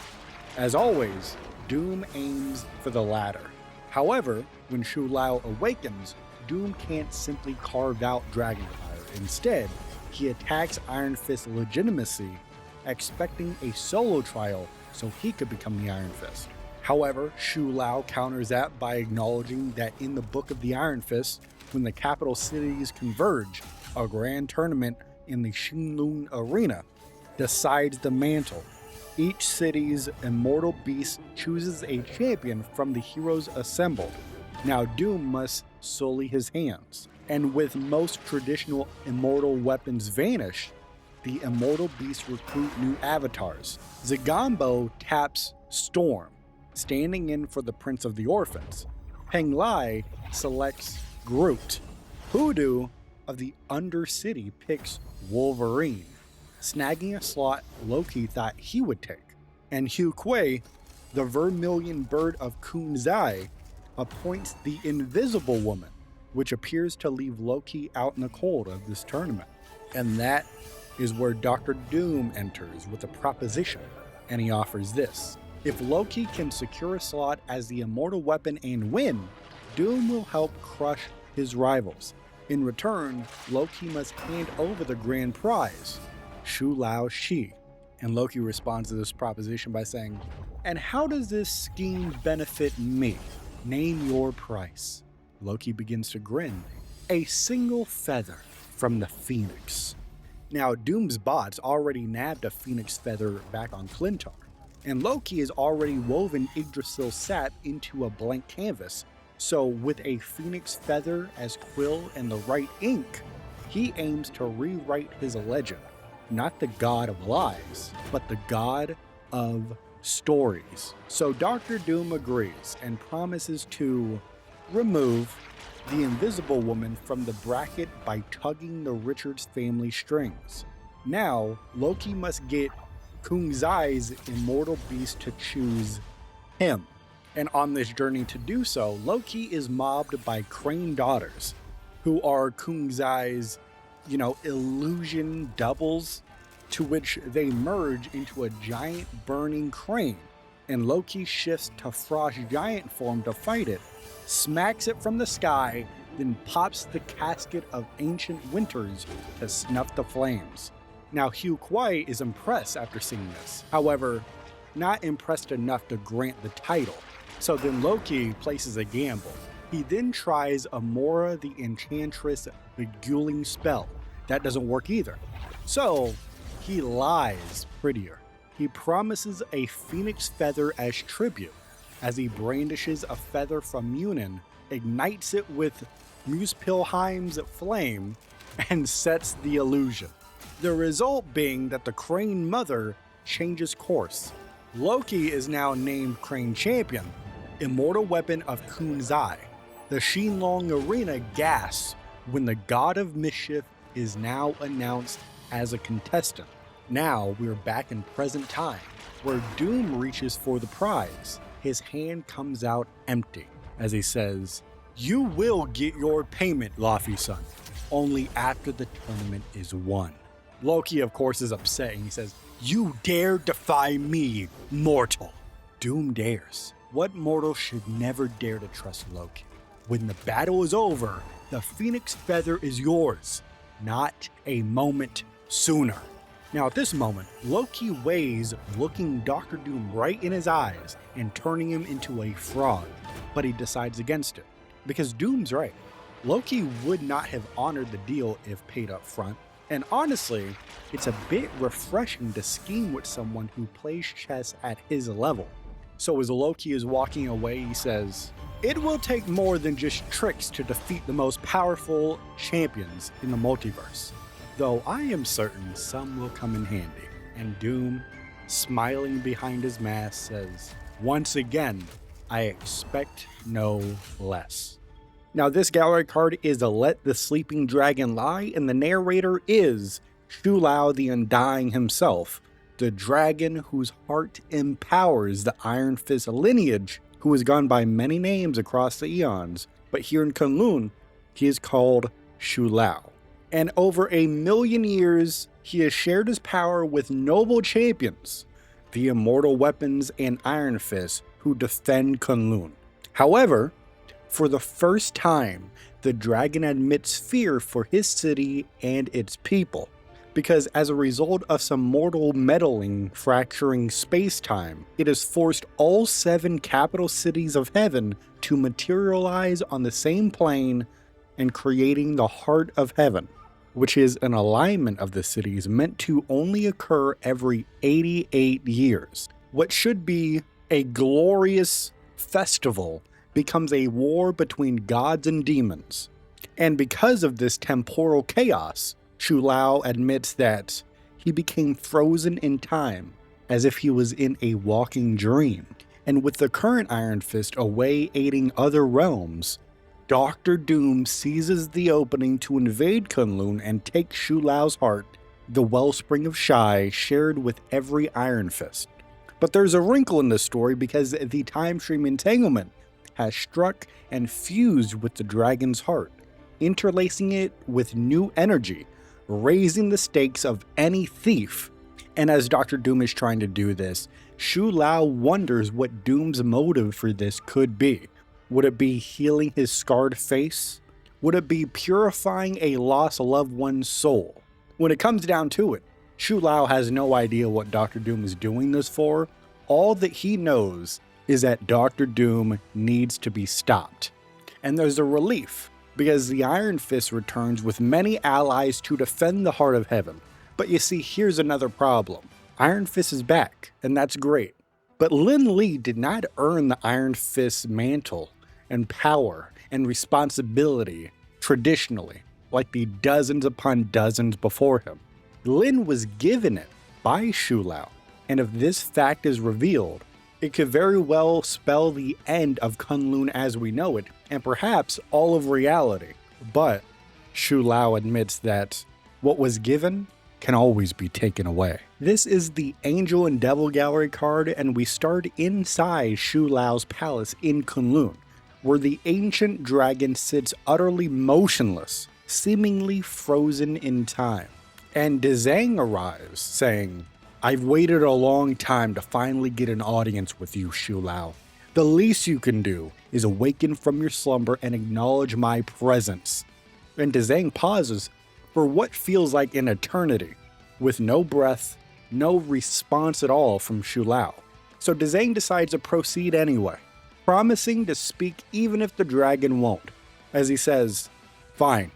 As always, Doom aims for the latter. However, when Shu Lao awakens, Doom can't simply carve out Dragonfire. Instead, he attacks Iron Fist's legitimacy, expecting a solo trial so he could become the Iron Fist. However, Shu Lao counters that by acknowledging that in the Book of the Iron Fist, when the capital cities converge, a grand tournament in the Xinlun Arena decides the mantle. Each city's immortal beast chooses a champion from the heroes assembled. Now Doom must sully his hands, and with most traditional immortal weapons vanish, the immortal beasts recruit new avatars. Zagombo taps Storm, standing in for the Prince of the Orphans. Peng Lai selects Groot. Hoodoo of the Undercity picks Wolverine, snagging a slot Loki thought he would take. And Hugh Kuei, the Vermilion Bird of Kunzai, appoints the Invisible Woman, which appears to leave Loki out in the cold of this tournament. And that is where Dr. Doom enters with a proposition, and he offers this. If Loki can secure a slot as the immortal weapon and win, Doom will help crush his rivals. In return, Loki must hand over the grand prize, Shu Lao Shi. And Loki responds to this proposition by saying, "And how does this scheme benefit me? Name your price." Loki begins to grin. "A single feather from the Phoenix." Now, Doom's bots already nabbed a Phoenix feather back on Clintar, and Loki has already woven Yggdrasil sap into a blank canvas. So with a Phoenix feather as quill and the right ink, he aims to rewrite his legend. Not the god of lies, but the god of stories. So Dr. Doom agrees and promises to remove the Invisible Woman from the bracket by tugging the Richards family strings. Now, Loki must get Kunzai's immortal beast to choose him. And on this journey to do so, Loki is mobbed by Crane daughters, who are Kunzai's, illusion doubles, to which they merge into a giant burning crane. And Loki shifts to Frost Giant form to fight it, smacks it from the sky, then pops the casket of ancient winters to snuff the flames. Now Hugh Kuei is impressed after seeing this. However, not impressed enough to grant the title. So then Loki places a gamble. He then tries Amora the Enchantress Beguiling spell. That doesn't work either. So he lies prettier. He promises a phoenix feather as tribute. As he brandishes a feather from Munin, ignites it with Muspelheim's flame, and sets the illusion. The result being that the Crane Mother changes course. Loki is now named Crane Champion, immortal weapon of Kunzai. The Xinlong Arena gasps when the God of Mischief is now announced as a contestant. Now we're back in present time, where Doom reaches for the prize. His hand comes out empty as he says, "You will get your payment, Laufey-san, only after the tournament is won." Loki, of course, is upset and he says, "You dare defy me, mortal." Doom dares. What mortal should never dare to trust Loki? When the battle is over, the Phoenix feather is yours, not a moment sooner. Now at this moment, Loki weighs looking Dr. Doom right in his eyes and turning him into a frog, but he decides against it. Because Doom's right. Loki would not have honored the deal if paid up front, and honestly, it's a bit refreshing to scheme with someone who plays chess at his level. So as Loki is walking away, he says, "It will take more than just tricks to defeat the most powerful champions in the multiverse, though I am certain some will come in handy." And Doom, smiling behind his mask, says, "Once again, I expect no less." Now, this gallery card is a Let the Sleeping Dragon Lie, and the narrator is Shu Lao the Undying himself, the dragon whose heart empowers the Iron Fist lineage, who has gone by many names across the eons, but here in Kunlun, he is called Shu Lao. And over 1,000,000 years, he has shared his power with noble champions, the Immortal Weapons and Iron Fist, who defend Kunlun. However, for the first time, the dragon admits fear for his city and its people, because as a result of some mortal meddling fracturing space-time, it has forced all 7 capital cities of heaven to materialize on the same plane and creating the Heart of Heaven, which is an alignment of the cities meant to only occur every 88 years. What should be a glorious festival becomes a war between gods and demons. And because of this temporal chaos, Shu Lao admits that he became frozen in time, as if he was in a walking dream. And with the current Iron Fist away aiding other realms, Dr. Doom seizes the opening to invade Kunlun and take Shu Lao's heart, the wellspring of Shai shared with every Iron Fist. But there's a wrinkle in this story because the time stream entanglement has struck and fused with the dragon's heart, interlacing it with new energy, raising the stakes of any thief. And as Dr. Doom is trying to do this, Shu Lao wonders what Doom's motive for this could be. Would it be healing his scarred face? Would it be purifying a lost loved one's soul? When it comes down to it, Shu Lao has no idea what Dr. Doom is doing this for. All that he knows is that Dr. Doom needs to be stopped. And there's a relief, because the Iron Fist returns with many allies to defend the Heart of Heaven. But you see, here's another problem. Iron Fist is back, and that's great. But Lin Li did not earn the Iron Fist's mantle and power and responsibility traditionally, like the dozens upon dozens before him. Lin was given it by Shu Lao, and if this fact is revealed, it could very well spell the end of Kunlun as we know it, and perhaps all of reality. But Shu Lao admits that what was given can always be taken away. This is the Angel and Devil Gallery card, and we start inside Shu Lao's palace in Kunlun, where the ancient dragon sits utterly motionless, seemingly frozen in time. And Dezang arrives, saying, "I've waited a long time to finally get an audience with you, Shu Lao. The least you can do is awaken from your slumber and acknowledge my presence." And Dezang pauses for what feels like an eternity, with no breath, no response at all from Shu Lao. So Dezang decides to proceed anyway, promising to speak even if the dragon won't, as he says, "Fine,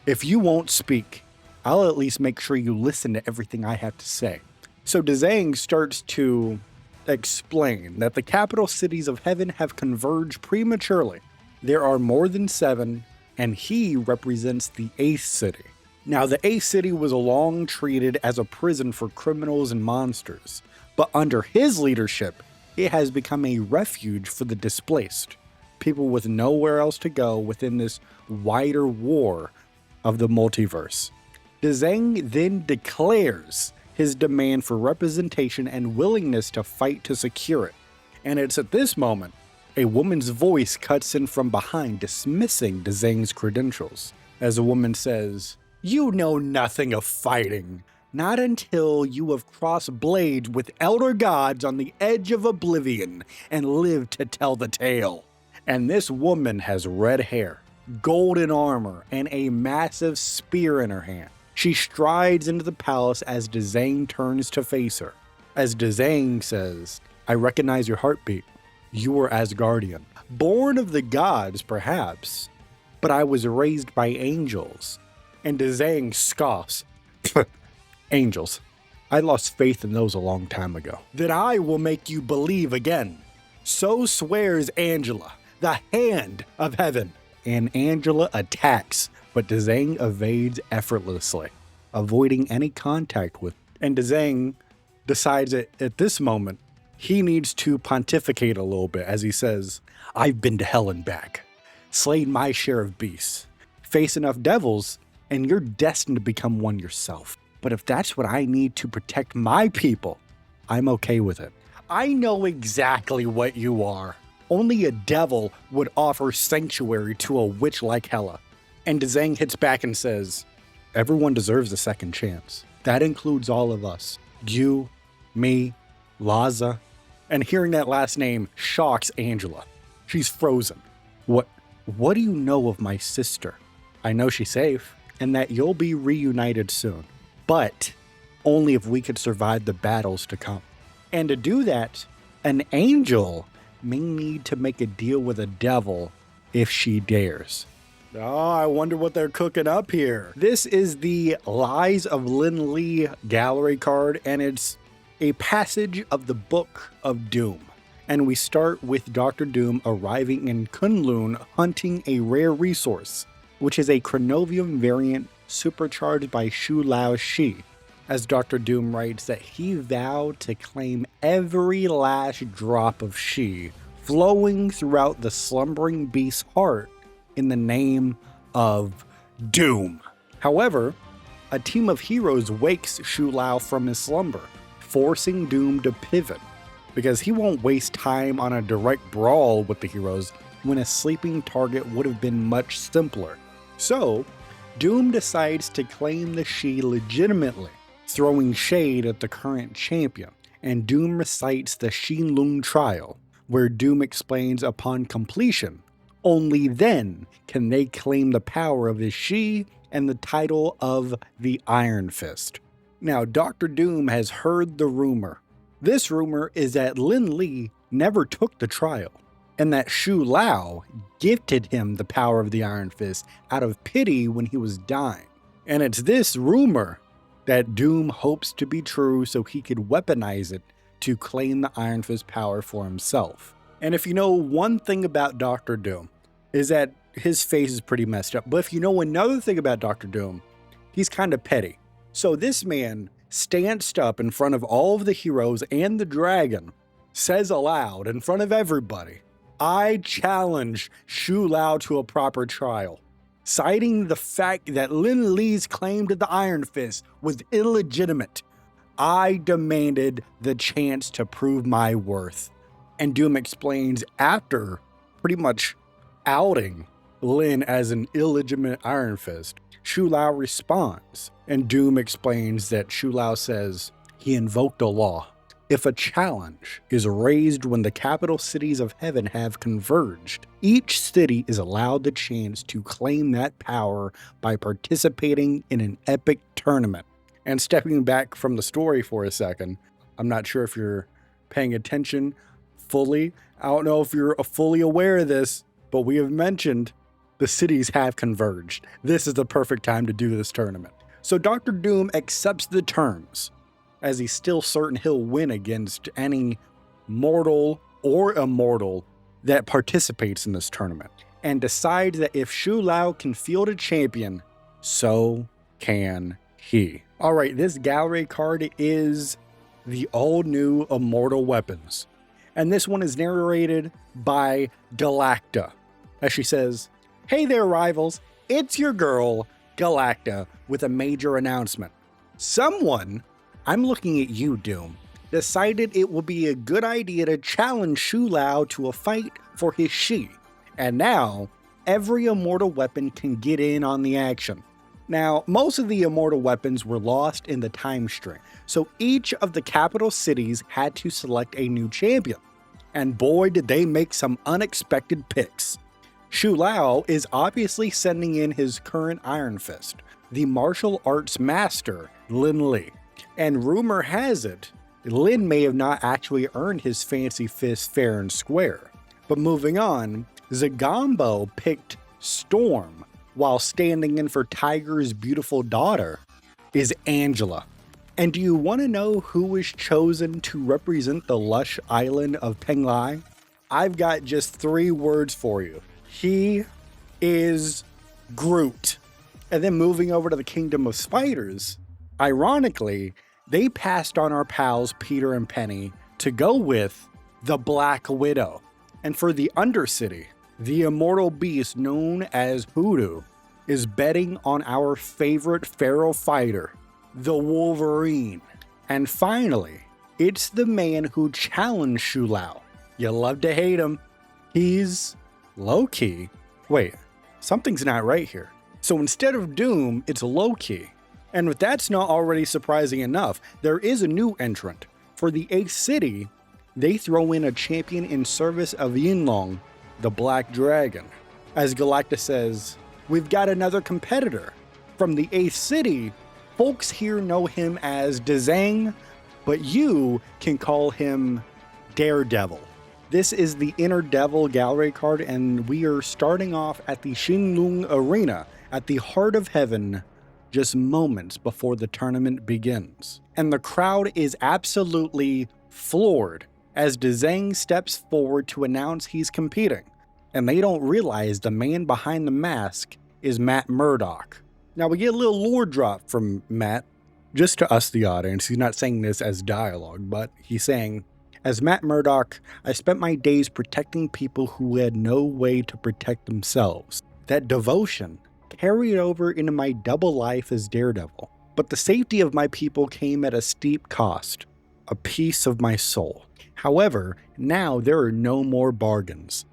if you won't speak, I'll at least make sure you listen to everything I have to say." So Dezang starts to explain that the capital cities of heaven have converged prematurely. There are more than 7, and he represents the 8th city. Now, the 8th city was long treated as a prison for criminals and monsters, but under his leadership, it has become a refuge for the displaced, people with nowhere else to go within this wider war of the multiverse. Dezang then declares his demand for representation and willingness to fight to secure it. And it's at this moment, a woman's voice cuts in from behind, dismissing Dezang's credentials, as a woman says, "You know nothing of fighting. Not until you have crossed blades with elder gods on the edge of oblivion and lived to tell the tale." And this woman has red hair, golden armor, and a massive spear in her hand. She strides into the palace as Dezang turns to face her. As Dezang says, "I recognize your heartbeat. You were Asgardian. Born of the gods, perhaps, but I was raised by angels." And Dezang scoffs. "Angels. I lost faith in those a long time ago. Then I will make you believe again." So swears Angela, the hand of heaven. And Angela attacks, but Dzang evades effortlessly, avoiding any contact with. And Dzang decides that at this moment, he needs to pontificate a little bit as he says, I've been to hell and back, slayed my share of beasts, faced enough devils, and you're destined to become one yourself. But if that's what I need to protect my people, I'm okay with it. I know exactly what you are. Only a devil would offer sanctuary to a witch like Hela. And Dzang hits back and says, everyone deserves a second chance. That includes all of us. You, me, Laza. And hearing that last name shocks Angela. She's frozen. What do you know of my sister? I know she's safe and that you'll be reunited soon. But only if we could survive the battles to come. And to do that, an angel may need to make a deal with a devil if she dares. Oh, I wonder what they're cooking up here. This is the Lies of Lin Li gallery card, and it's a passage of the Book of Doom. And we start with Dr. Doom arriving in Kunlun hunting a rare resource, which is a chronovium variant supercharged by Shu Lao Shi. As Dr. Doom writes that he vowed to claim every last drop of Shi flowing throughout the slumbering beast's heart in the name of Doom. However, a team of heroes wakes Shu Lao from his slumber, forcing Doom to pivot, because he won't waste time on a direct brawl with the heroes when a sleeping target would have been much simpler. So, Doom decides to claim the Shi legitimately, throwing shade at the current champion, and Doom recites the Xinlong trial, where Doom explains upon completion, only then can they claim the power of his Shi and the title of the Iron Fist. Now, Dr. Doom has heard the rumor. This rumor is that Lin Li never took the trial, and that Shu Lao gifted him the power of the Iron Fist out of pity when he was dying. And it's this rumor that Doom hopes to be true so he could weaponize it to claim the Iron Fist power for himself. And if you know one thing about Dr. Doom, is that his face is pretty messed up. But if you know another thing about Dr. Doom, he's kind of petty. So this man stands up in front of all of the heroes and the dragon, says aloud in front of everybody, I challenge Shu Lao to a proper trial, citing the fact that Lin Li's claim to the Iron Fist was illegitimate. I demanded the chance to prove my worth. And Doom explains after pretty much outing Lin as an illegitimate Iron Fist, Shu Lao responds, and Doom explains that Shu Lao says he invoked a law. If a challenge is raised when the capital cities of heaven have converged, each city is allowed the chance to claim that power by participating in an epic tournament. And stepping back from the story for a second, I'm not sure if you're paying attention fully. I don't know if you're fully aware of this, but we have mentioned the cities have converged. This is the perfect time to do this tournament. So Dr. Doom accepts the terms, as he's still certain he'll win against any mortal or immortal that participates in this tournament, and decides that if Shu Lao can field a champion, so can he. All right, this gallery card is the all-new Immortal Weapons, and this one is narrated by Galacta, as she says, "Hey there, rivals, it's your girl, Galacta, with a major announcement. Someone, I'm looking at you, Doom, decided it would be a good idea to challenge Shu Lao to a fight for his Shi, and now every immortal weapon can get in on the action. Now, most of the immortal weapons were lost in the time stream, so each of the capital cities had to select a new champion, and boy did they make some unexpected picks. Shu Lao is obviously sending in his current Iron Fist, the martial arts master, Lin Li. And rumor has it, Lin may have not actually earned his fancy fist fair and square. But moving on, Zagambo picked Storm, while standing in for Tiger's beautiful daughter is Angela. And do you want to know who was chosen to represent the lush island of Penglai? I've got just 3 words for you. He is Groot. And then moving over to the Kingdom of Spiders, ironically, they passed on our pals Peter and Penny to go with the Black Widow. And for the Undercity, the immortal beast known as Hoodoo is betting on our favorite feral fighter, the Wolverine. And finally, it's the man who challenged Shu Lao. You love to hate him. He's low-key. Wait, something's not right here. So instead of Doom, it's Loki. And if that's not already surprising enough, there is a new entrant. For the 8th City, they throw in a champion in service of Yinlong, the Black Dragon. As Galactus says, we've got another competitor. From the 8th City, folks here know him as Dzang, but you can call him Daredevil. This is the Inner Devil gallery card, and we are starting off at the Xinlong Arena at the heart of heaven, just moments before the tournament begins. And the crowd is absolutely floored as Dzang steps forward to announce he's competing. And they don't realize the man behind the mask is Matt Murdock. Now we get a little lore drop from Matt, just to us, the audience. He's not saying this as dialogue, but he's saying, as Matt Murdock, I spent my days protecting people who had no way to protect themselves. That devotion carried over into my double life as Daredevil. But the safety of my people came at a steep cost, a piece of my soul. However, now there are no more bargains.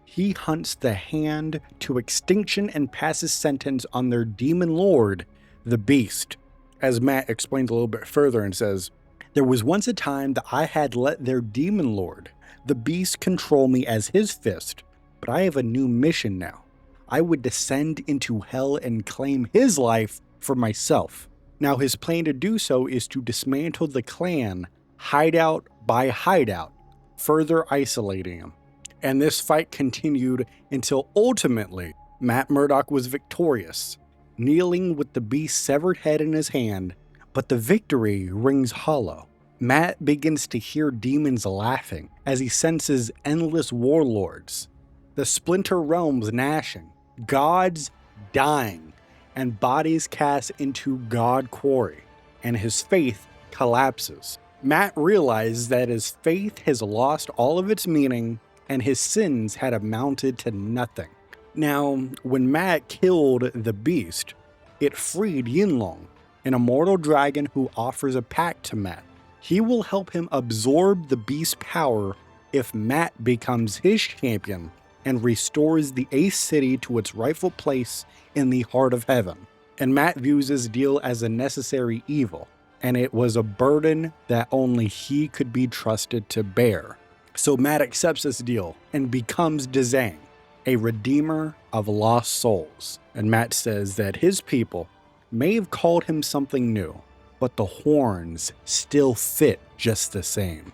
He hunts the hand to extinction and passes sentence on their demon lord, the Beast. As Matt explains a little bit further and says, there was once a time that I had let their demon lord, the Beast, control me as his fist, but I have a new mission now. I would descend into hell and claim his life for myself. Now his plan to do so is to dismantle the clan hideout by hideout, further isolating him. And this fight continued until ultimately Matt Murdock was victorious, kneeling with the Beast's severed head in his hand, but the victory rings hollow. Matt begins to hear demons laughing as he senses endless warlords, the splinter realms gnashing, gods dying, and bodies cast into God Quarry, and his faith collapses. Matt realizes that his faith has lost all of its meaning and his sins had amounted to nothing. Now, when Matt killed the Beast, it freed Yinlong, an immortal dragon who offers a pact to Matt. He will help him absorb the Beast's power if Matt becomes his champion and restores the 8th City to its rightful place in the heart of heaven. And Matt views this deal as a necessary evil, and it was a burden that only he could be trusted to bear. So Matt accepts this deal and becomes Dzang, a redeemer of lost souls. And Matt says that his people may have called him something new, but the horns still fit just the same.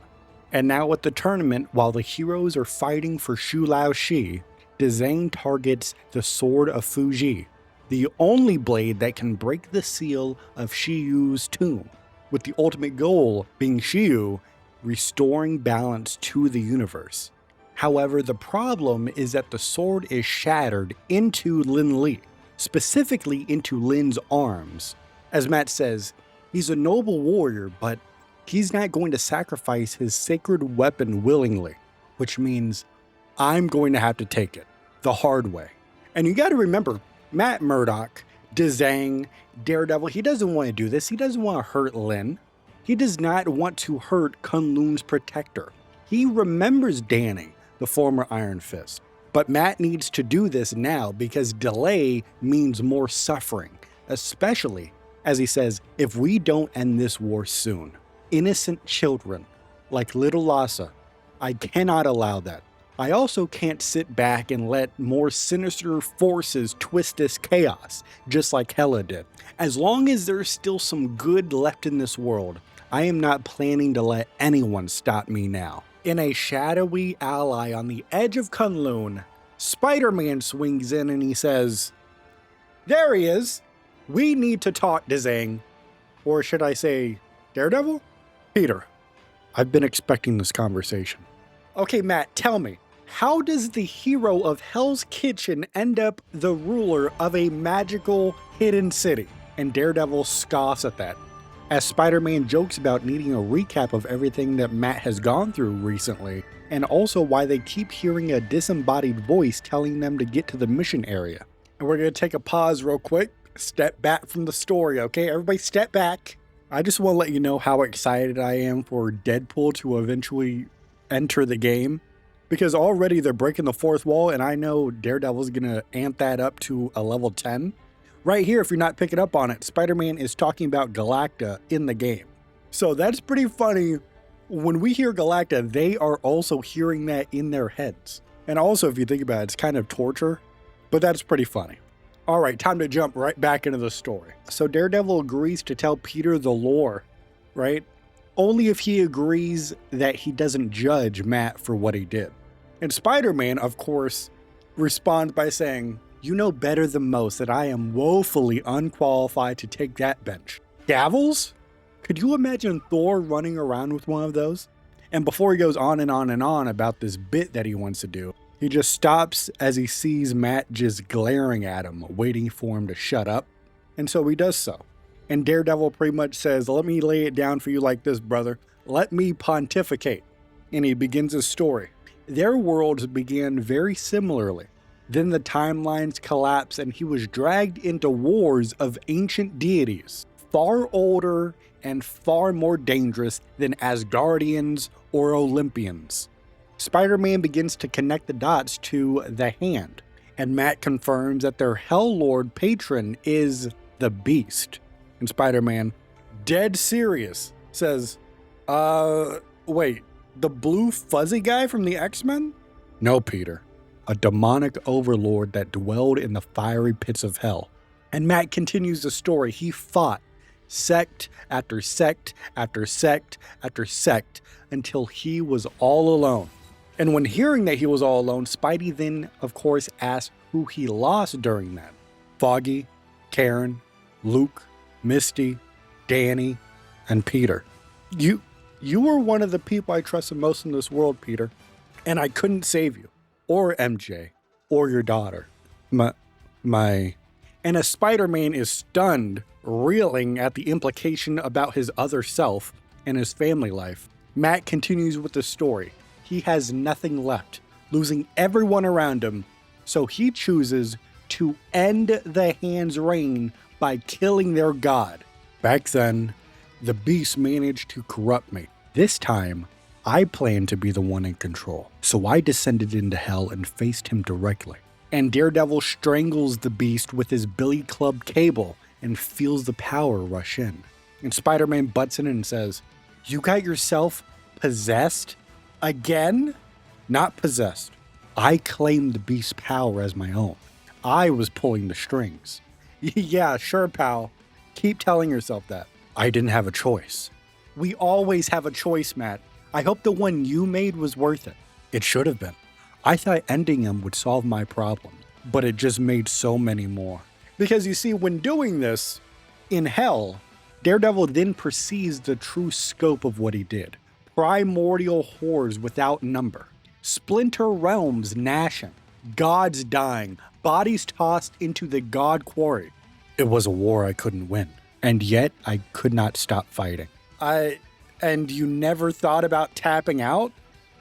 And now at the tournament, while the heroes are fighting for Shu Lao Shi, Dzang targets the Sword of Fuji, the only blade that can break the seal of Shiyu's tomb, with the ultimate goal being Shiyu restoring balance to the universe. However, the problem is that the sword is shattered into Lin Li, specifically into Lin's arms. As Matt says, he's a noble warrior, but he's not going to sacrifice his sacred weapon willingly, which means I'm going to have to take it the hard way. And you got to remember, Matt Murdock, Dzang, Daredevil, he doesn't want to do this. He doesn't want to hurt Lin. He does not want to hurt Kunlun's protector. He remembers Danny, the former Iron Fist. But Matt needs to do this now because delay means more suffering, especially, as he says, if we don't end this war soon. Innocent children, like little Lhasa, I cannot allow that. I also can't sit back and let more sinister forces twist this chaos, just like Hela did. As long as there's still some good left in this world, I am not planning to let anyone stop me now. In a shadowy ally on the edge of Kunlun, Spider-Man swings in and he says, "There he is. We need to talk, Dzang." Or should I say, Daredevil? Peter, I've been expecting this conversation. Okay, Matt, tell me, How does the hero of Hell's Kitchen end up the ruler of a magical hidden city? And Daredevil scoffs at that, as Spider-Man jokes about needing a recap of everything that Matt has gone through recently, and also why they keep hearing a disembodied voice telling them to get to the mission area. And we're going to take a pause real quick, step back from the story, okay? Everybody step back. I just want to let you know how excited I am for Deadpool to eventually enter the game, because already they're breaking the fourth wall, and I know Daredevil's going to amp that up to a level 10. Right here, if you're not picking up on it, Spider-Man is talking about Galacta in the game. So that's pretty funny. When we hear Galacta, they are also hearing that in their heads. And also, if you think about it, it's kind of torture, but that's pretty funny. All right, time to jump right back into the story. So Daredevil agrees to tell Peter the lore, right? Only if he agrees that he doesn't judge Matt for what he did. And Spider-Man, of course, responds by saying, "You know better than most that I am woefully unqualified to take that bench." Gavels? Could you imagine Thor running around with one of those? And before he goes on and on and on about this bit that he wants to do, he just stops as he sees Matt just glaring at him, waiting for him to shut up. And so he does so. And Daredevil pretty much says, "Let me lay it down for you like this, brother. Let me pontificate." And he begins his story. Their worlds began very similarly. Then the timelines collapsed and he was dragged into wars of ancient deities, far older and far more dangerous than Asgardians or Olympians. Spider-Man begins to connect the dots to the Hand, and Matt confirms that their Hell Lord patron is the Beast. And Spider-Man, dead serious, says, wait, the blue fuzzy guy from the X-Men? No, Peter. A demonic overlord that dwelled in the fiery pits of hell. And Matt continues the story. He fought sect after sect after sect after sect until he was all alone. And when hearing that he was all alone, Spidey then, of course, asked who he lost during that. Foggy, Karen, Luke, Misty, Danny, and Peter. You were one of the people I trusted most in this world, Peter, and I couldn't save you, or MJ, or your daughter. And as Spider-Man is stunned, reeling at the implication about his other self and his family life, Matt continues with the story. He has nothing left, losing everyone around him, so he chooses to end the Hand's reign by killing their god. Back then, the Beast managed to corrupt me. This time, I planned to be the one in control, so I descended into hell and faced him directly. And Daredevil strangles the Beast with his billy club cable and feels the power rush in. And Spider-Man butts in and says, "You got yourself possessed? Again?" Not possessed. I claimed the Beast's power as my own. I was pulling the strings. Yeah, sure, pal. Keep telling yourself that. I didn't have a choice. We always have a choice, Matt. I hope the one you made was worth it. It should have been. I thought ending him would solve my problems, but it just made so many more. Because you see, when doing this, in hell, Daredevil then perceives the true scope of what he did. Primordial horrors without number. Splinter realms gnashing. Gods dying. Bodies tossed into the god quarry. It was a war I couldn't win. And yet, I could not stop fighting. And you never thought about tapping out?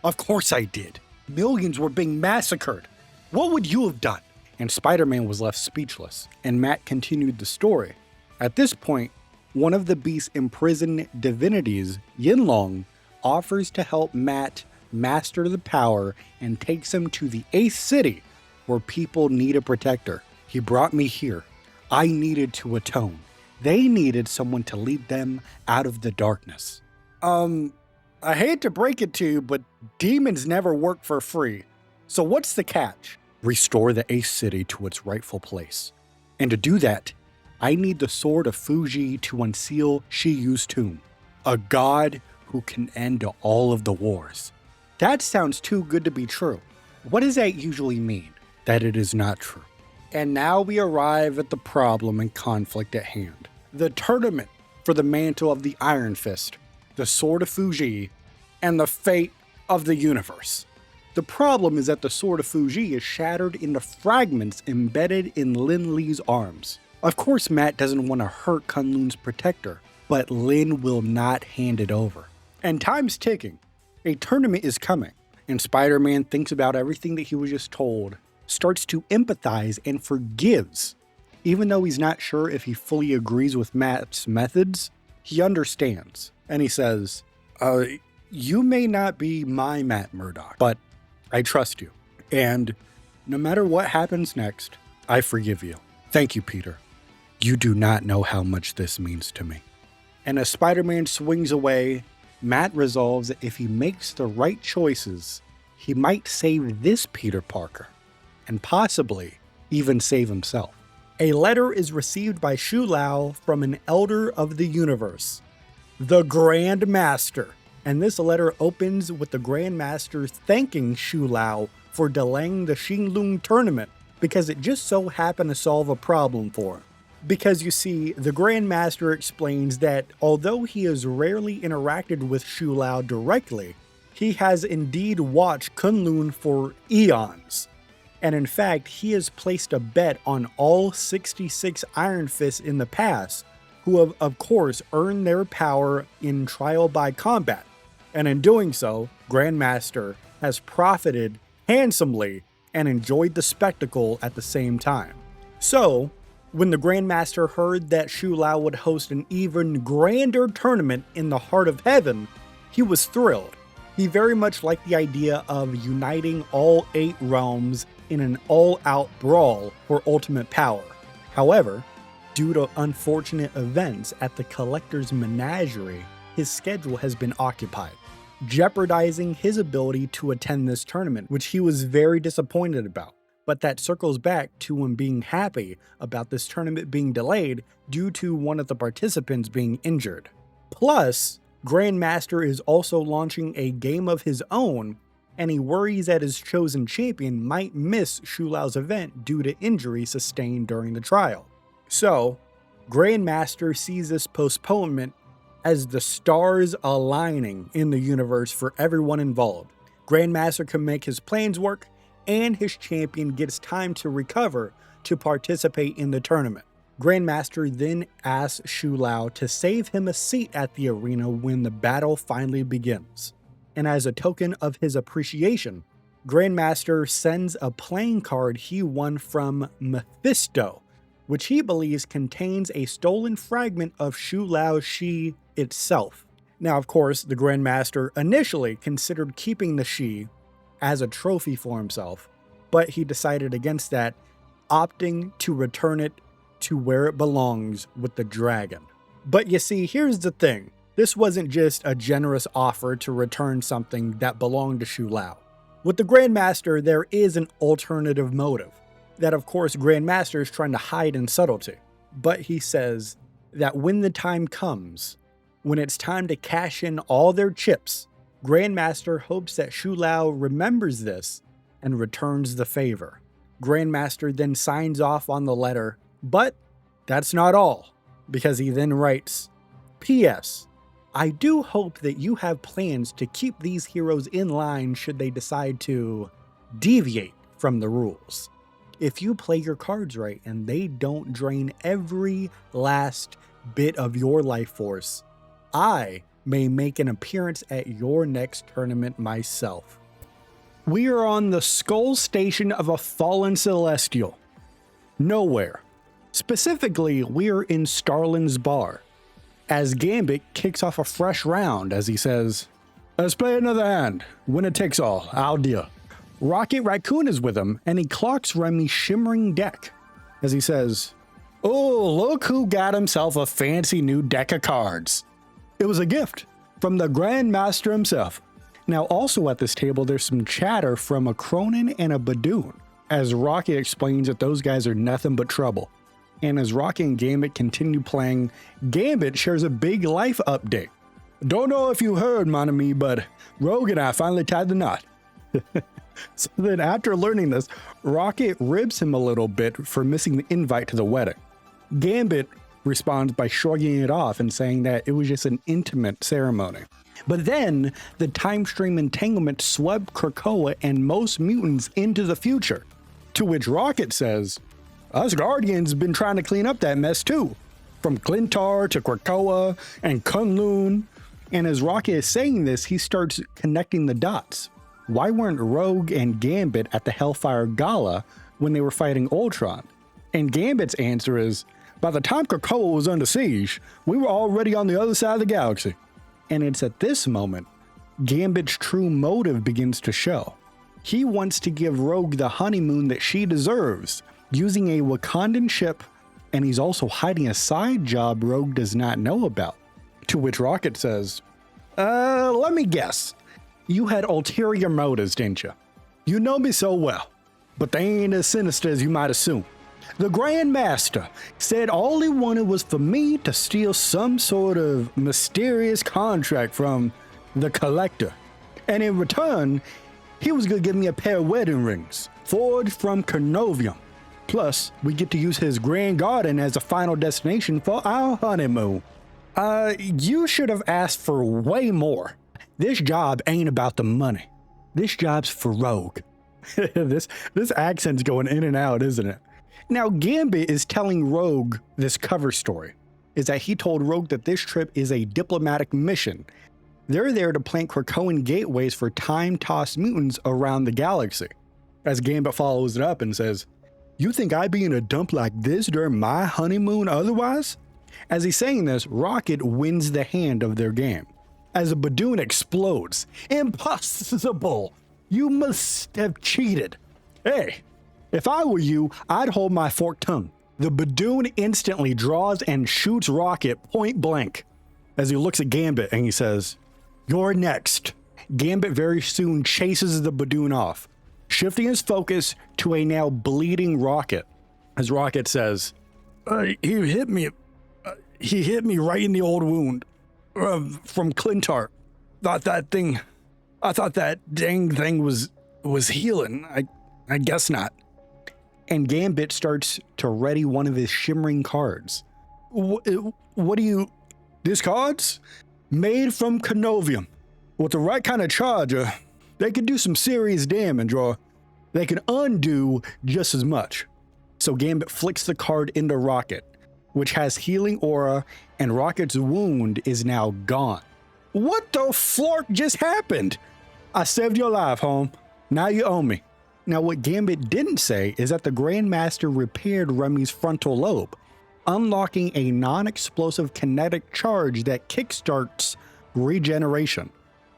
Of course I did. Millions were being massacred. What would you have done? And Spider-Man was left speechless, and Matt continued the story. At this point, one of the Beast's imprisoned divinities, Yinlong, offers to help Matt master the power and takes him to the 8th city, where people need a protector. He brought me here. I needed to atone. They needed someone to lead them out of the darkness. I hate to break it to you, but demons never work for free. So what's the catch? Restore the 8th city to its rightful place. And to do that, I need the sword of Fuji to unseal Shiyu's tomb, a god who can end all of the wars. That sounds too good to be true. What does that usually mean? That it is not true. And now we arrive at the problem and conflict at hand. The tournament for the mantle of the Iron Fist, the sword of Fuji, and the fate of the universe. The problem is that the Sword of Fuji is shattered into fragments embedded in Lin Li's arms. Of course, Matt doesn't want to hurt Kunlun's protector, but Lin will not hand it over. And time's ticking. A tournament is coming, and Spider-Man thinks about everything that he was just told, starts to empathize and forgives. Even though he's not sure if he fully agrees with Matt's methods, he understands. And he says, you may not be my Matt Murdock, but I trust you. And no matter what happens next, I forgive you. Thank you, Peter. You do not know how much this means to me. And as Spider-Man swings away, Matt resolves that if he makes the right choices, he might save this Peter Parker, and possibly even save himself. A letter is received by Shu Lao from an elder of the universe, the Grand Master. And this letter opens with the Grand Master thanking Shu Lao for delaying the Xinlong tournament because it just so happened to solve a problem for him. Because you see, the Grand Master explains that although he has rarely interacted with Shu Lao directly, he has indeed watched Kunlun for eons. And in fact, he has placed a bet on all 66 Iron Fists in the past, who have of course earned their power in trial by combat. And in doing so, Grandmaster has profited handsomely and enjoyed the spectacle at the same time. So, when the Grandmaster heard that Shu Lao would host an even grander tournament in the heart of heaven, he was thrilled. He very much liked the idea of uniting all 8 realms in an all-out brawl for ultimate power. However, due to unfortunate events at the Collector's Menagerie, his schedule has been occupied, jeopardizing his ability to attend this tournament, which he was very disappointed about. But that circles back to him being happy about this tournament being delayed due to one of the participants being injured. Plus, Grandmaster is also launching a game of his own, and he worries that his chosen champion might miss Shu Lao's event due to injury sustained during the trial. So, Grandmaster sees this postponement as the stars aligning in the universe for everyone involved. Grandmaster can make his plans work, and his champion gets time to recover to participate in the tournament. Grandmaster then asks Shu Lao to save him a seat at the arena when the battle finally begins. And as a token of his appreciation, Grandmaster sends a playing card he won from Mephisto, which he believes contains a stolen fragment of Shu Lao's Shi itself. Now, of course, the Grandmaster initially considered keeping the Shi as a trophy for himself, but he decided against that, opting to return it to where it belongs with the dragon. But you see, here's the thing. This wasn't just a generous offer to return something that belonged to Shu Lao. With the Grandmaster, there is an alternative motive that, of course, Grandmaster is trying to hide in subtlety. But he says that when the time comes, when it's time to cash in all their chips, Grandmaster hopes that Shu Lao remembers this and returns the favor. Grandmaster then signs off on the letter, but that's not all, because he then writes, P.S. I do hope that you have plans to keep these heroes in line should they decide to deviate from the rules. If you play your cards right and they don't drain every last bit of your life force, I may make an appearance at your next tournament myself. We are on the skull station of a fallen celestial. Nowhere. Specifically, we are in Starlin's bar, as Gambit kicks off a fresh round as he says, Let's play another hand. Winner takes all. I'll deal. Rocket Raccoon is with him, and he clocks Remy's shimmering deck as he says, Oh, look who got himself a fancy new deck of cards. It was a gift from the Grandmaster himself. Now, also at this table, there's some chatter from a Cronin and a Badoon, as Rocket explains that those guys are nothing but trouble. And as Rocket and Gambit continue playing, Gambit shares a big life update. Don't know if you heard, mon ami, but Rogue and I finally tied the knot. So then after learning this, Rocket ribs him a little bit for missing the invite to the wedding. Gambit responds by shrugging it off and saying that it was just an intimate ceremony. But then the time stream entanglement swept Krakoa and most mutants into the future, to which Rocket says, "Us Guardians been trying to clean up that mess too, from Clintar to Krakoa and Kunlun." And as Rocket is saying this, he starts connecting the dots. Why weren't Rogue and Gambit at the Hellfire Gala when they were fighting Ultron? And Gambit's answer is, by the time Krakoa was under siege, we were already on the other side of the galaxy. And it's at this moment, Gambit's true motive begins to show. He wants to give Rogue the honeymoon that she deserves, using a Wakandan ship, and he's also hiding a side job Rogue does not know about. To which Rocket says, let me guess. You had ulterior motives, didn't you? You know me so well, but they ain't as sinister as you might assume. The Grand Master said all he wanted was for me to steal some sort of mysterious contract from the Collector. And in return, he was going to give me a pair of wedding rings, forged from Carnovium. Plus, we get to use his Grand Garden as a final destination for our honeymoon. You should have asked for way more. This job ain't about the money. This job's for Rogue. This accent's going in and out, isn't it? Now, Gambit is telling Rogue this cover story, is that he told Rogue that this trip is a diplomatic mission. They're there to plant Krakoan gateways for time-tossed mutants around the galaxy. As Gambit follows it up and says, "You think I'd be in a dump like this during my honeymoon otherwise?" As he's saying this, Rocket wins the hand of their game. As a Badoon explodes, "Impossible! You must have cheated. Hey, if I were you, I'd hold my forked tongue." The Badoon instantly draws and shoots Rocket point blank. As he looks at Gambit and he says, "You're next." Gambit very soon chases the Badoon off, shifting his focus to a now bleeding Rocket. As Rocket says, He hit me right in the old wound from Clintar. I thought that dang thing was healing. I guess not." And Gambit starts to ready one of his shimmering cards. What do you... These cards? Made from Carnovium. With the right kind of charge, they can do some serious damage, or they can undo just as much. So Gambit flicks the card into Rocket, which has healing aura, and Rocket's wound is now gone. What the flark just happened? I saved your life, home. Now you owe me. Now, what Gambit didn't say is that the Grandmaster repaired Remy's frontal lobe, unlocking a non-explosive kinetic charge that kickstarts regeneration.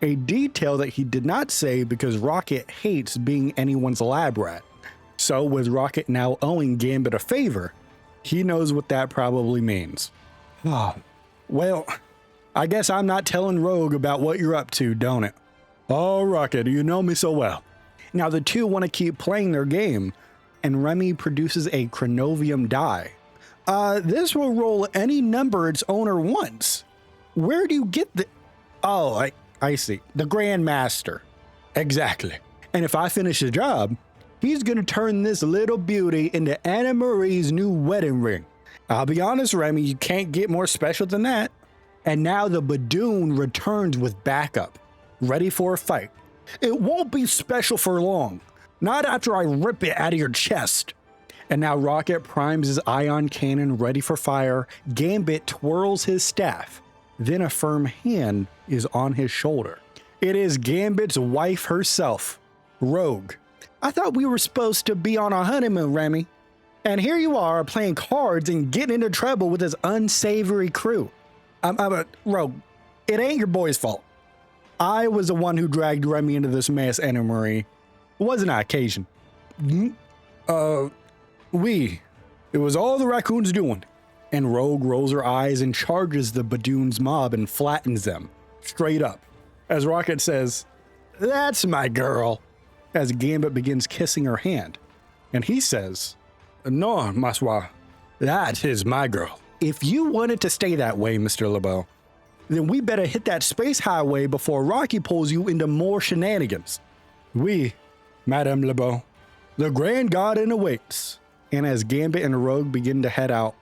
A detail that he did not say because Rocket hates being anyone's lab rat. So, with Rocket now owing Gambit a favor, he knows what that probably means. Well, I guess I'm not telling Rogue about what you're up to, don't it? Oh, Rocket, you know me so well. Now, the two want to keep playing their game, and Remy produces a Chronovium die. This will roll any number its owner wants. Where do you get the... Oh, I see. The Grandmaster. Exactly. And if I finish the job, he's going to turn this little beauty into Anna Marie's new wedding ring. I'll be honest, Remy, you can't get more special than that. And now the Badoon returns with backup, ready for a fight. It won't be special for long. Not after I rip it out of your chest. And now Rocket primes his ion cannon ready for fire. Gambit twirls his staff. Then a firm hand is on his shoulder. It is Gambit's wife herself, Rogue. I thought we were supposed to be on a honeymoon, Remy. And here you are playing cards and getting into trouble with this unsavory crew. Rogue, it ain't your boy's fault. I was the one who dragged Remy into this mess, Anna Marie. It wasn't an occasion. It was all the raccoons doing. And Rogue rolls her eyes and charges the Badoon's mob and flattens them, straight up. As Rocket says, "That's my girl," as Gambit begins kissing her hand. And he says, "No, Maswa, that is my girl." If you want it to stay that way, Mr. LeBeau, then we better hit that space highway before Rocky pulls you into more shenanigans. Oui, Madame LeBeau. The Grand Garden awaits. And as Gambit and Rogue begin to head out,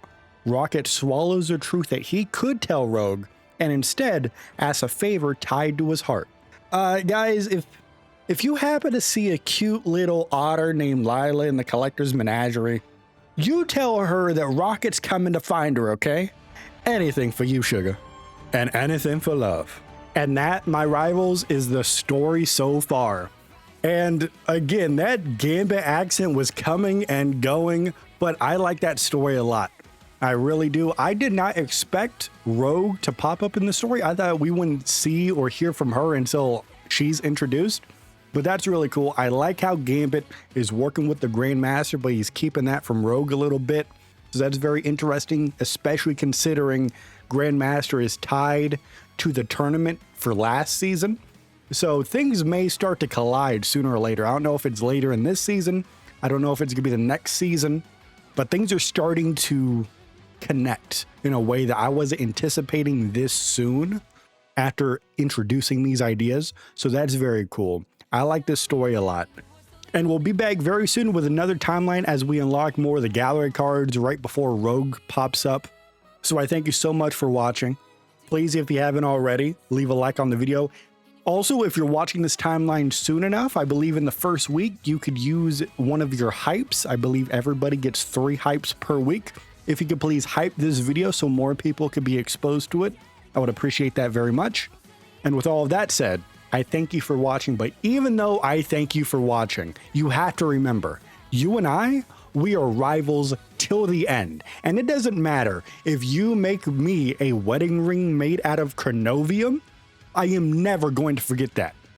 Rocket swallows the truth that he could tell Rogue and instead asks a favor tied to his heart. Guys, if you happen to see a cute little otter named Lila in the Collector's Menagerie, you tell her that Rocket's coming to find her, okay? Anything for you, sugar. And anything for love. And that, my rivals, is the story so far. And again, that Gambit accent was coming and going, but I like that story a lot. I really do. I did not expect Rogue to pop up in the story. I thought we wouldn't see or hear from her until she's introduced, but that's really cool. I like how Gambit is working with the Grandmaster, but he's keeping that from Rogue a little bit. So that's very interesting, especially considering Grandmaster is tied to the tournament for last season. So things may start to collide sooner or later. I don't know if it's later in this season. I don't know if it's going to be the next season, but things are starting to connect in a way that I wasn't anticipating this soon after introducing these ideas. So that's very cool. I like this story a lot. And we'll be back very soon with another timeline as we unlock more of the gallery cards right before Rogue pops up. So I thank you so much for watching. Please, if you haven't already, leave a like on the video. Also, if you're watching this timeline soon enough, I believe in the first week, you could use one of your hypes. I believe everybody gets 3 hypes per week. If you could please hype this video so more people could be exposed to it, I would appreciate that very much. And with all of that said, I thank you for watching, but even though I thank you for watching, you have to remember, you and I, we are rivals till the end. And it doesn't matter if you make me a wedding ring made out of chronovium, I am never going to forget that.